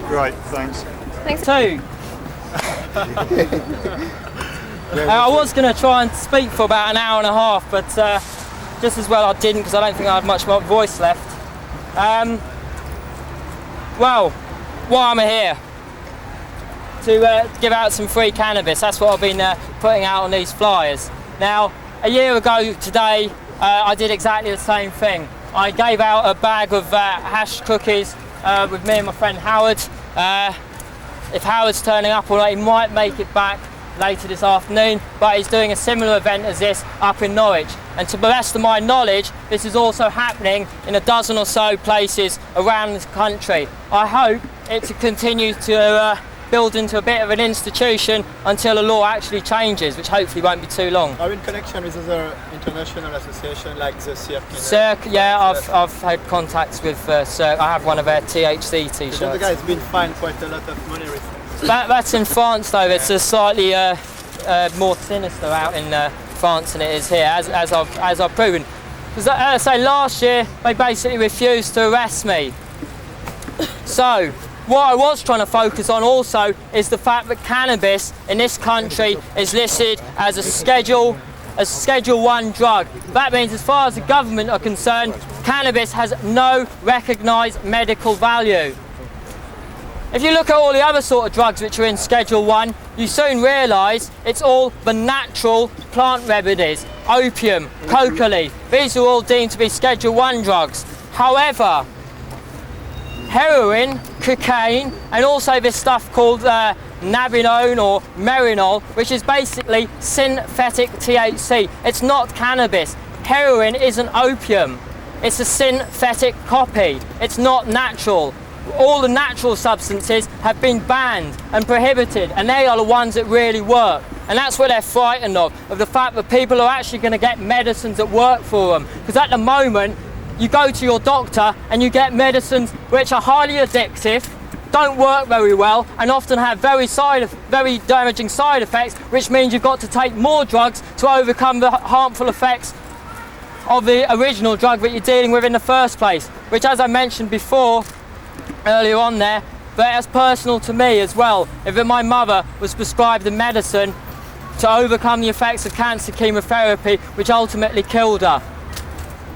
Great, thanks. Thanks too. I was going to try and speak for about an hour and a half, but just as well I didn't, because I don't think I had much more voice left. Well, why am I here? To give out some free cannabis. That's what I've been putting out on these flyers. Now, a year ago today, I did exactly the same thing. I gave out a bag of hash cookies with me and my friend Howard. If Howard's turning up, or he might make it back later this afternoon, but he's doing a similar event as this up in Norwich. And to the best of my knowledge, this is also happening in a dozen or so places around the country. I hope it to continue to build into a bit of an institution until the law actually changes, which hopefully won't be too long. Are you in connection with other international associations like the CHIC? CHIC, yeah, I've had contacts with CHIC. I have one of their THC t-shirts. The guy's been fined quite a lot of money recently. That's in France though. It's a slightly more sinister out in France than it is here, as I've proven. Because as I say, last year they basically refused to arrest me. So what I was trying to focus on also is the fact that cannabis in this country is listed as a Schedule 1 drug. That means, as far as the government are concerned, cannabis has no recognised medical value. If you look at all the other sort of drugs which are in Schedule 1, you soon realise it's all the natural plant remedies. Opium, coca leaf, these are all deemed to be Schedule 1 drugs. However, heroin, cocaine, and also this stuff called Nabinone or Merinol, which is basically synthetic THC. It's not cannabis. Heroin isn't opium. It's a synthetic copy. It's not natural. All the natural substances have been banned and prohibited, and they are the ones that really work. And that's what they're frightened of the fact that people are actually going to get medicines that work for them. Because at the moment, you go to your doctor and you get medicines which are highly addictive, don't work very well, and often have very damaging side effects, which means you've got to take more drugs to overcome the harmful effects of the original drug that you're dealing with in the first place. Which, as I mentioned before, earlier on there, but that's personal to me as well. If my mother was prescribed a medicine to overcome the effects of cancer chemotherapy, which ultimately killed her.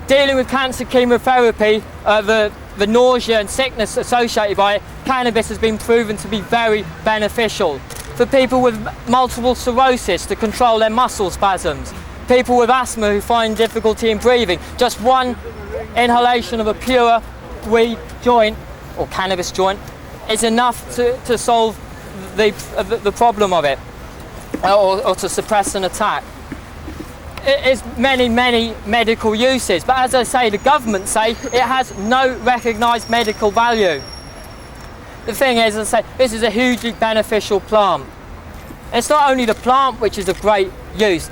Dealing with cancer chemotherapy, the nausea and sickness associated by it, cannabis has been proven to be very beneficial. For people with multiple sclerosis, to control their muscle spasms. People with asthma who find difficulty in breathing. Just one inhalation of a pure weed joint or cannabis joint is enough to solve the problem of it, or to suppress an attack. It is many medical uses, but as I say, the government say it has no recognised medical value. The thing is, as I say, this is a hugely beneficial plant. It's not only the plant which is of great use.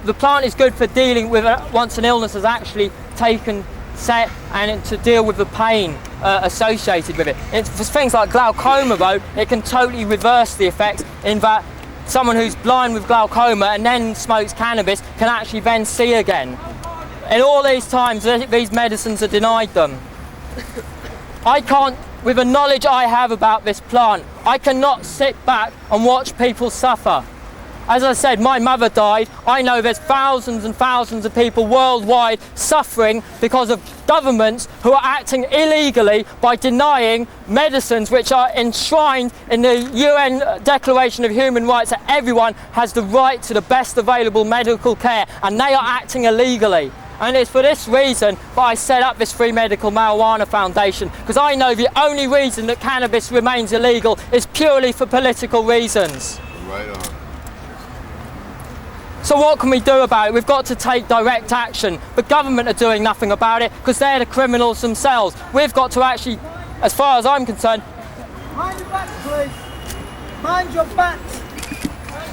The plant is good for dealing with once an illness has actually taken set, and to deal with the pain associated with it. For things like glaucoma though, it can totally reverse the effects in that someone who's blind with glaucoma and then smokes cannabis can actually then see again. In all these times, these medicines are denied them. I can't, with the knowledge I have about this plant, I cannot sit back and watch people suffer. As I said, my mother died. I know there's thousands and thousands of people worldwide suffering because of governments who are acting illegally by denying medicines which are enshrined in the UN Declaration of Human Rights, that everyone has the right to the best available medical care, and they are acting illegally. And it's for this reason that I set up this Free Medical Marijuana Foundation, because I know the only reason that cannabis remains illegal is purely for political reasons. Right on. So what can we do about it? We've got to take direct action. The government are doing nothing about it because they're the criminals themselves. We've got to actually, as far as I'm concerned... Mind your backs, please. Mind your backs.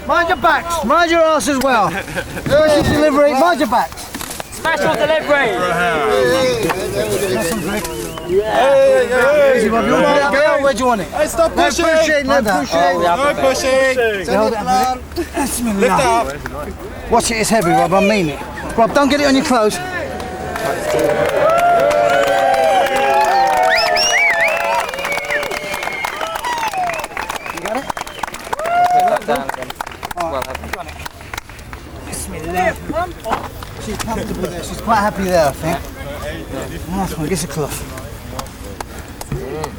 Mind your backs. Mind your arse as well. Special delivery, mind your backs. Special delivery. Easy, Rob. Where do you want it? Hey, stop pushing! No pushing, no pushing. No pushing! Hold it up. Lift up. Watch it, it's heavy, Rob, I mean it. Rob, don't get it on your clothes. You got it? Bismillah. She's comfortable there, she's quite happy there, I think. Nice one, get a cloth.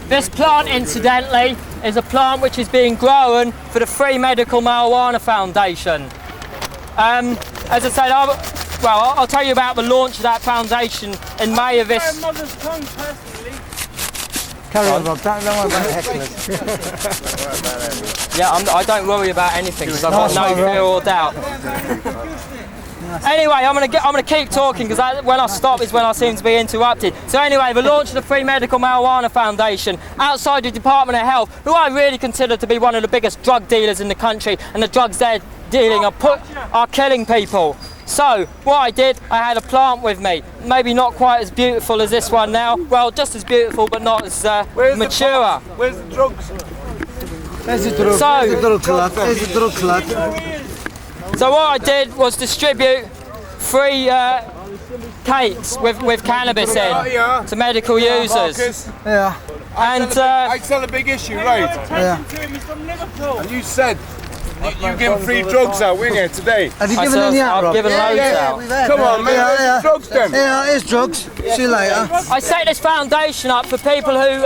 This plant, incidentally, is a plant which is being grown for the Free Medical Marijuana Foundation. As I said, I'll tell you about the launch of that foundation in May of this... Carry on, Rob, don't worry about the hecklers. Yeah, I don't worry about anything because I've got no fear or doubt. Anyway, I'm gonna keep talking because when I stop is when I seem to be interrupted. So anyway, the launch of the Free Medical Marijuana Foundation outside the Department of Health, who I really consider to be one of the biggest drug dealers in the country, and the drugs they're dealing are killing people. So what I did, I had a plant with me, maybe not quite as beautiful as this one now. Well, just as beautiful, but not as mature. Where's the drugs? There's the drug. There's the drug club. There's the drug club. So what I did was distribute free cakes with cannabis in to medical users. Yeah. And I tell a big issue, right? Yeah. And you said you give free drugs out, weren't you, today? Have you given any out, Rob? I've given loads out. Come on, man, where's the drugs then? Yeah, here's drugs. See you later. I set this foundation up for people who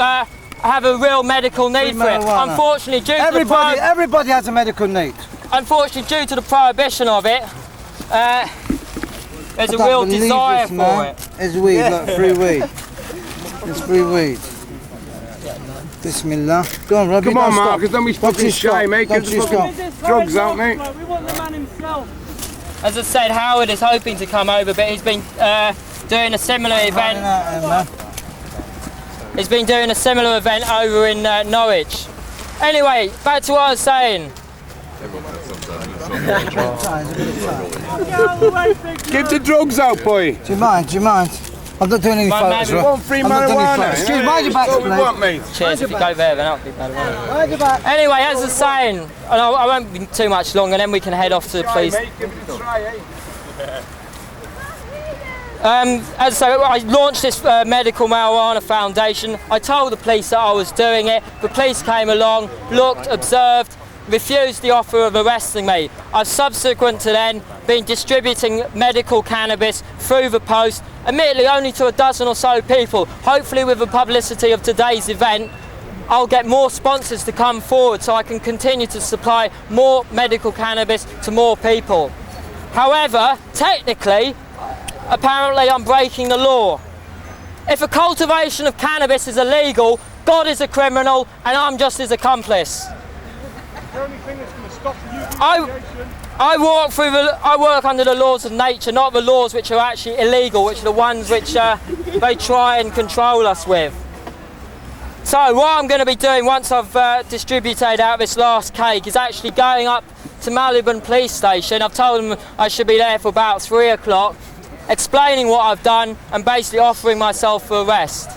have a real medical need for it. Unfortunately, due to everybody has a medical need. Unfortunately, due to the prohibition of it, there's a real desire for it. It's weed, look, free weed. It's free weed. Bismillah. Go on, Rob. Come on, Marcus, don't be fucking shy, mate. Get the fucking drugs out, mate. We want the man himself. As I said, Howard is hoping to come over, but he's been doing a similar event. He's been doing a similar event over in Norwich. Anyway, back to what I was saying. Give the drugs out, boy. Do you mind? Do you mind? I'm not doing any photos, We Rob. want free marijuana. Excuse me, mind your back, That's what we want, mate. Cheers, if you go there, then I'll be better. Mind your back. Anyway, as I was saying, and I won't be too much longer, then we can head off to the police. As I say, I launched this Medical Marijuana Foundation. I told the police that I was doing it. The police came along, looked, observed, refused the offer of arresting me. I've subsequent to then been distributing medical cannabis through the post, admittedly only to a dozen or so people. Hopefully with the publicity of today's event, I'll get more sponsors to come forward so I can continue to supply more medical cannabis to more people. However, technically, apparently I'm breaking the law. If a cultivation of cannabis is illegal, God is a criminal and I'm just his accomplice. I work under the laws of nature, not the laws which are actually illegal, which are the ones which they try and control us with. So what I'm going to be doing once I've distributed out this last cake is actually going up to Malibon Police Station. I've told them I should be there for about 3 o'clock, explaining what I've done and basically offering myself for arrest.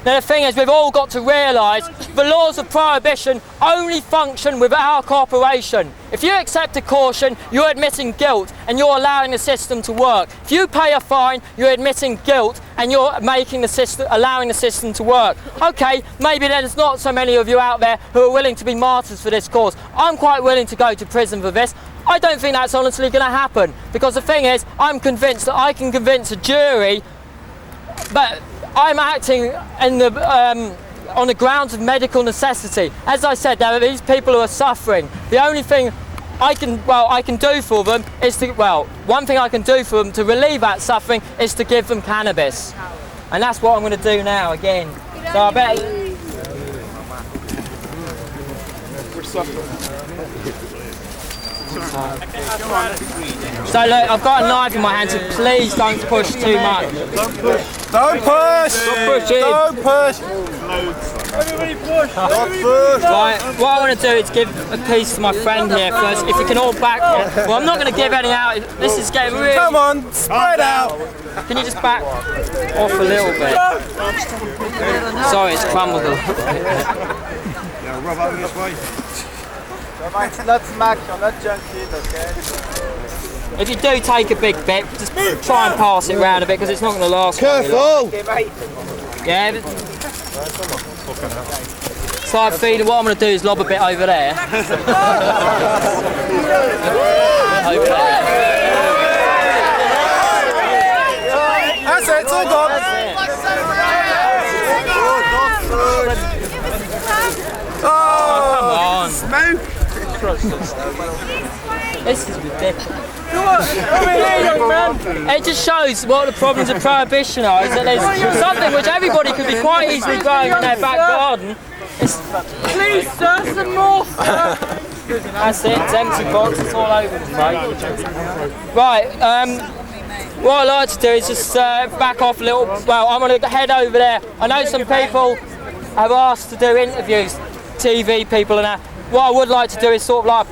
Now the thing is, we've all got to realise the laws of prohibition only function with our cooperation. If you accept a caution, you're admitting guilt and you're allowing the system to work. If you pay a fine, you're admitting guilt and you're making the system, allowing the system to work. Okay, maybe there's not so many of you out there who are willing to be martyrs for this cause. I'm quite willing to go to prison for this. I don't think that's honestly going to happen, because the thing is, I'm convinced that I can convince a jury, but I'm acting in the, on the grounds of medical necessity. As I said, there are these people who are suffering. The only thing I can do for them is to, one thing I can do for them to relieve that suffering is to give them cannabis. And that's what I'm going to do now again. So I bet... We're suffering. So look, I've got a knife in my hand, so please don't push too much. Don't push! Stop pushing! Don't push! Everybody push! Don't push! Right, what I want to do is give a piece to my friend here first. If you can all back... Well, I'm not going to give any out. This is getting really... Come on, spread out! Can you just back off a little bit? Sorry, it's crumbled a little bit. Yeah, rub over this way. Not smack, not junkies, okay? If you do take a big bit, just try and pass it round a bit, because it's not going to last. Careful! Yeah. Start feeding. What I'm going to do is lob a bit over there. Over there. That's it, it's all gone. Oh, come on. Smoke! This is ridiculous. It just shows what the problems of prohibition are, is that there's something which everybody could be quite easily growing in their back garden. Please, sir, some more, sir. That's it, it's empty box, it's all over the place. Right, what I like to do is just back off a little. Well, I'm going to head over there. I know some people have asked to do interviews, TV people and that. What I would like to do is sort of like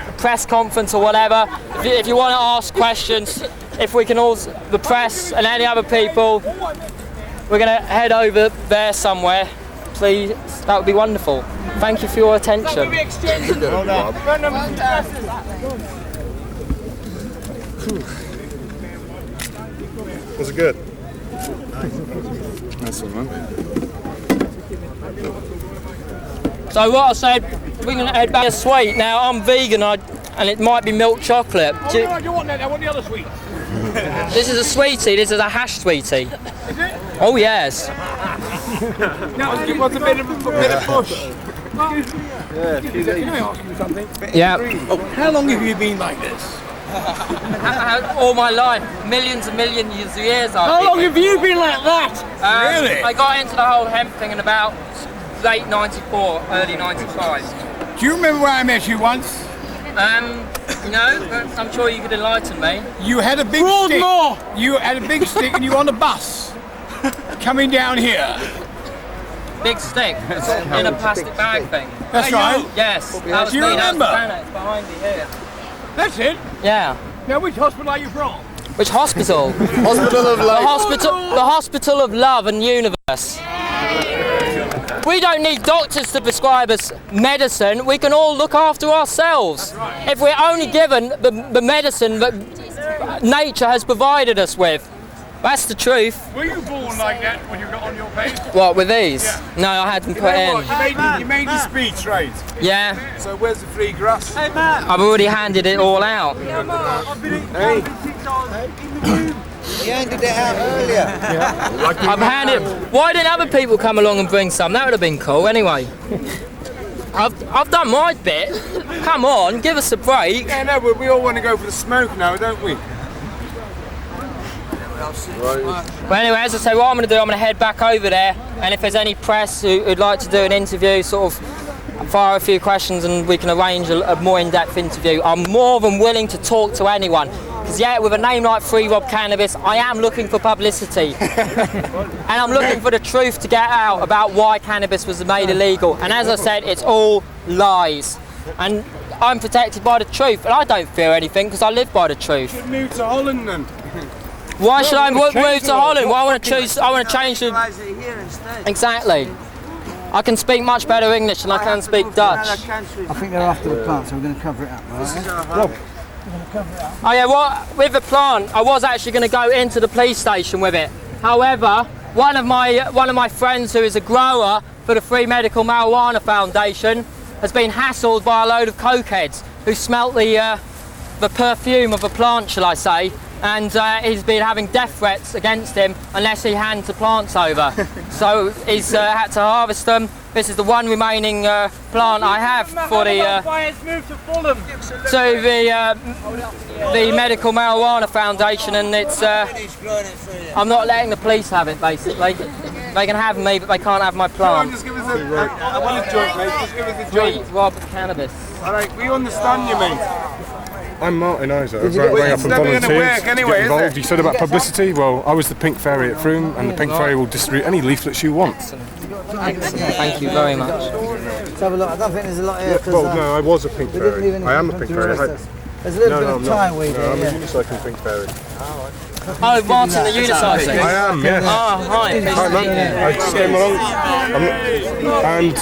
a press conference or whatever. If you want to ask questions, if we can all, the press and any other people, we're going to head over there somewhere. Please, that would be wonderful. Thank you for your attention. Was it good? Nice one, man. So what I said, we're going to head back to sweet. Now I'm vegan and it might be milk chocolate. Oh, no, I don't want that, I want the other sweet. This is a sweetie, this is a hash sweetie. Is it? Oh yes. Now, give us a bit of push. Yeah, can I ask you something? Yeah. Oh, how long have you been like this? All my life, millions and millions of years. How long have you been like that? Really? I got into the whole hemp thing in about late 94, early 95. Do you remember where I met you once? No, but I'm sure you could enlighten me. You had a big stick. You had a big stick and you were on a bus coming down here. Big stick in a plastic bag thing. That's right. Yes. Do you remember? It's behind me here. That's it? Yeah. Now, which hospital are you from? Which hospital? Hospital of Love. The Hospital of Love and Universe. We don't need doctors to prescribe us medicine. We can all look after ourselves. If we're only given the medicine that nature has provided us with. That's the truth. Were you born like that when you got on your face? What, with these? Yeah. No, I had them put in. You made the speech, right? Yeah. So where's the free grass? Hey, man. I've already handed it all out. Hey. You handed it out earlier. I've handed. Why didn't other people come along and bring some? That would have been cool. Anyway, I've done my bit. Come on, give us a break. Yeah, no, but we all want to go for the smoke now, don't we? Well, anyway, as I say, what I'm going to do, I'm going to head back over there, and if there's any press who'd like to do an interview, sort of fire a few questions and we can arrange a more in-depth interview, I'm more than willing to talk to anyone. Because yeah, with a name like Free Rob Cannabis, I am looking for publicity. And I'm looking for the truth to get out about why cannabis was made illegal. And as I said, it's all lies. And I'm protected by the truth, and I don't fear anything because I live by the truth. You should move to Holland then. Why should I move to Holland? Well, I want to choose. I want to change the. Exactly. I can speak much better English than I can speak Dutch. I think they're after the plant, so we're going to cover it up. Right? Oh yeah, well, with the plant, I was actually going to go into the police station with it. However, one of my friends who is a grower for the Free Medical Marijuana Foundation has been hassled by a load of cokeheads who smelt the perfume of the plant, shall I say, and he's been having death threats against him unless he hands the plants over. So he's had to harvest them. This is the one remaining plant I have for the the Medical Marijuana Foundation, and it's I'm not letting the police have it. Basically, they can have me, but they can't have my plant. Just give us a joint, mate. Just give us a joint. Rob Cannabis. All right, we understand you, mate. I'm Martin Isa. I rang up and volunteered to get involved. You said about publicity. Well, I was the Pink Fairy at Froome, and the Pink Fairy will distribute any leaflets you want. Excellent. Thank you very much. Let's have a look. I don't think there's a lot here. Well, no, I was a Pink Fairy. I am a Pink Fairy. There's a little bit of time weed I'm here. a unicycling Pink Fairy. Oh, Martin, the unicycling. I am, yes. Oh, hi. Hi, man. I just came along, and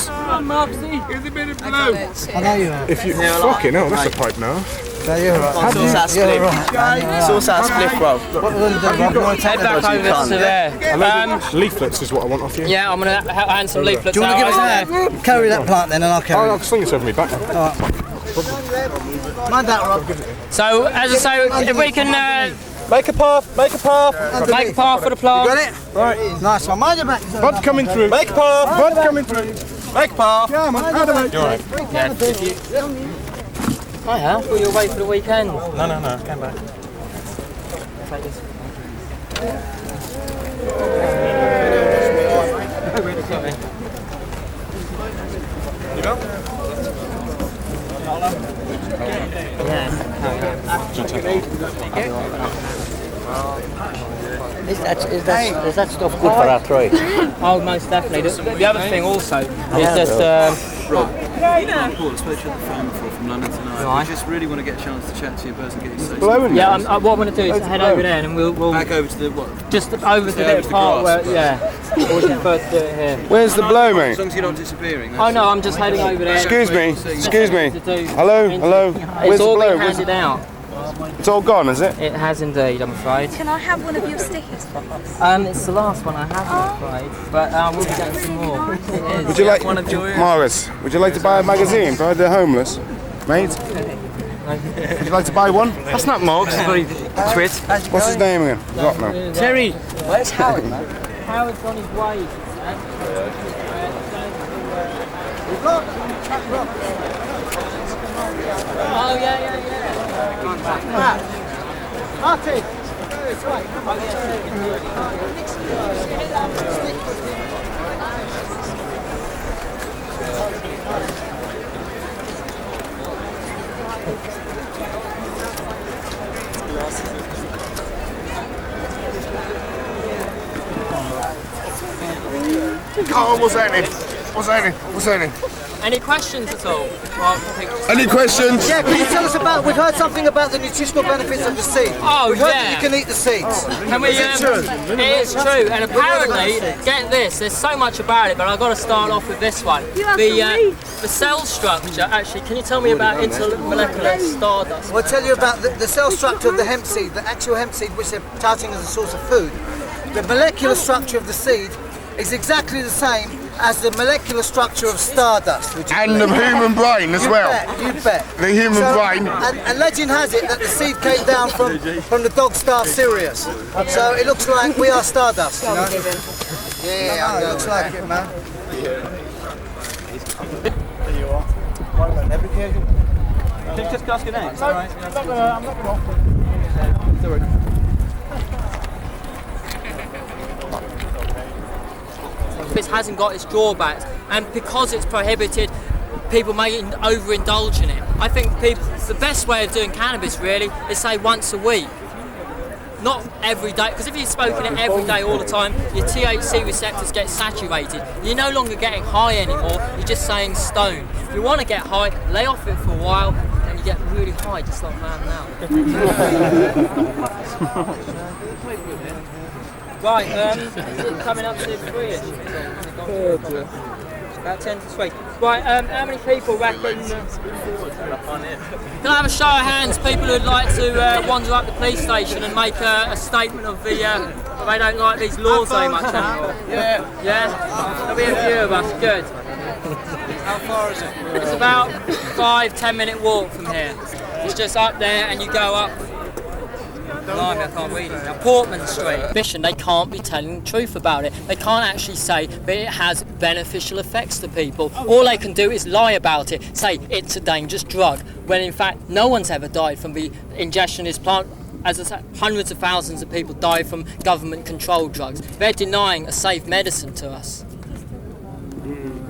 Here's a bit of blue. I know you are. if you fucking hell, that's a pipe now. No, you're right. Sauce that split. Sauce that split, bro. What will you do, Rob? You want to take Head back over to there. Leaflets is what I want off you. Yeah, I'm going to hand some leaflets Do you want to give us a out. hand? Carry that plant then, and I'll carry I'll it. sling this over me back. Mind that, Rob. So, as I say, if we can Make a path. Make a path. make a path for the plant. You got it? Right. Nice one. Mind your back. Bud coming through. Make a path. Bud coming through. Make a path. Yeah, man. Out of it. You're right. I have. Were you away for the weekend? No, come back. You know? Is that stuff good for arthritis? Oh, most definitely. The other thing also is that Rob, I spoke to you on the phone before from London tonight. Right. We just really want to get a chance to chat to you in person, get you so. yeah, what I'm going to do is head over there and we'll back over to the what? Just over to the part where or would you prefer to do it here? Where's the blow, mate? As long as you're not disappearing. Oh no, I'm just heading over there. Excuse me. Hello. Where's It's the all blow? been handed out. It's all gone, is it? It has indeed, I'm afraid. Can I have one of your stickers, please? It's the last one I have, I'm afraid, but we'll be getting some more. It is. Would you like, Morris? Would you like to buy a magazine for the homeless, mate? Would you like to buy one? That's not Morgs, it's very twit. What's his name again? Forgot now. Terry. Where's Howard, man? Howard's on his way. Oh yeah. Martin. Oh, what's happening? Any questions at all? Any questions? Yeah, can you tell us about, we've heard something about the nutritional benefits of the seed. Oh, we've heard yeah. that you can eat the seeds. Can we, Is it true? It is true, and apparently, get this, there's so much about it, but I've got to start off with this one. The cell structure, actually, can you tell me about intermolecular stardust? We'll tell you about the cell structure of the hemp seed, the actual hemp seed which they're touting as a source of food. The molecular structure of the seed is exactly the same as the molecular structure of stardust. And the human brain as well. You bet. The human brain. And legend has it that the seed came down from the dog star Sirius. So it looks like we are stardust, you know? Yeah, it looks like it, man. There you are. Well done. Can you just ask your name? I'm not going to. This hasn't got its drawbacks, and because it's prohibited, people may overindulge in it. I think the best way of doing cannabis really is say once a week, not every day, because if you're smoking it every day all the time, your THC receptors get saturated. You're no longer getting high anymore, you're just saying stoned. If you want to get high, lay off it for a while, and you get really high, just like I am now. Right, coming up to 3-ish. About 10 to 3. Right, how many people reckon... Can I have a show of hands, people who'd like to wander up the police station and make a statement of the... they don't like these laws very much anymore? Yeah. Yeah? There'll be a few of us, good. How far is it? It's about 5-10 minute walk from here. It's just up there and you go up. Blimey, I can't read it now. Portman Street. They can't be telling the truth about it. They can't actually say that it has beneficial effects to people. All they can do is lie about it, say it's a dangerous drug, when in fact no one's ever died from the ingestion of this plant. As I said, hundreds of thousands of people die from government-controlled drugs. They're denying a safe medicine to us.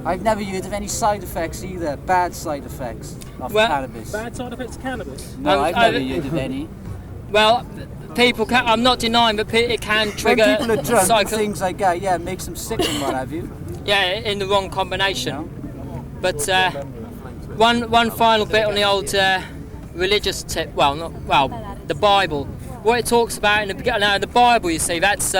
I've never heard of any side effects either, bad side effects of cannabis. Bad side effects of cannabis? No, I've never heard of any. Well, people can, I'm not denying, but it can trigger... When people are drunk, the things like that, yeah, it makes them sick and what have you. Yeah, in the wrong combination. But one final bit on the old religious tip, the Bible. What it talks about in the beginning, now the Bible, you see, that's...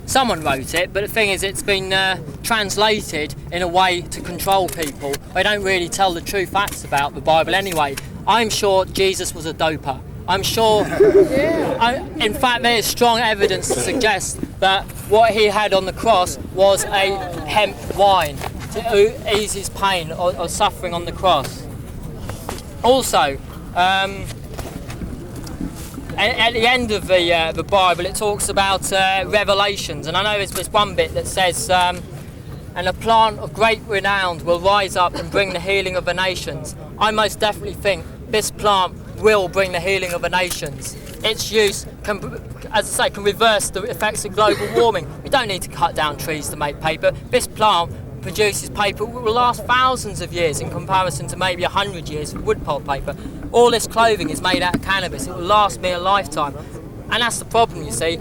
someone wrote it, but the thing is it's been translated in a way to control people. They don't really tell the true facts about the Bible anyway. I'm sure Jesus was a doper. I'm sure, in fact there is strong evidence to suggest that what he had on the cross was a hemp wine to ease his pain or suffering on the cross. Also, at the end of the Bible it talks about revelations, and I know there's one bit that says and a plant of great renown will rise up and bring the healing of the nations. I most definitely think this plant will bring the healing of the nations. Its use can, as I say, can reverse the effects of global warming. We don't need to cut down trees to make paper. This plant produces paper that will last thousands of years in comparison to maybe 100 years for wood pulp paper. All this clothing is made out of cannabis. It will last me a lifetime. And that's the problem, you see.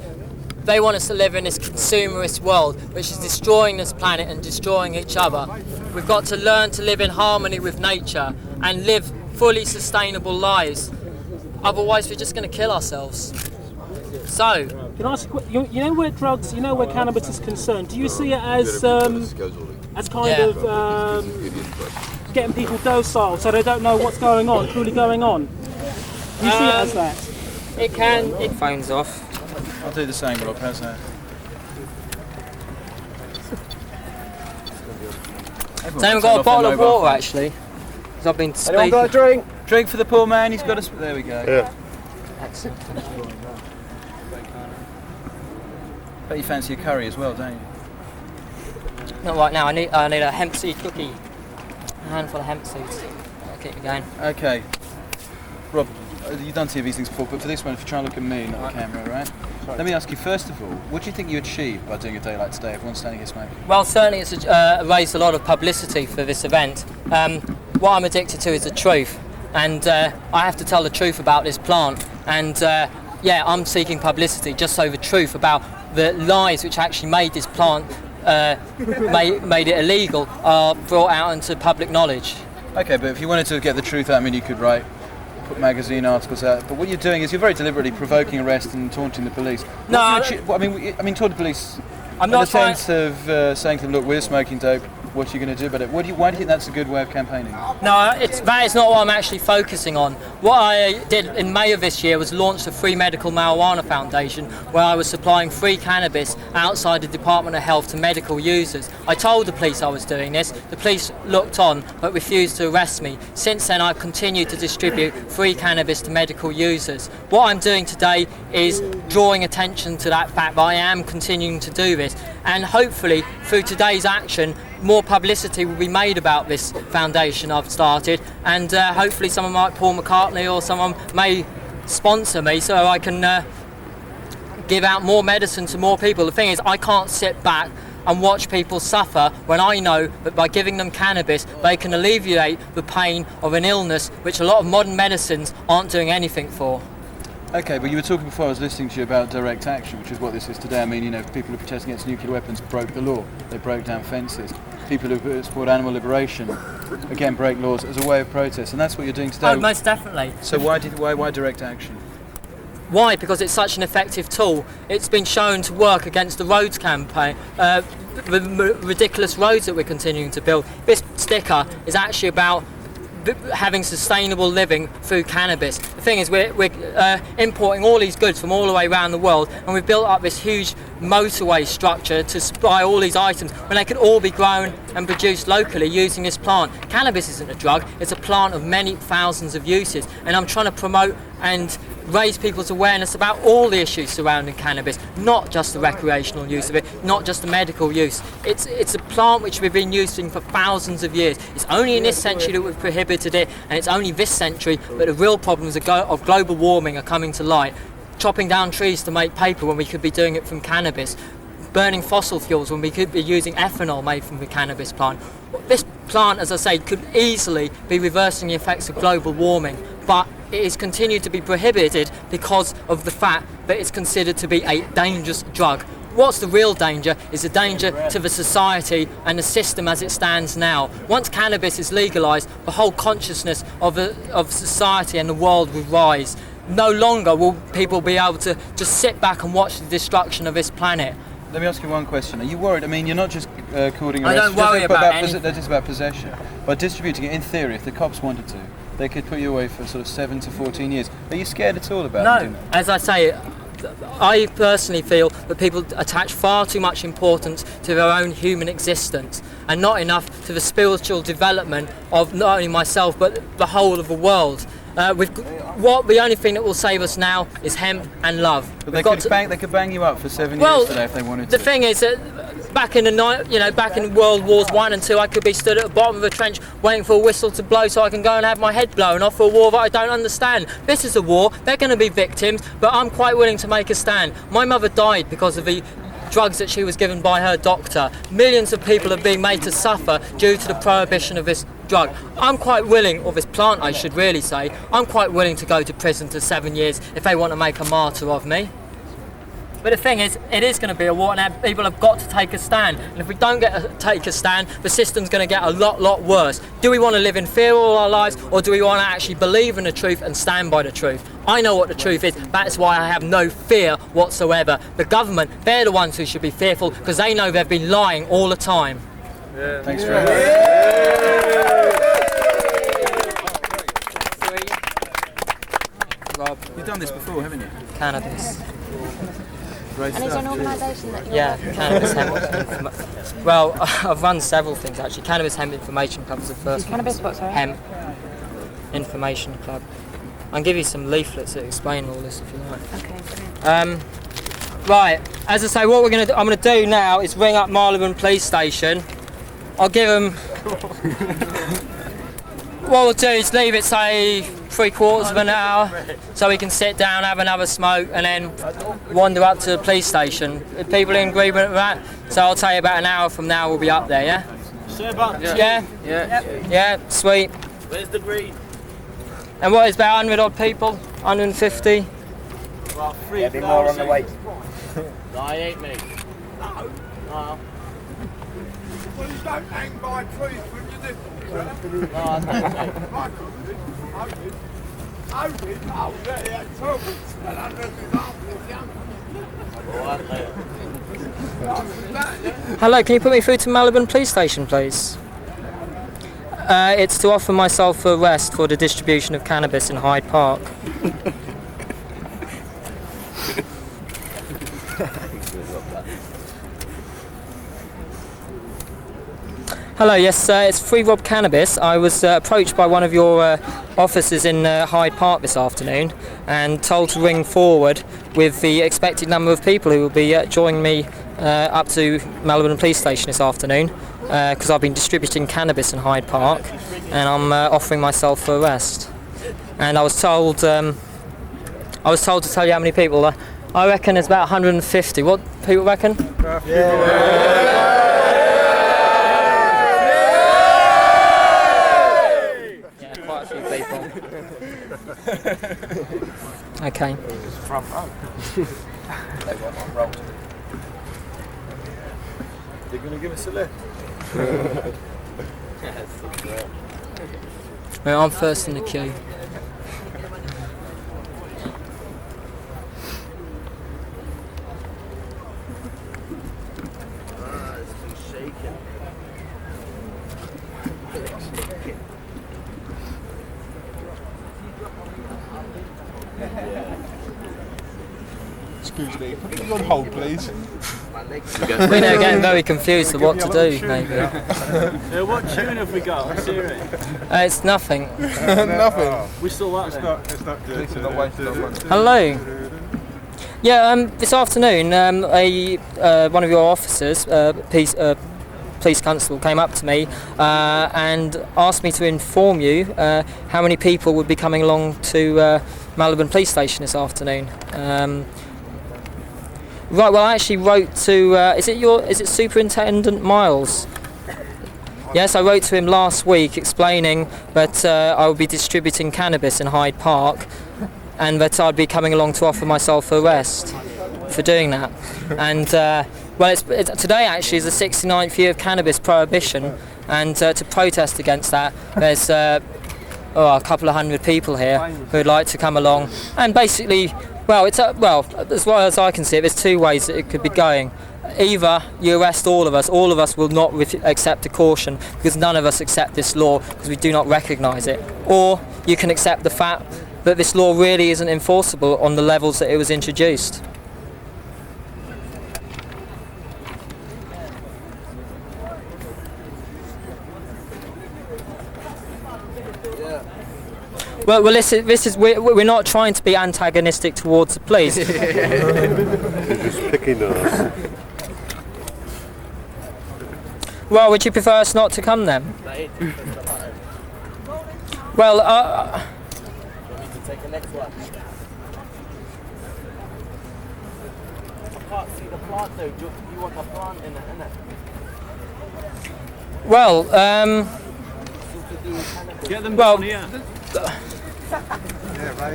They want us to live in this consumerist world, which is destroying this planet and destroying each other. We've got to learn to live in harmony with nature and live fully sustainable lives. Otherwise, we're just going to kill ourselves. So, can I ask, you know where drugs, you know where cannabis is concerned, do you see it as kind of getting people docile so they don't know what's going on, truly going on? Do you see it as that? It can. It phones off. I'll do the same, Rob. How's that? Has anyone got a bottle of water actually? Because I've been speaking. Anyone got a drink? Drink for the poor man. He's got a. There we go. Yeah. Excellent. Bet you fancy a curry as well, don't you? Not right now. I need a hemp seed cookie. A handful of hemp seeds. That'll keep me going. Okay. Rob, you've done two of these things before, but for this one, if you try and look at me, not the camera, right? Let me ask you, first of all, what do you think you achieved by doing a day like today? Everyone's standing here smoking. Well, certainly it's raised a lot of publicity for this event. What I'm addicted to is the truth, and I have to tell the truth about this plant. And yeah, I'm seeking publicity just so the truth about the lies which actually made this plant, made it illegal, are brought out into public knowledge. Okay, but if you wanted to get the truth out, I mean, you could put magazine articles out. But what you're doing is you're very deliberately provoking arrest and taunting the police. No, I mean, taunting the police. I'm not in the sense of saying to them, look, we're smoking dope. What are you going to do about it? Why do you think that's a good way of campaigning? No, that is not what I'm actually focusing on. What I did in May of this year was launch the Free Medical Marijuana Foundation, where I was supplying free cannabis outside the Department of Health to medical users. I told the police I was doing this. The police looked on but refused to arrest me. Since then, I've continued to distribute free cannabis to medical users. What I'm doing today is drawing attention to that fact that I am continuing to do this, and hopefully through today's action more publicity will be made about this foundation I've started, and hopefully someone like Paul McCartney or someone may sponsor me so I can give out more medicine to more people. The thing is, I can't sit back and watch people suffer when I know that by giving them cannabis they can alleviate the pain of an illness which a lot of modern medicines aren't doing anything for. Okay, but you were talking before I was listening to you about direct action, which is what this is today. I mean, people who are protesting against nuclear weapons broke the law. They broke down fences. people who support animal liberation, again, break laws as a way of protest, and that's what you're doing today. Oh, most definitely. So why direct action? Why? Because it's such an effective tool. It's been shown to work against the roads campaign, the ridiculous roads that we're continuing to build. This sticker is actually about having sustainable living through cannabis. The thing is, we're importing all these goods from all the way around the world, and we've built up this huge motorway structure to supply all these items when they could all be grown and produced locally using this plant. Cannabis isn't a drug, it's a plant of many thousands of uses, and I'm trying to promote and raise people's awareness about all the issues surrounding cannabis, not just the recreational use of it, not just the medical use. It's a plant which we've been using for thousands of years. It's only in this century that we've prohibited it, and it's only this century that the real problems of global warming are coming to light. Chopping down trees to make paper when we could be doing it from cannabis. Burning fossil fuels when we could be using ethanol made from the cannabis plant. This plant, as I say, could easily be reversing the effects of global warming, but it is continued to be prohibited because of the fact that it's considered to be a dangerous drug. What's the real danger is the danger to the society and the system as it stands now. Once cannabis is legalised, the whole consciousness of society and the world will rise. No longer will people be able to just sit back and watch the destruction of this planet. Let me ask you one question. Are you worried? I mean, you're not just recording I don't worry about anything. That is about possession. By distributing it, in theory, if the cops wanted to, they could put you away for sort of 7 to 14 years. Are you scared at all about doing that? As I say, I personally feel that people attach far too much importance to their own human existence and not enough to the spiritual development of not only myself but the whole of the world. The only thing that will save us now is hemp and love. But they could bang you up for 7 years today if they wanted to. The thing is that back in World Wars 1 and 2, I could be stood at the bottom of a trench waiting for a whistle to blow so I can go and have my head blown off for a war that I don't understand. This is a war. They're going to be victims, but I'm quite willing to make a stand. My mother died because of the drugs that she was given by her doctor. Millions of people are being made to suffer due to the prohibition of this drug. I'm quite willing, or this plant I should really say, I'm quite willing to go to prison for 7 years if they want to make a martyr of me. But the thing is, it is going to be a war and people have got to take a stand. And if we don't take a stand, the system's going to get a lot worse. Do we want to live in fear all our lives, or do we want to actually believe in the truth and stand by the truth? I know what the truth is. That's why I have no fear whatsoever. The government, they're the ones who should be fearful because they know they've been lying all the time. Yeah. Thanks very much. Rob. You've done this before, haven't you? Cannabis. Great and is there an organisation that you're Cannabis Hemp. Well, I've run several things actually. Cannabis Hemp Information Club is the first one. Cannabis what, sorry? Hemp Information Club. I'll give you some leaflets that explain all this if you like. Okay. Right, as I say, what I'm going to do now is ring up Marylebone Police Station. I'll give them... What we'll do is leave it, say, 3/4 of an hour, so we can sit down, have another smoke, and then wander up to the police station. Are people in agreement with that? So I'll tell you about an hour from now we'll be up there, yeah? Yeah, sweet. Where's the green? And what is about 100 odd people? 150? About 3,000. There'll be more on the way. No, I ain't, mate. No. Please don't hang by trees when you live. Hello, can you put me through to Marylebone Police Station, please? It's to offer myself arrest for the distribution of cannabis in Hyde Park. Hello, yes, it's Free Rob Cannabis. I was approached by one of your officers in Hyde Park this afternoon and told to ring forward with the expected number of people who will be joining me up to Marylebone Police Station this afternoon because I've been distributing cannabis in Hyde Park and I'm offering myself for arrest. And I was told to tell you how many people. I reckon there's about 150. What people reckon? Okay. Front row. They want on roll. They're going to give us a lift. Well, I'm first in the queue. Excuse me, put me on hold, please. We're now getting very confused of what to do, maybe. What tune have we got? Let's hear it. It's nothing. Nothing. We still like It's not good. It's not wasted on money. Hello. Yeah, this afternoon, one of your officers, police constable, came up to me and asked me to inform you how many people would be coming along to Malvern Police Station this afternoon. Right. Well, I actually wrote to. Is it Superintendent Miles? Yes, I wrote to him last week explaining that I would be distributing cannabis in Hyde Park, and that I'd be coming along to offer myself arrest for doing that. And well, today actually is the 69th year of cannabis prohibition, and to protest against that, there's a couple of hundred people here who'd like to come along and basically. Well, as well as I can see it, there's two ways that it could be going. Either you arrest all of us will not accept a caution because none of us accept this law because we do not recognise it. Or you can accept the fact that this law really isn't enforceable on the levels that it was introduced. Well, this is we're not trying to be antagonistic towards the police. You're just picking us. Well, would you prefer us not to come then? Well, Take the next one. I can't see the plant though. Do you want the plant in it, innit? well, Get them well, down here.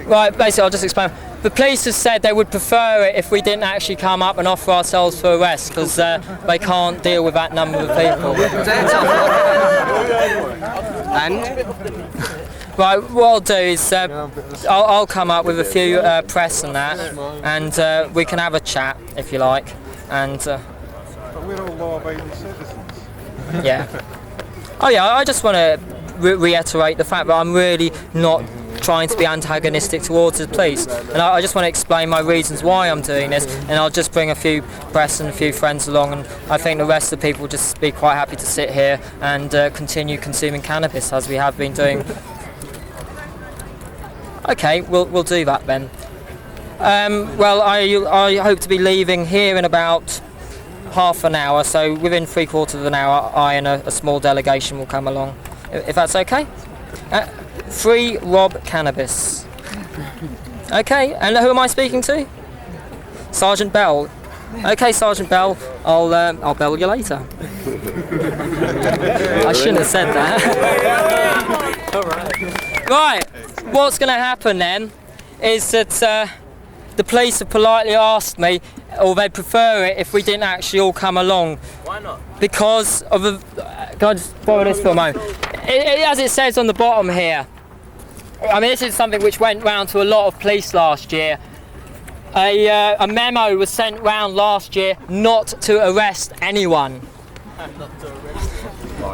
Right, basically I'll just explain. The police have said they would prefer it if we didn't actually come up and offer ourselves for arrest because they can't deal with that number of people. And? Right, what I'll do is I'll come up with a few press and that, and we can have a chat if you like. And But we're all law-abiding citizens. yeah. Oh yeah, I just want to reiterate the fact that I'm really not trying to be antagonistic towards the police, and I just want to explain my reasons why I'm doing this, and I'll just bring a few press and a few friends along, and I think the rest of the people will just be quite happy to sit here and continue consuming cannabis as we have been doing. Okay, we'll do that then. Well, I hope to be leaving here in about half an hour, so within 3/4 of an hour I and a small delegation will come along, if that's okay. Free Rob Cannabis. Okay, and who am I speaking to? Sergeant Bell. Okay, Sergeant Bell, I'll bell you later. I shouldn't have said that. Right, what's going to happen then is that the police have politely asked me, or they'd prefer it if we didn't actually all come along. Why not? Because of the... Can I just borrow this for a moment? As it says on the bottom here, I mean, this is something which went round to a lot of police last year. A memo was sent round last year not to arrest anyone.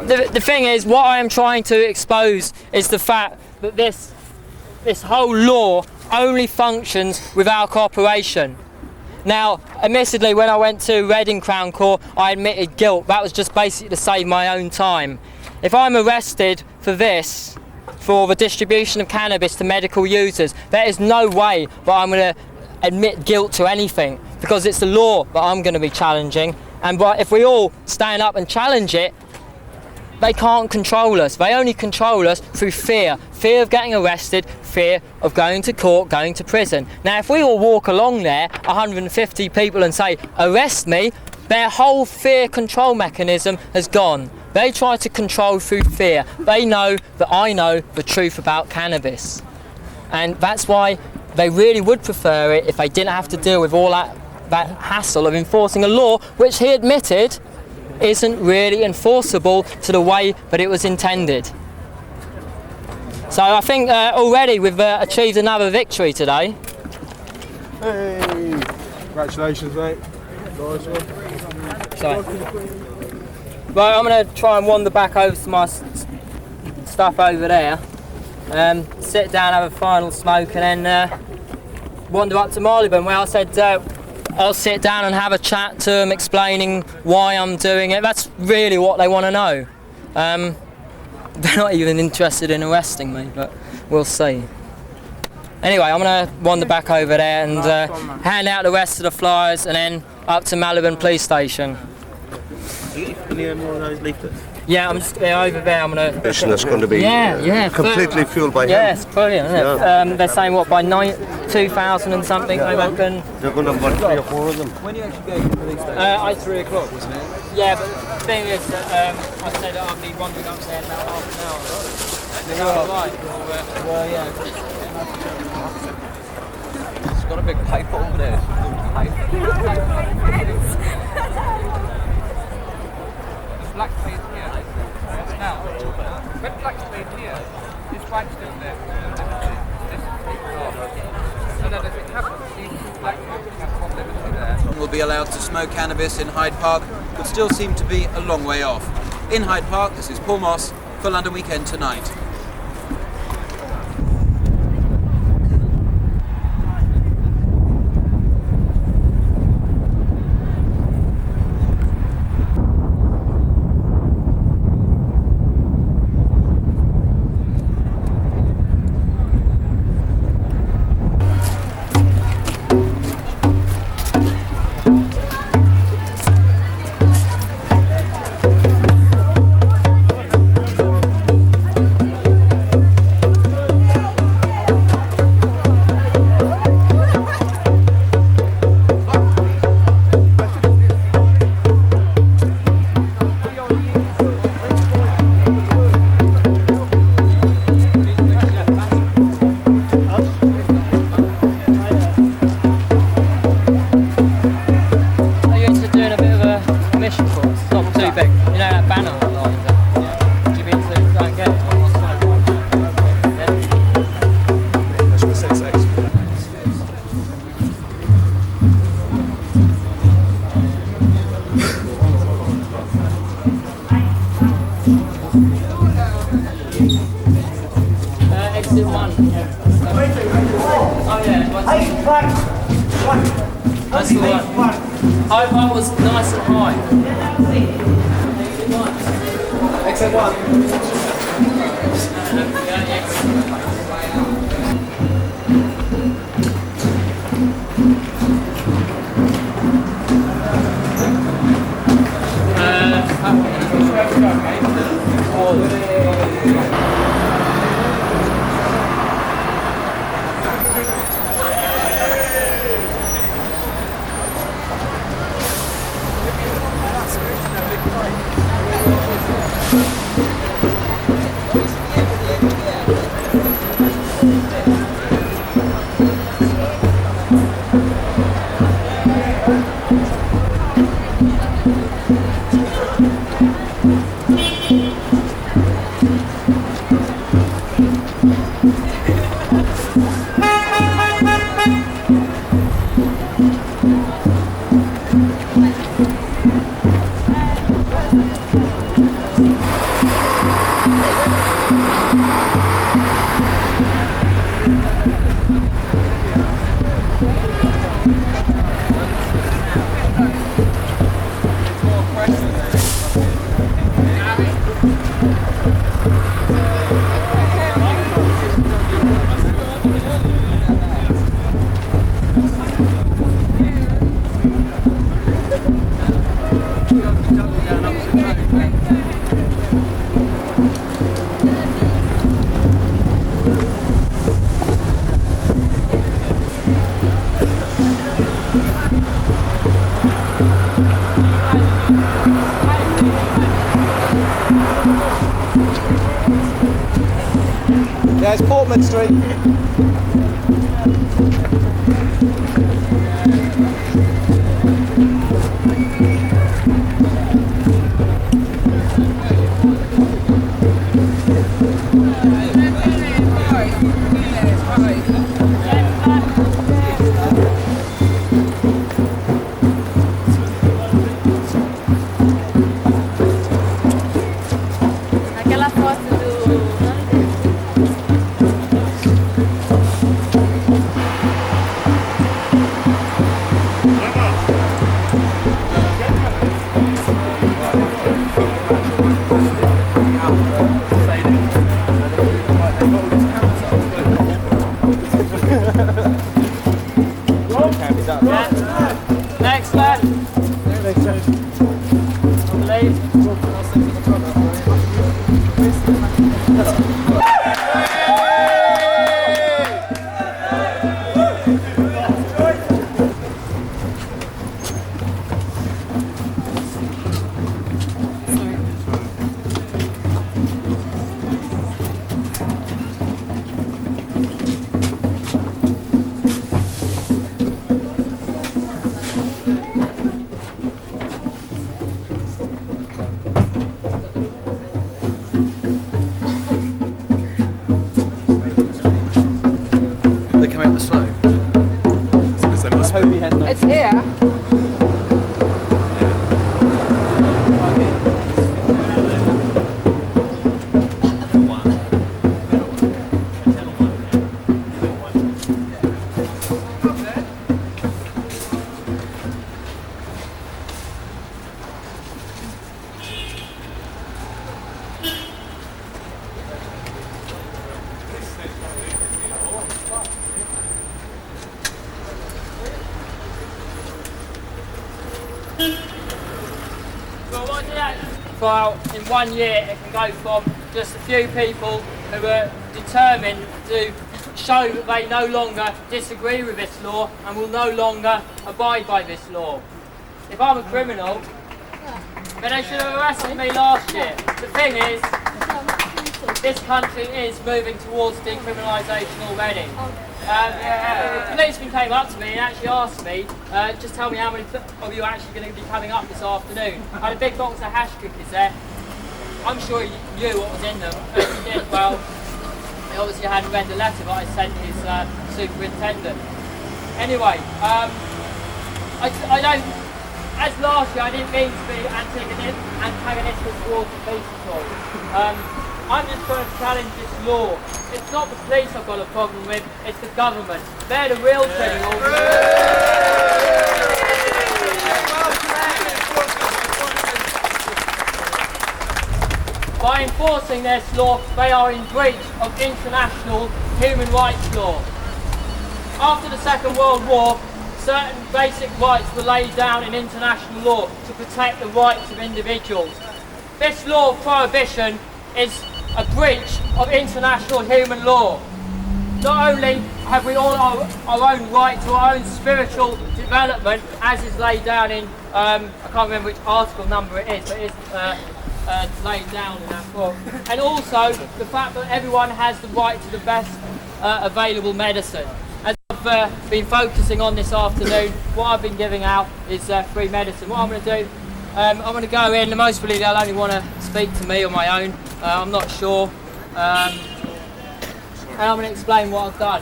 The thing is, what I am trying to expose is the fact that this whole law only functions with our cooperation. Now, admittedly, when I went to Reading Crown Court, I admitted guilt. That was just basically to save my own time. If I'm arrested for this, for the distribution of cannabis to medical users, there is no way that I'm going to admit guilt to anything, because it's the law that I'm going to be challenging. And if we all stand up and challenge it, they can't control us. They only control us through fear. Fear of getting arrested, fear of going to court, going to prison. Now, if we all walk along there, 150 people, and say, arrest me, their whole fear control mechanism has gone. They try to control through fear. They know that I know the truth about cannabis. And that's why they really would prefer it if they didn't have to deal with all that hassle of enforcing a law which he admitted isn't really enforceable to the way that it was intended. So I think already we've achieved another victory today. Hey! Congratulations, mate. Nice one. So, right, I'm going to try and wander back over to my stuff over there. Sit down, have a final smoke, and then wander up to Marylebone, where I said I'll sit down and have a chat to them, explaining why I'm doing it. That's really what they want to know. They're not even interested in arresting me, but we'll see. Anyway, I'm going to wander back over there and hand out the rest of the flyers, and then up to Marylebone Police Station. Any more of those leaflets? Yeah, I'm just over there. I'm gonna. That's going to be completely fueled by him. Yes, brilliant. Isn't it? They're saying what by 2000 and something. They reckon. They're going to have 3 or 4 of them. When you actually go to the police station? At 3 o'clock, wasn't it? Yeah, but the thing is that I said that I'd be wandering upstairs about half an hour. Is that right? Well, yeah. It's got a big pipe over there. Black space here. Now, when black space here, this white still there. So that if it happens, these two black spaces have got limited there. Will be allowed to smoke cannabis in Hyde Park, but still seem to be a long way off. In Hyde Park, this is Paul Moss for London Weekend Tonight. That's the one. I was nice and high. Exit 1. There's Portman Street. Dave. They're coming up the slope. It's here. Well, in 1 year it can go from just a few people who are determined to show that they no longer disagree with this law and will no longer abide by this law. If I'm a criminal, then they should have arrested me last year. The thing is, this country is moving towards decriminalisation already. The policeman came up to me and actually asked me, just tell me how many of you are actually going to be coming up this afternoon. I had a big box of hash cookies there. I'm sure you knew what was in them. If you did, well, he obviously hadn't read the letter that I sent his superintendent. Anyway, I don't, as last year I didn't mean to be antagonistic towards the police at all. I'm just trying to challenge this law. It's not the police I've got a problem with, it's the government. They're the real criminals. By enforcing this law, they are in breach of international human rights law. After the Second World War, certain basic rights were laid down in international law to protect the rights of individuals. This law of prohibition is a breach of international human law. Not only have we all our own right to our own spiritual development, as is laid down in, I can't remember which article number it is, but it's laid down in that book. And also the fact that everyone has the right to the best available medicine. As I've been focusing on this afternoon, what I've been giving out is free medicine. What I'm going to do, I'm going to go in, and most probably they'll only want to speak to me on my own. I'm not sure. And I'm going to explain what I've done,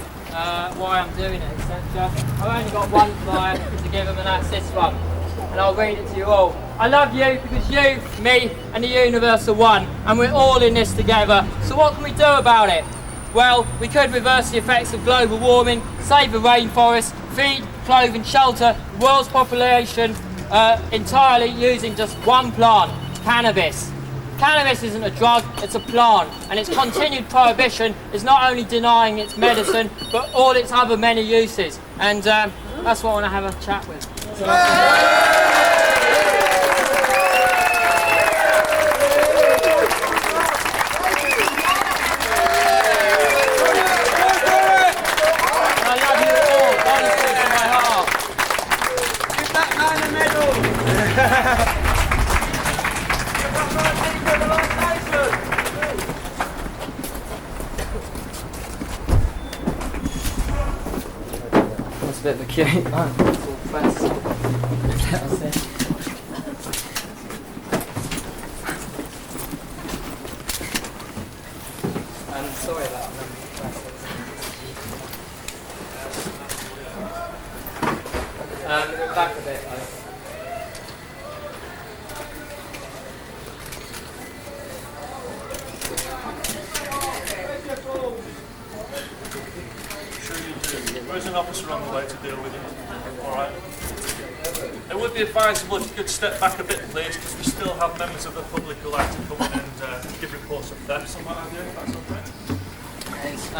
why I'm doing it, etc. I've only got one flyer to give them, and that's this one. And I'll read it to you all. I love you because you, me, and the universe are one, and we're all in this together. So what can we do about it? Well, we could reverse the effects of global warming, save the rainforest, feed, clothe and shelter the world's population entirely using just one plant, cannabis. Cannabis isn't a drug, it's a plant, and its continued prohibition is not only denying its medicine, but all its other many uses. And that's what I want to have a chat with. That's a bit of a cute. I'm sorry about that. Back a bit. There's an officer on the way to deal with it. Alright. It would be advisable if you could step back a bit, please, because we still have members of the public who like to come in and give reports of thefts and what have you, if that's okay. Thanks.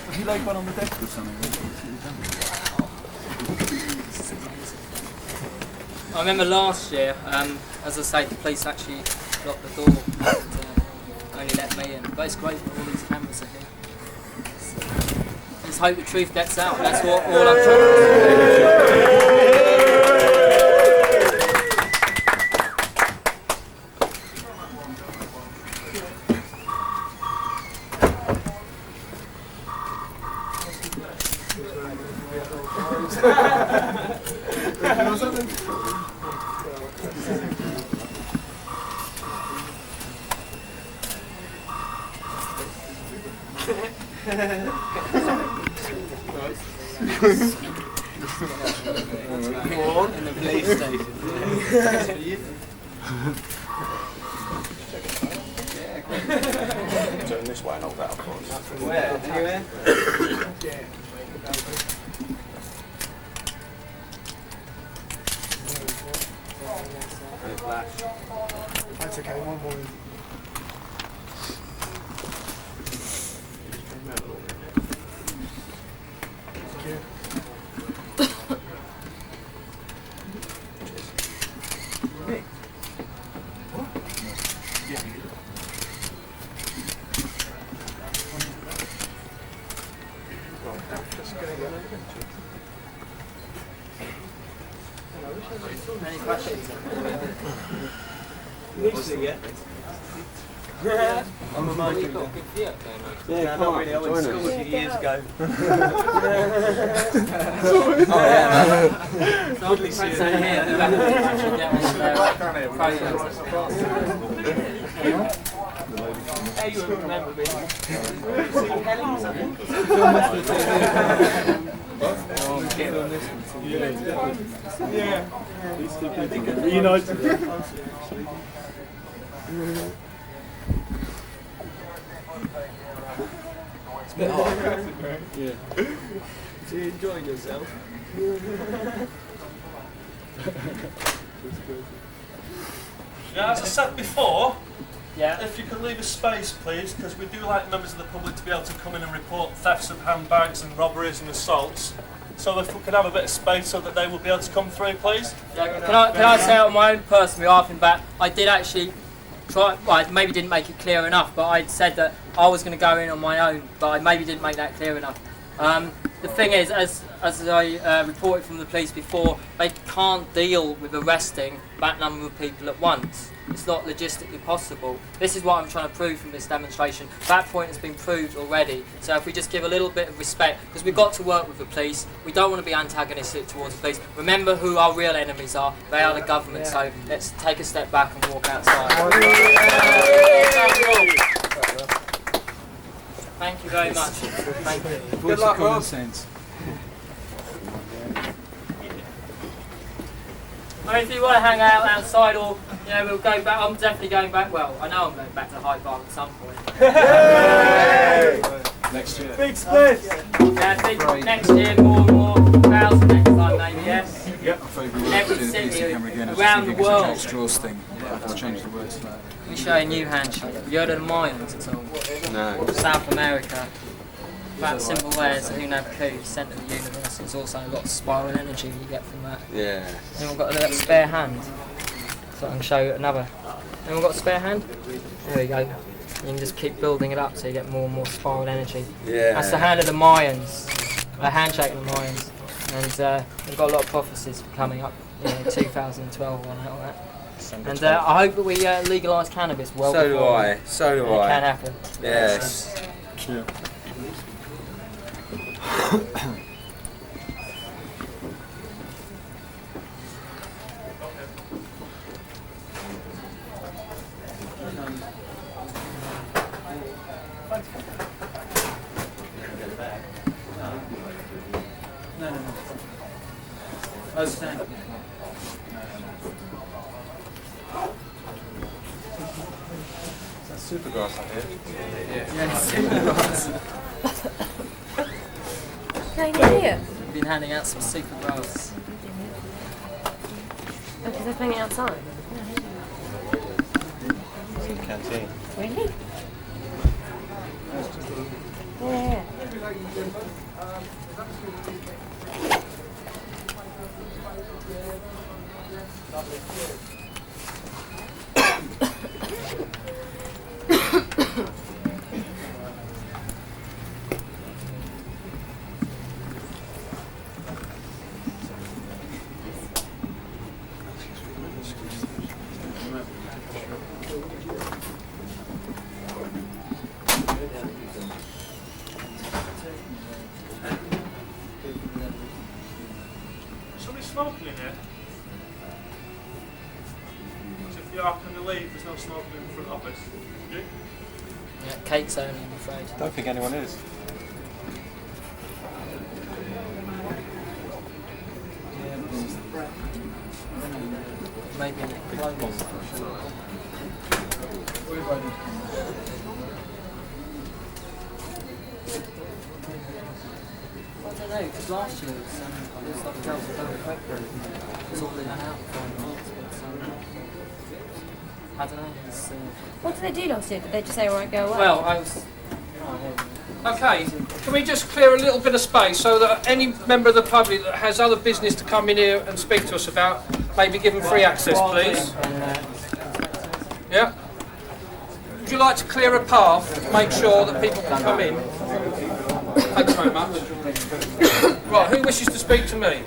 Would you like one on the desk or something? I remember last year, as I say, the police actually locked the door and only let me in. But it's great that all these cameras are here. Let's hope the truth gets out. That's what all I'm trying In the police station. Turn this way and hold that, of course. Where? Anywhere? That's okay, one more. Any questions? I'm a monkey. You've got a good view up there, mate. Yeah, not really. I went to school a few years ago. Oh yeah. So Woodley here. Hey, you remember me? It's a bit hot. Yeah. So you enjoying yourself? Yeah, as I said before, yeah. If you could leave a space, please, because we do like members of the public to be able to come in and report thefts of handbags and robberies and assaults. So if we could have a bit of space so that they will be able to come through, please. Yeah, can I say on my own personal behalf and back, I did actually try, well, I maybe didn't make it clear enough, but I'd said that I was going to go in on my own, but I maybe didn't make that clear enough. The thing is, as I reported from the police before, they can't deal with arresting that number of people at once. It's not logistically possible. This is what I'm trying to prove from this demonstration. That point has been proved already. So if we just give a little bit of respect, because we've got to work with the police, we don't want to be antagonistic towards the police. Remember who our real enemies are. They are the government. So let's take a step back and walk outside. Thank you very much. Thank you. Good luck, Rob. Sense. If you want to hang out outside, or we'll go back. I'm definitely going back. Well, I know I'm going back to Hyde Park at some point. Next year. Big split. Yeah, I think next year more and more crowds next time, maybe. Yes. Yep. Every city around the world. Straws thing. I'll change the words. Let me show you a new handshake. Have you heard of the Mayans at all? No. South America. About simple ways, who never coup, centre of the universe. There's also a lot of spiral energy you get from that. Yeah. Anyone got a little spare hand? So I can show you another. Anyone got a spare hand? There we go. You can just keep building it up so you get more and more spiral energy. Yeah. That's the hand of the Mayans, a handshake of the Mayans. And we've got a lot of prophecies coming up, 2012 on all that. And I hope that we legalise cannabis well So before. do I. So do I. It can happen. Yes. Yeah. Supergrass up here. Yeah, supergrass. Can I get here? We've been handing out some supergrass. Oh, because they're playing it outside. It's in the canteen. Really? Yeah. Somebody smoking in here? So if you are, can you leave? There's no smoking in the front office. You? Yeah, cake's only, I'm afraid. I don't think anyone is. Maybe in the clothes. I don't know, because last year it was like the girls were very quick, it was all in and out for months, but I don't know. It's, What did they do last year? Did they just say, alright, go away? well, I was. Okay, can we just clear a little bit of space so that any member of the public that has other business to come in here and speak to us about, maybe give them free access, please? Yeah? Would you like to clear a path to make sure that people can come in? Thanks very much. Right, who wishes to speak to me?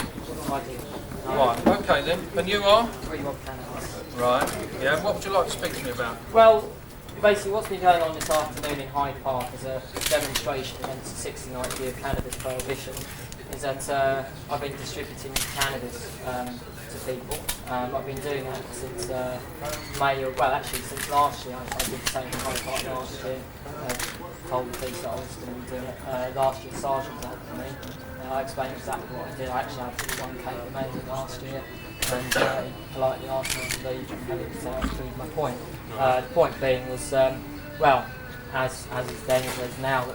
Right, okay then. And you are? Right, yeah, what would you like to speak to me about? Well, basically what's been going on this afternoon in Hyde Park is a demonstration against the 69th year of cannabis prohibition. Is that I've been distributing cannabis to people. I've been doing that since May, well actually since last year. I did the same in Hyde Park last year. Told the police that I was going to be doing it. Last year Sergeant helped me. I explained exactly what I did. I actually had 1 case of made last year. And he politely asked me to leave and it proved my point. The point being was, well, as it's then as now,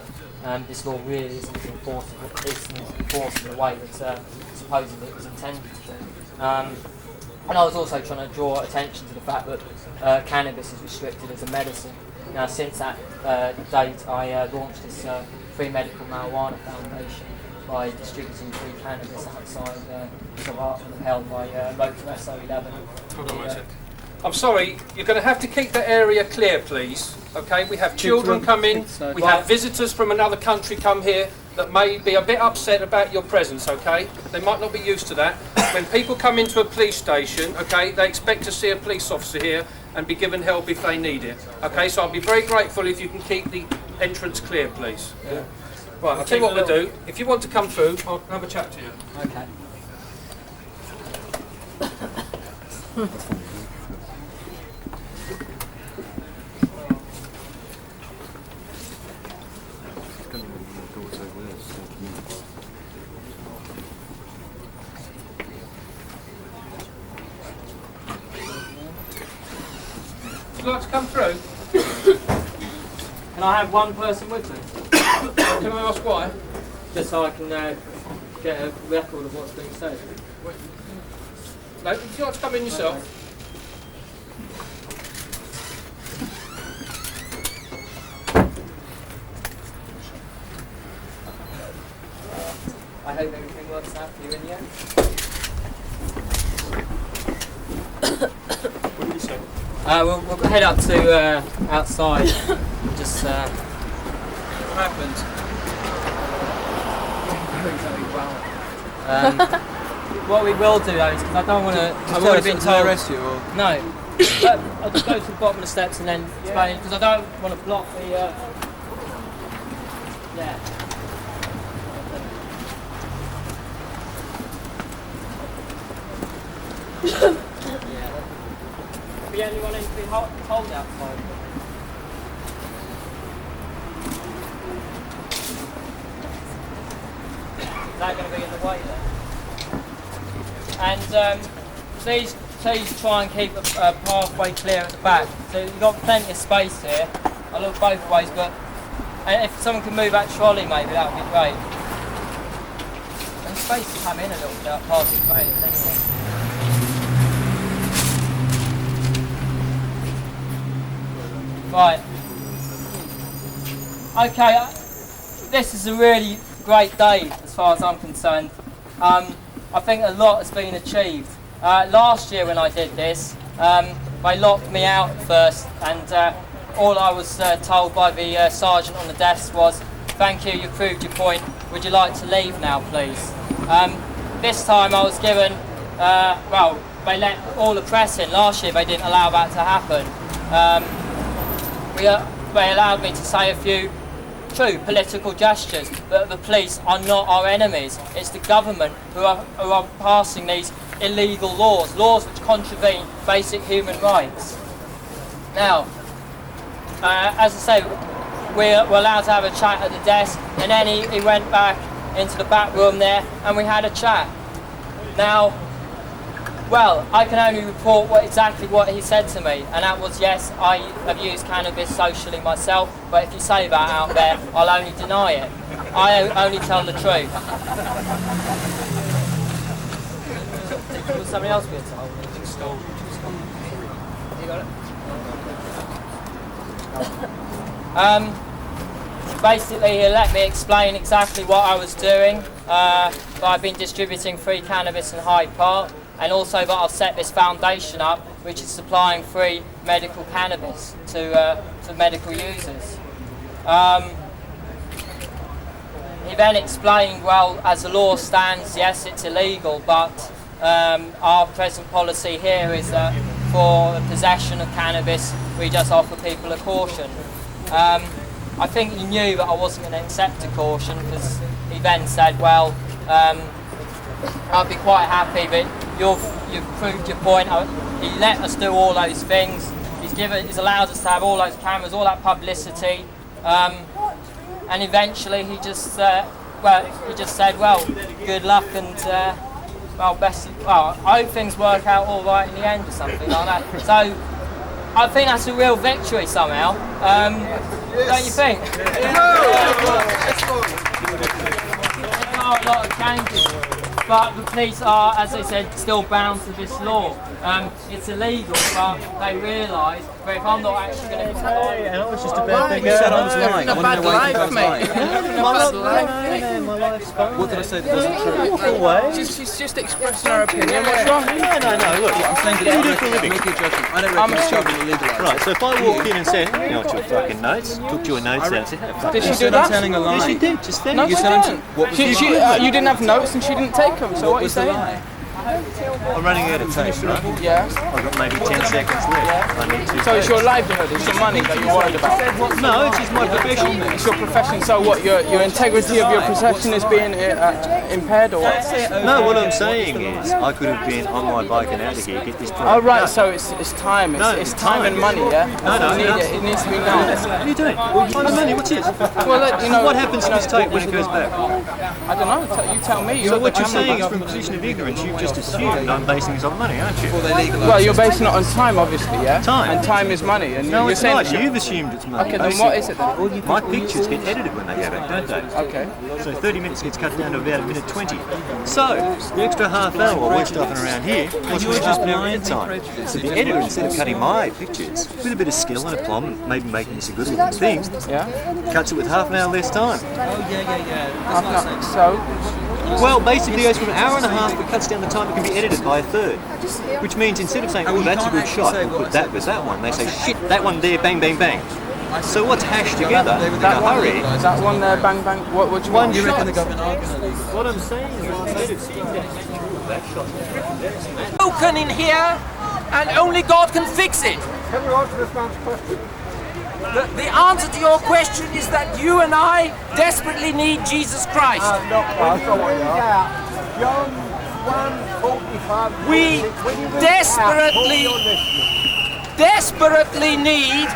that this law really isn't enforced in the way that supposedly it was intended to be. And I was also trying to draw attention to the fact that cannabis is restricted as a medicine. Now, since that date, I launched this Free Medical Marijuana Foundation by distributing free cannabis outside Southwark, held by local SO11. Hold on a sec. I'm sorry, you're going to have to keep the area clear, please. Okay, we have children come in, we have visitors from another country come here that may be a bit upset about your presence, okay? They might not be used to that. When people come into a police station, okay, they expect to see a police officer here and be given help if they need it. Okay, so I'll be very grateful if you can keep the entrance clear, please. Yeah. Right, I'll tell you what we'll do. If you want to come through, I'll have a chat to you. Okay. Would you like to come through? Can I have one person with me? Can I ask why? Just so I can get a record of what's being said. No, would you like to come in yourself? I hope everything works out for you in the end. What did you say? We'll head up to outside. Just what happened? What we will do though is because I don't want to. I've already been to arrest you, or no. But I'll just go to the bottom of the steps and then explain because I don't want to block the. Yeah. Be anyone in the hold outside. Is that going to be in the way then? And please try and keep a pathway clear at the back. So you've got plenty of space here. I look both ways, but if someone can move that trolley maybe, that would be great. And space to come in a little bit past the trailers anyway. Right. Okay, this is a really great day as far as I'm concerned. I think a lot has been achieved. Last year when I did this, they locked me out first and all I was told by the sergeant on the desk was, "Thank you, you've proved your point. Would you like to leave now, please?" This time I was given, well, they let all the press in. Last year they didn't allow that to happen. They allowed me to say a few true political gestures, but the police are not our enemies. It's the government who are passing these illegal laws which contravene basic human rights. Now, as I say, we're allowed to have a chat at the desk, and then he went back into the back room there and we had a chat. Now, well, I can only report exactly what he said to me, and that was, yes, I have used cannabis socially myself, but if you say that out there, I'll only deny it. I only tell the truth. Will somebody else be told? You got it? Basically, he let me explain exactly what I was doing. That I've been distributing free cannabis in Hyde Park, and also that I've set this foundation up, which is supplying free medical cannabis to medical users. He then explained, well, as the law stands, yes, it's illegal, but our present policy here is that for the possession of cannabis, we just offer people a caution. I think he knew that I wasn't going to accept a caution, because he then said, well, I'd be quite happy that you've proved your point. He let us do all those things. He's allowed us to have all those cameras, all that publicity, and eventually he just said, well, good luck and I hope things work out all right in the end or something like that. So I think that's a real victory somehow. Don't you think? There are a lot of changes, but the police are, as I said, still bound to this law. It's illegal, but they realise that if I'm not actually going to comply, and it was just a bad thing. You said I was lying. I want to know why you think I was lying. My life's fine. What did I say that wasn't true? Walk away. She's just expressing her opinion. What's wrong? No. Look, I'm saying that you do for a living. Make your judgment. I don't reckon it's children illegal. Right, so if I walked in and said, you know, your fucking notes, took your notes out and said, did she do that? I'm telling a lie. Yes, she did. Just then. No, You she said didn't. You didn't have notes and she didn't take them. So what are you saying? I'm running out of time, right? Yeah. I've got maybe 10 seconds left. I need to. So it's your livelihood, it's your money that you're worried about? No, it's just my profession. It's your profession, so what, your integrity of your profession is being impaired or what? No, what I'm saying is I could have been on my bike and out of here, get this product. Oh right, so it's time, it's time and money, yeah? No, it needs to be now. What are you doing? Time and money, what's this? Well, you know, what happens to this tape when it goes back? I don't know, you tell me. So what you're saying is from a position of ignorance, you've just assumed I'm basing this on money, aren't you? Well, you're basing it on time, obviously, yeah? Time. And time is money. And No, you're it's saying not. You've assumed it's money. Okay, then what is it then? My pictures get edited when they go back, don't they? Okay. So 30 minutes gets cut down to about 1:20. So, the extra half hour while we're stuffing around here, was You're just just an hour blind of time. So the editor, instead of cutting my pictures with a bit of skill and aplomb, maybe making this a good looking thing, cuts it with half an hour less time. Oh, yeah. So? Well, basically goes from an hour and a half, but cuts down the time it can be edited by a third. Which means instead of saying, oh, that's a good shot, we'll put that with that one, they say, shit, that one there, bang, bang, bang. So what's hashed together in a hurry? That one there, bang, bang, which one? You reckon the government are going to leave? What I'm saying is, I made it seem that broken in here, and only God can fix it. Can you answer this man's question? The answer to your question is that you and I desperately need Jesus Christ. We desperately need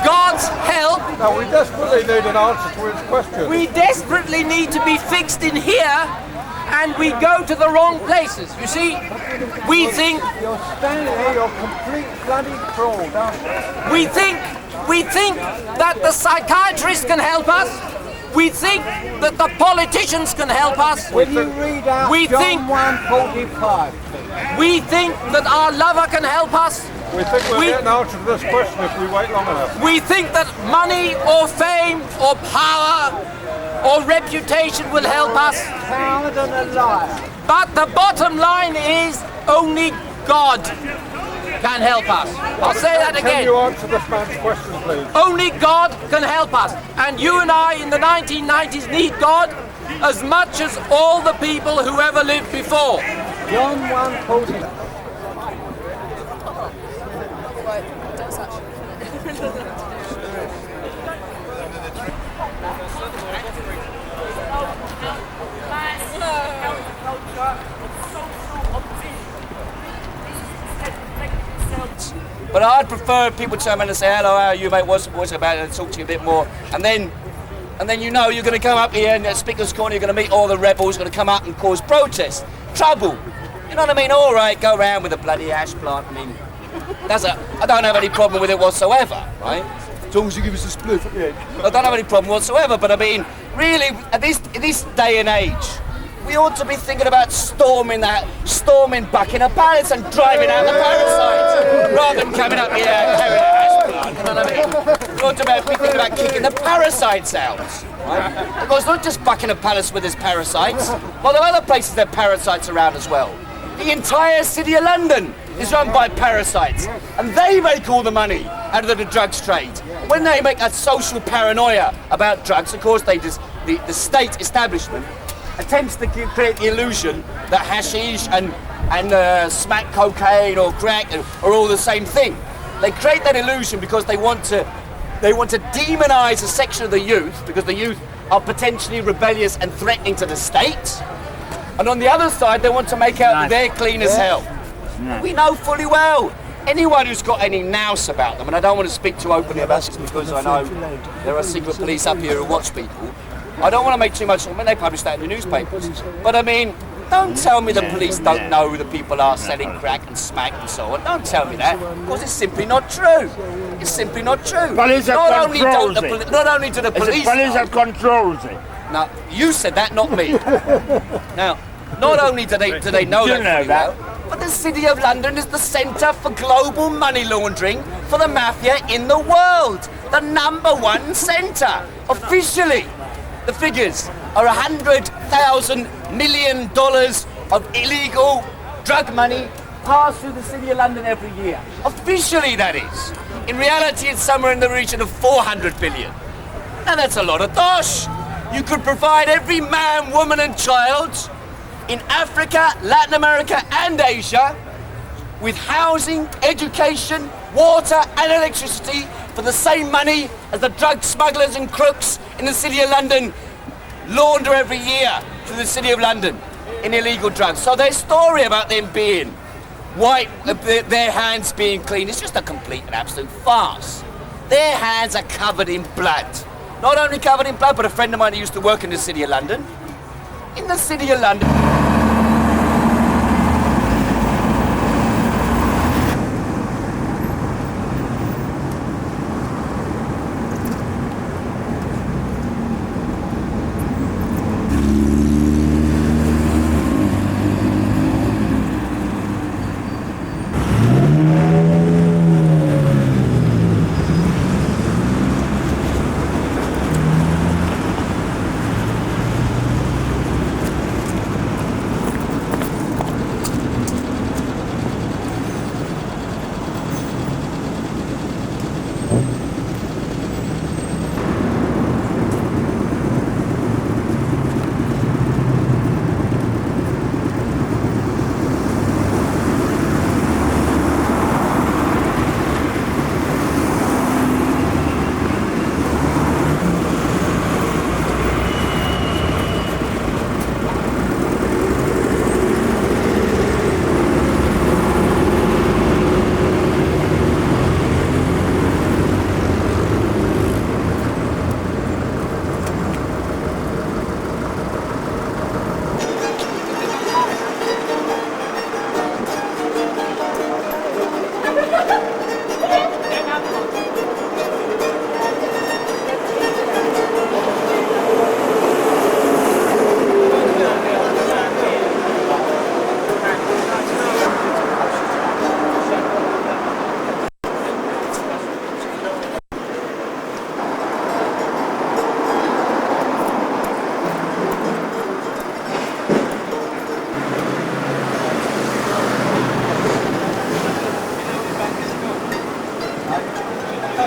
God's help. No, we desperately need an answer to his question. We desperately need to be fixed in here, and we go to the wrong places. You see, we think you're standing here, you're complete bloody fraud, aren't you? We think that the psychiatrists can help us. We think that the politicians can help us. Will you read out John 1:45? We think that our lover can help us. We think we'll get an answer to this question if we wait long enough. We think that money or fame or power or reputation will help us. Coward and a liar. But the bottom line is only God can help us. I'll say that again. Can you answer this man's question, please? Only God can help us. And you and I in the 1990s need God as much as all the people who ever lived before. John 1:45. that's actually But I'd prefer people to come in and say, hello, how are you, mate, what's it about, and talk to you a bit more. And then you know you're going to come up here and at Speaker's Corner, you're going to meet all the rebels, going to come up and cause protests, trouble. You know what I mean? All right, go around with a bloody ash plant. I mean, I don't have any problem with it whatsoever, right? As long as you give us a split at the end. I don't have any problem whatsoever, but I mean, really, in this day and age, we ought to be thinking about storming Buckingham Palace and driving out the parasites, rather than coming up here carrying an ash plant. You know what I mean? We ought to be thinking about kicking the parasites out. Right? Because not just Buckingham Palace with its parasites, but there are other places that have parasites around as well. The entire city of London is run by parasites, and they make all the money out of the drugs trade. When they make a social paranoia about drugs, of course, the state establishment attempts to create the illusion that hashish and smack cocaine or crack are all the same thing. They create that illusion because they want to demonise a section of the youth, because the youth are potentially rebellious and threatening to the state. And on the other side, they want to make out that they're clean as hell. We know fully well, anyone who's got any nous about them, and I don't want to speak too openly about this because I know there are secret police up here who watch people. I don't want to make too much, when they publish that in the newspapers. But I mean, don't tell me the police don't know who the people are selling crack and smack and so on. Don't tell me that, because it's simply not true. It's simply not true. Police not only do the police police that controls it. Now, you said that, not me. Now, not only do they know that pretty well, but the City of London is the centre for global money laundering for the mafia in the world. The #1 centre, officially. The figures are $100,000 million of illegal drug money passed through the City of London every year. Officially, that is. In reality, it's somewhere in the region of 400 billion. Now, that's a lot of dosh. You could provide every man, woman and child in Africa, Latin America and Asia with housing, education, water and electricity for the same money as the drug smugglers and crooks in the City of London launder every year to the City of London in illegal drugs. So their story about them being white, their hands being clean, is just a complete and absolute farce. Their hands are covered in blood. Not only covered in blood, but a friend of mine who used to work in the City of London. In the City of London.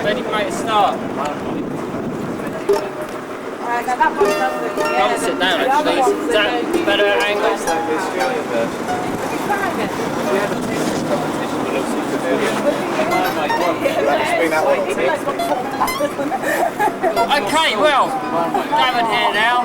Ready, mate, to start. Don't sit down, actually. Is that better angle? Okay, well, gathered here now.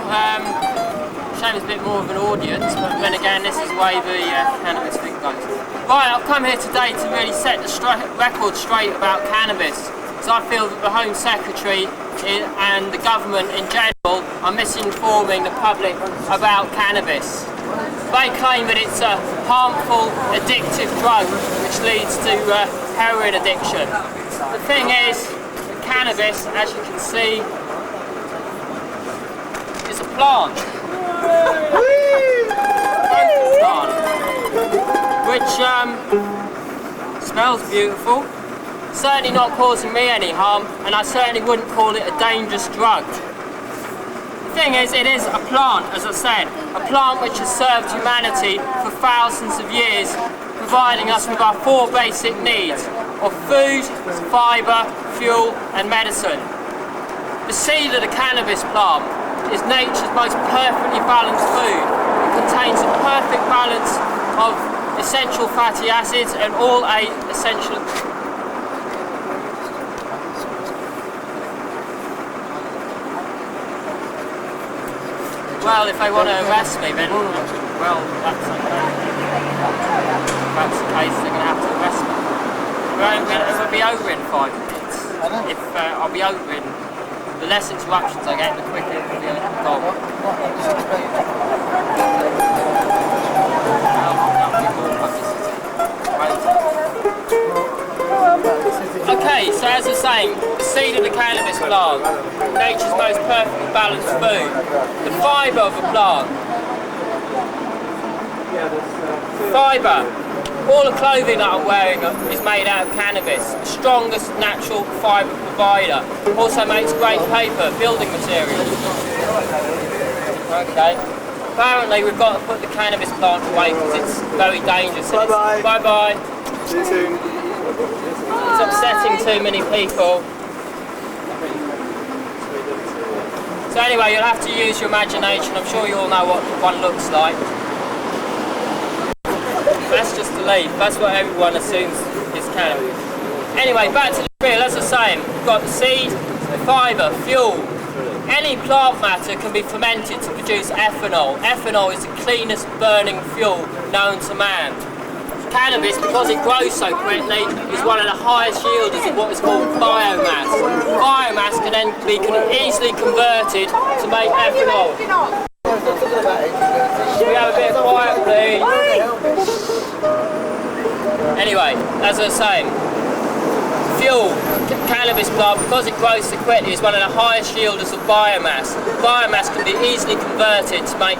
Shame it's a bit more of an audience, but then again, this is the way the cannabis thing goes. Right, I've come here today to really set the record straight about cannabis. So I feel that the Home Secretary and the government in general are misinforming the public about cannabis. They claim that it's a harmful, addictive drug which leads to heroin addiction. The thing is, cannabis, as you can see, is a plant. Which smells beautiful, certainly not causing me any harm, and I certainly wouldn't call it a dangerous drug. The thing is, it is a plant, as I said, a plant which has served humanity for thousands of years, providing us with our 4 basic needs of food, fibre, fuel and medicine. The seed of the cannabis plant is nature's most perfectly balanced food. It contains a perfect balance of essential fatty acids and all 8 essential... Well, if they want to arrest me, then, well, that's okay. If that's the case, they're going to have to arrest me. It'll be over in 5 minutes. If I'll be over in... The less interruptions I get, the quicker it will be gone. Okay, so as I was saying, the seed of the cannabis plant, nature's most perfectly balanced food. The fibre of the plant. Fibre. All the clothing that I'm wearing is made out of cannabis, the strongest natural fibre provider. Also makes great paper, building materials. Okay. Apparently we've got to put the cannabis plant away because it's very dangerous. Bye-bye. Bye-bye. See you soon. It's upsetting too many people. So anyway, you'll have to use your imagination. I'm sure you all know what one looks like. That's just a leaf. That's what everyone assumes is cannabis. Anyway, back to the real. As I was saying, we've got the seed, the fibre, fuel. Any plant matter can be fermented to produce ethanol. Ethanol is the cleanest burning fuel known to man. Cannabis, because it grows so quickly, is one of the highest yielders of what is called biomass. Biomass can then be easily converted to make ethanol. Should we have a bit of quiet, please? Anyway, as I was saying, fuel, cannabis plant, because it grows so quickly, is one of the highest yielders of biomass. Biomass can be easily converted to make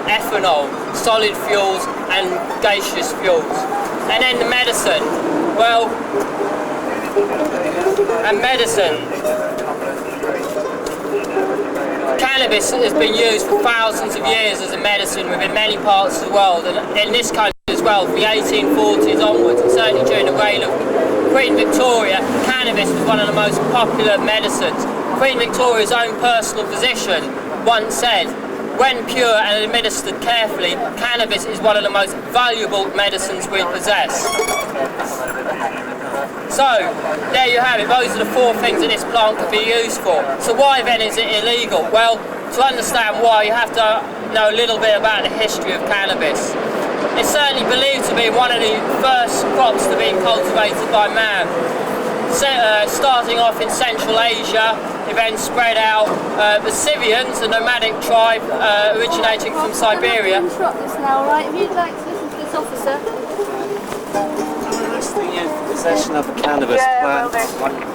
ethanol, solid fuels and gaseous fuels. And then the medicine. Well, and medicine. Cannabis has been used for thousands of years as a medicine within many parts of the world, and in this country as well, from the 1840s onwards, and certainly during the reign of Queen Victoria, cannabis was one of the most popular medicines. Queen Victoria's own personal physician once said, when pure and administered carefully, cannabis is one of the most valuable medicines we possess. So, there you have it. Those are the 4 things that this plant can be used for. So why then is it illegal? Well, to understand why, you have to know a little bit about the history of cannabis. It's certainly believed to be one of the first crops to be cultivated by man. Starting off in Central Asia, it then spread out. The Scythians, a nomadic tribe originating from Siberia. I'm interrupt this now, right? If you'd like to listen to this officer. I'm arresting you for possession of a cannabis plant.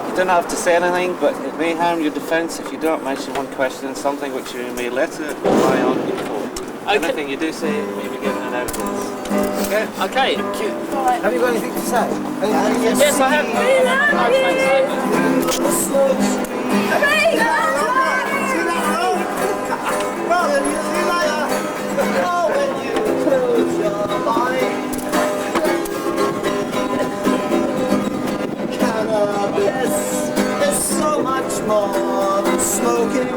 You don't have to say anything, but it may harm your defence if you don't mention one question, something which you may later rely on in court. Okay. Anything you do say may be given an evidence. Okay? Okay. Have you got anything to say? Yes, I have. Cannabis is so much more than smoking.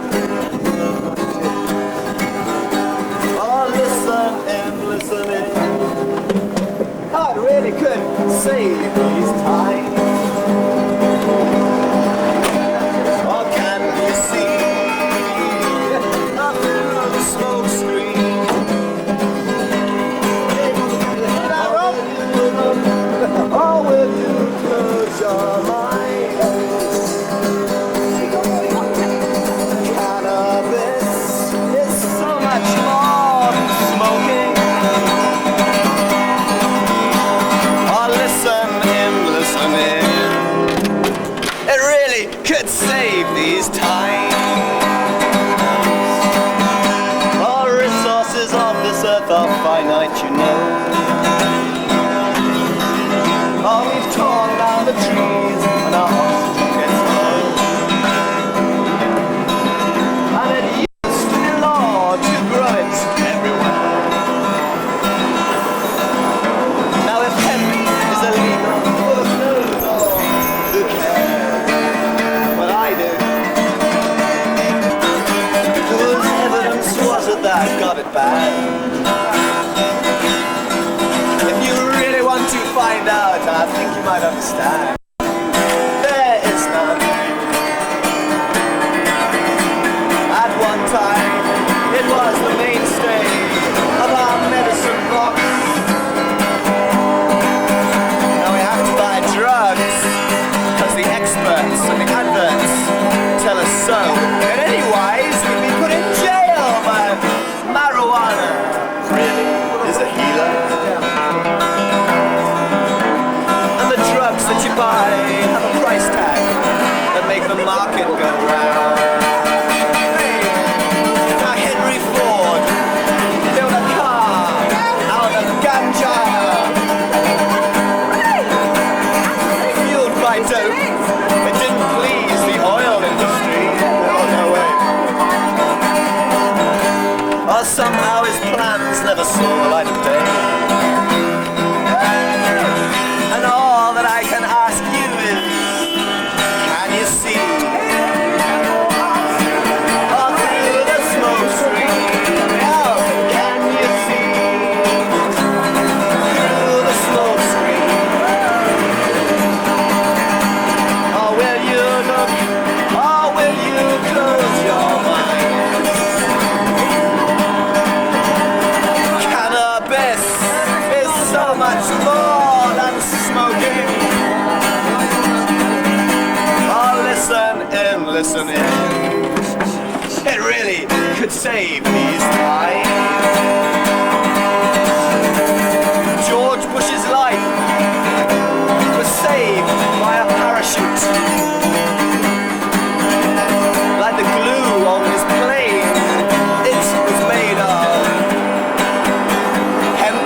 Oh, listen and listen in. Oh, it really could could save these times. Or can you see through the smoke screen? Or will you close your mind? Cannabis is so much more than smoking. Or listen in. It really could save these times. Our resources of this earth are finite, you know. Oh, we've torn down the trees and our oxygen gets low. And it used to be law to grow it everywhere. Now if hemp is illegal, who cares? But I do. Whose evidence was it that got it bad? If you really want to find out, I think you might understand. There is none. At one time, it was the mainstay of our medicine box. Now we have to buy drugs, because the experts and the adverts tell us so. And anyways, we'd be put in jail by marijuana. Really? Is a healer? And the drugs that you buy have a price tag that make the market go round. Now Henry Ford built a car out of ganja, fueled by dope. It didn't please the oil industry. Oh, no way. Or somehow his plans never saw the light of day. And all that I can ask you is, can you see? All through the smoke screen, oh, can you see? Through the smoke screen. Or will you look, or will you close your mind? Cannabis is so much more than smoking. Oh, listen in. It really could save these times. George Bush's life was saved by a parachute. Like the glue on his plane, it was made of hemp.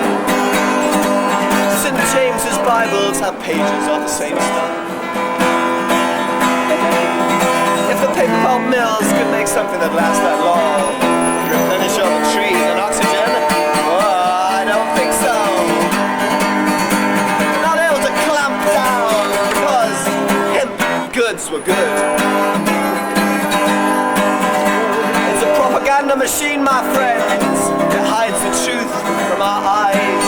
St. James's Bibles have pages of the same stuff. If the paper pulp mills could make something that lasts that long, replenish all the trees and oxygen, oh, I don't think so. Not able to clamp down because hemp goods were good. It's a propaganda machine, my friends. It hides the truth from our eyes.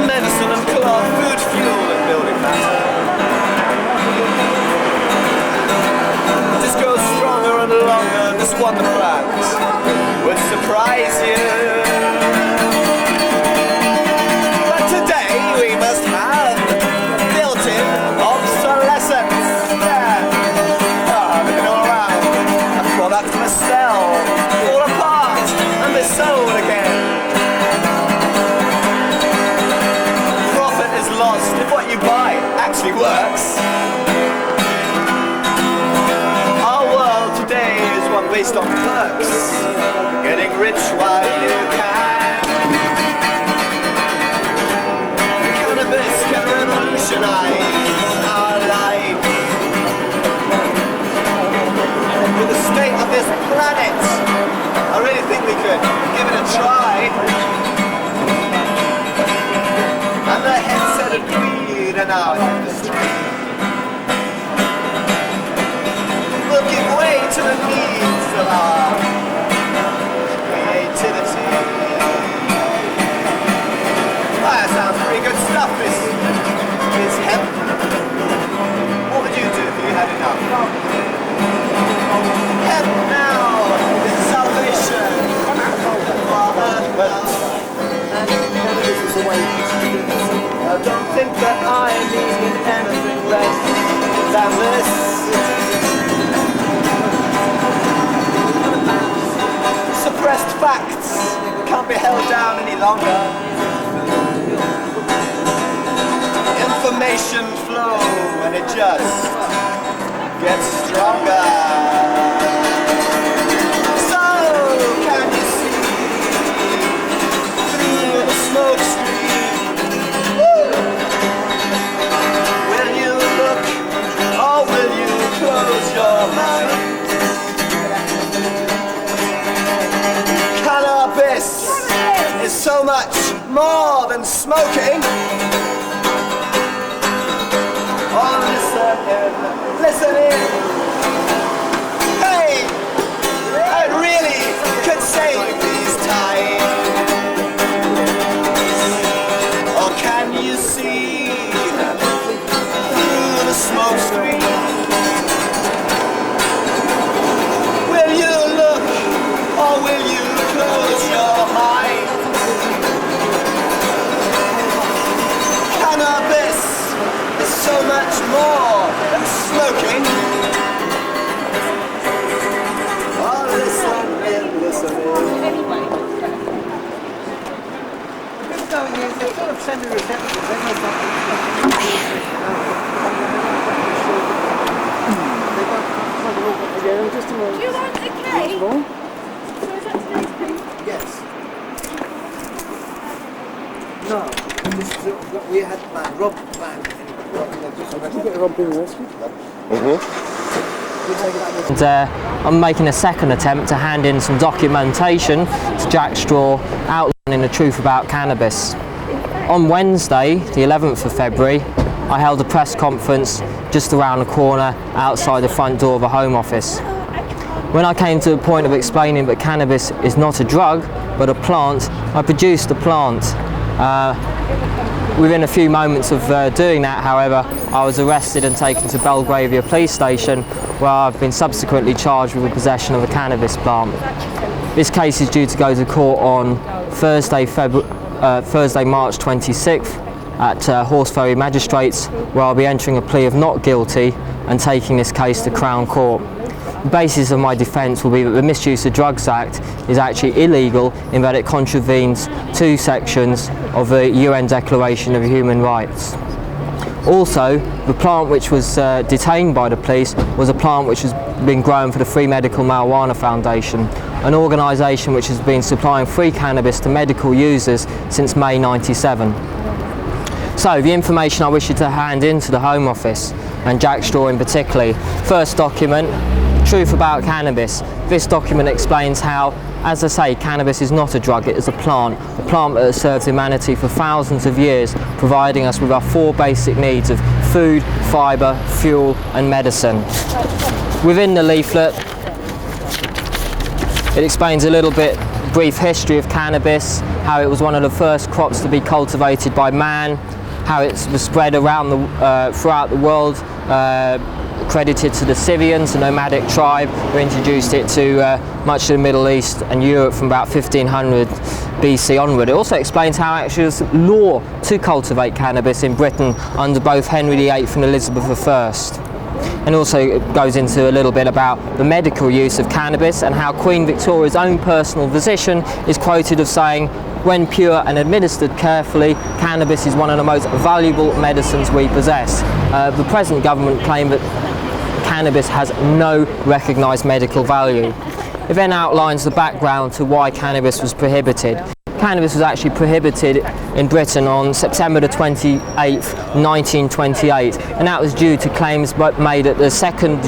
Medicine and cloth, food, fuel and building matter. This goes stronger and longer. This wonder plans would surprise you. But today we must have built-in obsolescence. Yeah. Oh, looking all around. A product must sell, fall apart, and be sold again. Profit is lost if what you buy actually works. Our world today is one based on perks, getting rich while you can. Cannabis can revolutionize our life. With the state of this planet, I really think we could give it a try. And the headset of greed in our industry will give way to the needs of our creativity. in anything less than this. Suppressed facts can't be held down any longer. Information flow and it just gets stronger. So can you see through the smoke screen? Will you look or will you close your mind? Cannabis is so much more than smoking. Oh, listen in. Hey, I really could save these times. Or can you see through the smoke screen? Will you look or will you close your mind? Cannabis is so much more than smoking. Oh, listen in, listen in. Anyway. They're sort of semi-repetitive. Just a moment. Do you want a cake? Yes. No, this is what we had planned. Rob planned. Did you get Rob being rescued? And I'm making a second attempt to hand in some documentation to Jack Straw outlining the truth about cannabis. On Wednesday, the 11th of February, I held a press conference just around the corner outside the front door of a Home Office. When I came to the point of explaining that cannabis is not a drug but a plant, I produced the plant. Within a few moments of doing that, however, I was arrested and taken to Belgravia police station, where I've been subsequently charged with the possession of a cannabis plant. This case is due to go to court on Thursday, March 26th at Horse Ferry Magistrates, where I'll be entering a plea of not guilty and taking this case to Crown Court. The basis of my defence will be that the Misuse of Drugs Act is actually illegal in that it contravenes 2 sections of the UN Declaration of Human Rights. Also, the plant which was detained by the police was a plant which has been grown for the Free Medical Marijuana Foundation, an organisation which has been supplying free cannabis to medical users since May '97. So, the information I wish you to hand in to the Home Office, and Jack Straw in particular. First document, truth about cannabis. This document explains how, as I say, cannabis is not a drug, it is a plant that has served humanity for thousands of years, providing us with our 4 basic needs of food, fibre, fuel and medicine. Within the leaflet, it explains a little bit brief history of cannabis, how it was one of the first crops to be cultivated by man, how it was spread around throughout the world, credited to the Scythians, a nomadic tribe who introduced it to much of the Middle East and Europe from about 1500 BC onward. It also explains how actually it was law to cultivate cannabis in Britain under both Henry VIII and Elizabeth I. And also it goes into a little bit about the medical use of cannabis and how Queen Victoria's own personal physician is quoted as saying, "When pure and administered carefully, cannabis is one of the most valuable medicines we possess." The present government claim that cannabis has no recognised medical value. It then outlines the background to why cannabis was prohibited. Cannabis was actually prohibited in Britain on September the 28th, 1928, and that was due to claims made at the second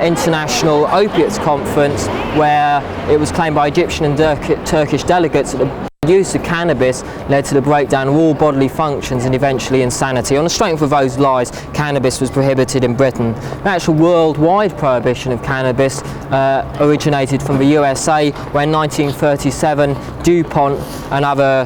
International Opiates Conference, where it was claimed by Egyptian and Turkish delegates that the use of cannabis led to the breakdown of all bodily functions and eventually insanity. On the strength of those lies, cannabis was prohibited in Britain. The actual worldwide prohibition of cannabis originated from the USA, where in 1937 DuPont and other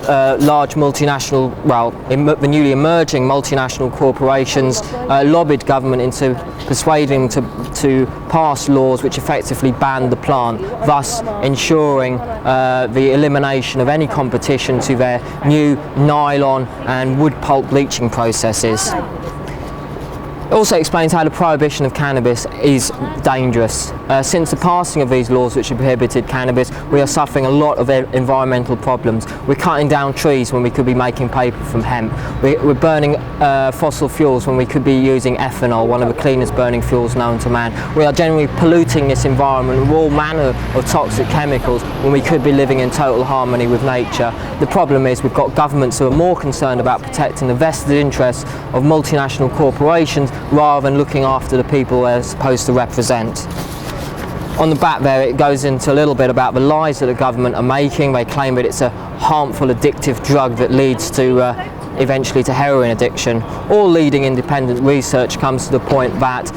large multinational, well, the newly emerging multinational corporations lobbied government into persuading them to pass laws which effectively banned the plant, thus ensuring the elimination of any competition to their new nylon and wood pulp bleaching processes. It also explains how the prohibition of cannabis is dangerous. Since the passing of these laws which have prohibited cannabis, we are suffering a lot of environmental problems. We're cutting down trees when we could be making paper from hemp. We're burning fossil fuels when we could be using ethanol, one of the cleanest burning fuels known to man. We are generally polluting this environment with all manner of toxic chemicals when we could be living in total harmony with nature. The problem is we've got governments who are more concerned about protecting the vested interests of multinational corporations rather than looking after the people they're supposed to represent. On the back there it goes into a little bit about the lies that the government are making. They claim that it's a harmful addictive drug that leads to eventually to heroin addiction. All leading independent research comes to the point that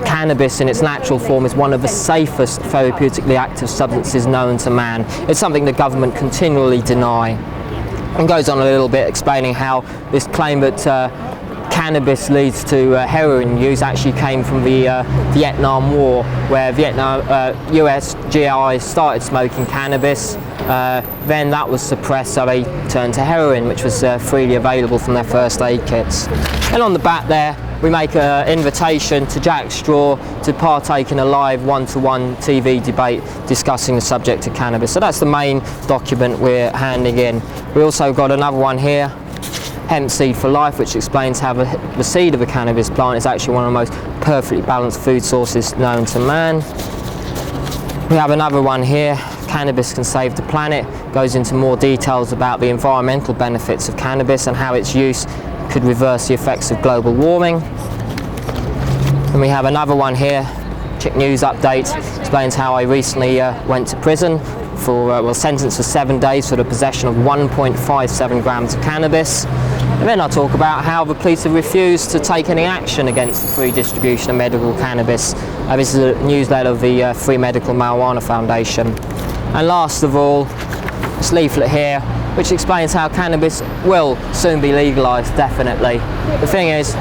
cannabis in its natural form is one of the safest therapeutically active substances known to man. It's something the government continually deny. And goes on a little bit explaining how this claim that cannabis leads to heroin use actually came from the Vietnam War, where US GIs started smoking cannabis. Then that was suppressed, so they turned to heroin, which was freely available from their first aid kits. And on the back there we make an invitation to Jack Straw to partake in a live one-to-one TV debate discussing the subject of cannabis. So that's the main document we're handing in. We also got another one here, Hemp Seed for Life, which explains how the seed of a cannabis plant is actually one of the most perfectly balanced food sources known to man. We have another one here, Cannabis Can Save the Planet, goes into more details about the environmental benefits of cannabis and how its use could reverse the effects of global warming. And we have another one here, CHIC News Update, explains how I recently went to prison for, sentenced for 7 days for the possession of 1.57 grams of cannabis. And then I talk about how the police have refused to take any action against the free distribution of medical cannabis. This is a newsletter of the Free Medical Marijuana Foundation. And last of all, this leaflet here, which explains how cannabis will soon be legalised, definitely. The thing is,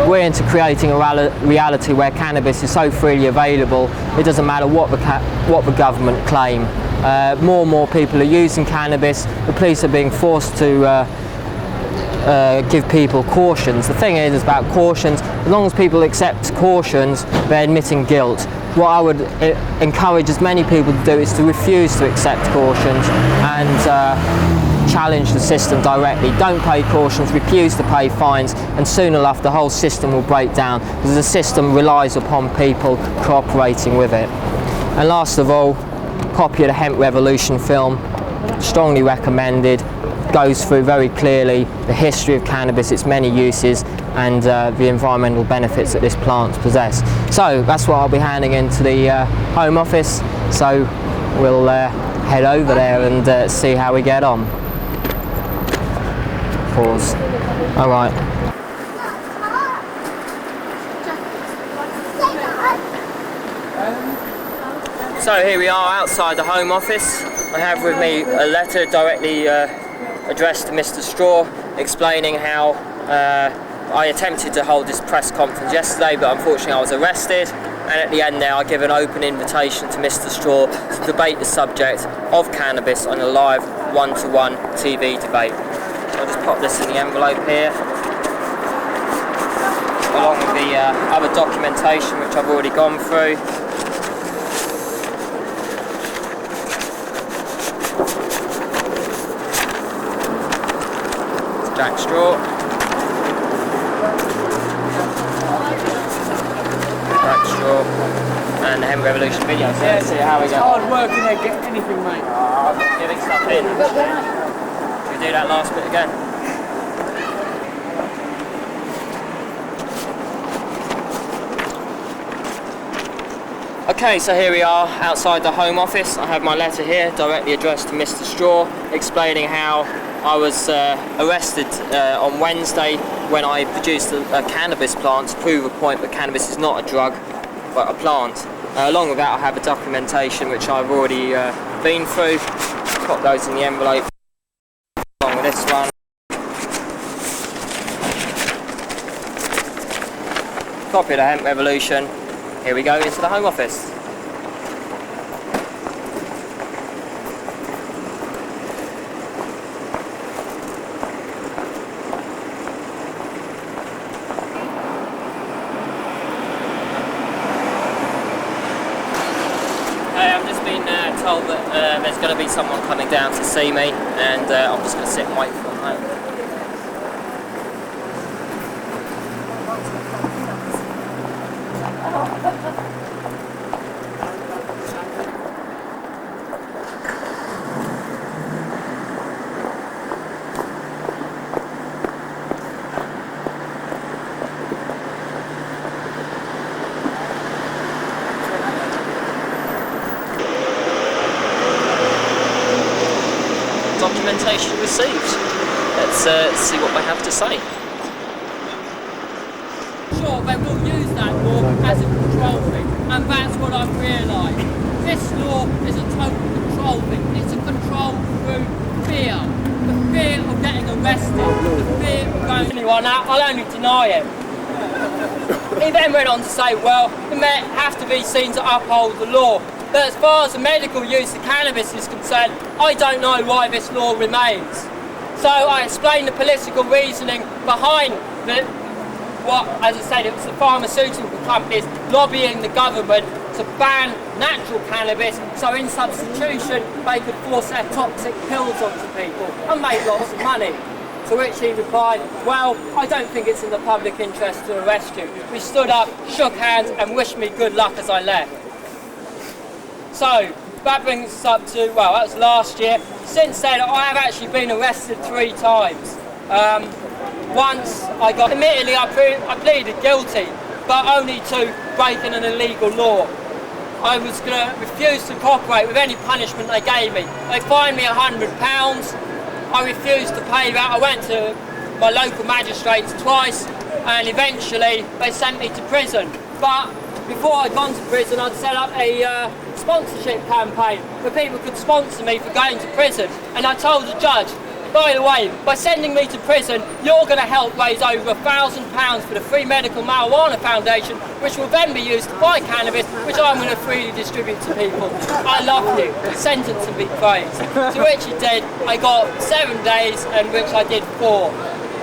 we're into creating a reality where cannabis is so freely available, it doesn't matter what the government claim. More and more people are using cannabis. The police are being forced to give people cautions. The thing is about cautions, as long as people accept cautions, they're admitting guilt. What I would encourage as many people to do is to refuse to accept cautions and challenge the system directly. Don't pay cautions, refuse to pay fines, and soon enough the whole system will break down because the system relies upon people cooperating with it. And last of all, copy of the Hemp Revolution film, strongly recommended, goes through very clearly the history of cannabis, its many uses, and the environmental benefits that this plant possess. So that's what I'll be handing into the Home Office, so we'll head over there and see how we get on. Pause. Alright. So here we are outside the Home Office. I have with me a letter directly addressed to Mr. Straw, explaining how I attempted to hold this press conference yesterday, but unfortunately I was arrested, and at the end there I give an open invitation to Mr. Straw to debate the subject of cannabis on a live one-to-one TV debate. So I'll just pop this in the envelope here, along with the other documentation which I've already gone through. Jack Straw. Jack Straw. And the Hemp Revolution video. So let's see how we go. It's hard work in there, get anything, mate. Oh, I'm giving stuff in. Should we do that last bit again? Okay, so here we are outside the Home Office. I have my letter here directly addressed to Mr. Straw, explaining how I was arrested on Wednesday when I produced a cannabis plant to prove a point that cannabis is not a drug but a plant. Along with that I have a documentation which I've already been through. Pop those in the envelope along with this copy of the Hemp Revolution. Here we go into the Home Office. I've just been told that there's going to be someone coming down to see me, and I'm just going to sit and wait for them home. Documentation received. Let's see what they have to say. Sure, they will use that law as a control thing, and that's what I've realised. This law is a total control thing. It's a control through fear. The fear of getting arrested, the fear of going anyone out. I'll only deny it. He then went on to say, well, it may have to be seen to uphold the law. But as far as the medical use of cannabis is concerned, I don't know why this law remains. So I explained the political reasoning behind what, as I said, it was the pharmaceutical companies lobbying the government to ban natural cannabis, so in substitution they could force their toxic pills onto people and make lots of money. To which he replied, well, I don't think it's in the public interest to arrest you. We stood up, shook hands and wished me good luck as I left. So, that brings us up to, well, that was last year. Since then, I have actually been arrested 3 times. Once, admittedly, I pleaded guilty, but only to breaking an illegal law. I was going to refuse to cooperate with any punishment they gave me. They fined me £100. I refused to pay that. I went to my local magistrates twice, and eventually they sent me to prison. But before I'd gone to prison, I'd set up a sponsorship campaign where people could sponsor me for going to prison. And I told the judge, by the way, by sending me to prison, you're going to help raise over £1,000 for the Free Medical Marijuana Foundation, which will then be used to buy cannabis, which I'm going to freely distribute to people. I love you. Sentence and be praised. To which he did. I got 7 days, and which I did 4.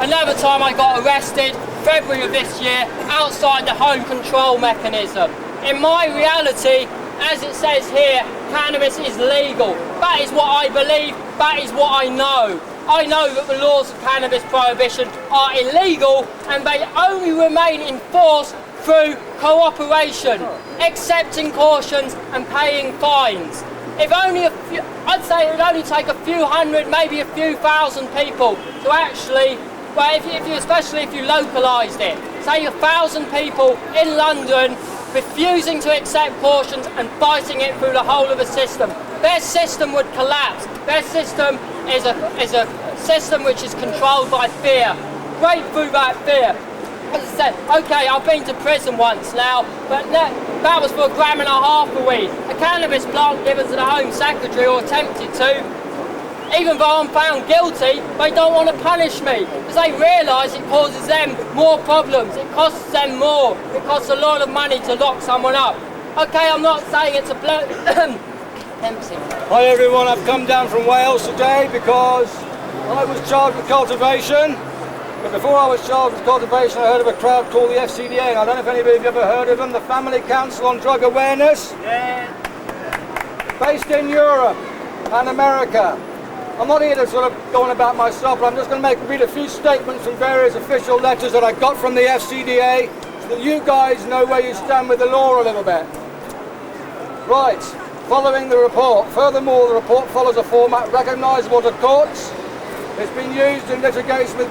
Another time I got arrested, February of this year, outside the home control mechanism. In my reality, as it says here, cannabis is legal. That is what I believe, that is what I know. I know that the laws of cannabis prohibition are illegal and they only remain in force through cooperation, accepting cautions and paying fines. If only a few, I'd say it would only take a few hundred, maybe a few thousand people to actually, well, especially if you localised it. Say 1,000 people in London refusing to accept cautions and fighting it through the whole of the system. Their system would collapse. Their system is a system which is controlled by fear. Break through that fear. As I said, okay, I've been to prison once now, but that was for 1.5 grams of weed. A cannabis plant given to the Home Secretary, or attempted to. Even though I'm found guilty, they don't want to punish me because they realise it causes them more problems. It costs them more. It costs a lot of money to lock someone up. Okay, I'm not saying it's a empty. Hi everyone, I've come down from Wales today because I was charged with cultivation. But before I was charged with cultivation, I heard of a crowd called the FCDA. And I don't know if anybody have ever heard of them, the Family Council on Drug Awareness. Yeah. Based in Europe and America. I'm not here to sort of go on about myself, but I'm just going to read a few statements from various official letters that I got from the FCDA so that you guys know where you stand with the law a little bit. Right, following the report. Furthermore, the report follows a format recognisable to courts. It's been used in litigation with...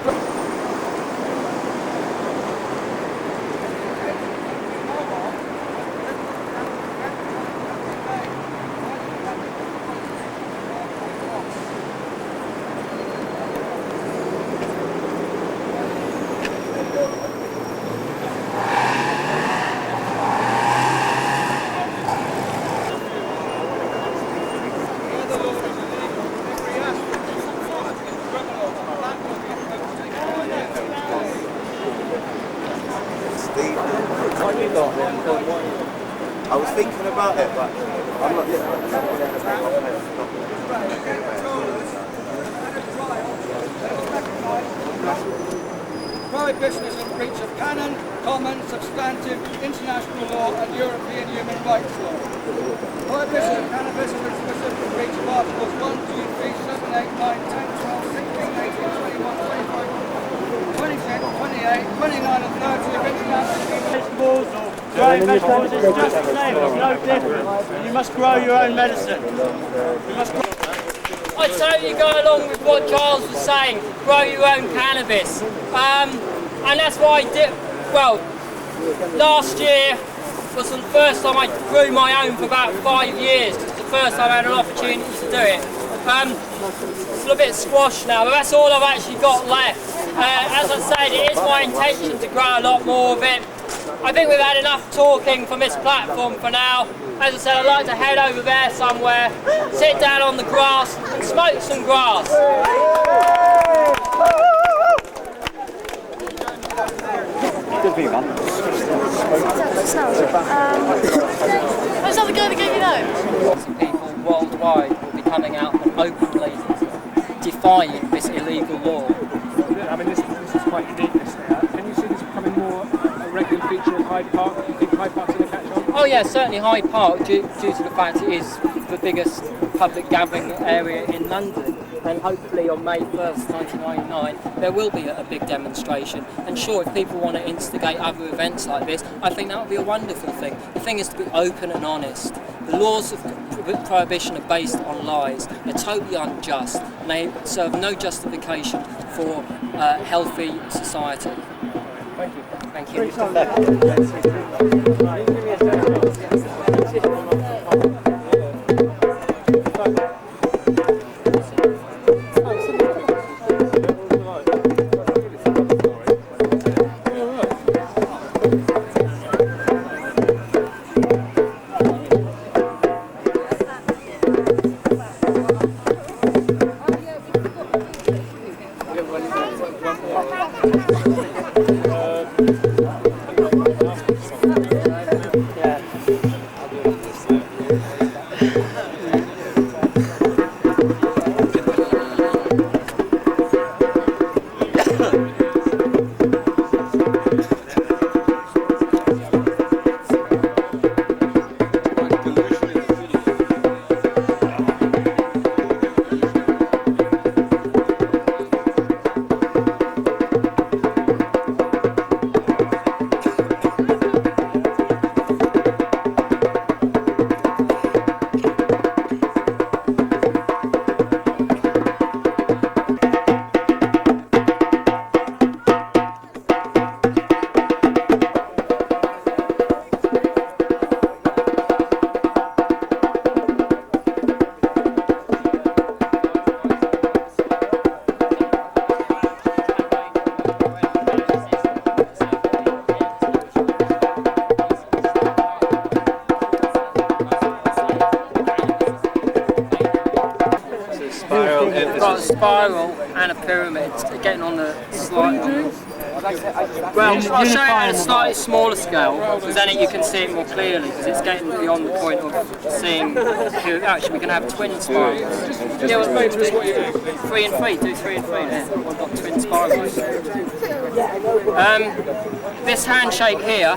What you got then? I was thinking about it, but I'm not Prohibition is in breach of canon, common, substantive, international law and European human rights law. Prohibition of cannabis is in specific breach of Articles 1, 2, 3, 7, 8, 9, 10, 12, 16, 18, 21, 25, 26, 28, 29 and 30 of international vegetables or growing vegetables, it's just the same, it's no different. You must grow your own medicine. You must grow. I totally go along with what Charles was saying, grow your own cannabis. And that's what I did. Well, last year was the first time I grew my own for about 5 years. It's the first time I had an opportunity to do it. It's a little bit squashed now, but that's all I've actually got left. As I said, it is my intention to grow a lot more of it. I think we've had enough talking from this platform for now. As I said, I'd like to head over there somewhere, sit down on the grass and smoke some grass. How's that the guy that gave you those? Some people worldwide will be coming out and openly defying this illegal law. I mean, this is quite unique, this here. Can you see this becoming more a regular feature of Hyde Park? Do you think Hyde Park's going to catch on? Oh yeah, certainly Hyde Park, due to the fact it is the biggest public gathering area in London. And hopefully on May 1st, 1999, there will be a big demonstration. And sure, if people want to instigate other events like this, I think that would be a wonderful thing. The thing is to be open and honest. The laws of prohibition are based on lies. They're totally unjust, and they serve no justification for a healthy society. Thank you. We've got a spiral and a pyramid getting on the slide. Well, I'll show it at a slightly smaller scale, because then you can see it more clearly, because it's getting beyond the point of seeing. Actually, we can have twin spirals. Yeah, well, 3 and 3, do 3 and 3 there. We've got twin spirals. This handshake here.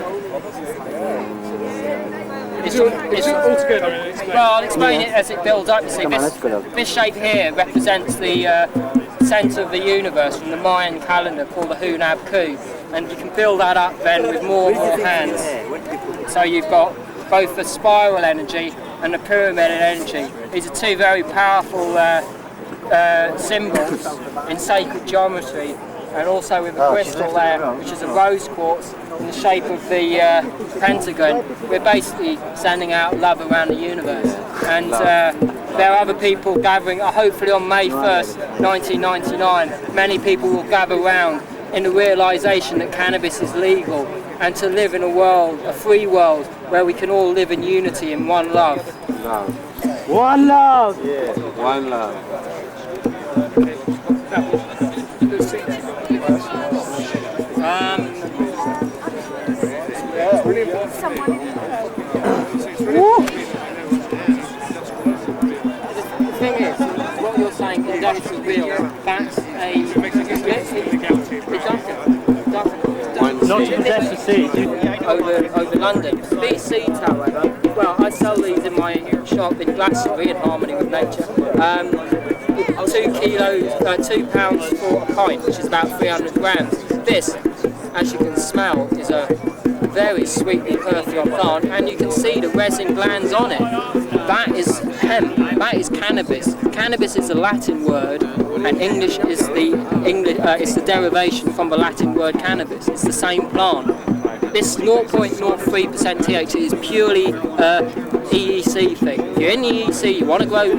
Well, I'll explain it as it builds up. You see, this shape here represents the centre of the universe from the Mayan calendar called the Hunab Ku, and you can build that up then with more and more hands. So you've got both the spiral energy and the pyramid energy. These are two very powerful symbols in sacred geometry, and also with the crystal there, which is a rose quartz in the shape of the pentagon. We're basically sending out love around the universe. And there are other people gathering, hopefully on May 1st, 1999, many people will gather around in the realisation that cannabis is legal, and to live in a world, a free world, where we can all live in unity in one love. One love! Yeah, one love. It's really important. Someone The thing is, what you're saying, conductor wheel, that's a... Not to possess the seed. Over London. These seeds, however, well, I sell these in my shop in Glastonbury in harmony with nature. 2 kilos, 2 pounds for a pint, which is about 300 grams. This, as you can smell, is a very sweetly perfumed plant, and you can see the resin glands on it. That is hemp. That is cannabis. Cannabis is a Latin word, and English is it's the derivation from the Latin word cannabis. It's the same plant. This 0.03% THC is purely EEC thing. If you're in the EEC, you want to grow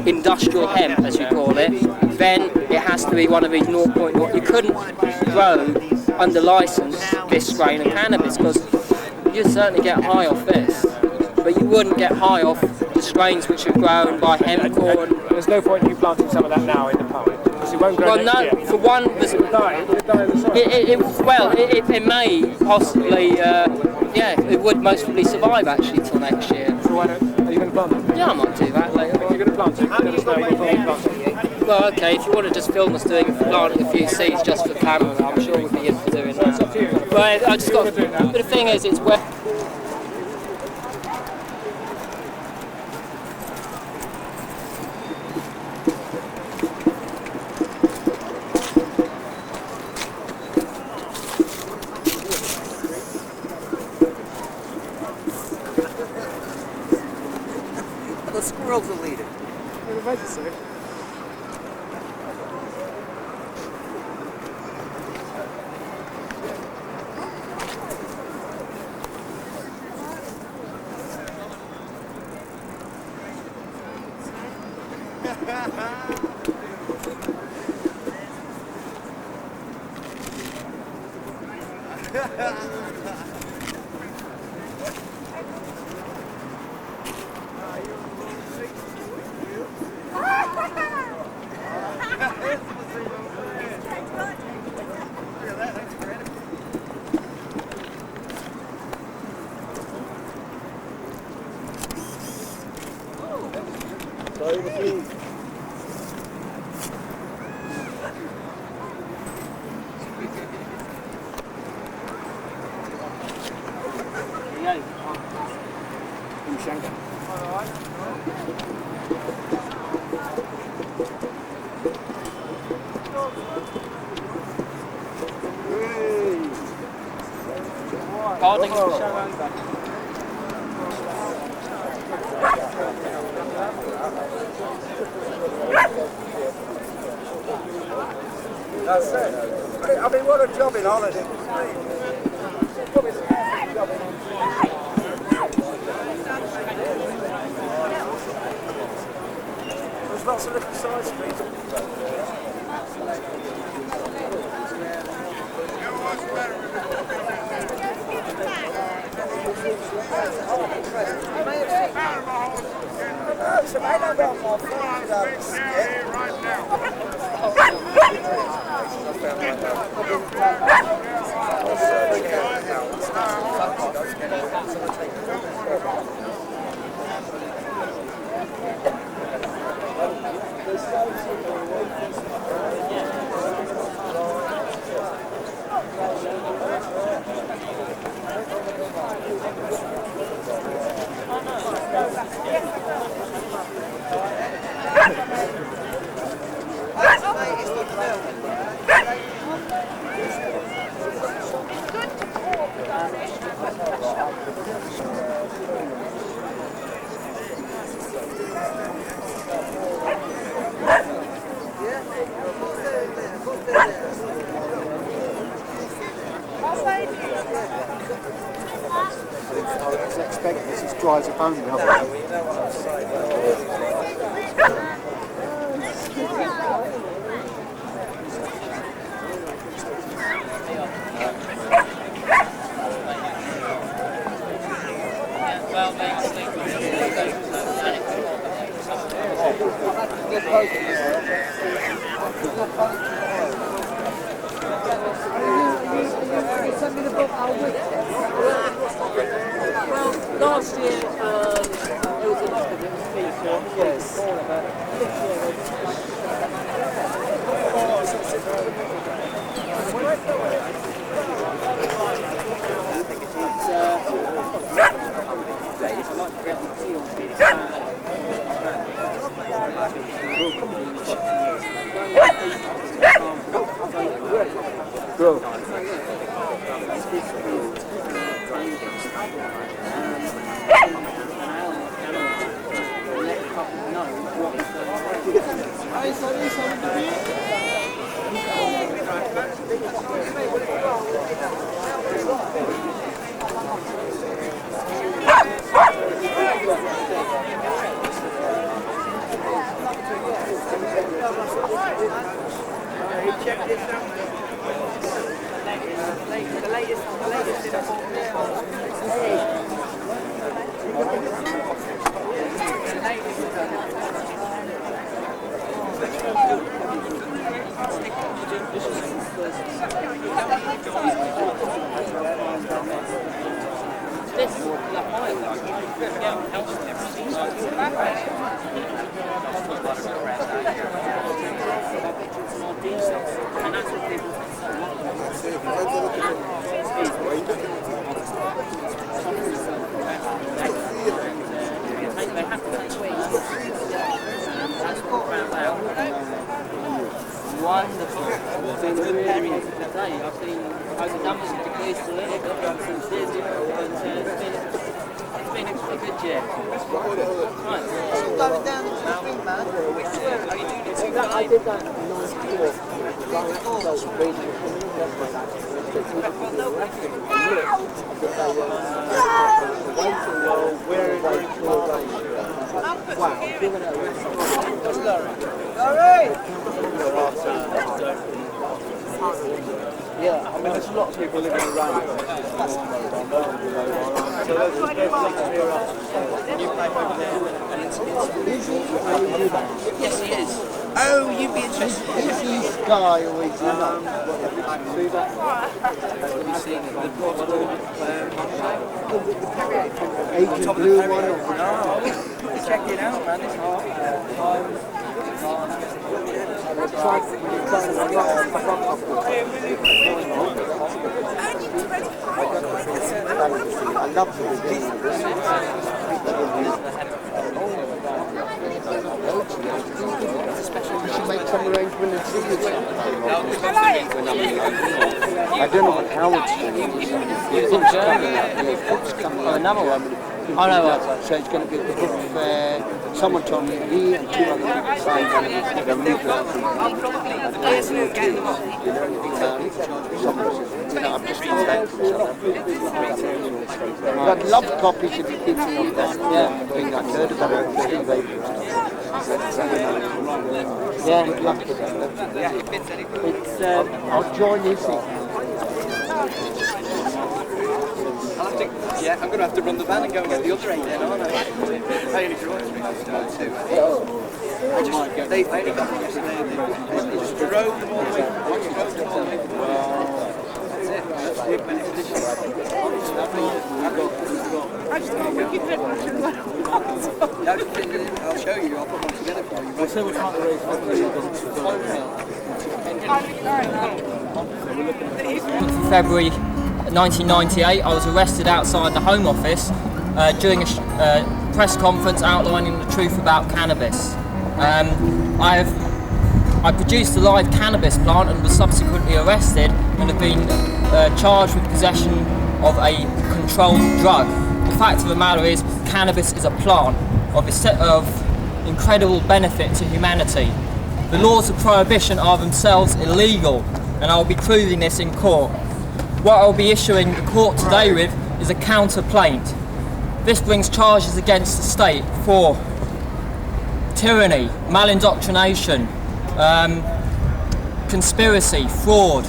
industrial hemp, as you call it, then it has to be one of these 0.0. You couldn't grow under license this strain of cannabis, because you'd certainly get high off this, but you wouldn't get high off the strains which are grown by hemp corn. There's no point in you planting some of that now in the park, because it won't grow next year. For one, it may possibly, it would most probably survive actually till next year. So why don't, are you going to plant it? Yeah, I might do that later. You're going to plant it? Let us know before you plant it. Well, okay, if you want to just film us planting a few seeds just for camera, I'm sure we'd be in for doing that. It's up to you. But I just got. But the thing is, it's where. The squirrels are leading. That's it. I mean, what a job in holiday. There's lots of different side streets. Dries a bone now. Send me the book, I'll read it. last year, it was a lot of it was people. Yes. Wonderful. It's been a really day. I've seen the numbers have decreased a little bit since this year, but it's been a good year. Right. Going down to the street, man. Are you doing it? I did that in Yeah, I mean, there's a lot of people living around. So there's Yes, he is. Oh, you'd be interested. Is this guy always see that? Have you seen it? Agent Blue one? No. Check it out, man. It's hard. I love the we should make some arrangement and see you I don't know what Howard's doing. Another one. Oh no, so it's going to be at the book fair. Someone told me he and two other people signed on the legal team. I'm just I'd love copies if you keep them of that. Yeah, I think I've heard about it. Yeah, good luck with that. It's, I'll join you. Yeah, I'm going to have to run the van and go and get the other eight then, aren't I? I only drove three too. They only got them yesterday. They just drove them all the way. That's it. I just got a wicked head. I'll show you. I'll put one together for you. We'll say we're trying to raise February 1998, I was arrested outside the Home Office during a press conference outlining the truth about cannabis. I produced a live cannabis plant and was subsequently arrested and have been charged with possession of a controlled drug. The fact of the matter is, cannabis is a plant of incredible benefit to humanity. The laws of prohibition are themselves illegal, and I will be proving this in court. What I will be issuing the court today with is a counterplaint. This brings charges against the state for tyranny, malindoctrination, conspiracy, fraud.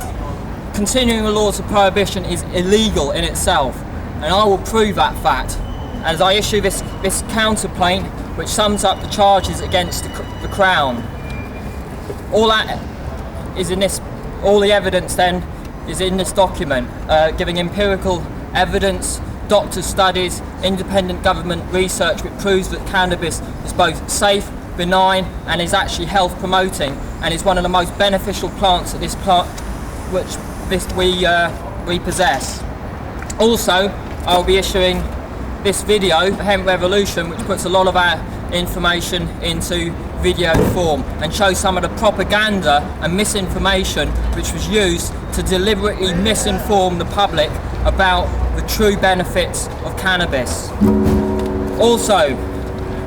Continuing the laws of prohibition is illegal in itself, and I will prove that fact as I issue this counterplaint, which sums up the charges against the Crown. All that is in this. All the evidence then is in this document, giving empirical evidence doctors' studies, independent government research which proves that cannabis is both safe, benign, and is actually health promoting, and is one of the most beneficial plants we possess. Also, I'll be issuing this video, Hemp Revolution, which puts a lot of our information into video form and shows some of the propaganda and misinformation which was used to deliberately misinform the public about the true benefits of cannabis. Also,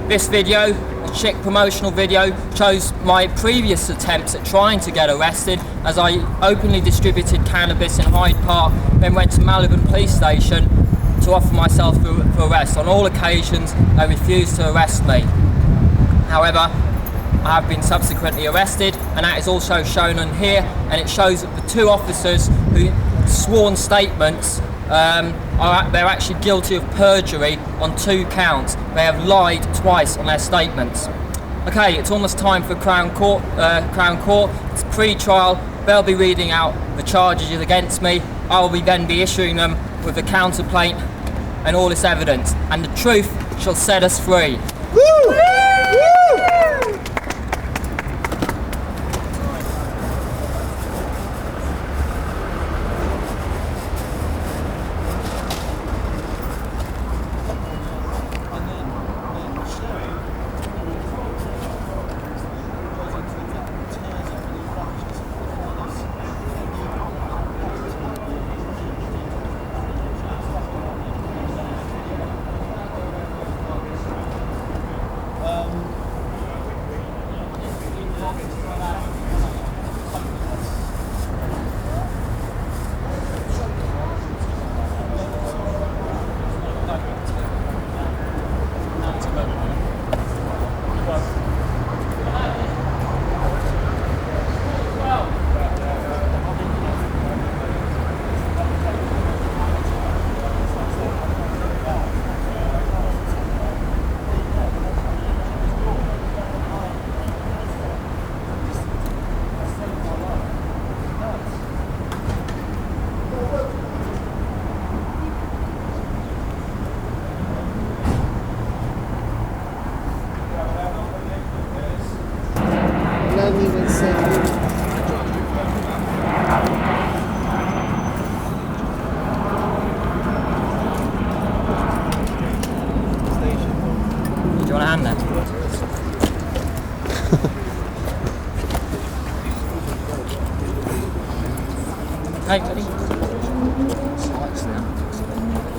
this video, the CHIC promotional video, shows my previous attempts at trying to get arrested, as I openly distributed cannabis in Hyde Park, then went to Malvern Police Station to offer myself for arrest. On all occasions, they refused to arrest me. However, I have been subsequently arrested, and that is also shown on here, and it shows that the two officers who sworn statements they're actually guilty of perjury on 2 counts. They have lied twice on their statements. Okay, it's almost time for Crown Court. It's pre-trial. They'll be reading out the charges against me. I will then be issuing them with a counterplaint and all this evidence, and the truth shall set us free. Woo!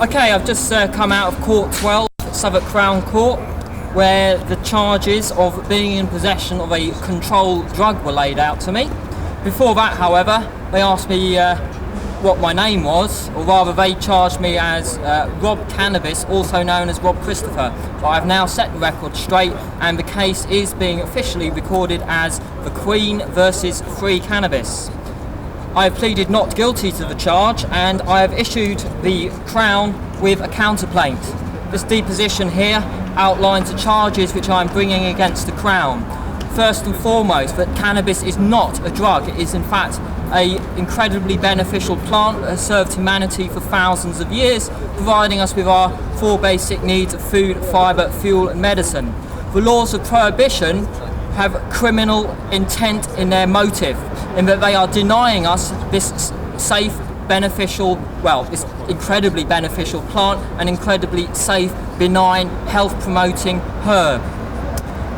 Okay, I've just come out of Court 12 at Southwark Crown Court, where the charges of being in possession of a controlled drug were laid out to me. Before that, however, they asked me what my name was, or rather they charged me as Rob Cannabis, also known as Rob Christopher. But I've now set the record straight, and the case is being officially recorded as the Queen versus Free Cannabis. I have pleaded not guilty to the charge, and I have issued the Crown with a counterplaint. This deposition here outlines the charges which I am bringing against the Crown. First and foremost, that cannabis is not a drug. It is in fact an incredibly beneficial plant that has served humanity for thousands of years, providing us with our 4 basic needs of food, fibre, fuel and medicine. The laws of prohibition have criminal intent in their motive, in that they are denying us this safe, beneficial, this incredibly beneficial plant, and incredibly safe, benign, health-promoting herb.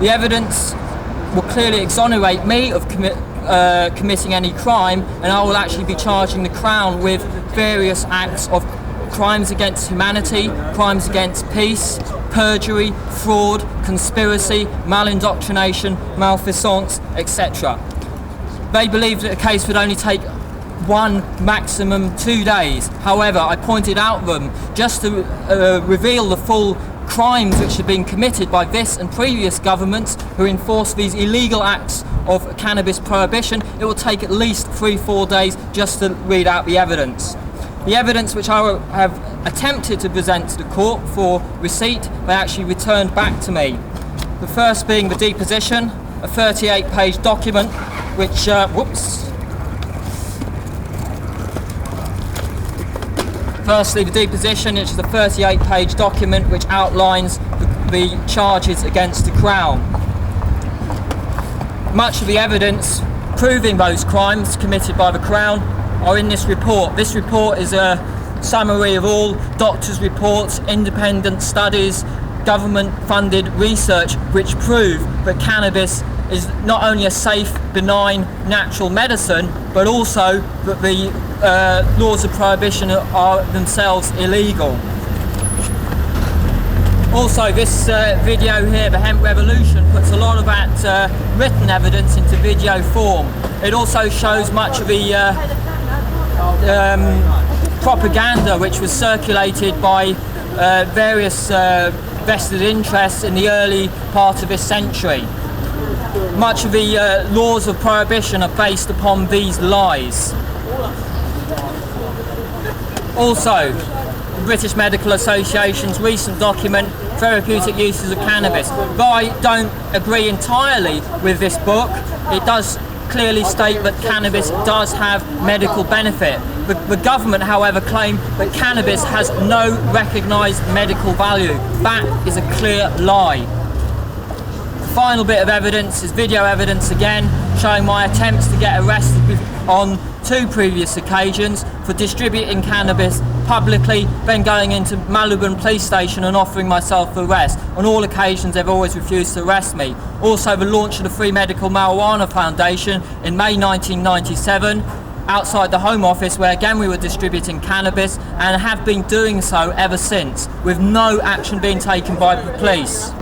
The evidence will clearly exonerate me of committing any crime, and I will actually be charging the Crown with various acts of crimes against humanity, crimes against peace, perjury, fraud, conspiracy, malindoctrination, malfeasance, etc. They believed that the case would only take 1, maximum 2 days. However, I pointed out them just to reveal the full crimes which have been committed by this and previous governments who enforce these illegal acts of cannabis prohibition. It will take at least 3-4 days just to read out the evidence. The evidence which I have attempted to present to the court for receipt, they actually returned back to me. The first being the deposition, a 38-page document which, Firstly, the deposition, which is a 38-page document which outlines the charges against the Crown. Much of the evidence proving those crimes committed by the Crown are in this report. This report is a summary of all doctors' reports, independent studies, government-funded research which prove that cannabis is not only a safe, benign, natural medicine, but also that the laws of prohibition are themselves illegal. Also, this video here, the Hemp Revolution, puts a lot of that written evidence into video form. It also shows much of the propaganda which was circulated by various vested interests in the early part of this century. Much of the laws of prohibition are based upon these lies. Also, the British Medical Association's recent document, Therapeutic Uses of Cannabis. Though I don't agree entirely with this book, it does clearly state that cannabis does have medical benefit. The government, however, claim that cannabis has no recognised medical value. That is a clear lie. The final bit of evidence is video evidence again, showing my attempts to get arrested on 2 previous occasions for distributing cannabis publicly, then going into Malibran police station and offering myself for arrest. On all occasions they've always refused to arrest me. Also, the launch of the Free Medical Marijuana Foundation in May 1997 outside the Home Office, where again we were distributing cannabis and have been doing so ever since, with no action being taken by the police.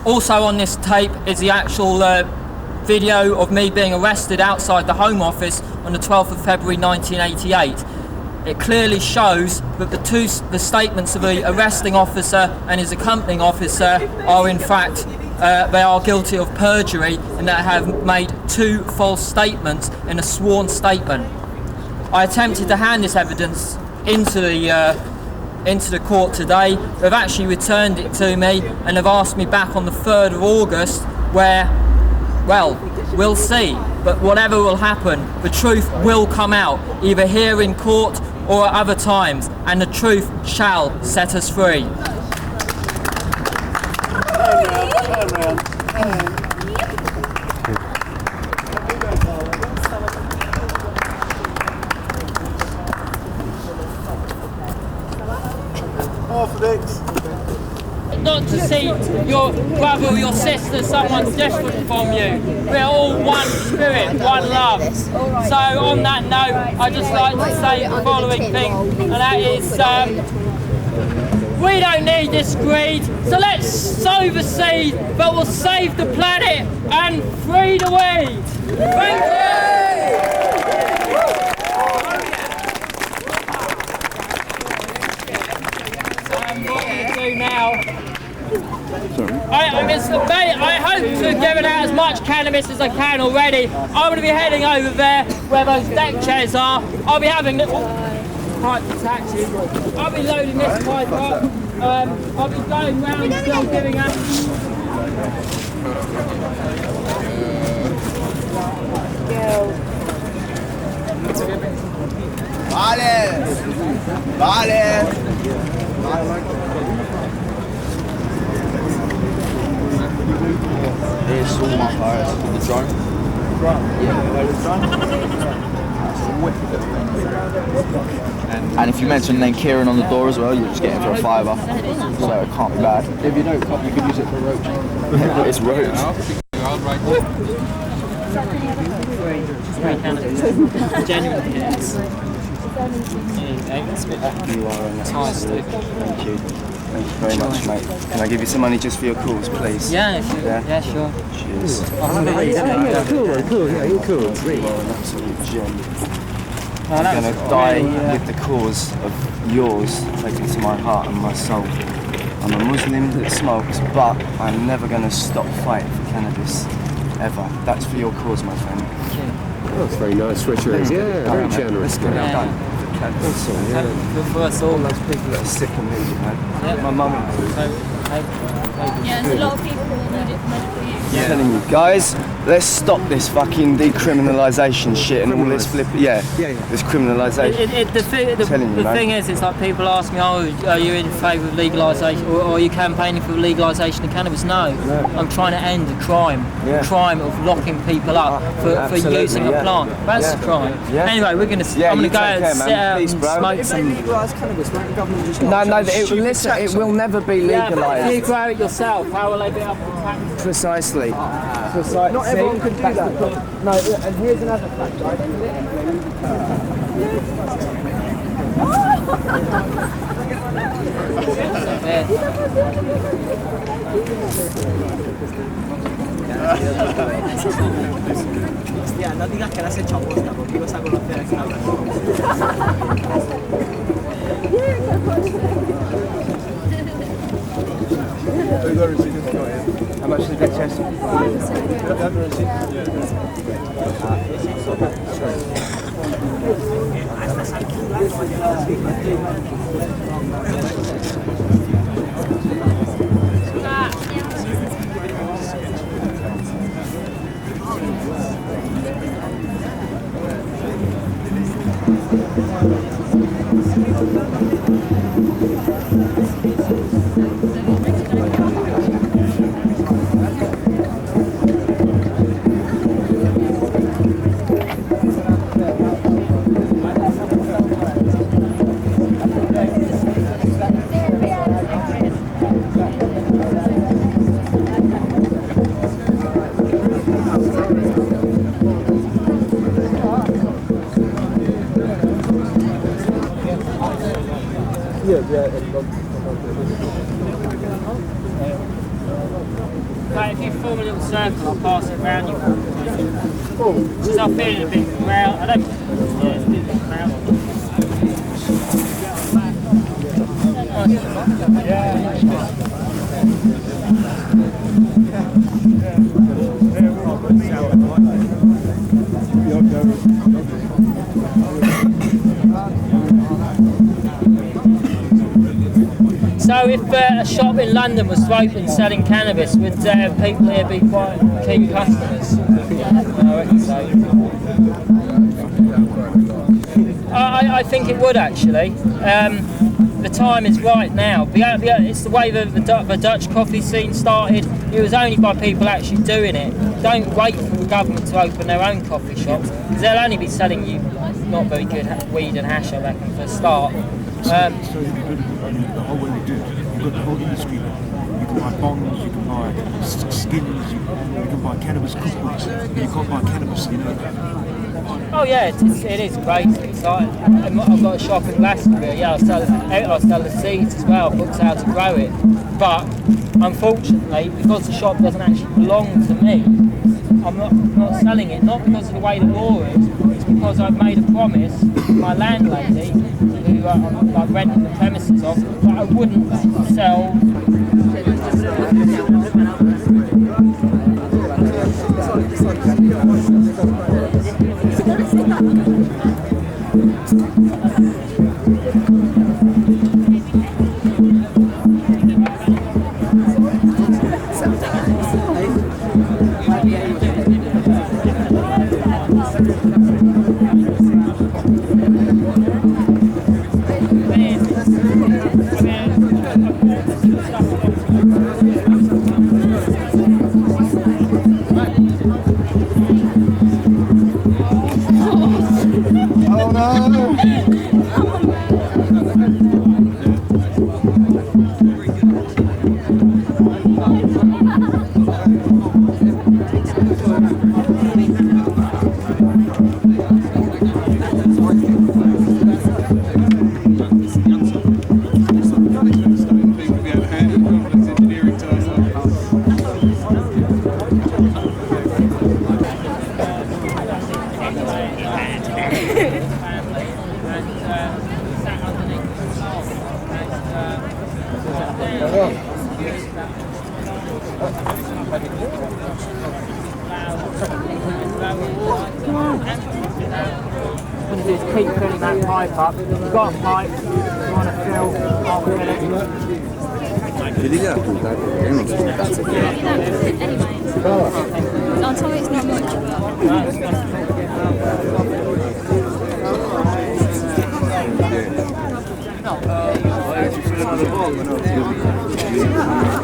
Also on this tape is the actual video of me being arrested outside the Home Office on the 12th of February 1988. It clearly shows that the statements of the arresting officer and his accompanying officer are in fact, they are guilty of perjury and that have made 2 false statements in a sworn statement. I attempted to hand this evidence into the court today. They've actually returned it to me and have asked me back on the 3rd of August where, well, we'll see. But whatever will happen, the truth will come out, either here in court or at other times, and the truth shall set us free. Not to see your brother or your sister, someone different from you. We're all one spirit, one love. So on that note, I'd just like to say the following thing, and that is, we don't need this greed, so let's sow the seed that will save the planet and free the weed. Thank you! What we do now, I hope to have given out as much cannabis as I can already. I'm going to be heading over there where those deck chairs are. I'll be having pipe taxi. I'll be loading this pipe up. I'll be going round still giving out. Here's all my cars on the drone. And if you mention name Kieran on the door as well, you just get him for a £5, so it can't be bad. If you don't cut, you can use it for roach. It's roach. Genuinely, yes. You are fantastic. Thank you. Thank you very much, mate. Can I give you some money just for your calls, please? Yeah, sure. Yeah, sure. Cheers. Cool. Yeah, you're cool. You are an absolute gem. I'm going to die with the cause of yours taken to my heart and my soul. I'm a Muslim that smokes, but I'm never going to stop fighting for cannabis, ever. That's for your cause, my friend. Oh, that's very nice, Richard. Yeah, very generous. Awesome, yeah. For us all. Those people that are sick of me, man. My mum included. Yeah, there's a lot of people who need it for medical use. I'm telling you, guys, let's stop this fucking decriminalisation shit and all this flip. This criminalisation. The thing is, it's like people ask me, oh, are you in favour of legalisation, or are you campaigning for legalisation of cannabis? No, I'm trying to end the crime of locking people up for using a plant. That's the crime. Anyway, I'm going to go out and sit out and smoke some. Listen, it will never be legalised. But if you grow it yourself, how will they be able to practice? Precisely. Not everyone can do that. No, and here's another fact, right? Hostia, no digas que la has hecho a posta, porque ibas a conocer a esta How much did that test? But if you form a little circle, I'll pass it around you. Because I'm feeling a bit round. I don't. Yeah, it's a bit round. So if a shop in London was to open selling cannabis, would people here be quite keen customers? I reckon so. I think it would actually. The time is right now. It's the way the Dutch coffee scene started. It was only by people actually doing it. Don't wait for the government to open their own coffee shops, because they'll only be selling you not very good weed and hash, I reckon, for a start. The whole way we do it. You've got the whole industry. You can buy bongs, you can buy skins, you can buy cannabis cookbooks, and you can't buy cannabis, you know. Oh yeah, it is great. It's like, I've got a shop in Glastonbury. Yeah, I sell the seeds as well, books how to grow it. But unfortunately, because the shop doesn't actually belong to me, I'm not selling it. Not because of the way the law is. It's because I've made a promise to my landlady, who I'm renting the premises off, that I wouldn't sell. Keep filling that pipe up. You've got a pipe, you want to fill, I'll fill it. Je l'ai là, tout I'll tell you it's not much,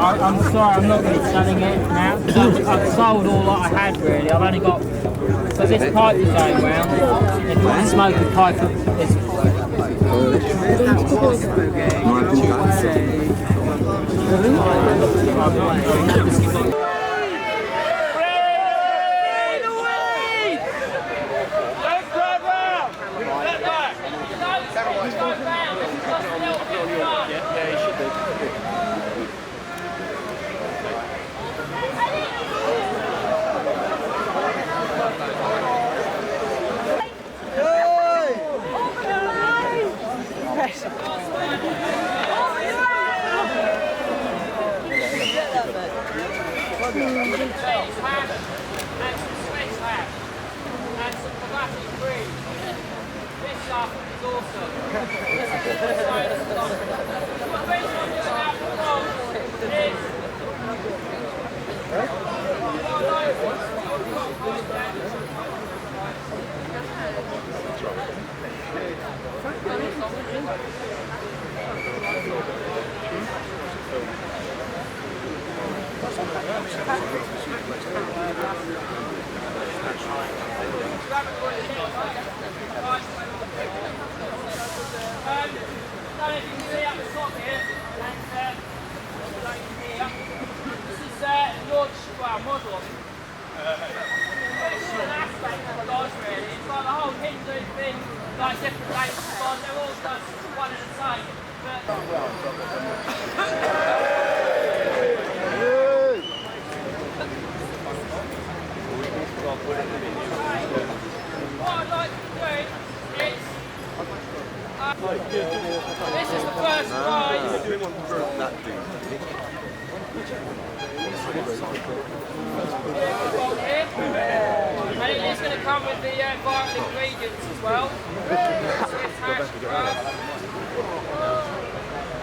I'm sorry, I'm not going to be selling it now. I've sold all that I had really. I've only got, because this pipe is going round, if you want to smoke a pipe of this.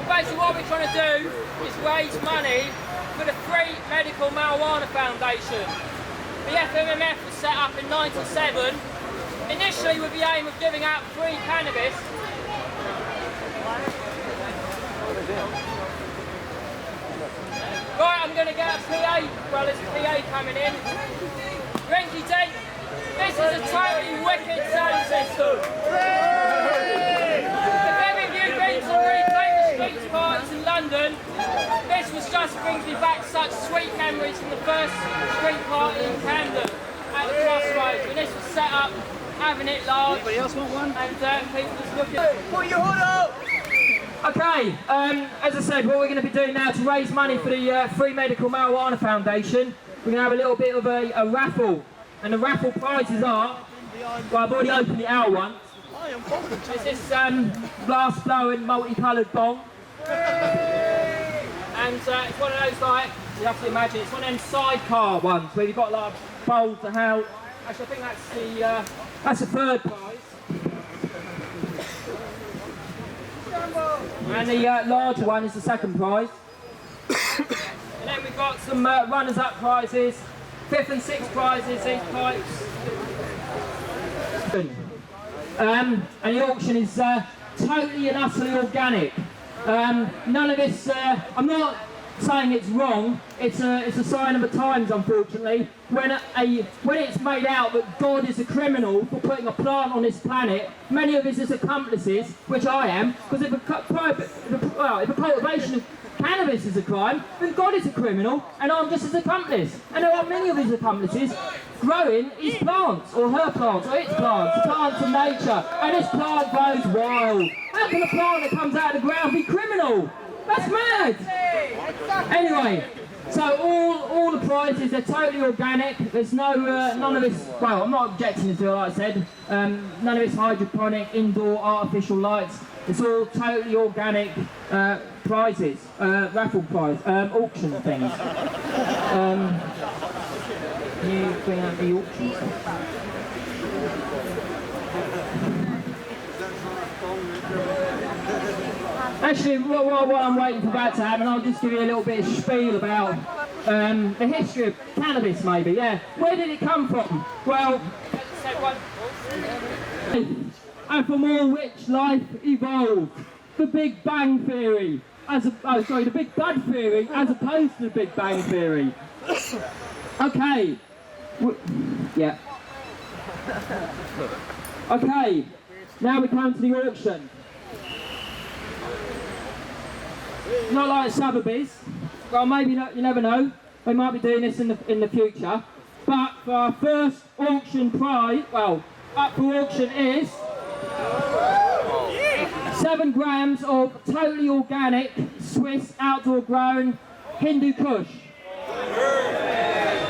Basically what we're trying to do is raise money for the Free Medical Marijuana Foundation. The FMMF was set up in '97, initially with the aim of giving out free cannabis. Right, I'm going to get a PA, well there's a PA coming in. Rinky Dink, this is a totally wicked sound system. Street parties in London, this was just brings me back such sweet memories from the first street party in Camden at the Crossroads when this was set up, having it large. Anybody else want one? And people just looking. Put your hood up! Okay, as I said, what we're going to be doing now to raise money for the Free Medical Marijuana Foundation, we're going to have a little bit of a raffle, and the raffle prizes are, well I've already opened it out once. It's this blast blowing multicoloured bong. And it's one of those, like, you have to imagine, it's one of them sidecar ones where you've got like a bowl to hold. Actually I think that's the third prize. And the larger one is the second prize. And then we've got some runners-up prizes, 5th and 6th prizes, these pipes. And the auction is totally and utterly organic. None of this, I'm not saying it's wrong, it's a sign of the times, unfortunately, when it's made out that God is a criminal for putting a plant on this planet. Many of his accomplices, which I am, because if a cultivation of cannabis is a crime, then God is a criminal, and I'm just his accomplice. And there are many of his accomplices growing his plants, or her plants, or its plants, the plants of nature, and this plant goes wild. How can a plant that comes out of the ground be criminal? That's mad! Anyway, so all the prizes are totally organic. There's no, none of this, well, I'm not objecting to it, like I said, none of this hydroponic, indoor, artificial lights. It's all totally organic prizes, raffle prize, auction things. Can you bring out the auction stuff? Actually, what I'm waiting for that to happen, I'll just give you a little bit of spiel about the history of cannabis, maybe. Yeah. Where did it come from? Well, and from all which life evolved. The Big Bang Theory, the Big Bud Theory, as opposed to the Big Bang Theory. Okay. Yeah. Okay. Now we come to the auction. Not like Sotheby's. Well, maybe not, you never know. They might be doing this in the future. But for our first auction prize, well, up for auction is 7 grams of totally organic, Swiss, outdoor grown Hindu Kush.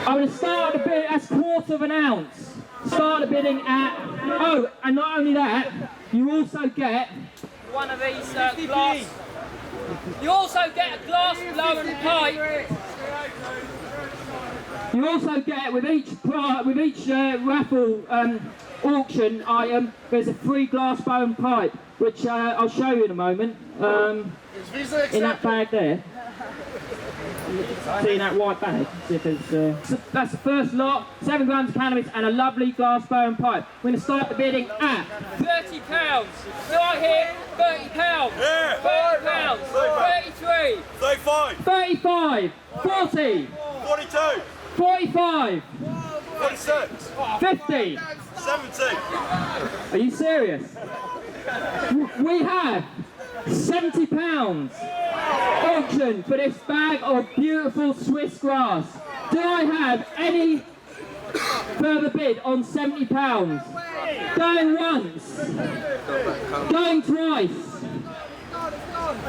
I'm going to start the bid, that's 1/4 ounce. Start the bidding at, oh, and not only that, you also get one of these glass. You also get a glass blown pipe. You also get with each raffle auction item, there's a free glass blown pipe, which I'll show you in a moment. In that bag there. See that white bag? See if it's, so that's the first lot, 7 grams of cannabis and a lovely glass blown pipe. We're going to start the bidding at £30. Do I hear £30? Yeah. £30. 33. 35. 35. 40. 42. 45. 46. 50. 70. Are you serious? We have £70 auction for this bag of beautiful Swiss grass. Do I have any further bid on £70? Going once. Going twice.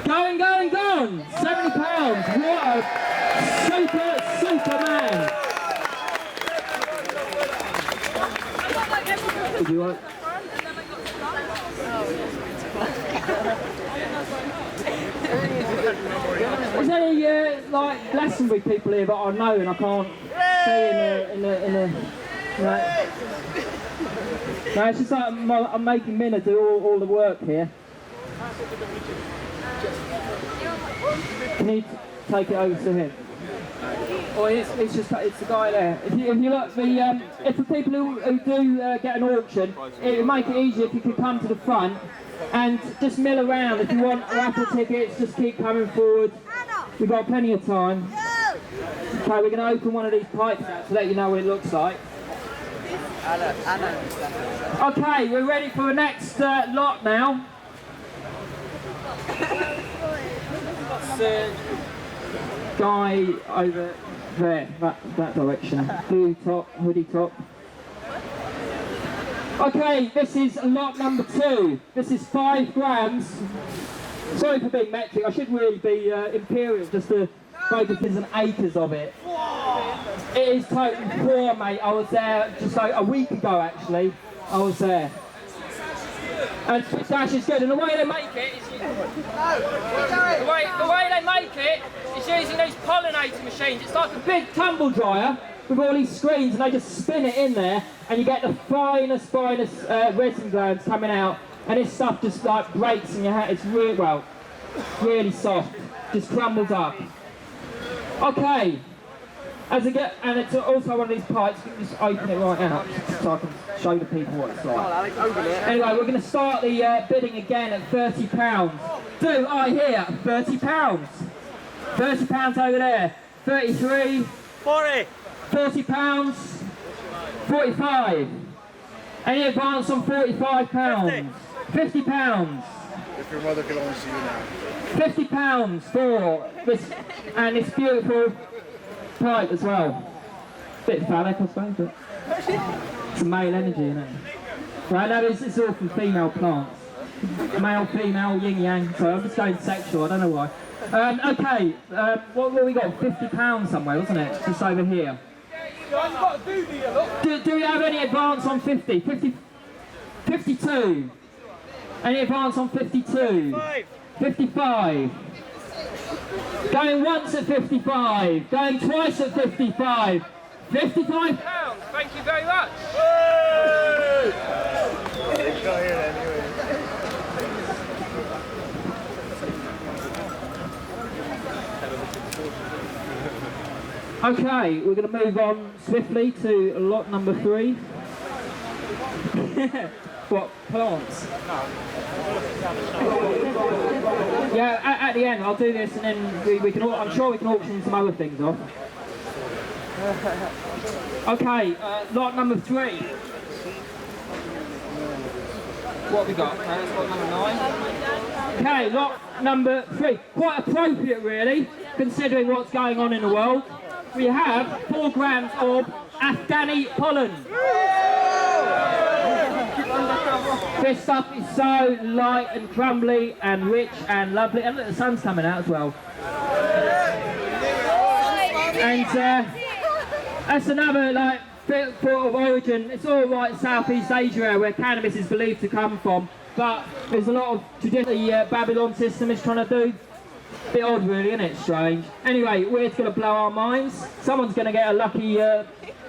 Going. £70. What a super man. Would you want? Is there any like Glastonbury people here that I know and I can't see in the no, it's just like I'm making Minna do all the work here. Can you take it over to him? Or it's the guy there. If you look, if the people who do get an auction, it would make it easier if you could come to the front and just mill around. If you want raffle tickets, just keep coming forward. We've got plenty of time. Okay, we're going to open one of these pipes out to let you know what it looks like. Okay, we're ready for the next lot now. Guy over there, that direction. Blue top, hoodie top. Okay, this is lot number 2. This is 5 grams. Sorry for being metric, I should really be imperial just to focus on acres of it. It is totally poor, mate. I was there just like a week ago actually. I was there. And Dash is good, and the way they make it is the way they make it is using these pollinator machines. It's like a big tumble dryer with all these screens, and they just spin it in there, and you get the finest resin glands coming out, and this stuff just like breaks in your hand. It's really soft, just crumbles up. Okay. And it's also one of these pipes, you can just open it right out so I can show the people what it's like. Anyway, we're going to start the bidding again at £30. Do I hear £30? £30 over there. 33. 40. £40. 45. Any advance on £45? £50. If your mother could only see you now. £50 for this and this beautiful pipe as well. Bit phallic, I suppose, but it's male energy, isn't it? Right, no, it's all from female plants. Male, female, yin yang. So I'm just going sexual, I don't know why. Okay, what we got? £50 somewhere, wasn't it? Just over here. Do we have any advance on 50? 52. Any advance on 52? 55. Going once at 55. Going twice at 55. £55. Thank you very much. Okay, we're going to move on swiftly to lot number 3. What, plants? Yeah, at the end I'll do this, and then we can. I'm sure we can auction some other things off. Okay, lot number 3. What have we got? That's lot number 9. Okay, lot number 3. Quite appropriate, really, considering what's going on in the world. We have 4 grams of Afghani pollen. This stuff is so light and crumbly and rich and lovely, and look, the sun's coming out as well. And that's another like bit of origin. It's all right, Southeast Asia, where cannabis is believed to come from, but there's a lot of traditional Babylon system is trying to do. Bit odd, really, isn't it? Strange. Anyway, we're going to blow our minds. Someone's going to get a lucky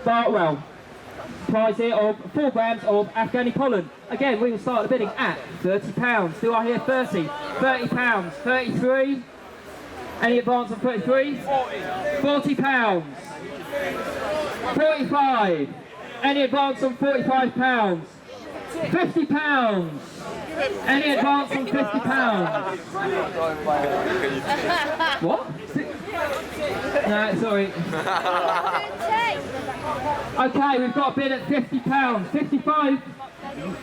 prize here of 4 grams of Afghani pollen. Again, we will start the bidding at £30. Do I hear 30? £30. 33. Any advance on 33? 40 pounds. 45. Any advance on 45 pounds? 50 pounds. Any advance on 50 pounds? What? No, sorry. Okay, we've got a bid at 50 pounds. 55.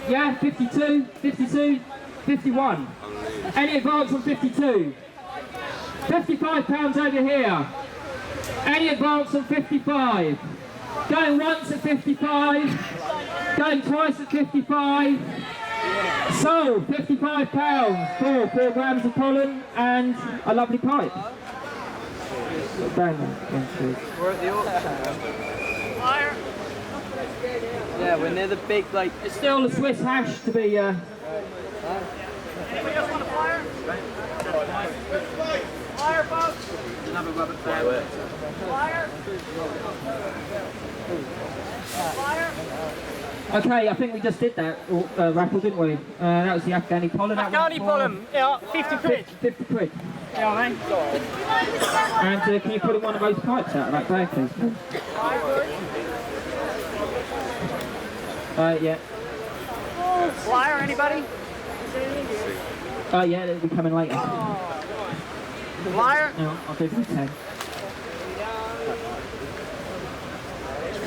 Yeah, 52, 52, 51. Any advance on 52? 55 pounds over here. Any advance on 55? Going once at 55. Going twice at 55. So, £55 for 4 grams of pollen and a lovely pipe. We're at the auction. Fire! Yeah, we're near the big, like... It's still the Swiss hash to be... Anybody else want a fire? Fire, folks! Another rubber fire. Fire! Fire! Okay, I think we just did that raffle, didn't we? That was the Afghani pollen. Afghani pollen, yeah, 50 quid. 50 quid. Yeah, mate. And can you put in one of those pipes out of that bag, please? Yeah. Flyer, anybody? Yeah, they'll be coming later. Flyer? No, I'll do 10.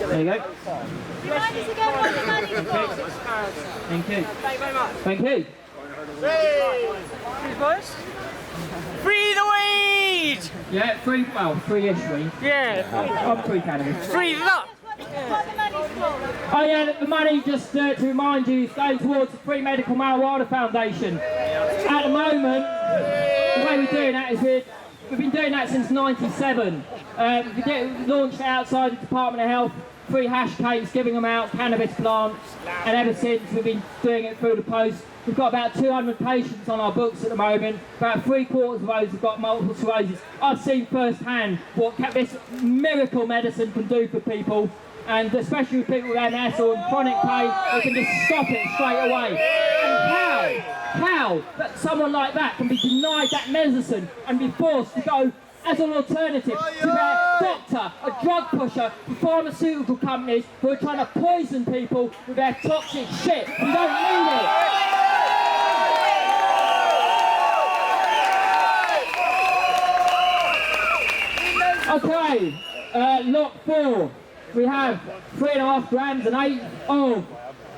There you go. Remind us again what the money's for. Thank you. Thank you very much. Thank you. Free first? Free the weed! Yeah, free, well, free-ish weed. Yeah. I'm free cannabis. Free it up! What the money's for? Oh yeah, the money, just to remind you, is going towards the Free Medical Marijuana Foundation. At the moment, the way we're doing that is we've been doing that since '97. We launched outside the Department of Health, free hash cakes, giving them out, cannabis plants, and ever since we've been doing it through the post. We've got about 200 patients on our books at the moment. About 3/4 of those have got multiple sclerosis. I've seen firsthand what this miracle medicine can do for people, and especially with people with MS or chronic pain, they can just stop it straight away. And how that someone like that can be denied that medicine and be forced to go as an alternative to their doctor, a drug pusher, for pharmaceutical companies who are trying to poison people with their toxic shit. You don't need it. Okay, lot 4. We have 3.5 grams and 8 of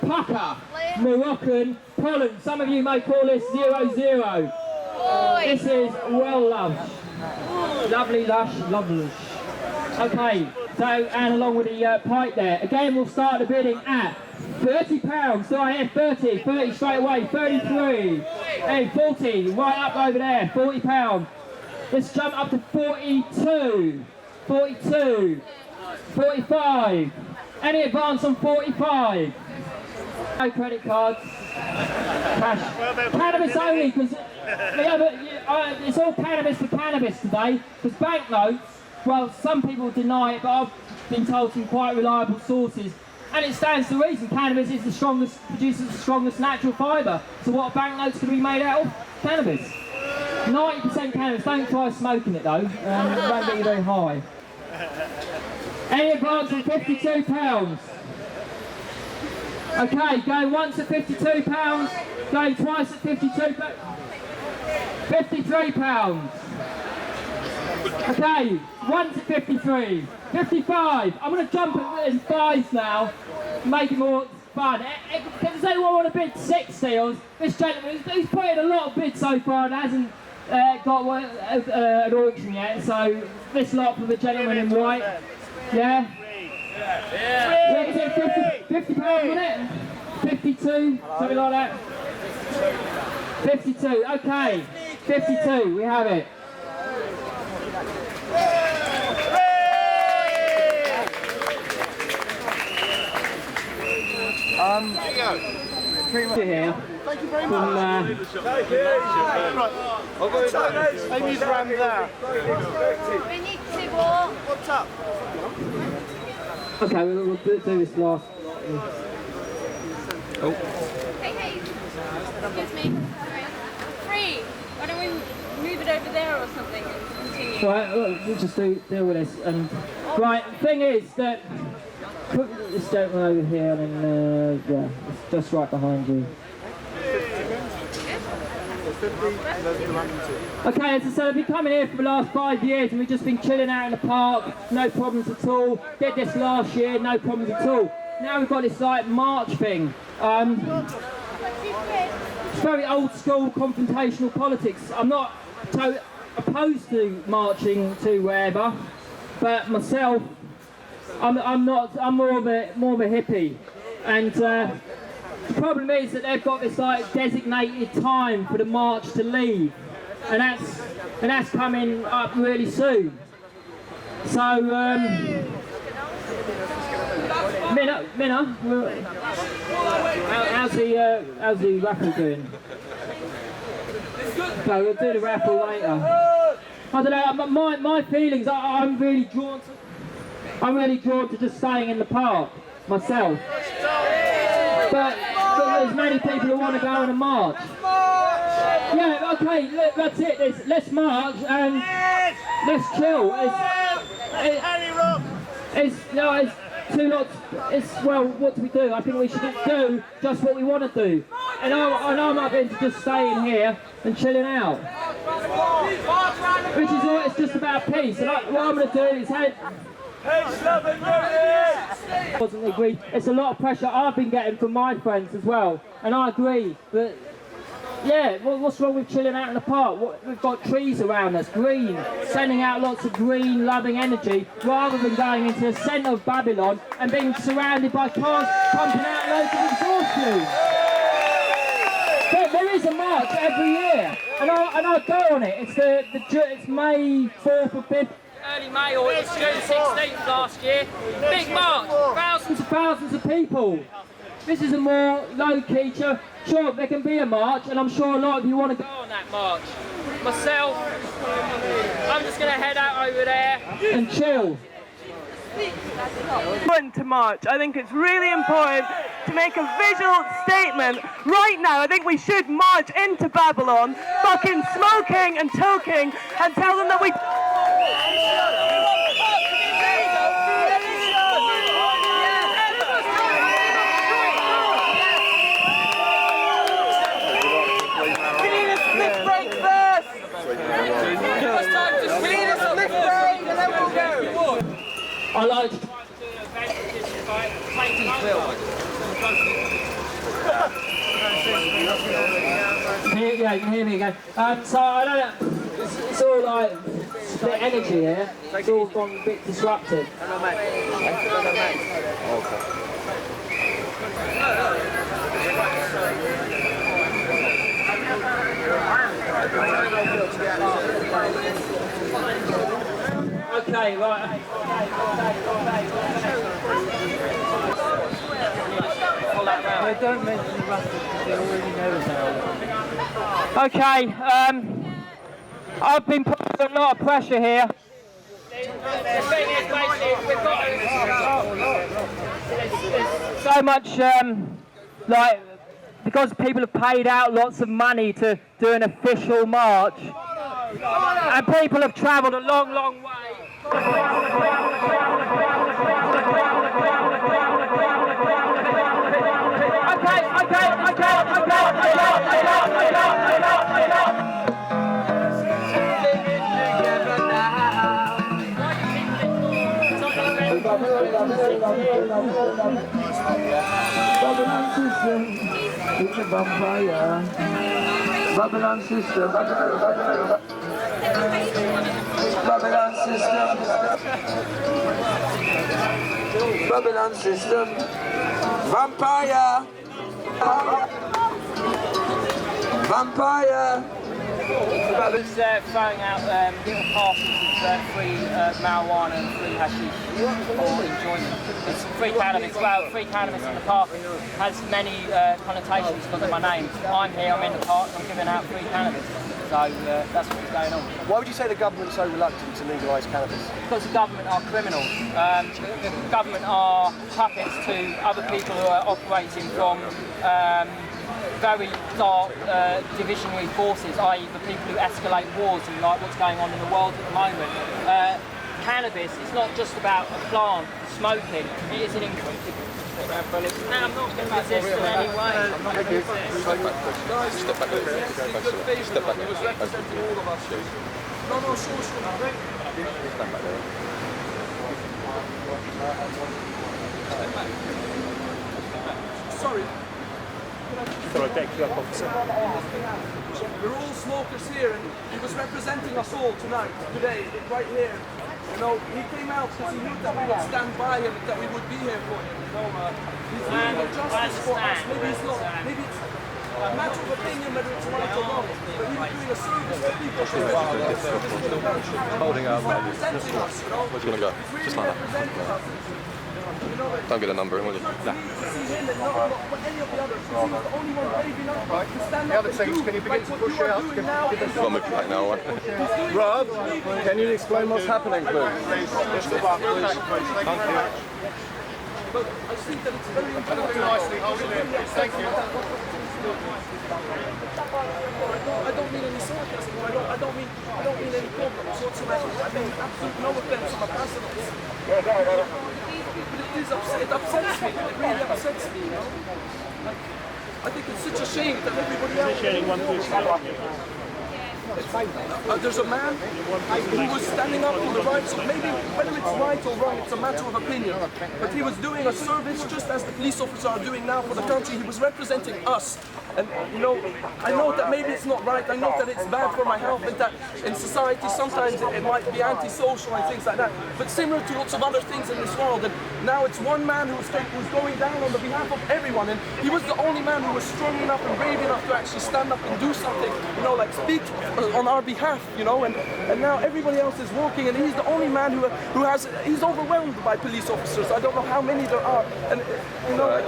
pucker Moroccan pollen. Some of you may call this 00. This is well loved. Lovely lush, lovely. Okay, so and along with the pipe there. Again, we'll start the bidding at £30. So I hear 30, 30 straight away, 33, hey, 40, right up over there, £40. Let's jump up to 42, 42, 45. Any advance on 45? No credit cards. Cash. Cannabis only, because it's all cannabis for cannabis today. Because banknotes, well, some people deny it, but I've been told from quite reliable sources. And it stands to reason. Cannabis is the strongest, produces the strongest natural fibre. So what banknotes can be made out of? Cannabis. 90% cannabis. Don't try smoking it though. It won't get you very high. Any advance on £52? Okay, going once at £52, going twice at £52. £53. Okay, once at 53, 55. I'm going to jump in fives now, make it more fun. Does anyone want to bid 60? Or this gentleman, he's put in a lot of bids so far and hasn't got an auction yet. So this lot for the gentleman in white. Yeah? What was it, £50, wasn't it? 52, something like that. 52, okay. 52, we have it. Here. Thank you very much. I'll go Amy's round there. We need to walk. What's up? Okay, we'll do this last. Oh. Hey, excuse me. Free. Why don't we move it over there or something and continue? Right, we'll just deal with this. And right, the thing is that put this gentleman over here, and yeah, it's just right behind you. Okay, as I said, I've been coming here for the last 5 years and we've just been chilling out in the park, no problems at all. Did this last year, no problems at all. Now we've got this like march thing. It's very old school confrontational politics. I'm not opposed to marching to wherever, but myself, I'm more of a hippie. And the problem is that they've got this like designated time for the march to leave, and that's coming up really soon. So Minna, how's the raffle doing? Okay, we'll do the raffle later. I don't know. My feelings. I'm really drawn to just staying in the park myself. But there's many people who want to go on a march. Yeah, okay, that's it. Let's march and let's chill. Well, what do we do? I think we should do just what we want to do. And I'm not going to just stay in here and chilling out. Which is all, it's just about peace. And what I'm going to do is wasn't agreed. It's a lot of pressure I've been getting from my friends as well, and I agree. But yeah, what's wrong with chilling out in the park? We've got trees around us, green, sending out lots of green, loving energy, rather than going into the centre of Babylon and being surrounded by cars pumping out loads of exhaust fumes. There is a march every year, and I go on it. It's May 4th or 5th. Early May, or it's June 16th last year. Big march, thousands of people. This is a more low-key, sure there can be a march, and I'm sure a lot of you want to go on that march. Myself, I'm just going to head out over there and chill. Important to march. I think it's really important to make a visual statement right now. I think we should march into Babylon, fucking smoking and toking, and tell them that we... I like to try to do an event which is like yeah, you can hear me again. So I don't know, it's all like split energy here. It's all gone a bit disrupted. Okay, right. They don't mention the raffle because they already know about it. Okay, I've been put under a lot of pressure here. The thing is, basically, we've got so much, like, because people have paid out lots of money to do an official march, And people have travelled a long, long way. Babylon system, it's a vampire. Babylon system, Babylon system, Babylon system, vampire, vampire. It's throwing out little parcels of free marijuana and free hashish for enjoyment. It's free cannabis. Well, free cannabis in the park has many connotations because of my name. I'm here, I'm in the park, I'm giving out free cannabis. So that's what's going on. Why would you say the government's so reluctant to legalise cannabis? Because the government are criminals. The government are puppets to other people who are operating from very dark divisionary forces, i.e. the people who escalate wars and like what's going on in the world at the moment. Cannabis is not just about a plant, smoking, it is an increasing. No, I'm not going to resist in any way. I'm not going to resist. Step back there. Step back there. He was representing all of us. No, sure. Stand back there. Sorry. Sorry, deck you up, officer. We're all smokers here, and he was representing us all today, right here. You know, he came out because he knew that we would stand by him, that we would be here for him. You know, he's doing no justice for us. Maybe it's not. Maybe it's a matter of opinion whether it's right or wrong. But he was doing a service to people. Holding out. Representing us, you know. Where's you gonna go? Just like that. Don't get a number in, will you? Nah. The other things, can you begin to push out? We'll move back now, all right? Rob, can you explain what's happening, please? But I think that it's very important. Thank you. I don't mean any sarcasm. I don't mean any problems whatsoever. I mean absolutely no offense on my personals. But it upsets me. It really upsets me, you know. I think it's such a shame that everybody else. There's a man who was standing up for the rights, maybe whether it's right or wrong, it's a matter of opinion, but he was doing a service just as the police officers are doing now for the country. He was representing us, and you know, I know that maybe it's not right, I know that it's bad for my health, and that in society sometimes it might be antisocial and things like that, but similar to lots of other things in this world, and now it's one man who's going down on the behalf of everyone, and he was the only man who was strong enough and brave enough to actually stand up and do something, you know, like speak on our behalf, you know, and now everybody else is walking, and he's the only man he's overwhelmed by police officers. I don't know how many there are, and you know.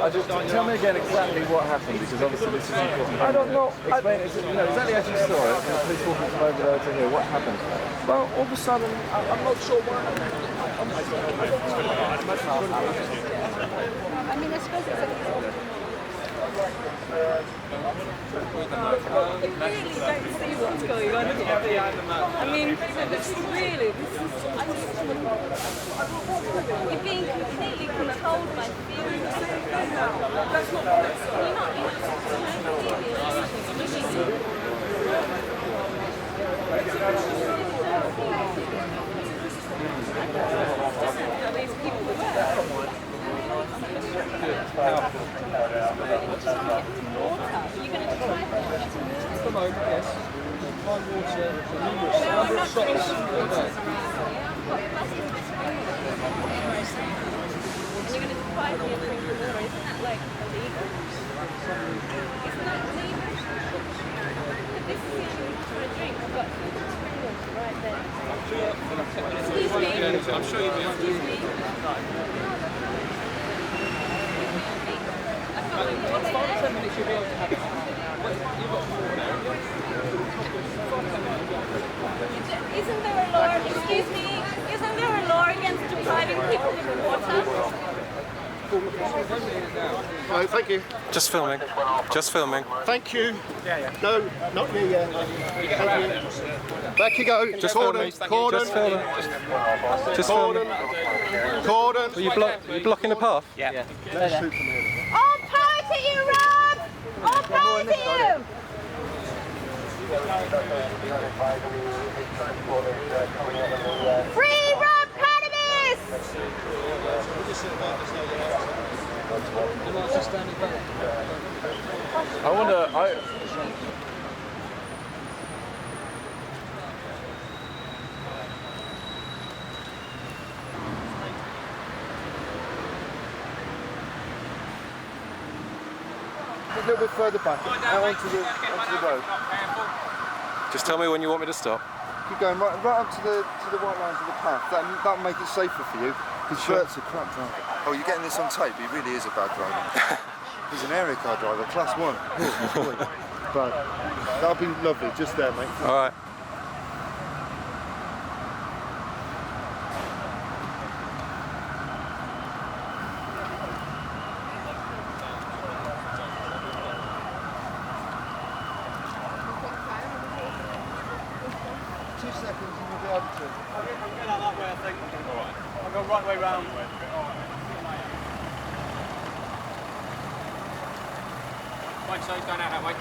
Tell me again exactly what happened, because obviously this is important. I don't know. Explain it, you know, exactly as you saw it, and the police walking from over there to here. What happened? Well, all of a sudden, I'm not sure why. I mean, I suppose it's You really don't see what's going on here. I mean, this is really, you're being completely controlled by fear. That's not right. You're not these people the moment, yes. Fine water, numerous number of shots. You're going to deprive me of drinking water. Isn't that like illegal? Isn't that illegal? But this is the only thing for a drink. I've got spring water right there. Excuse me. I'm sure you'll be able to. Excuse me. About 10 minutes you'll be able to have it. Isn't there a law, excuse me, isn't there a law against depriving people of water? No, thank you. Just filming. Just filming. Thank you. No, not you yet. Thank you. Back you go. Just Cordon. filming. Cordon. Just filming. Just Cordon. filming. Cordon. Are you blocking the path? Yeah. All power to you, Rob! All power to you! Free Rob Cannabis! I wonder. A little bit further back, out onto the road. Just tell me when you want me to stop. Keep going right up to the white lines of the path. That'll make it safer for you. Because shirts are crap driving. Oh, you're getting this on tape. He really is a bad driver. He's an area car driver, class 1. But that'll be lovely, just there, mate. All right. I'll go right way round. Right, so he's going out that way.